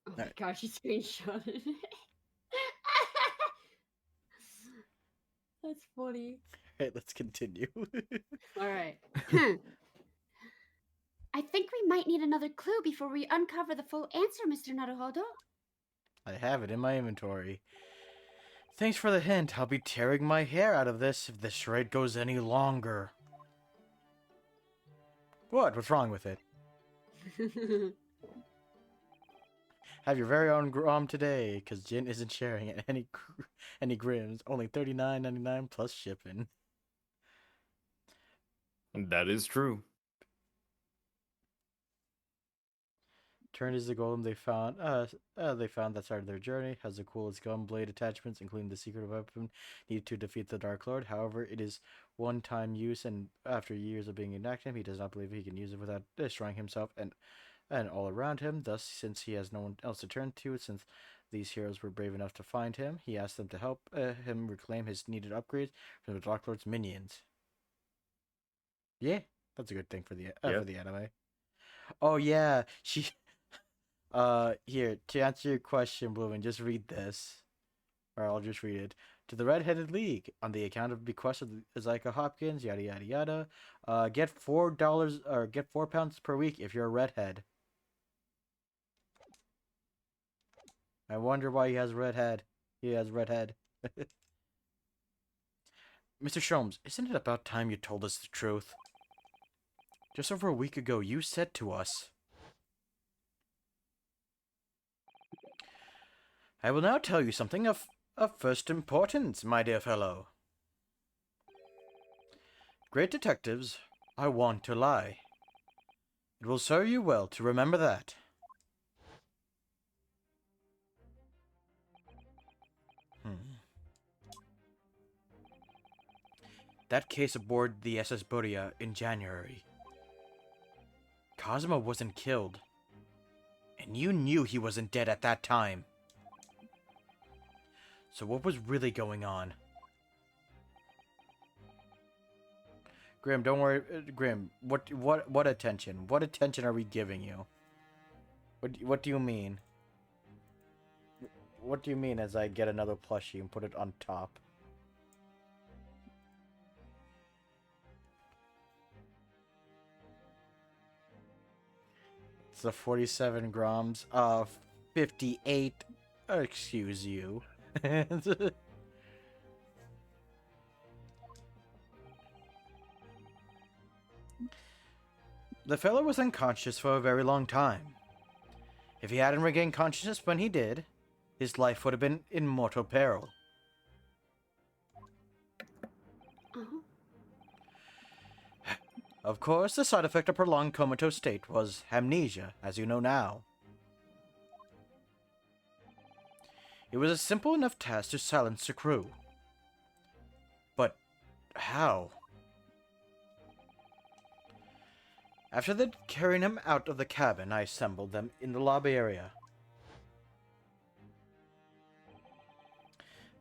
Oh my gosh, you screenshotted it. That's funny. Hey, let's continue. Alright. I think we might need another clue before we uncover the full answer, Mr. Naruhodo. I have it in my inventory. Thanks for the hint. I'll be tearing my hair out of this if this charade goes any longer. What? What's wrong with it? Have your very own Grom today, because Jin isn't sharing any Grims. Only $39.99 plus shipping. That is true. Turn is the golem they found. That started their journey. Has the coolest gun blade attachments, including the secret weapon needed to defeat the Dark Lord. However, it is one-time use, and after years of being inactive, he does not believe he can use it without destroying himself and all around him. Thus, since he has no one else to turn to, since these heroes were brave enough to find him, he asked them to help him reclaim his needed upgrades from the Dark Lord's minions. Yeah, that's a good thing for the anime. Oh yeah, she. Here, to answer your question, Blooming, just read this. Or I'll just read it. To the Red-Headed League, on the account of bequest of Zyka Hopkins, yada yada yada. Get $4 or get £4 per week if you're a redhead. I wonder why he has red head. He has red head. Mr. Sholmes, isn't it about time you told us the truth? Just over a week ago, you said to us, I will now tell you something of first importance, my dear fellow. Great detectives are wont to lie. It will serve you well to remember that. That case aboard the SS Boria in January. Kazuma wasn't killed. And you knew he wasn't dead at that time. So what was really going on? Grim, don't worry. Grim, what attention? What attention are we giving you? What do you mean? What do you mean as I get another plushie and put it on top? It's the 47 grams of 58. Excuse you. The fellow was unconscious for a very long time. If he hadn't regained consciousness when he did, his life would have been in mortal peril. Of course, the side effect of prolonged comatose state was amnesia, as you know now. It was a simple enough task to silence the crew. But how? After they'd carried him out of the cabin, I assembled them in the lobby area.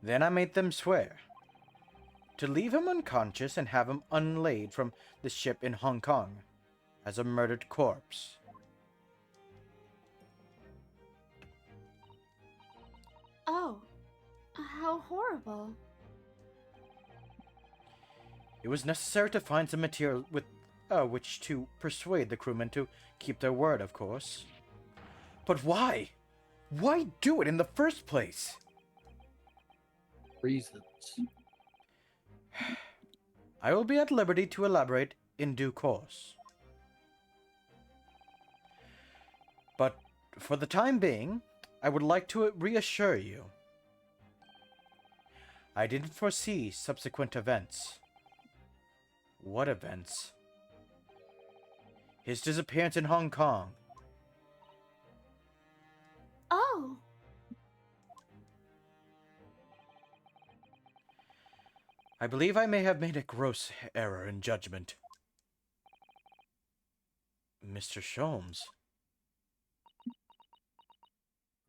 Then I made them swear to leave him unconscious and have him unlaid from the ship in Hong Kong as a murdered corpse. Oh, how horrible. It was necessary to find some material with which to persuade the crewmen to keep their word, of course. But why? Why do it in the first place? Reasons. I will be at liberty to elaborate in due course. But for the time being, I would like to reassure you. I didn't foresee subsequent events. What events? His disappearance in Hong Kong. Oh. I believe I may have made a gross error in judgment. Mr. Sholmes.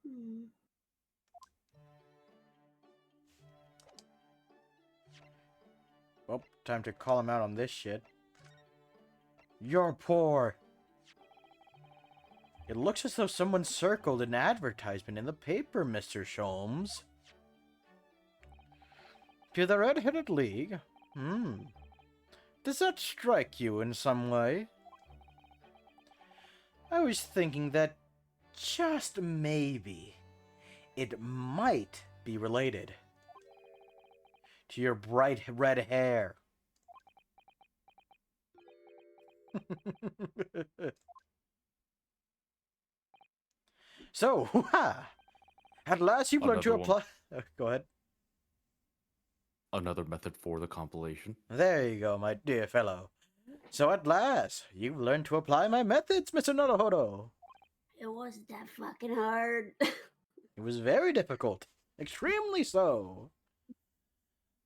Hmm. Well, time to call him out on this shit. You're poor. It looks as though someone circled an advertisement in the paper, Mr. Sholmes. To the Red-Headed League? Does that strike you in some way? I was thinking that just maybe it might be related to your bright red hair. So, at last you've learned to Another one. apply. Go ahead. Another method for the compilation. There you go, my dear fellow. So at last, you've learned to apply my methods, Mr. Naruhodo. It wasn't that fucking hard. It was very difficult. Extremely so.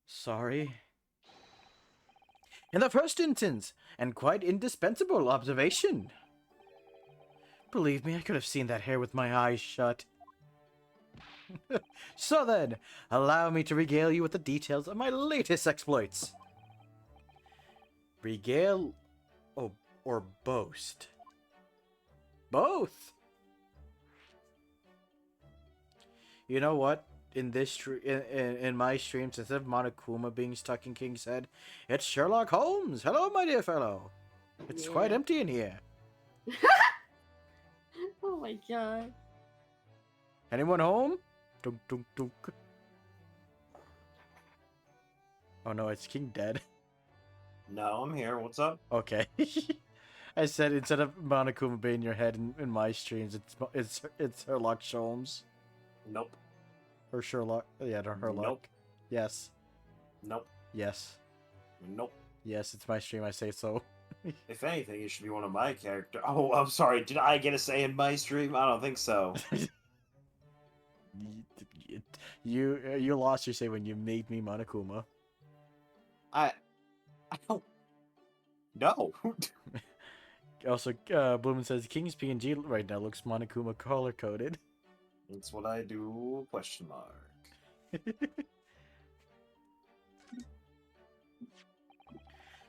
Sorry. In the first instance, and quite indispensable observation. Believe me, I could have seen that hair with my eyes shut. So then, allow me to regale you with the details of my latest exploits. Regale or boast? Both. You know what? In this in my streams, instead of Monokuma being stuck in King's Head, it's Sherlock Holmes. Hello, my dear fellow. It's quite empty in here. Oh my god. Anyone home? Dunk, dunk, dunk. Oh no, it's King dead. No, I'm here. What's up? Okay. I said instead of Monokuma being in your head in my streams, it's Sherlock Holmes. Nope. Or Sherlock. Yeah, no, Herlock. Nope. Yes. Nope. Yes. Nope. Yes, it's my stream, I say so. If anything, it should be one of my characters. Oh, I'm sorry. Did I get a say in my stream? I don't think so. You lost your say when you made me Monokuma. I don't. No. Also, Bloomin says King's PNG right now looks Monokuma color coded. That's what I do. Question mark.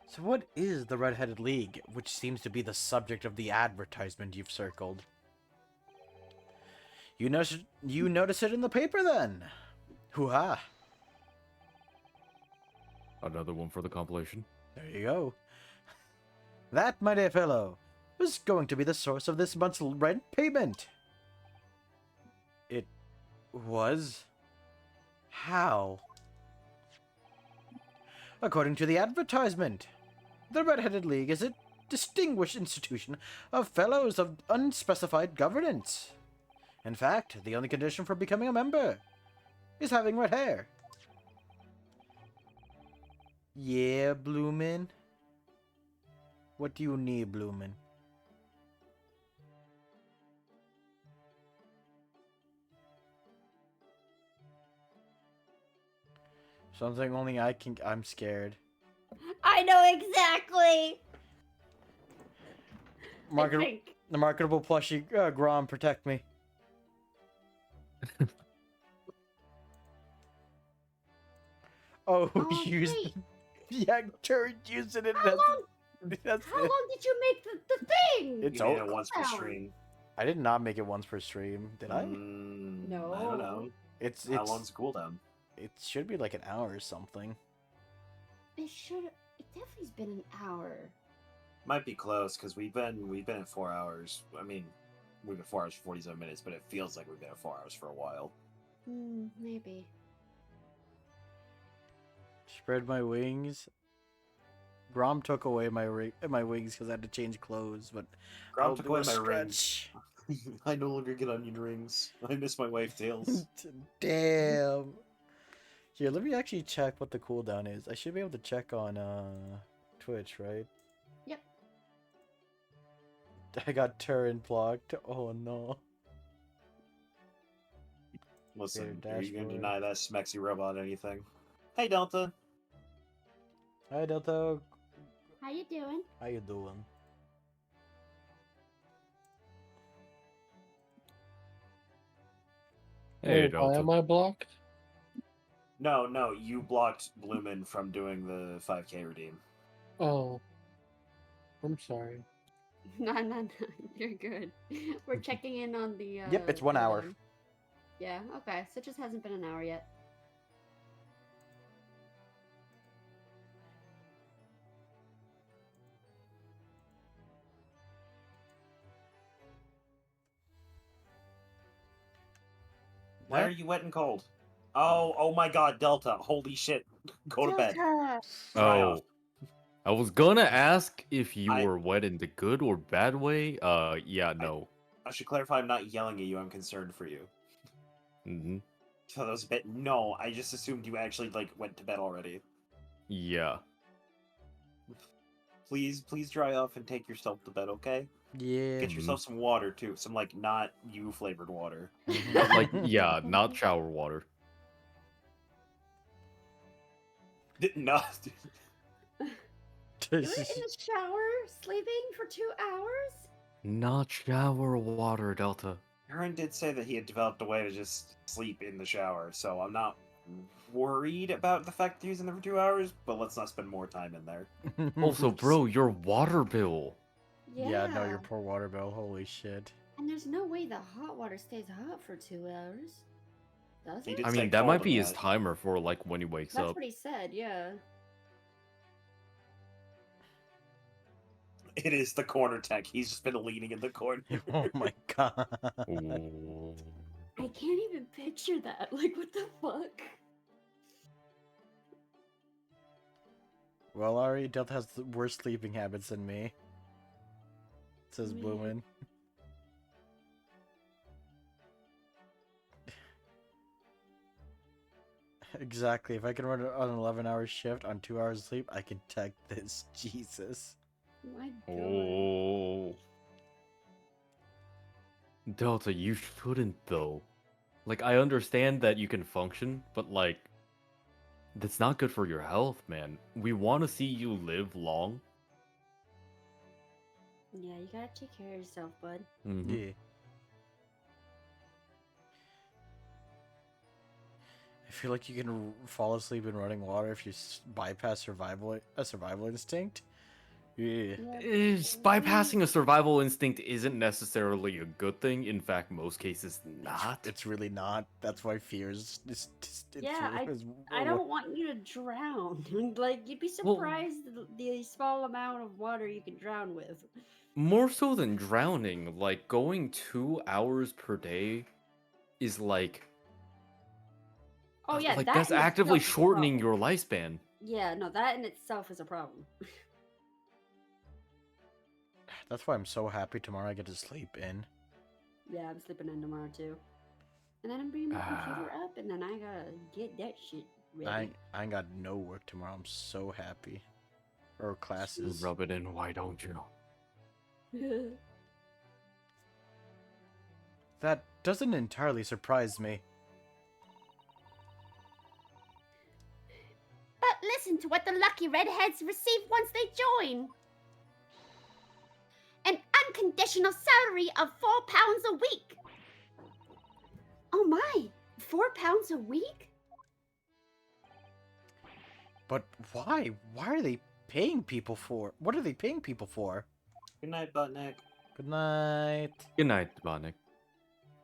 So what is the Red-Headed League, which seems to be the subject of the advertisement you've circled? You notice it in the paper then? Hoo-ha! Another one for the compilation. There you go. That, my dear fellow, was going to be the source of this month's rent payment. It was? How? According to the advertisement, the Red-Headed League is a distinguished institution of fellows of unspecified governance. In fact, the only condition for becoming a member is having red hair. Yeah, Bloomin'. What do you need, Bloomin'? Something only I can. I'm scared. I know exactly. Market, think. the marketable plushie Grom, protect me. Oh, Oh, use wait. yeah, turn using it. How That's, long? that's How it. long did you make the thing? It's You made over. it once per Cooldown. stream. I did not make it once per stream, did I? I don't No. know. It's How long's the cooldown? It should be like an hour or something. It should. It definitely's been an hour. Might be close because we've been at 4 hours. I mean, we've been 4 hours 47 minutes, but it feels like we've been at 4 hours for a while. Maybe. Spread my wings. Grom took away my wings because I had to change clothes, but Grom I'll took do away a my stretch. rings. I no longer get onion rings. I miss my wife tails. Damn. Here, let me actually check what the cooldown is. I should be able to check on Twitch, right? Yep. I got turret blocked. Oh no. Listen, Your are you gonna dashboard. deny that Smexy robot anything? Hey, Delta. Hi Delta. How you doing? How you doing? Hey, Oh, why Delta. am I blocked? No, you blocked Bloomin from doing the 5K redeem. Oh. I'm sorry. No. You're good. We're checking in on the. Yep, it's 1 hour. cooldown. Yeah. Okay. So it just hasn't been an hour yet. Why are you wet and cold? Oh my god, Delta. Holy shit. Go to bed. Delta! Dry Oh, off. I was gonna ask if you I- were wet in the good or bad way. Yeah, no. I should clarify I'm not yelling at you, I'm concerned for you. Mm-hmm. So that was a bit. No, I just assumed you actually, went to bed already. Yeah. Please dry off and take yourself to bed, okay? Yeah. Get yourself some water, too. Some, not you flavored water. Like, yeah, not shower water. No. You were in the shower, sleeping for 2 hours? Not shower water, Delta. Aaron did say that he had developed a way to just sleep in the shower, so I'm not worried about the fact that he was in there for 2 hours, but let's not spend more time in there. Also, bro, your water bill. Yeah, no, your poor water bill. Holy shit. And there's no way the hot water stays hot for 2 hours. Does He it? did I say mean, that might cold be in his that. timer for, like, when he wakes That's up. what he said, yeah. It is the corner tech. He's just been leaning in the corner. Oh my god. Ooh. I can't even picture that. Like, what the fuck? Well, Ari, Delta has the worse sleeping habits than me. Says Man. Bloomin'. Exactly. If I can run an 11-hour shift on 2 hours of sleep, I can tech this. Jesus. My god. Oh. Delta, you shouldn't though. Like, I understand that you can function, but like, that's not good for your health, man. We want to see you live long. Yeah, you gotta take care of yourself, bud. Mhm. Yeah. I feel like you can fall asleep in running water if you bypass a survival instinct. Yeah. Bypassing a survival instinct isn't necessarily a good thing. In fact, most cases not. It's really not. That's why fears. Yeah, I don't want you to drown. Like, you'd be Well- surprised the small amount of water you can drown with. More so than drowning, like going 2 hours per day is like Oh yeah, like that that's in itself actively is a shortening problem. your lifespan. Yeah, no, that in itself is a problem. That's why I'm so happy tomorrow I get to sleep in. Yeah, I'm sleeping in tomorrow too. And then I'm bringing my computer up, and then I gotta get that shit ready. I ain't got no work tomorrow. I'm so happy. Or classes. Rub it in, why don't you? That doesn't entirely surprise me. But listen to what the lucky redheads receive once they join. An unconditional salary of £4 a week. Oh my, £4 a week? But why? Why are they paying people for? What are they paying people for? Good night, Buttneck. Good night. Good night, Botnik.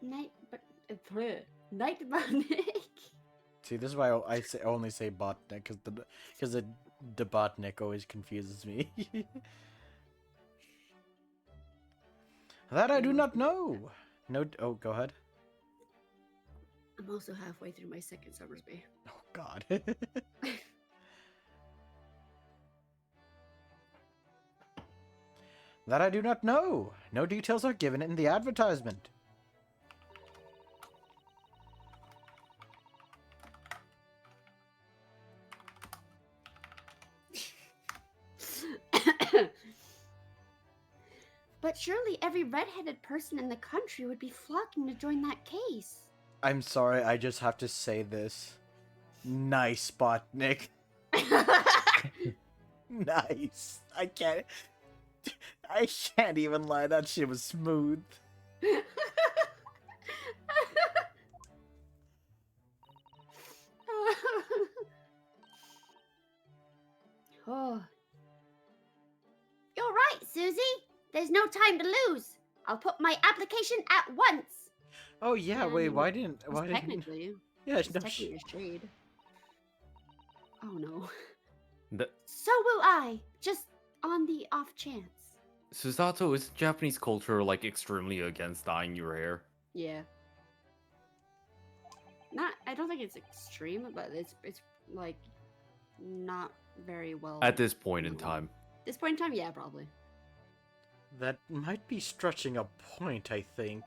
Night, but night, Nick. See, this is why I only say botnik, because the botnik always confuses me. That I do not know. No. Oh, go ahead. I'm also halfway through my second Summersby. Oh God. That I do not know. No details are given in the advertisement. But surely every redheaded person in the country would be flocking to join that case. I'm sorry, I just have to say this. Nice spot, Nick. Nice. I can't even lie, that shit was smooth. Oh. You're right, Susie. There's no time to lose. I'll put my application at once. Oh yeah, wait, why didn't Technically. Yeah, it's no technically a shade. Oh no. The So will I. Just on the off chance. Susato, is Japanese culture like extremely against dyeing your hair? Yeah. I don't think it's extreme, but it's like not very well. At this point in time. This point in time, yeah, probably. That might be stretching a point, I think.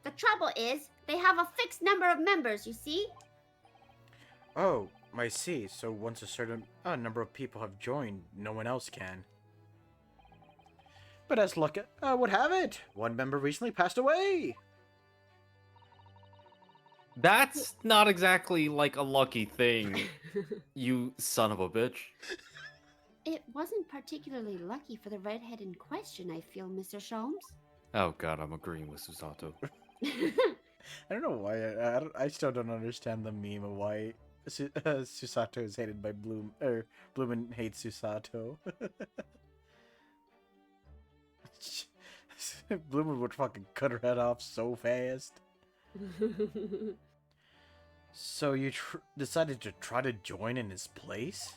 The trouble is, they have a fixed number of members, you see? Oh, I see. So once a certain number of people have joined, no one else can. But as luck would have it, one member recently passed away. That's not exactly like a lucky thing, you son of a bitch. It wasn't particularly lucky for the redhead in question, I feel, Mr. Sholmes. Oh god, I'm agreeing with Susato. I don't know why. I still don't understand the meme of why Susato is hated by Bloom, or Bloomin hates Susato. Bloomin would fucking cut her head off so fast. So you decided to try to join in his place?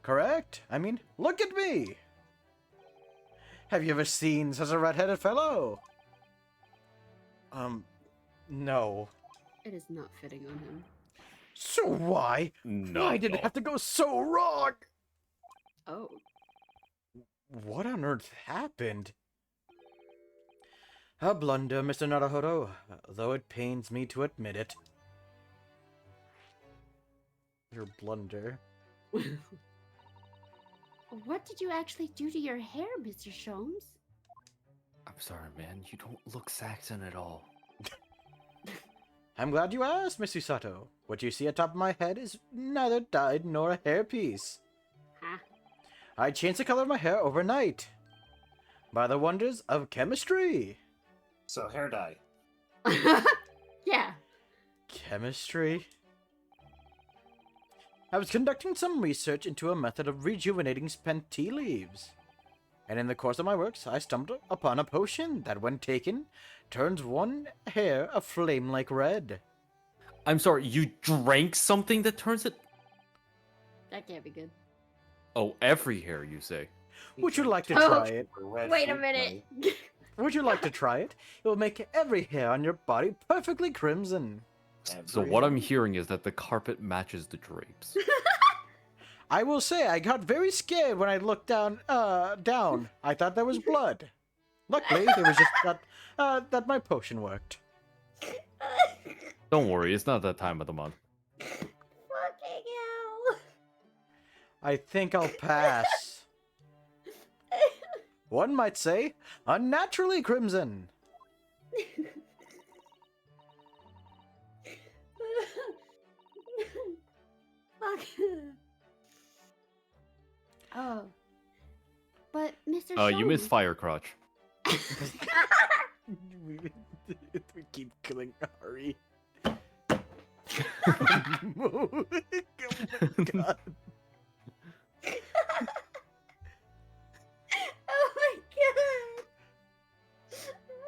Correct. I mean, look at me. Have you ever seen such a red-headed fellow? No. It is not fitting on him. So why? No. Why did it have to go so wrong? Oh. What on earth happened? A blunder, Mr. Naruhodo, though it pains me to admit it. Your blunder. What did you actually do to your hair, Mr. Sholmes? I'm sorry, man. You don't look Saxon at all. I'm glad you asked, Miss Susato. What you see atop my head is neither dyed nor a hairpiece. Huh? I changed the color of my hair overnight. By the wonders of chemistry. So, hair dye. Yeah. Chemistry? I was conducting some research into a method of rejuvenating spent tea leaves. And in the course of my works, I stumbled upon a potion that, when taken, turns one hair a flame-like red. I'm sorry, you drank something that turns it? That can't be good. Oh, every hair, you say? Would you like to Oh. try it? Wait a minute. Would you like to try it? It will make every hair on your body perfectly crimson. So what I'm hearing is that the carpet matches the drapes. I will say, I got very scared when I looked down. I thought there was blood. Luckily, it was just that my potion worked. Don't worry, it's not that time of the month. Fucking hell. I think I'll pass. One might say, unnaturally crimson. Fuck. Oh. But Mr. You missed Sholmes- Fire Crotch. we keep killing Ari. Oh my god. Oh my god.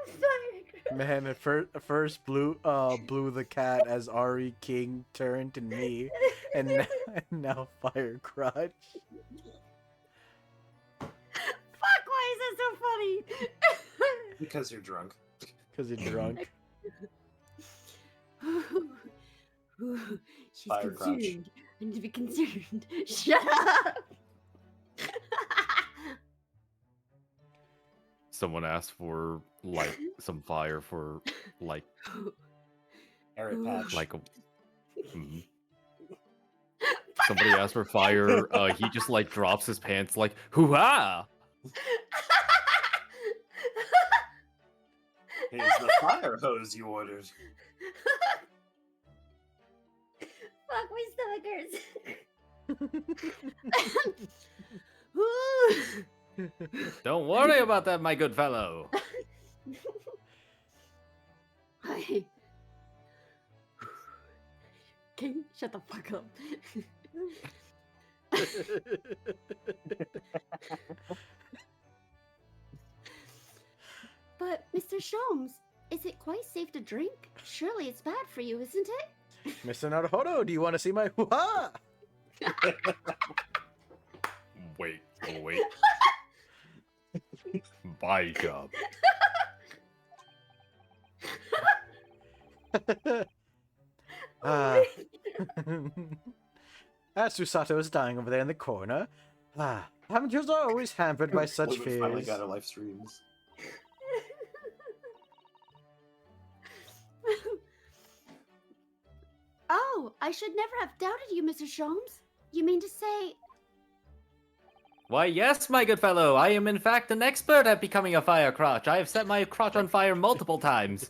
Fire. Man, at first blew the cat as Ari King turned to me, and now Fire Crotch. Fuck, why is that so funny? Because you're drunk. Because you're drunk. She's Fire Crotch. concerned. I need to be concerned. Shut up. Someone asked for like some fire for like Carrot Patch. like a. Mhm. Somebody asked for fire. He just like drops his pants like hoo-ha! Here's the fire hose you ordered. Fuck, my stomach hurts. Don't worry about that, my good fellow. Hi. King, shut the fuck up. But, Mr. Sholmes, is it quite safe to drink? Surely it's bad for you, isn't it? Mr. Naruhodo, do you want to see my hoo-ha? Wait, wait. My job. As Susato is dying over there in the corner, amateurs are always hampered by such We finally fears. got our live streams. Oh, I should never have doubted you, Mr. Sholmes. You mean to say... Why, yes, my good fellow. I am in fact an expert at becoming a fire crotch. I have set my crotch on fire multiple times.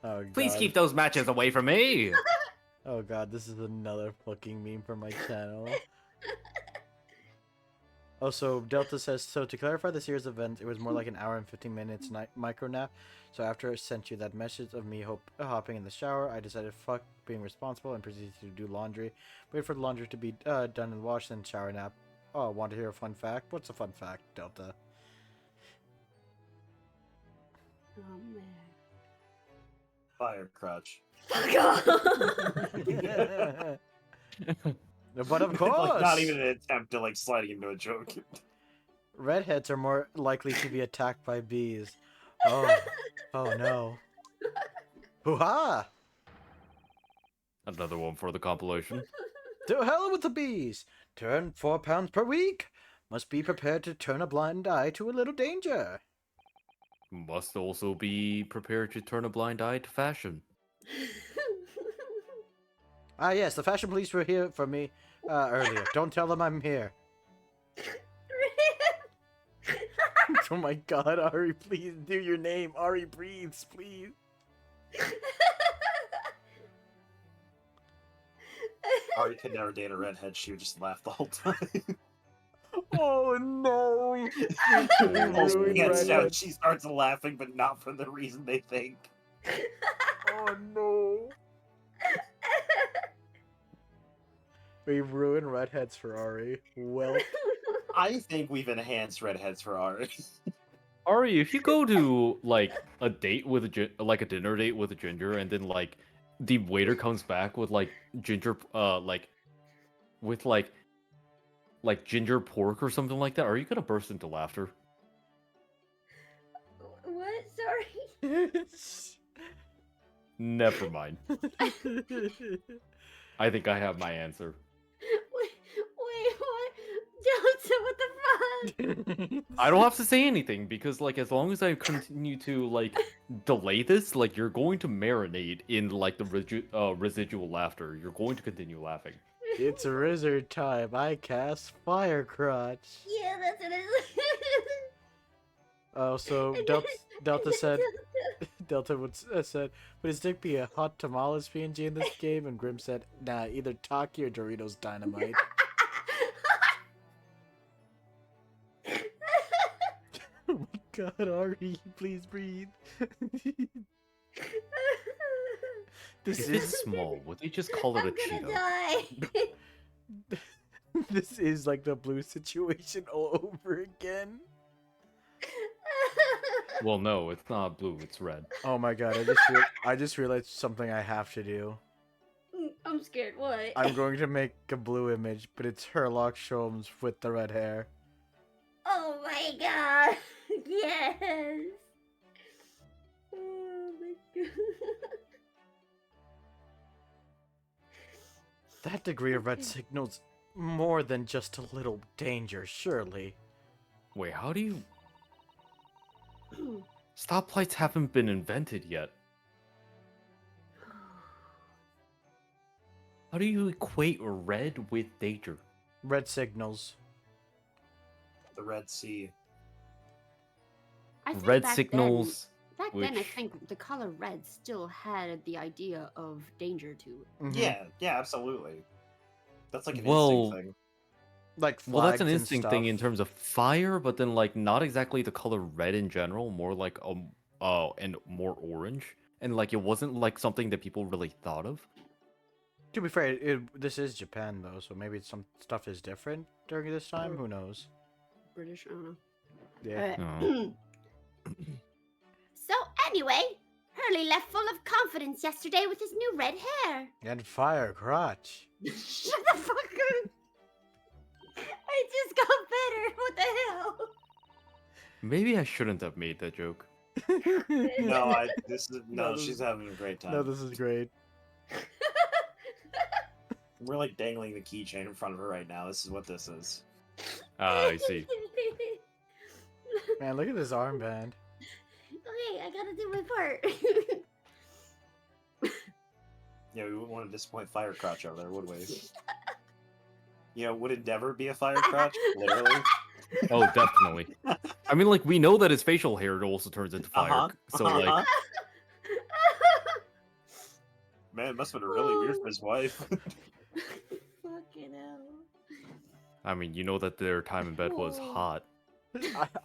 Oh, Please God. keep those matches away from me. Oh god, this is another fucking meme for my channel. Also, Delta says, so to clarify the series event, it was more like an hour and 15 minutes micro nap. So after I sent you that message of me hopping in the shower, I decided fuck being responsible and proceeded to do laundry. Wait for the laundry to be done and washed, then shower nap. Oh, want to hear a fun fact? What's a fun fact, Delta? Oh, man. Fire Crotch. Fuck off! But of course! Like, not even an attempt to like sliding into a joke. Redheads are more likely to be attacked by bees. Oh, oh no. Hoo-ha! Another one for the compilation. To hell with the bees! Turn 4 pounds per week! Must be prepared to turn a blind eye to a little danger. Must also be prepared to turn a blind eye to fashion. Ah yes, the fashion police were here for me earlier. Don't tell them I'm here. Oh my god, Ari, please do your name. Ari breathes, please. Ari could never date a redhead. She would just laugh the whole time. Oh no! She starts laughing, but not for the reason they think. Oh no! We've ruined redheads for Ari. Well, I think we've enhanced redheads for Ari. Ari, if you go to like a date with a dinner date with a ginger, and then like the waiter comes back with like ginger, with like ginger pork or something like that, are you gonna burst into laughter? What? Sorry. Never mind. I think I have my answer. Wait, what? Delta, what the fuck? I don't have to say anything because, like, as long as I continue to like delay this, like, you're going to marinate in like the residual laughter. You're going to continue laughing. It's a wizard time. I cast Fire Crotch. Yeah, that's what it is. Oh, so Delta said, said, would his dick be a hot tamales PNG in this game? And Grim said, nah, either Taki or Doritos Dynamite. Oh my god, Ari, please breathe. This If is it's small, would they just call it a Cheeto? Die. this is like the blue situation all over again. Well, no, it's not blue. It's red. Oh my god, I just realized something I have to do. I'm scared. What? I'm going to make a blue image, but it's Herlock Sholmes with the red hair. Oh my god. Yes. Oh my god. That degree of red signals more than just a little danger, surely. Wait, how do you... Stoplights haven't been invented yet. How do you equate red with danger? Red signals. The Red Sea. I think Red back signals. Then, back then, I which- think the color red still had the idea of danger to it. Mhm. Yeah, absolutely. That's like an Well, instinct thing. Like Well, that's an flags and instinct thing in stuff. terms of fire, but then like not exactly the color red in general, more like and more orange, and like it wasn't like something that people really thought of. To be fair, this is Japan though, so maybe some stuff is different during this time. Who knows? British, I don't know. Yeah. Oh. So anyway, Hurley left full of confidence yesterday with his new red hair. And Fire Crotch. Shut the fuck up! I just got better. What the hell? Maybe I shouldn't have made that joke. No, No, this she's is- having a great time. No, this is great. We're like dangling the keychain in front of her right now. This is what this is. I see. Man, look at this armband. Okay, I gotta do my part. Yeah, we wouldn't want to disappoint Fire Crotch over there, would we? You know, would Endeavor be a Fire Crotch? Literally. Oh, definitely. I mean, like we know that his facial hair also turns into fire, so like, Man, it must have been really weird for his wife. Fucking hell. I mean, you know that their time in bed was hot.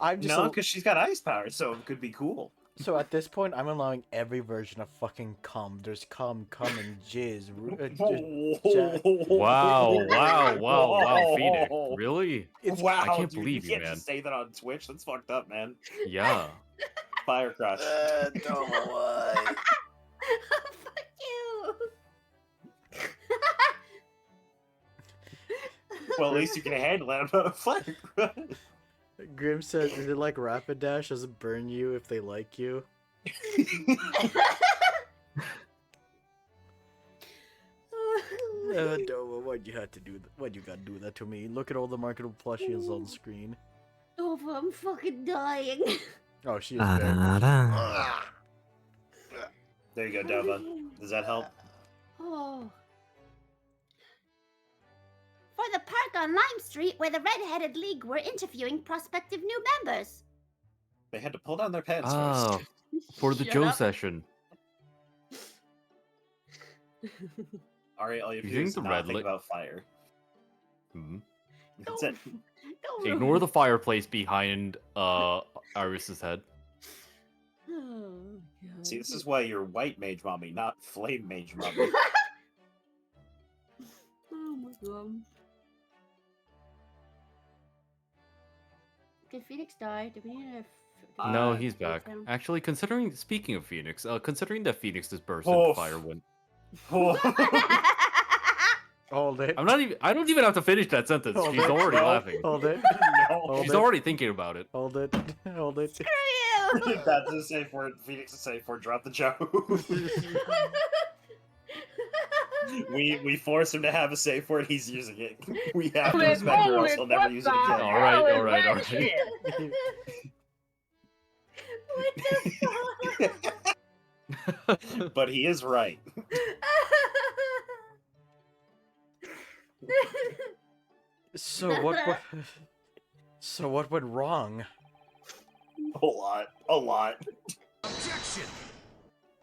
I'm just No, because she's got ice power, so it could be cool. so at this point, I'm allowing every version of fucking cum. There's cum, and jizz. Wow, Phoenix. Really? Wow, I can't dude, believe you you, can't man. just say that on Twitch. That's fucked up, man. Yeah. Fire Crotch. Don't lie. Fuck you. Well, at least you can handle it. I'm not a Fire Crotch. Grim said, "Is it like Rapidash? Does it burn you if they like you?" Dova, why'd you have to do that? Why'd you gotta do that to me? Look at all the marketable plushies on screen. Dova, I'm fucking dying. Oh, she is very... There you go, Dova. Does that help? Oh. For the park on Lime Street, where the Red-Headed League were interviewing prospective new members. They had to pull down their pants Oh, first. for the Shut Joe up. session. Alright, all you have to You do think is the not red think lit- about fire. Hmm. That's it. Don't Ignore the fireplace behind Iris's head. Oh, God. See, this is why you're white mage mommy, not flame mage mommy. Oh my god. Did Phoenix die? Did we need to... No, he's back. down? Actually, speaking of Phoenix, considering that Phoenix is burst Oh. into fire when Hold it. I don't even have to finish that sentence. Hold She's it. already No. laughing. Hold it. No. Hold She's it. already thinking about it. Hold it. Hold it. Screw you! That's a safe word. Phoenix is safe word. Drop the joke. We force him to have a safe word. He's using it. We have to Holy respect or else moly, he'll never what use it the again. All right, hell is all right, all that right. shit? What the fuck? But he is right. So what? So what went wrong? A lot. A lot. Objection!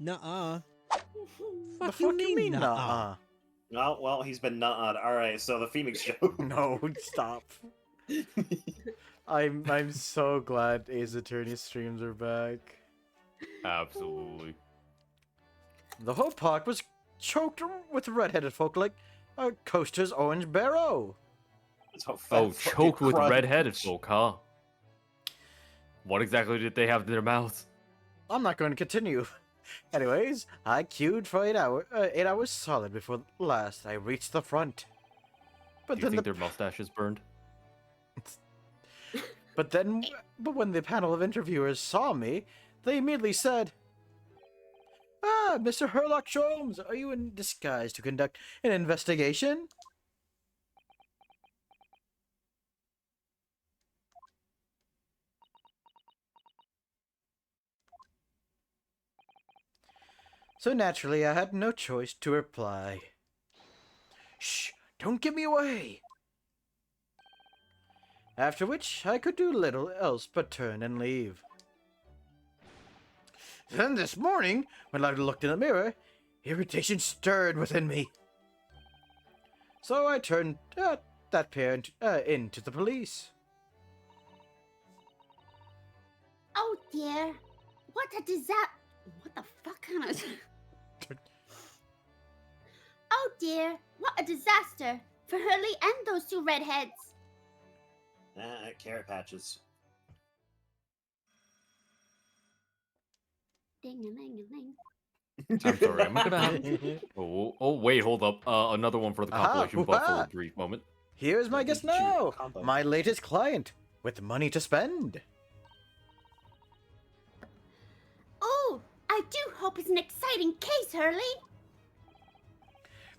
Nuh-uh. The fuck you mean, nuh-uh? Oh, well, he's been nut-odd. Alright, so the Phoenix show. No, stop. I'm so glad Ace Attorney streams are back. Absolutely. The whole park was choked with red-headed folk like Coaster's Orange Barrow. Oh, choked with red-headed folk, huh? What exactly did they have in their mouths? I'm not going to continue. Anyways, I queued for 8 hours solid before last I reached the front. But Do you then think their mustaches burned? But when the panel of interviewers saw me, they immediately said, "Ah, Mr. Herlock Sholmes, are you in disguise to conduct an investigation?" So naturally, I had no choice to reply. "Shh, don't give me away!" After which, I could do little else but turn and leave. Then this morning, when I looked in the mirror, irritation stirred within me. So I turned that pair into the police. Oh dear. What a disaster. What the fuck kind of... Oh dear. What a disaster for Hurley and those two redheads. Carrot patches. Ding-a-ling-a-ling. I'm sorry, I'm gonna have... Oh, wait, hold up. Another one for the compilation, but for a brief moment. Here's my guest now, my latest client, with money to spend. Oh, I do hope it's an exciting case, Hurley.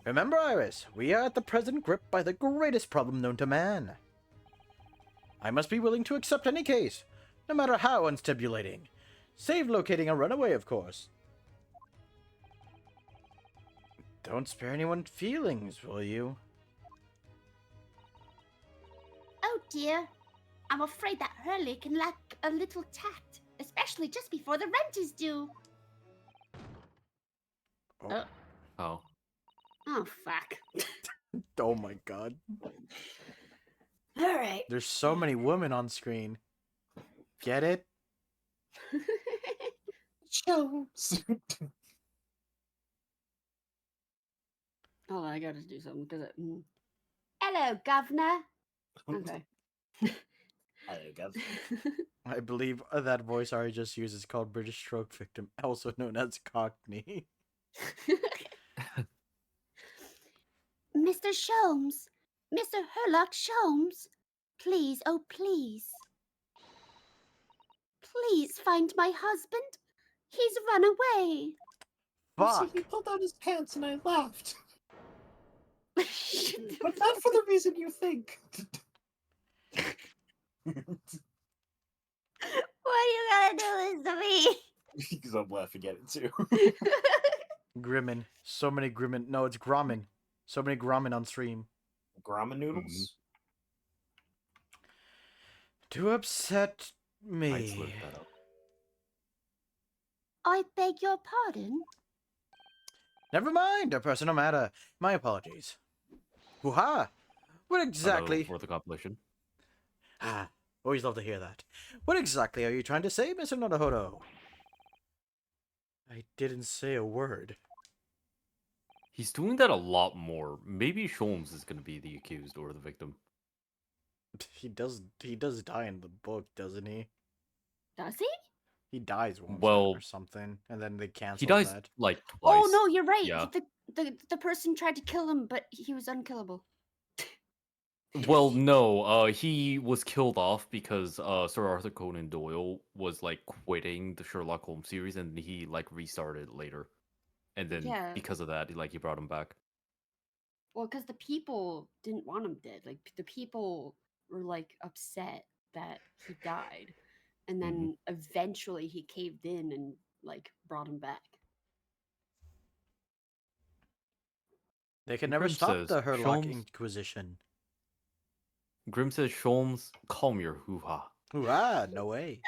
Remember, Iris, we are at the present gripped by the greatest problem known to man. I must be willing to accept any case, no matter how unstimulating. Save locating a runaway, of course. Don't spare anyone's feelings, will you? Oh dear. I'm afraid that Hurley can lack a little tact, especially just before the rent is due. Oh. Oh, fuck. Oh my god. Alright. There's so many women on screen. Get it? Shows. Hold on, I gotta do something because it. Hello, Governor. Okay. Hello, Governor. I believe that voice Ari just used is called British stroke victim, also known as Cockney. Mr. Sholmes. Mr. Herlock Sholmes. Please, oh please. Please find my husband. He's run away. So he pulled down his pants and I laughed. But not for the reason you think. Why you gotta do this to me? Because I'm laughing at it too. Grimmin. So many Grimmin. No, it's Grommin. So many Grommin on stream. Grommin noodles? To upset I'd me. slip that up. I beg your pardon? Never mind, a personal matter. My apologies. Hoo-ha! What exactly... For the compilation. Ah, always love to hear that. What exactly are you trying to say, Mr. Nodohodo? I didn't say a word. He's doing that a lot more. Maybe Sholmes is gonna be the accused or the victim. He does die in the book, doesn't he? Does he? He dies once Well, or something, and then they cancel He dies that. like twice. Oh no, you're right. Yeah. The person tried to kill him, but he was unkillable. Well, no, he was killed off because Sir Arthur Conan Doyle was like quitting the Sherlock Holmes series, and he like restarted later, and then Yeah. because of that, he brought him back. Well, because the people didn't want him dead. Like the people were like upset that he died, and then eventually he caved in and like brought him back. They can never Grim stop says, the Herlock Sholmes- Inquisition. Grim says, Sholmes, calm your hoo-ha. Hoo-ah, no way.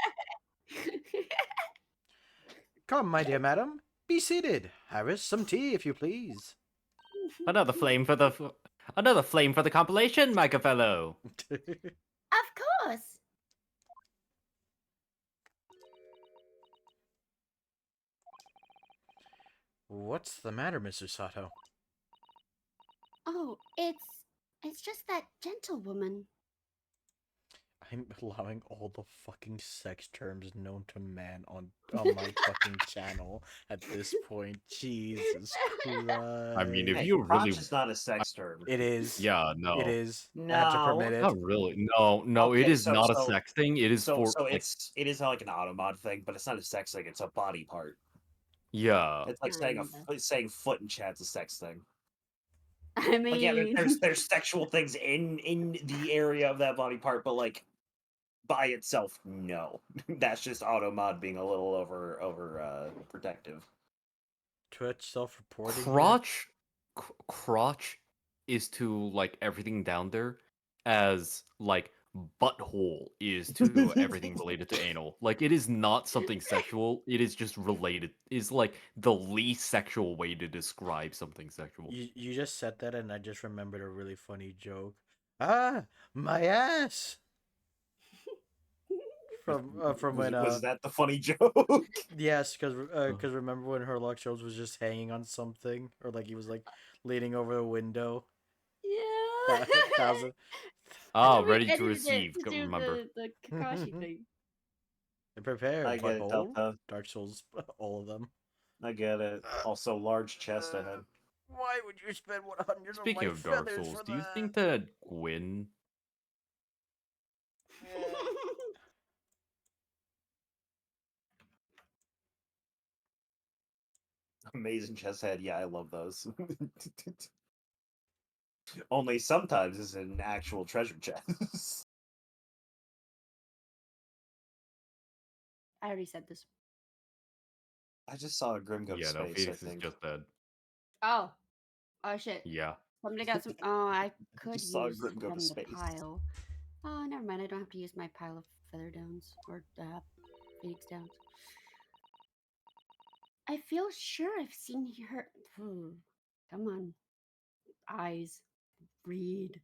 Come, my dear madam. Be seated. Harris, some tea, if you please. Another flame for the compilation, Micah fellow. Of course. What's the matter, Mr. Sato? Oh, it's just that gentlewoman. I'm allowing all the fucking sex terms known to man on my fucking channel at this point. Jesus Christ. I mean, if Hey, you crotch really... is not a sex term. It is. Yeah, no. It is. I have to No. permit it. Not really. No, it Okay, is not a so- sex thing. It is So, for... so like, it is like an automod thing, but it's not a sex thing. It's a body part. yeah. It's like saying foot in chat's a sex thing. I mean, Like, yeah, there's sexual things in the area of that body part, but like by itself, no. That's just automod being a little over protective. Twitch self-reporting. Crotch is to, like, everything down there as, like, butthole is to everything related to anal. Like, it is not something sexual. It is just related. Is like the least sexual way to describe something sexual. You just said that, and I just remembered a really funny joke. Ah, my ass. From when was that the funny joke? yes, because remember when Herlock Sholmes was just hanging on something, or like he was like leaning over a window. Yeah. That was a- Oh, ready edited to it receive. to Don't do remember. the Kakashi thing. Prepare, I get it, butthole. Delta. Dark Souls, all of them. I get it. Also, large chest ahead. Why would you spend 100 Speaking of Dark Souls, do you think that Gwyn... Amazing chest head. Yeah, I love those. Only sometimes it's an actual treasure chest. I already said this. I just saw a Grim go to Yeah, no, space, Phoenix I is think. just dead. Oh. Oh shit. Yeah. Somebody got some. Oh, I could just saw use Grim go to from the space. pile. Oh, never mind. I don't have to use my pile of feather downs or phoenix downs. I feel sure I've seen her. Come on, eyes, read.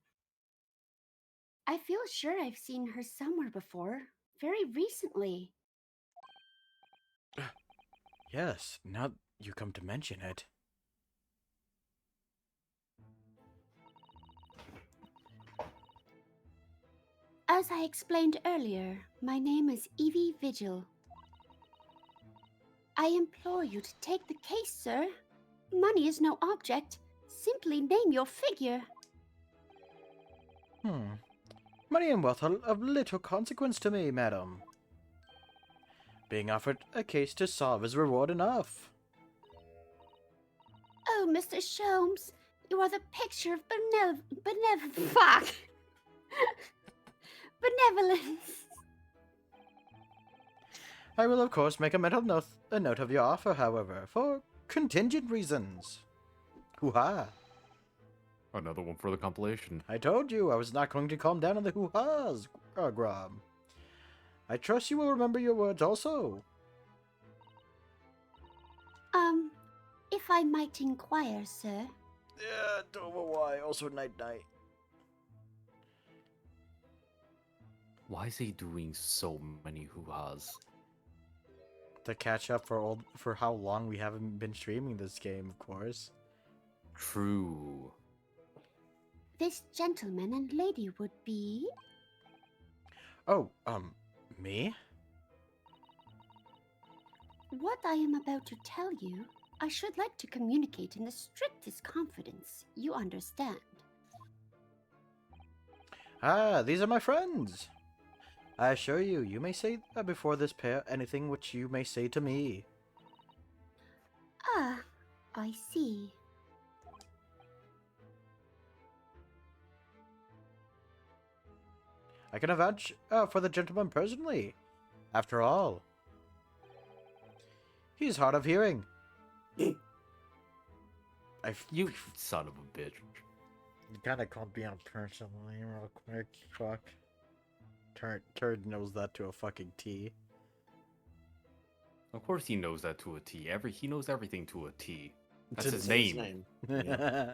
I feel sure I've seen her somewhere before, very recently. Yes, now you come to mention it. As I explained earlier, my name is Evie Vigil. I implore you to take the case, sir. Money is no object. Simply name your figure. Money and wealth are of little consequence to me, madam. Being offered a case to solve is reward enough. Oh, Mr. Sholmes, you are the picture of fuck. Benevolence. I will, of course, make a note of your offer, however, for contingent reasons. Hoo-ha. Another one for the compilation. I told you I was not going to calm down on the hoo-has, Grom. I trust you will remember your words also. If I might inquire, sir. Yeah, don't know why. Also night-night. Why is he doing so many hoo-has? To catch up for how long we haven't been streaming this game, of course. True. This gentleman and lady would be... Oh, me? What I am about to tell you, I should like to communicate in the strictest confidence. You understand? Ah, these are my friends. I assure you, you may say before this pair anything which you may say to me. Ah, I see. I can vouch for the gentleman personally. After all, he's hard of hearing. You son of a bitch. You gotta call me out personally real quick. Fuck. Turd knows that to a fucking T. Of course he knows that to a T. He knows everything to a T. That's It's his his name. Yeah.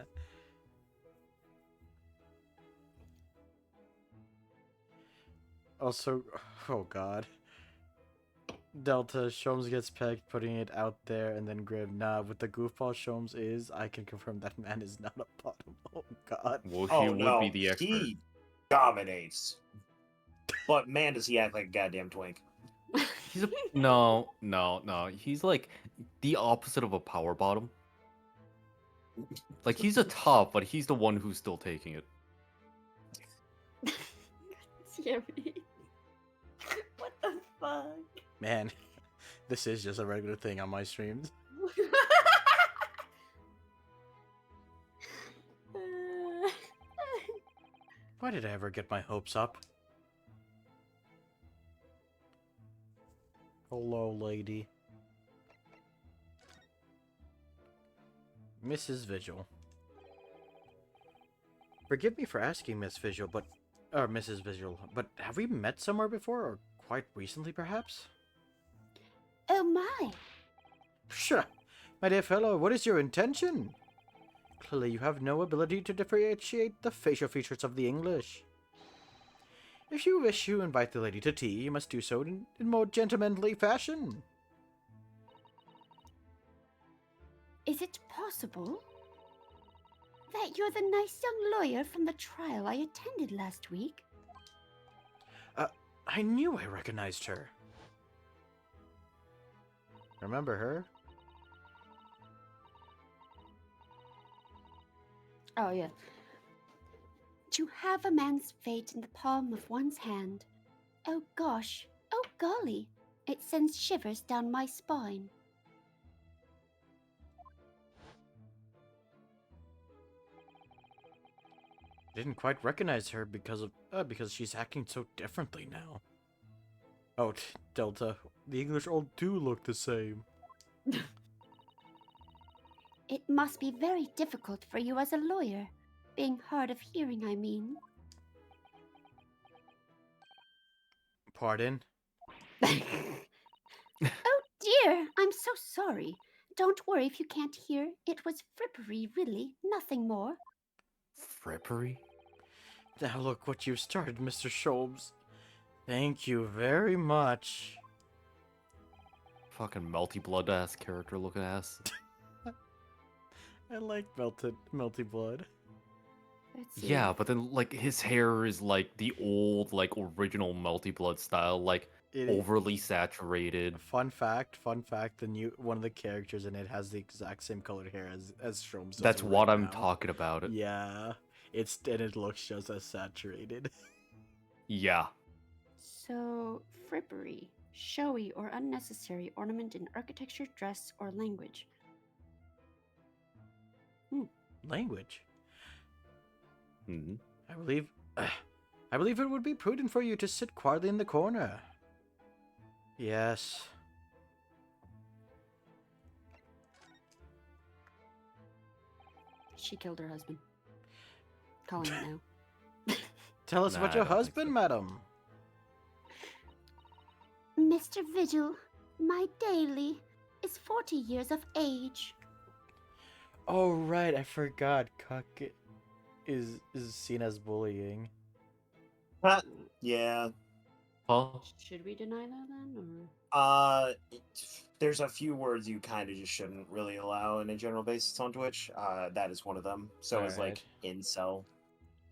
Also, oh god. Delta, Sholmes gets pegged, putting it out there, and then Grim, nah, with the goofball Sholmes is, I can confirm that man is not a bottom. Oh god. Well, Oh he would no, be the expert. he dominates. But man, does he act like a goddamn twink. He's a no. He's like the opposite of a power bottom. Like he's a top, but he's the one who's still taking it. Scary. What the fuck? Man, this is just a regular thing on my streams. Why did I ever get my hopes up? Hello, lady. Mrs. Vigil. Forgive me for asking, Miss Vigil, but... Or Mrs. Vigil, but have we met somewhere before, or quite recently, perhaps? Oh my! Psha! My dear fellow, what is your intention? Clearly you have no ability to differentiate the facial features of the English. If you wish to invite the lady to tea, you must do so in more gentlemanly fashion. Is it possible that you're the nice young lawyer from the trial I attended last week? I knew I recognized her. Remember her? Oh, yeah. To have a man's fate in the palm of one's hand. Oh gosh, oh golly, it sends shivers down my spine. Didn't quite recognize her because she's acting so differently now. Oh, Delta, the English all do look the same. It must be very difficult for you as a lawyer, being hard of hearing, I mean. Pardon? Oh dear, I'm so sorry. Don't worry if you can't hear. It was frippery, really, nothing more. Frippery? Now look what you've started, Mr. Sholmes. Thank you very much. Fucking melty blood ass character looking ass. I like melty blood. Yeah, but then like his hair is like the old like original melty blood style, like overly saturated. Fun fact, the one of the characters in it has the exact same colored hair as Sholmes does That's right what I'm now. talking about. Yeah. It looks just as saturated. Yeah. So, frippery, showy or unnecessary ornament in architecture, dress, or language. Language? Mm-hmm. I believe it would be prudent for you to sit quietly in the corner. Yes. She killed her husband. Calling it now. Tell us about your husband, madam. Mr. Vigil, my daily, is 40 years of age. Oh right, I forgot. Cuck is seen as bullying. Yeah. Huh? Should we deny that then, or? There's a few words you kind of just shouldn't really allow in a general basis on Twitch. That is one of them. So is like incel.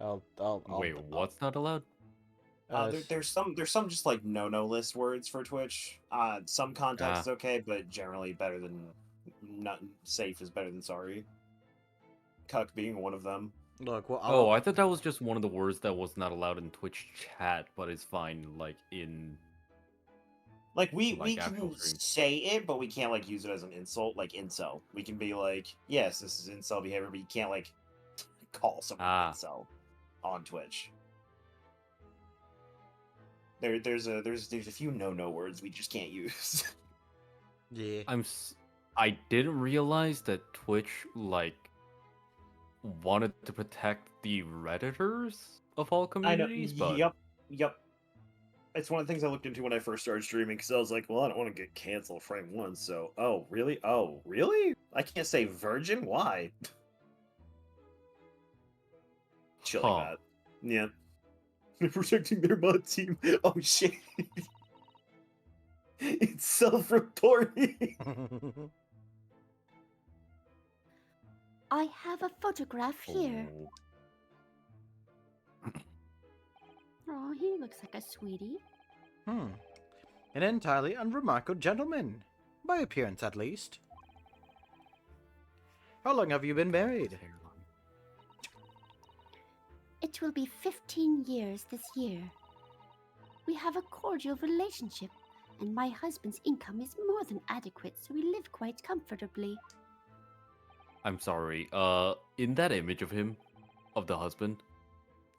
I'll Wait, what's not allowed? There's some just like no list words for Twitch. Some context is okay, but generally better than not safe is better than sorry. Cuck being one of them. Look, well, Oh, I thought that was just one of the words that was not allowed in Twitch chat, but it's fine like in Like we like can actual streams. say it, but we can't like use it as an insult, like incel. We can be like, yes, this is incel behavior, but you can't like call someone incel on Twitch. There's a few no words we just can't use. Yeah. I didn't realize that Twitch like wanted to protect the Redditors of all I know. communities, but Yep. It's one of the things I looked into when I first started streaming because I was like, well, I don't want to get canceled frame one. So, oh really? I can't say virgin. Why? Chilling Huh. that. Yeah. They're protecting their mod team. Oh shit. It's self-reporting. I have a photograph here. Oh, he looks like a sweetie. An entirely unremarkable gentleman, by appearance at least. How long have you been married? It will be 15 years this year. We have a cordial relationship, and my husband's income is more than adequate, so we live quite comfortably. I'm sorry. In that image of him, of the husband,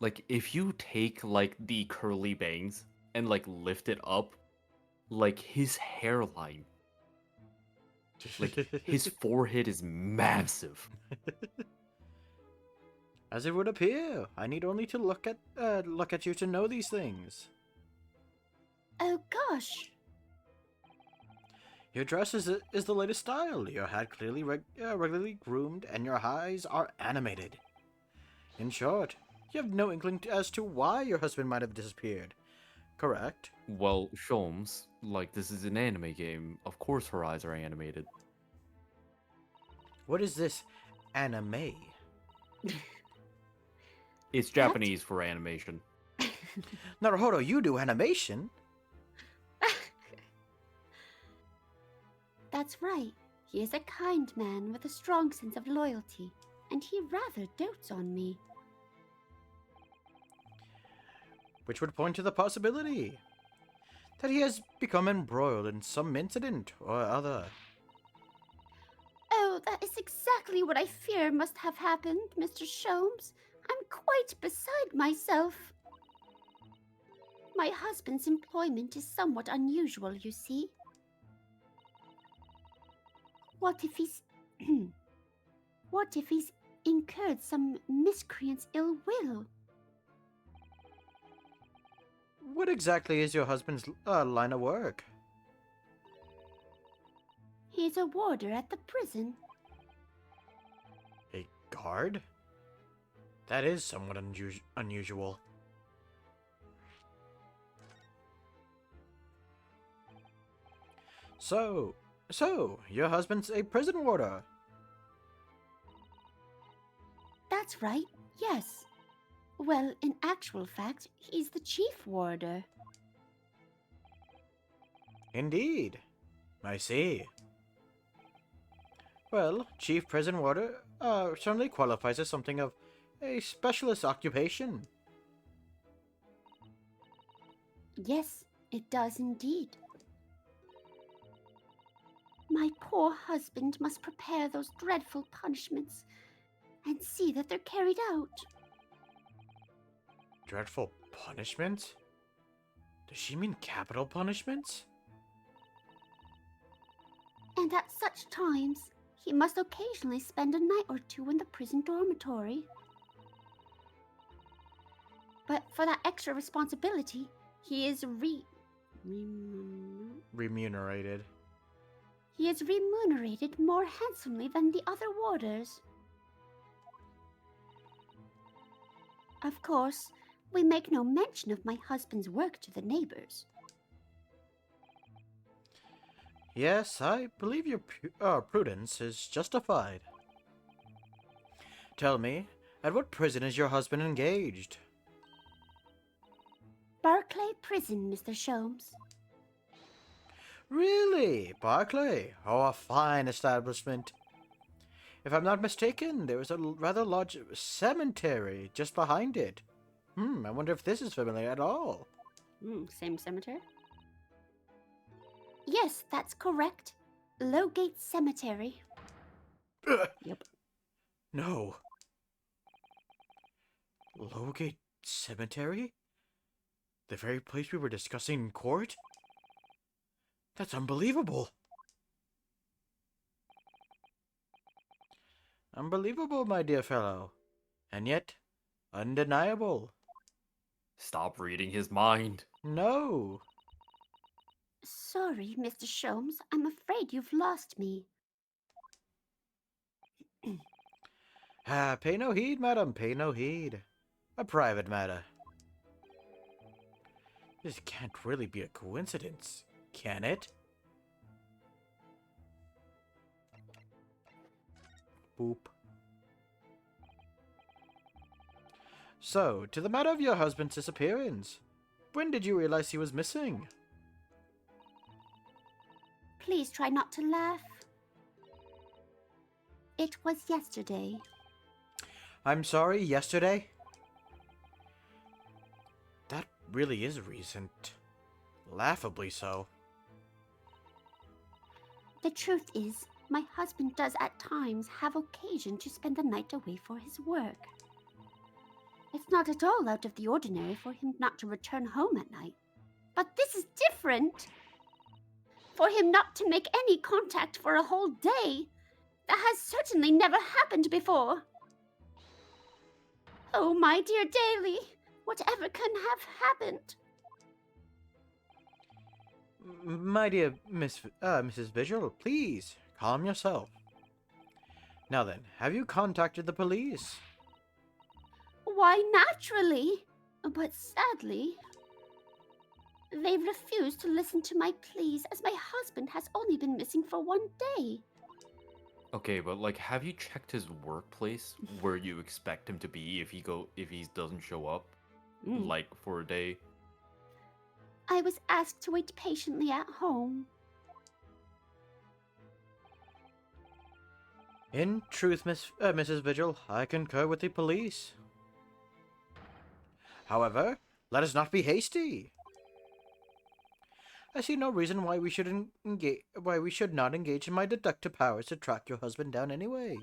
like if you take like the curly bangs and like lift it up, like his hairline, like his forehead is massive. As it would appear, I need only to look at you to know these things. Oh gosh! Your dress is the latest style. Your hair clearly regularly groomed, and your eyes are animated. In short, you have no inkling as to why your husband might have disappeared. Correct? Well, Sholmes, like this is an anime game. Of course her eyes are animated. What is this anime? It's Japanese for animation. Naruhodo, you do animation? That's right. He is a kind man with a strong sense of loyalty, and he rather dotes on me. Which would point to the possibility that he has become embroiled in some incident or other. Oh, that is exactly what I fear must have happened, Mr. Sholmes. I'm quite beside myself. My husband's employment is somewhat unusual, you see. What if he's... What if he's incurred some miscreant's ill will? What exactly is your husband's line of work? He's a warder at the prison. A guard? That is somewhat unusual. So, your husband's a prison warder? That's right, yes. Well, in actual fact, he's the chief warder. Indeed. I see. Well, chief prison warder certainly qualifies as something of a specialist occupation. Yes, it does indeed. My poor husband must prepare those dreadful punishments and see that they're carried out. Dreadful punishments? Does she mean capital punishments? And at such times, he must occasionally spend a night or two in the prison dormitory. But for that extra responsibility, he is Remunerated. He is remunerated more handsomely than the other warders. Of course, we make no mention of my husband's work to the neighbors. Yes, I believe your prudence is justified. Tell me, at what prison is your husband engaged? Barclay Prison, Mr. Sholmes. Really? Barclay? Oh, a fine establishment. If I'm not mistaken, there is a rather large cemetery just behind it. I wonder if this is familiar at all. Same cemetery? Yes, that's correct. Lowgate Cemetery. Yep. No. Lowgate Cemetery? The very place we were discussing in court? That's unbelievable. Unbelievable, my dear fellow. And yet, undeniable. Stop reading his mind. No. Sorry, Mr. Sholmes. I'm afraid you've lost me. Pay no heed, madam, pay no heed. A private matter. This can't really be a coincidence, can it? Boop. So, to the matter of your husband's disappearance. When did you realize he was missing? Please try not to laugh. It was yesterday. I'm sorry, yesterday? That really is recent. Laughably so. The truth is, my husband does at times have occasion to spend the night away for his work. It's not at all out of the ordinary for him not to return home at night. But this is different. For him not to make any contact for a whole day, that has certainly never happened before. Oh, my dear Daly, whatever can have happened? My dear Mrs. Vigil, please, calm yourself. Now then, have you contacted the police? Why, naturally. But sadly, they refuse to listen to my pleas as my husband has only been missing for 1 day. Okay, but like, have you checked his workplace where you expect him to be if he doesn't show up, like for a day? I was asked to wait patiently at home. In truth, Mrs. Vigil, I concur with the police. However, let us not be hasty. I see no reason why we should not engage in my deductive powers to track your husband down anyway.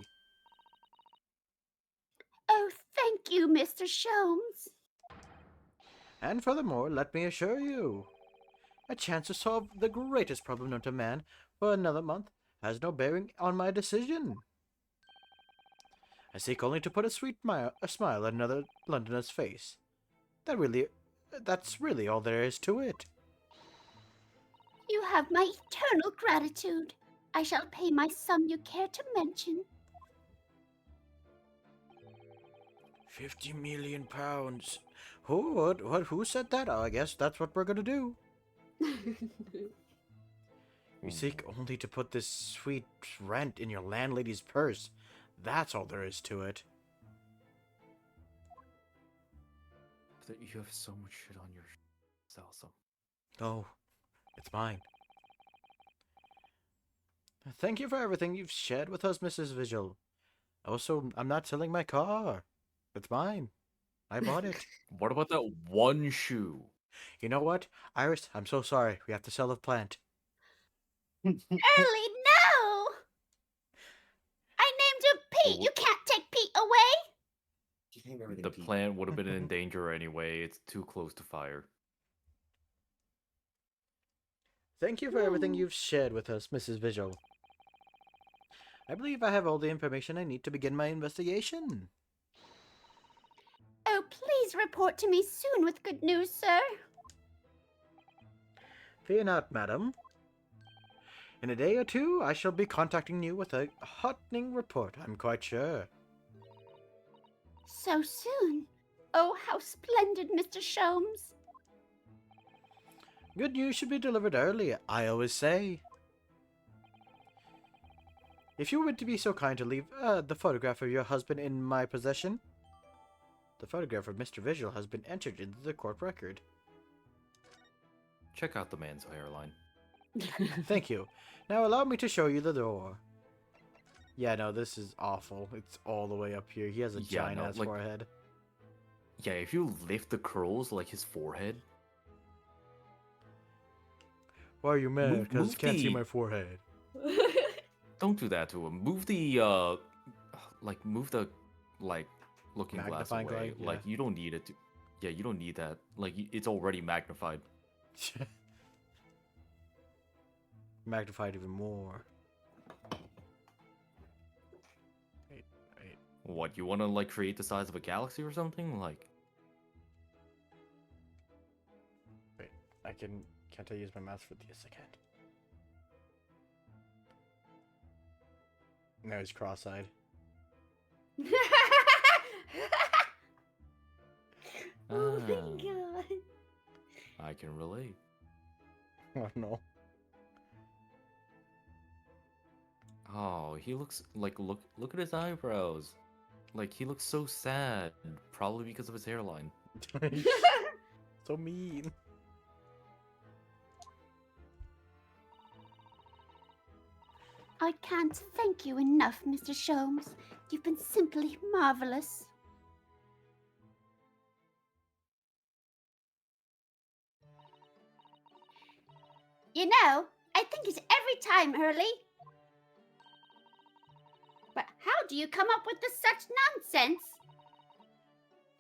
Oh, thank you, Mr. Sholmes. And furthermore, let me assure you, a chance to solve the greatest problem known to man for another month has no bearing on my decision. I seek only to put a smile on another Londoner's face. That's really all there is to it. You have my eternal gratitude. I shall pay my sum you care to mention. £50 million. Who said that? Oh, I guess that's what we're gonna do. We seek only to put this sweet rent in your landlady's purse. That's all there is to it. But you have so much shit on your salsa. Oh, it's mine. Thank you for everything you've shared with us, Mrs. Vigil. Also, I'm not selling my car. It's mine. I bought it. What about that one shoe? You know what, Iris? I'm so sorry. We have to sell the plant. Early, no! I named you Pete. You can't take Pete away. The plant would have been in danger anyway. It's too close to fire. Thank you for everything you've shared with us, Mrs. Vigil. I believe I have all the information I need to begin my investigation. Oh, please report to me soon with good news, sir. Fear not, madam. In a day or two, I shall be contacting you with a heartening report, I'm quite sure. So soon? Oh, how splendid, Mr. Sholmes. Good news should be delivered early, I always say. If you would to be so kind to leave the photograph of your husband in my possession. The photograph of Mr. Vigil has been entered into the court record. Check out the man's hairline. Thank you. Now allow me to show you the door. Yeah, no, this is awful. It's all the way up here. He has a giant-ass forehead. Yeah, if you lift the curls like his forehead. Why are you mad? Because you can't see my forehead. Don't do that to him. Move the looking glass away. Magnifying glass, yeah. Like, you don't need it to. Yeah, you don't need that. Like, it's already magnified. Magnified even more. Wait. What, you want to, like, create the size of a galaxy or something? Like... Wait, can't I use my mouse for this? I can't. Now he's cross-eyed. Oh my Ah, god. I can relate. Oh no. Oh, he looks like look at his eyebrows. Like he looks so sad, probably because of his hairline. So mean. I can't thank you enough, Mr. Sholmes. You've been simply marvelous. You know, I think it's every time, Hurley. But how do you come up with such nonsense?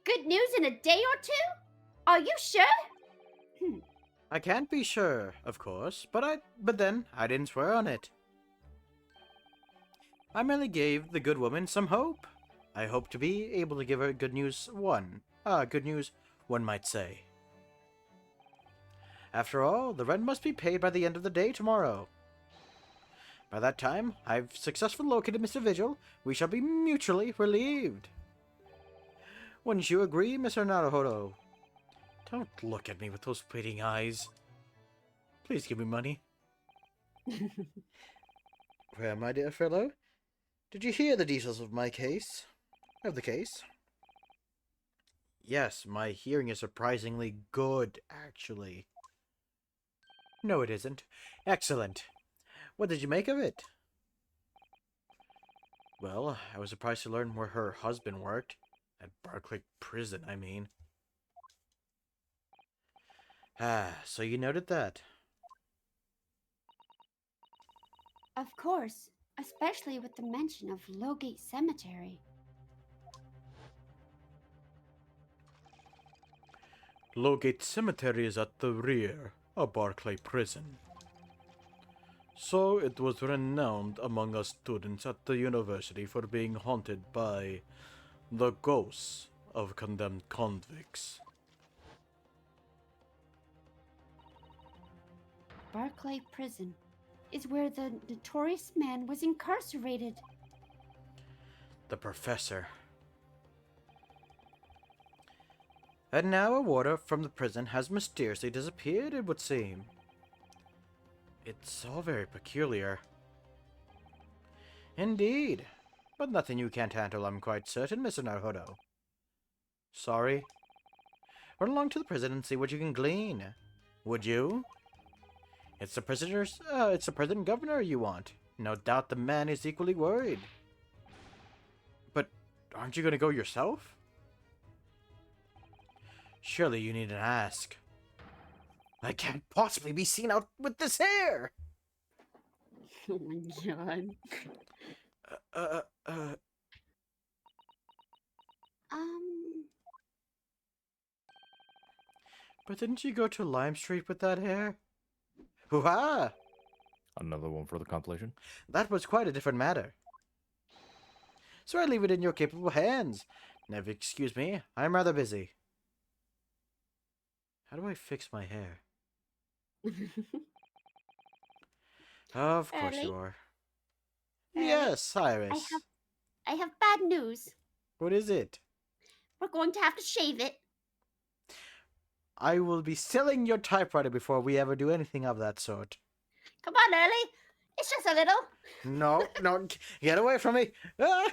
Good news in a day or two? Are you sure? I can't be sure, of course, but then I didn't swear on it. I merely gave the good woman some hope. I hope to be able to give her good news one might say. After all, the rent must be paid by the end of the day tomorrow. By that time, I've successfully located Mr. Vigil. We shall be mutually relieved. Wouldn't you agree, Mr. Naruhodo? Don't look at me with those pleading eyes. Please give me money. Well, my dear fellow, did you hear the details of my case? Of the case? Yes, my hearing is surprisingly good, actually. No, it isn't. Excellent. What did you make of it? Well, I was surprised to learn where her husband worked. At Barclay Prison, I mean. Ah, so you noted that. Of course, especially with the mention of Lowgate Cemetery. Lowgate Cemetery is at the rear of Barclay Prison. So it was renowned among us students at the university for being haunted by the ghosts of condemned convicts. Barclay Prison is where the notorious man was incarcerated. The professor. And now a warder from the prison has mysteriously disappeared, it would seem. It's all very peculiar. Indeed. But nothing you can't handle, I'm quite certain, Mr. Naruhodo. Sorry. Run along to the prison and see what you can glean. Would you? It's the president governor you want. No doubt the man is equally worried. But aren't you going to go yourself? Surely you needn't ask. I can't possibly be seen out with this hair! Oh my god. But didn't you go to Lime Street with that hair? Hoo-ha! Another one for the compilation. That was quite a different matter. So I leave it in your capable hands. Never excuse me, I'm rather busy. How do I fix my hair? Of course Early? you are. Early? Yes, Iris. I have bad news. What is it? We're going to have to shave it. I will be selling your typewriter before we ever do anything of that sort. Come on, Early. It's just a little. No, get away from me. Ah!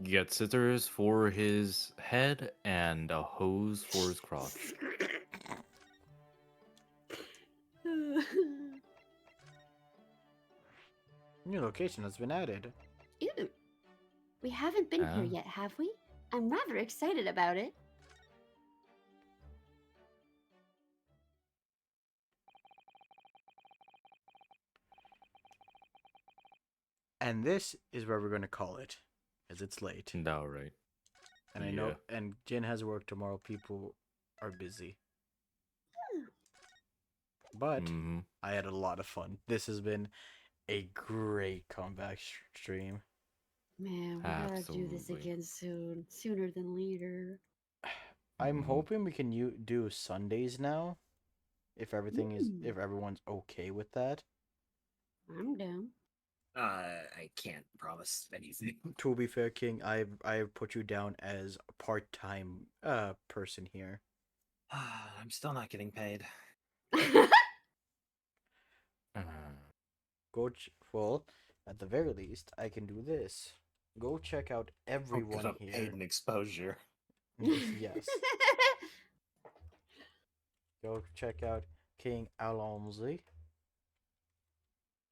Get scissors for his head and a hose for his crotch. New location has been added. Ew. We haven't been here yet, have we? I'm rather excited about it. And this is where we're going to call it, as it's late. No, right. And I know, and Jin has work tomorrow. People are busy. But I had a lot of fun. This has been a great comeback stream. Man, we gotta do this Absolutely. again soon. Sooner than later. I'm hoping we can do Sundays now. If everything is, if everyone's okay with that. I'm down. I can't promise anything. To be fair, King, I've put you down as a part-time person here. I'm still not getting paid. Well, at the very least, I can do this. Go check out everyone I'm here. paid in exposure. Yes. Go check out King Alonzi.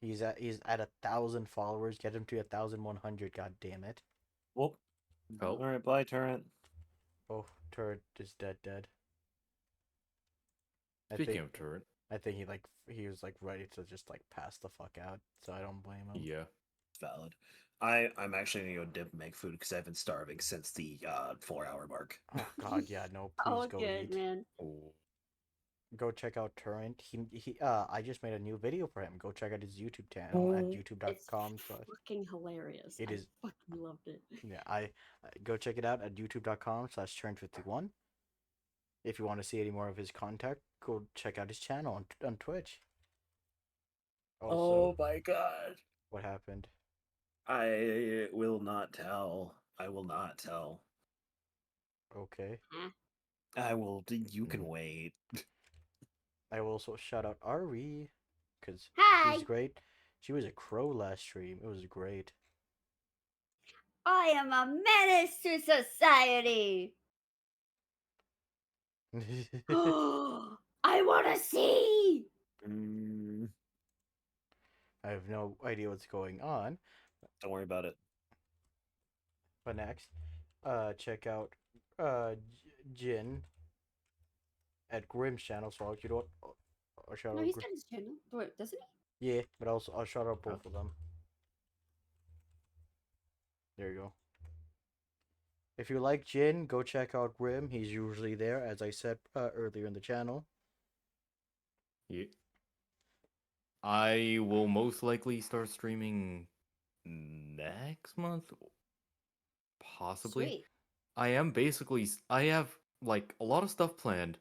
He's at 1,000 followers. Get him to 1,100. God damn it. Well, all right, bye, Turret. Oh, Turret is dead. Speaking of Turret, I think he was ready to just pass the fuck out. So I don't blame him. yeah, Valid. I'm actually gonna go dip and make food because I've been starving since the 4-hour mark. Oh God, yeah, no, please go good, eat. man. Go check out Turret. I just made a new video for him. Go check out his YouTube channel at youtube.com. Fucking hilarious. It is. I fucking loved it. Yeah, I go check it out at youtube.com/turn51. If you want to see any more of his content, go check out his channel on Twitch. Also, Oh my god. what happened? I will not tell. I will not tell. Okay. I will. You can wait. I will also shout out Ari, because Hi. she's great. She was a crow last stream. It was great. I am a menace to society. I want to see. I have no idea what's going on. Don't worry about it. But next, check out Jin at Grimm's channel. So if you don't, I'll shout No, out. he's got his channel. Wait, doesn't he? Yeah, but also I'll shout out both of them. There you go. If you like Jin, go check out Grim. He's usually there, as I said earlier in the channel. yeah. I will most likely start streaming next month, possibly. Sweet. I have a lot of stuff planned.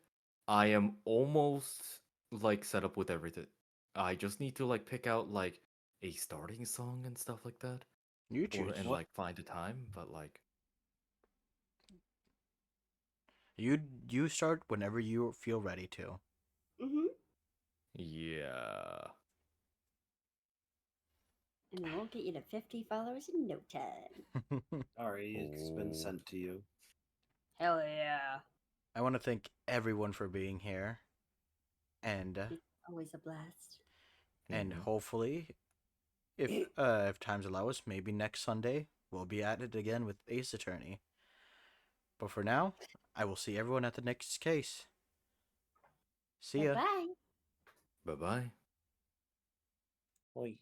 I am almost set up with everything. I just need to pick out a starting song and stuff like that. You choose. And find a time, but you start whenever you feel ready to. Yeah. And we'll get you to 50 followers in no time. Sorry, it's been sent to you. Hell yeah. I want to thank everyone for being here, and It's always a blast. and hopefully, if times allow us, maybe next Sunday we'll be at it again with Ace Attorney. But for now, I will see everyone at the next case. See ya. Bye. Bye bye. Oi.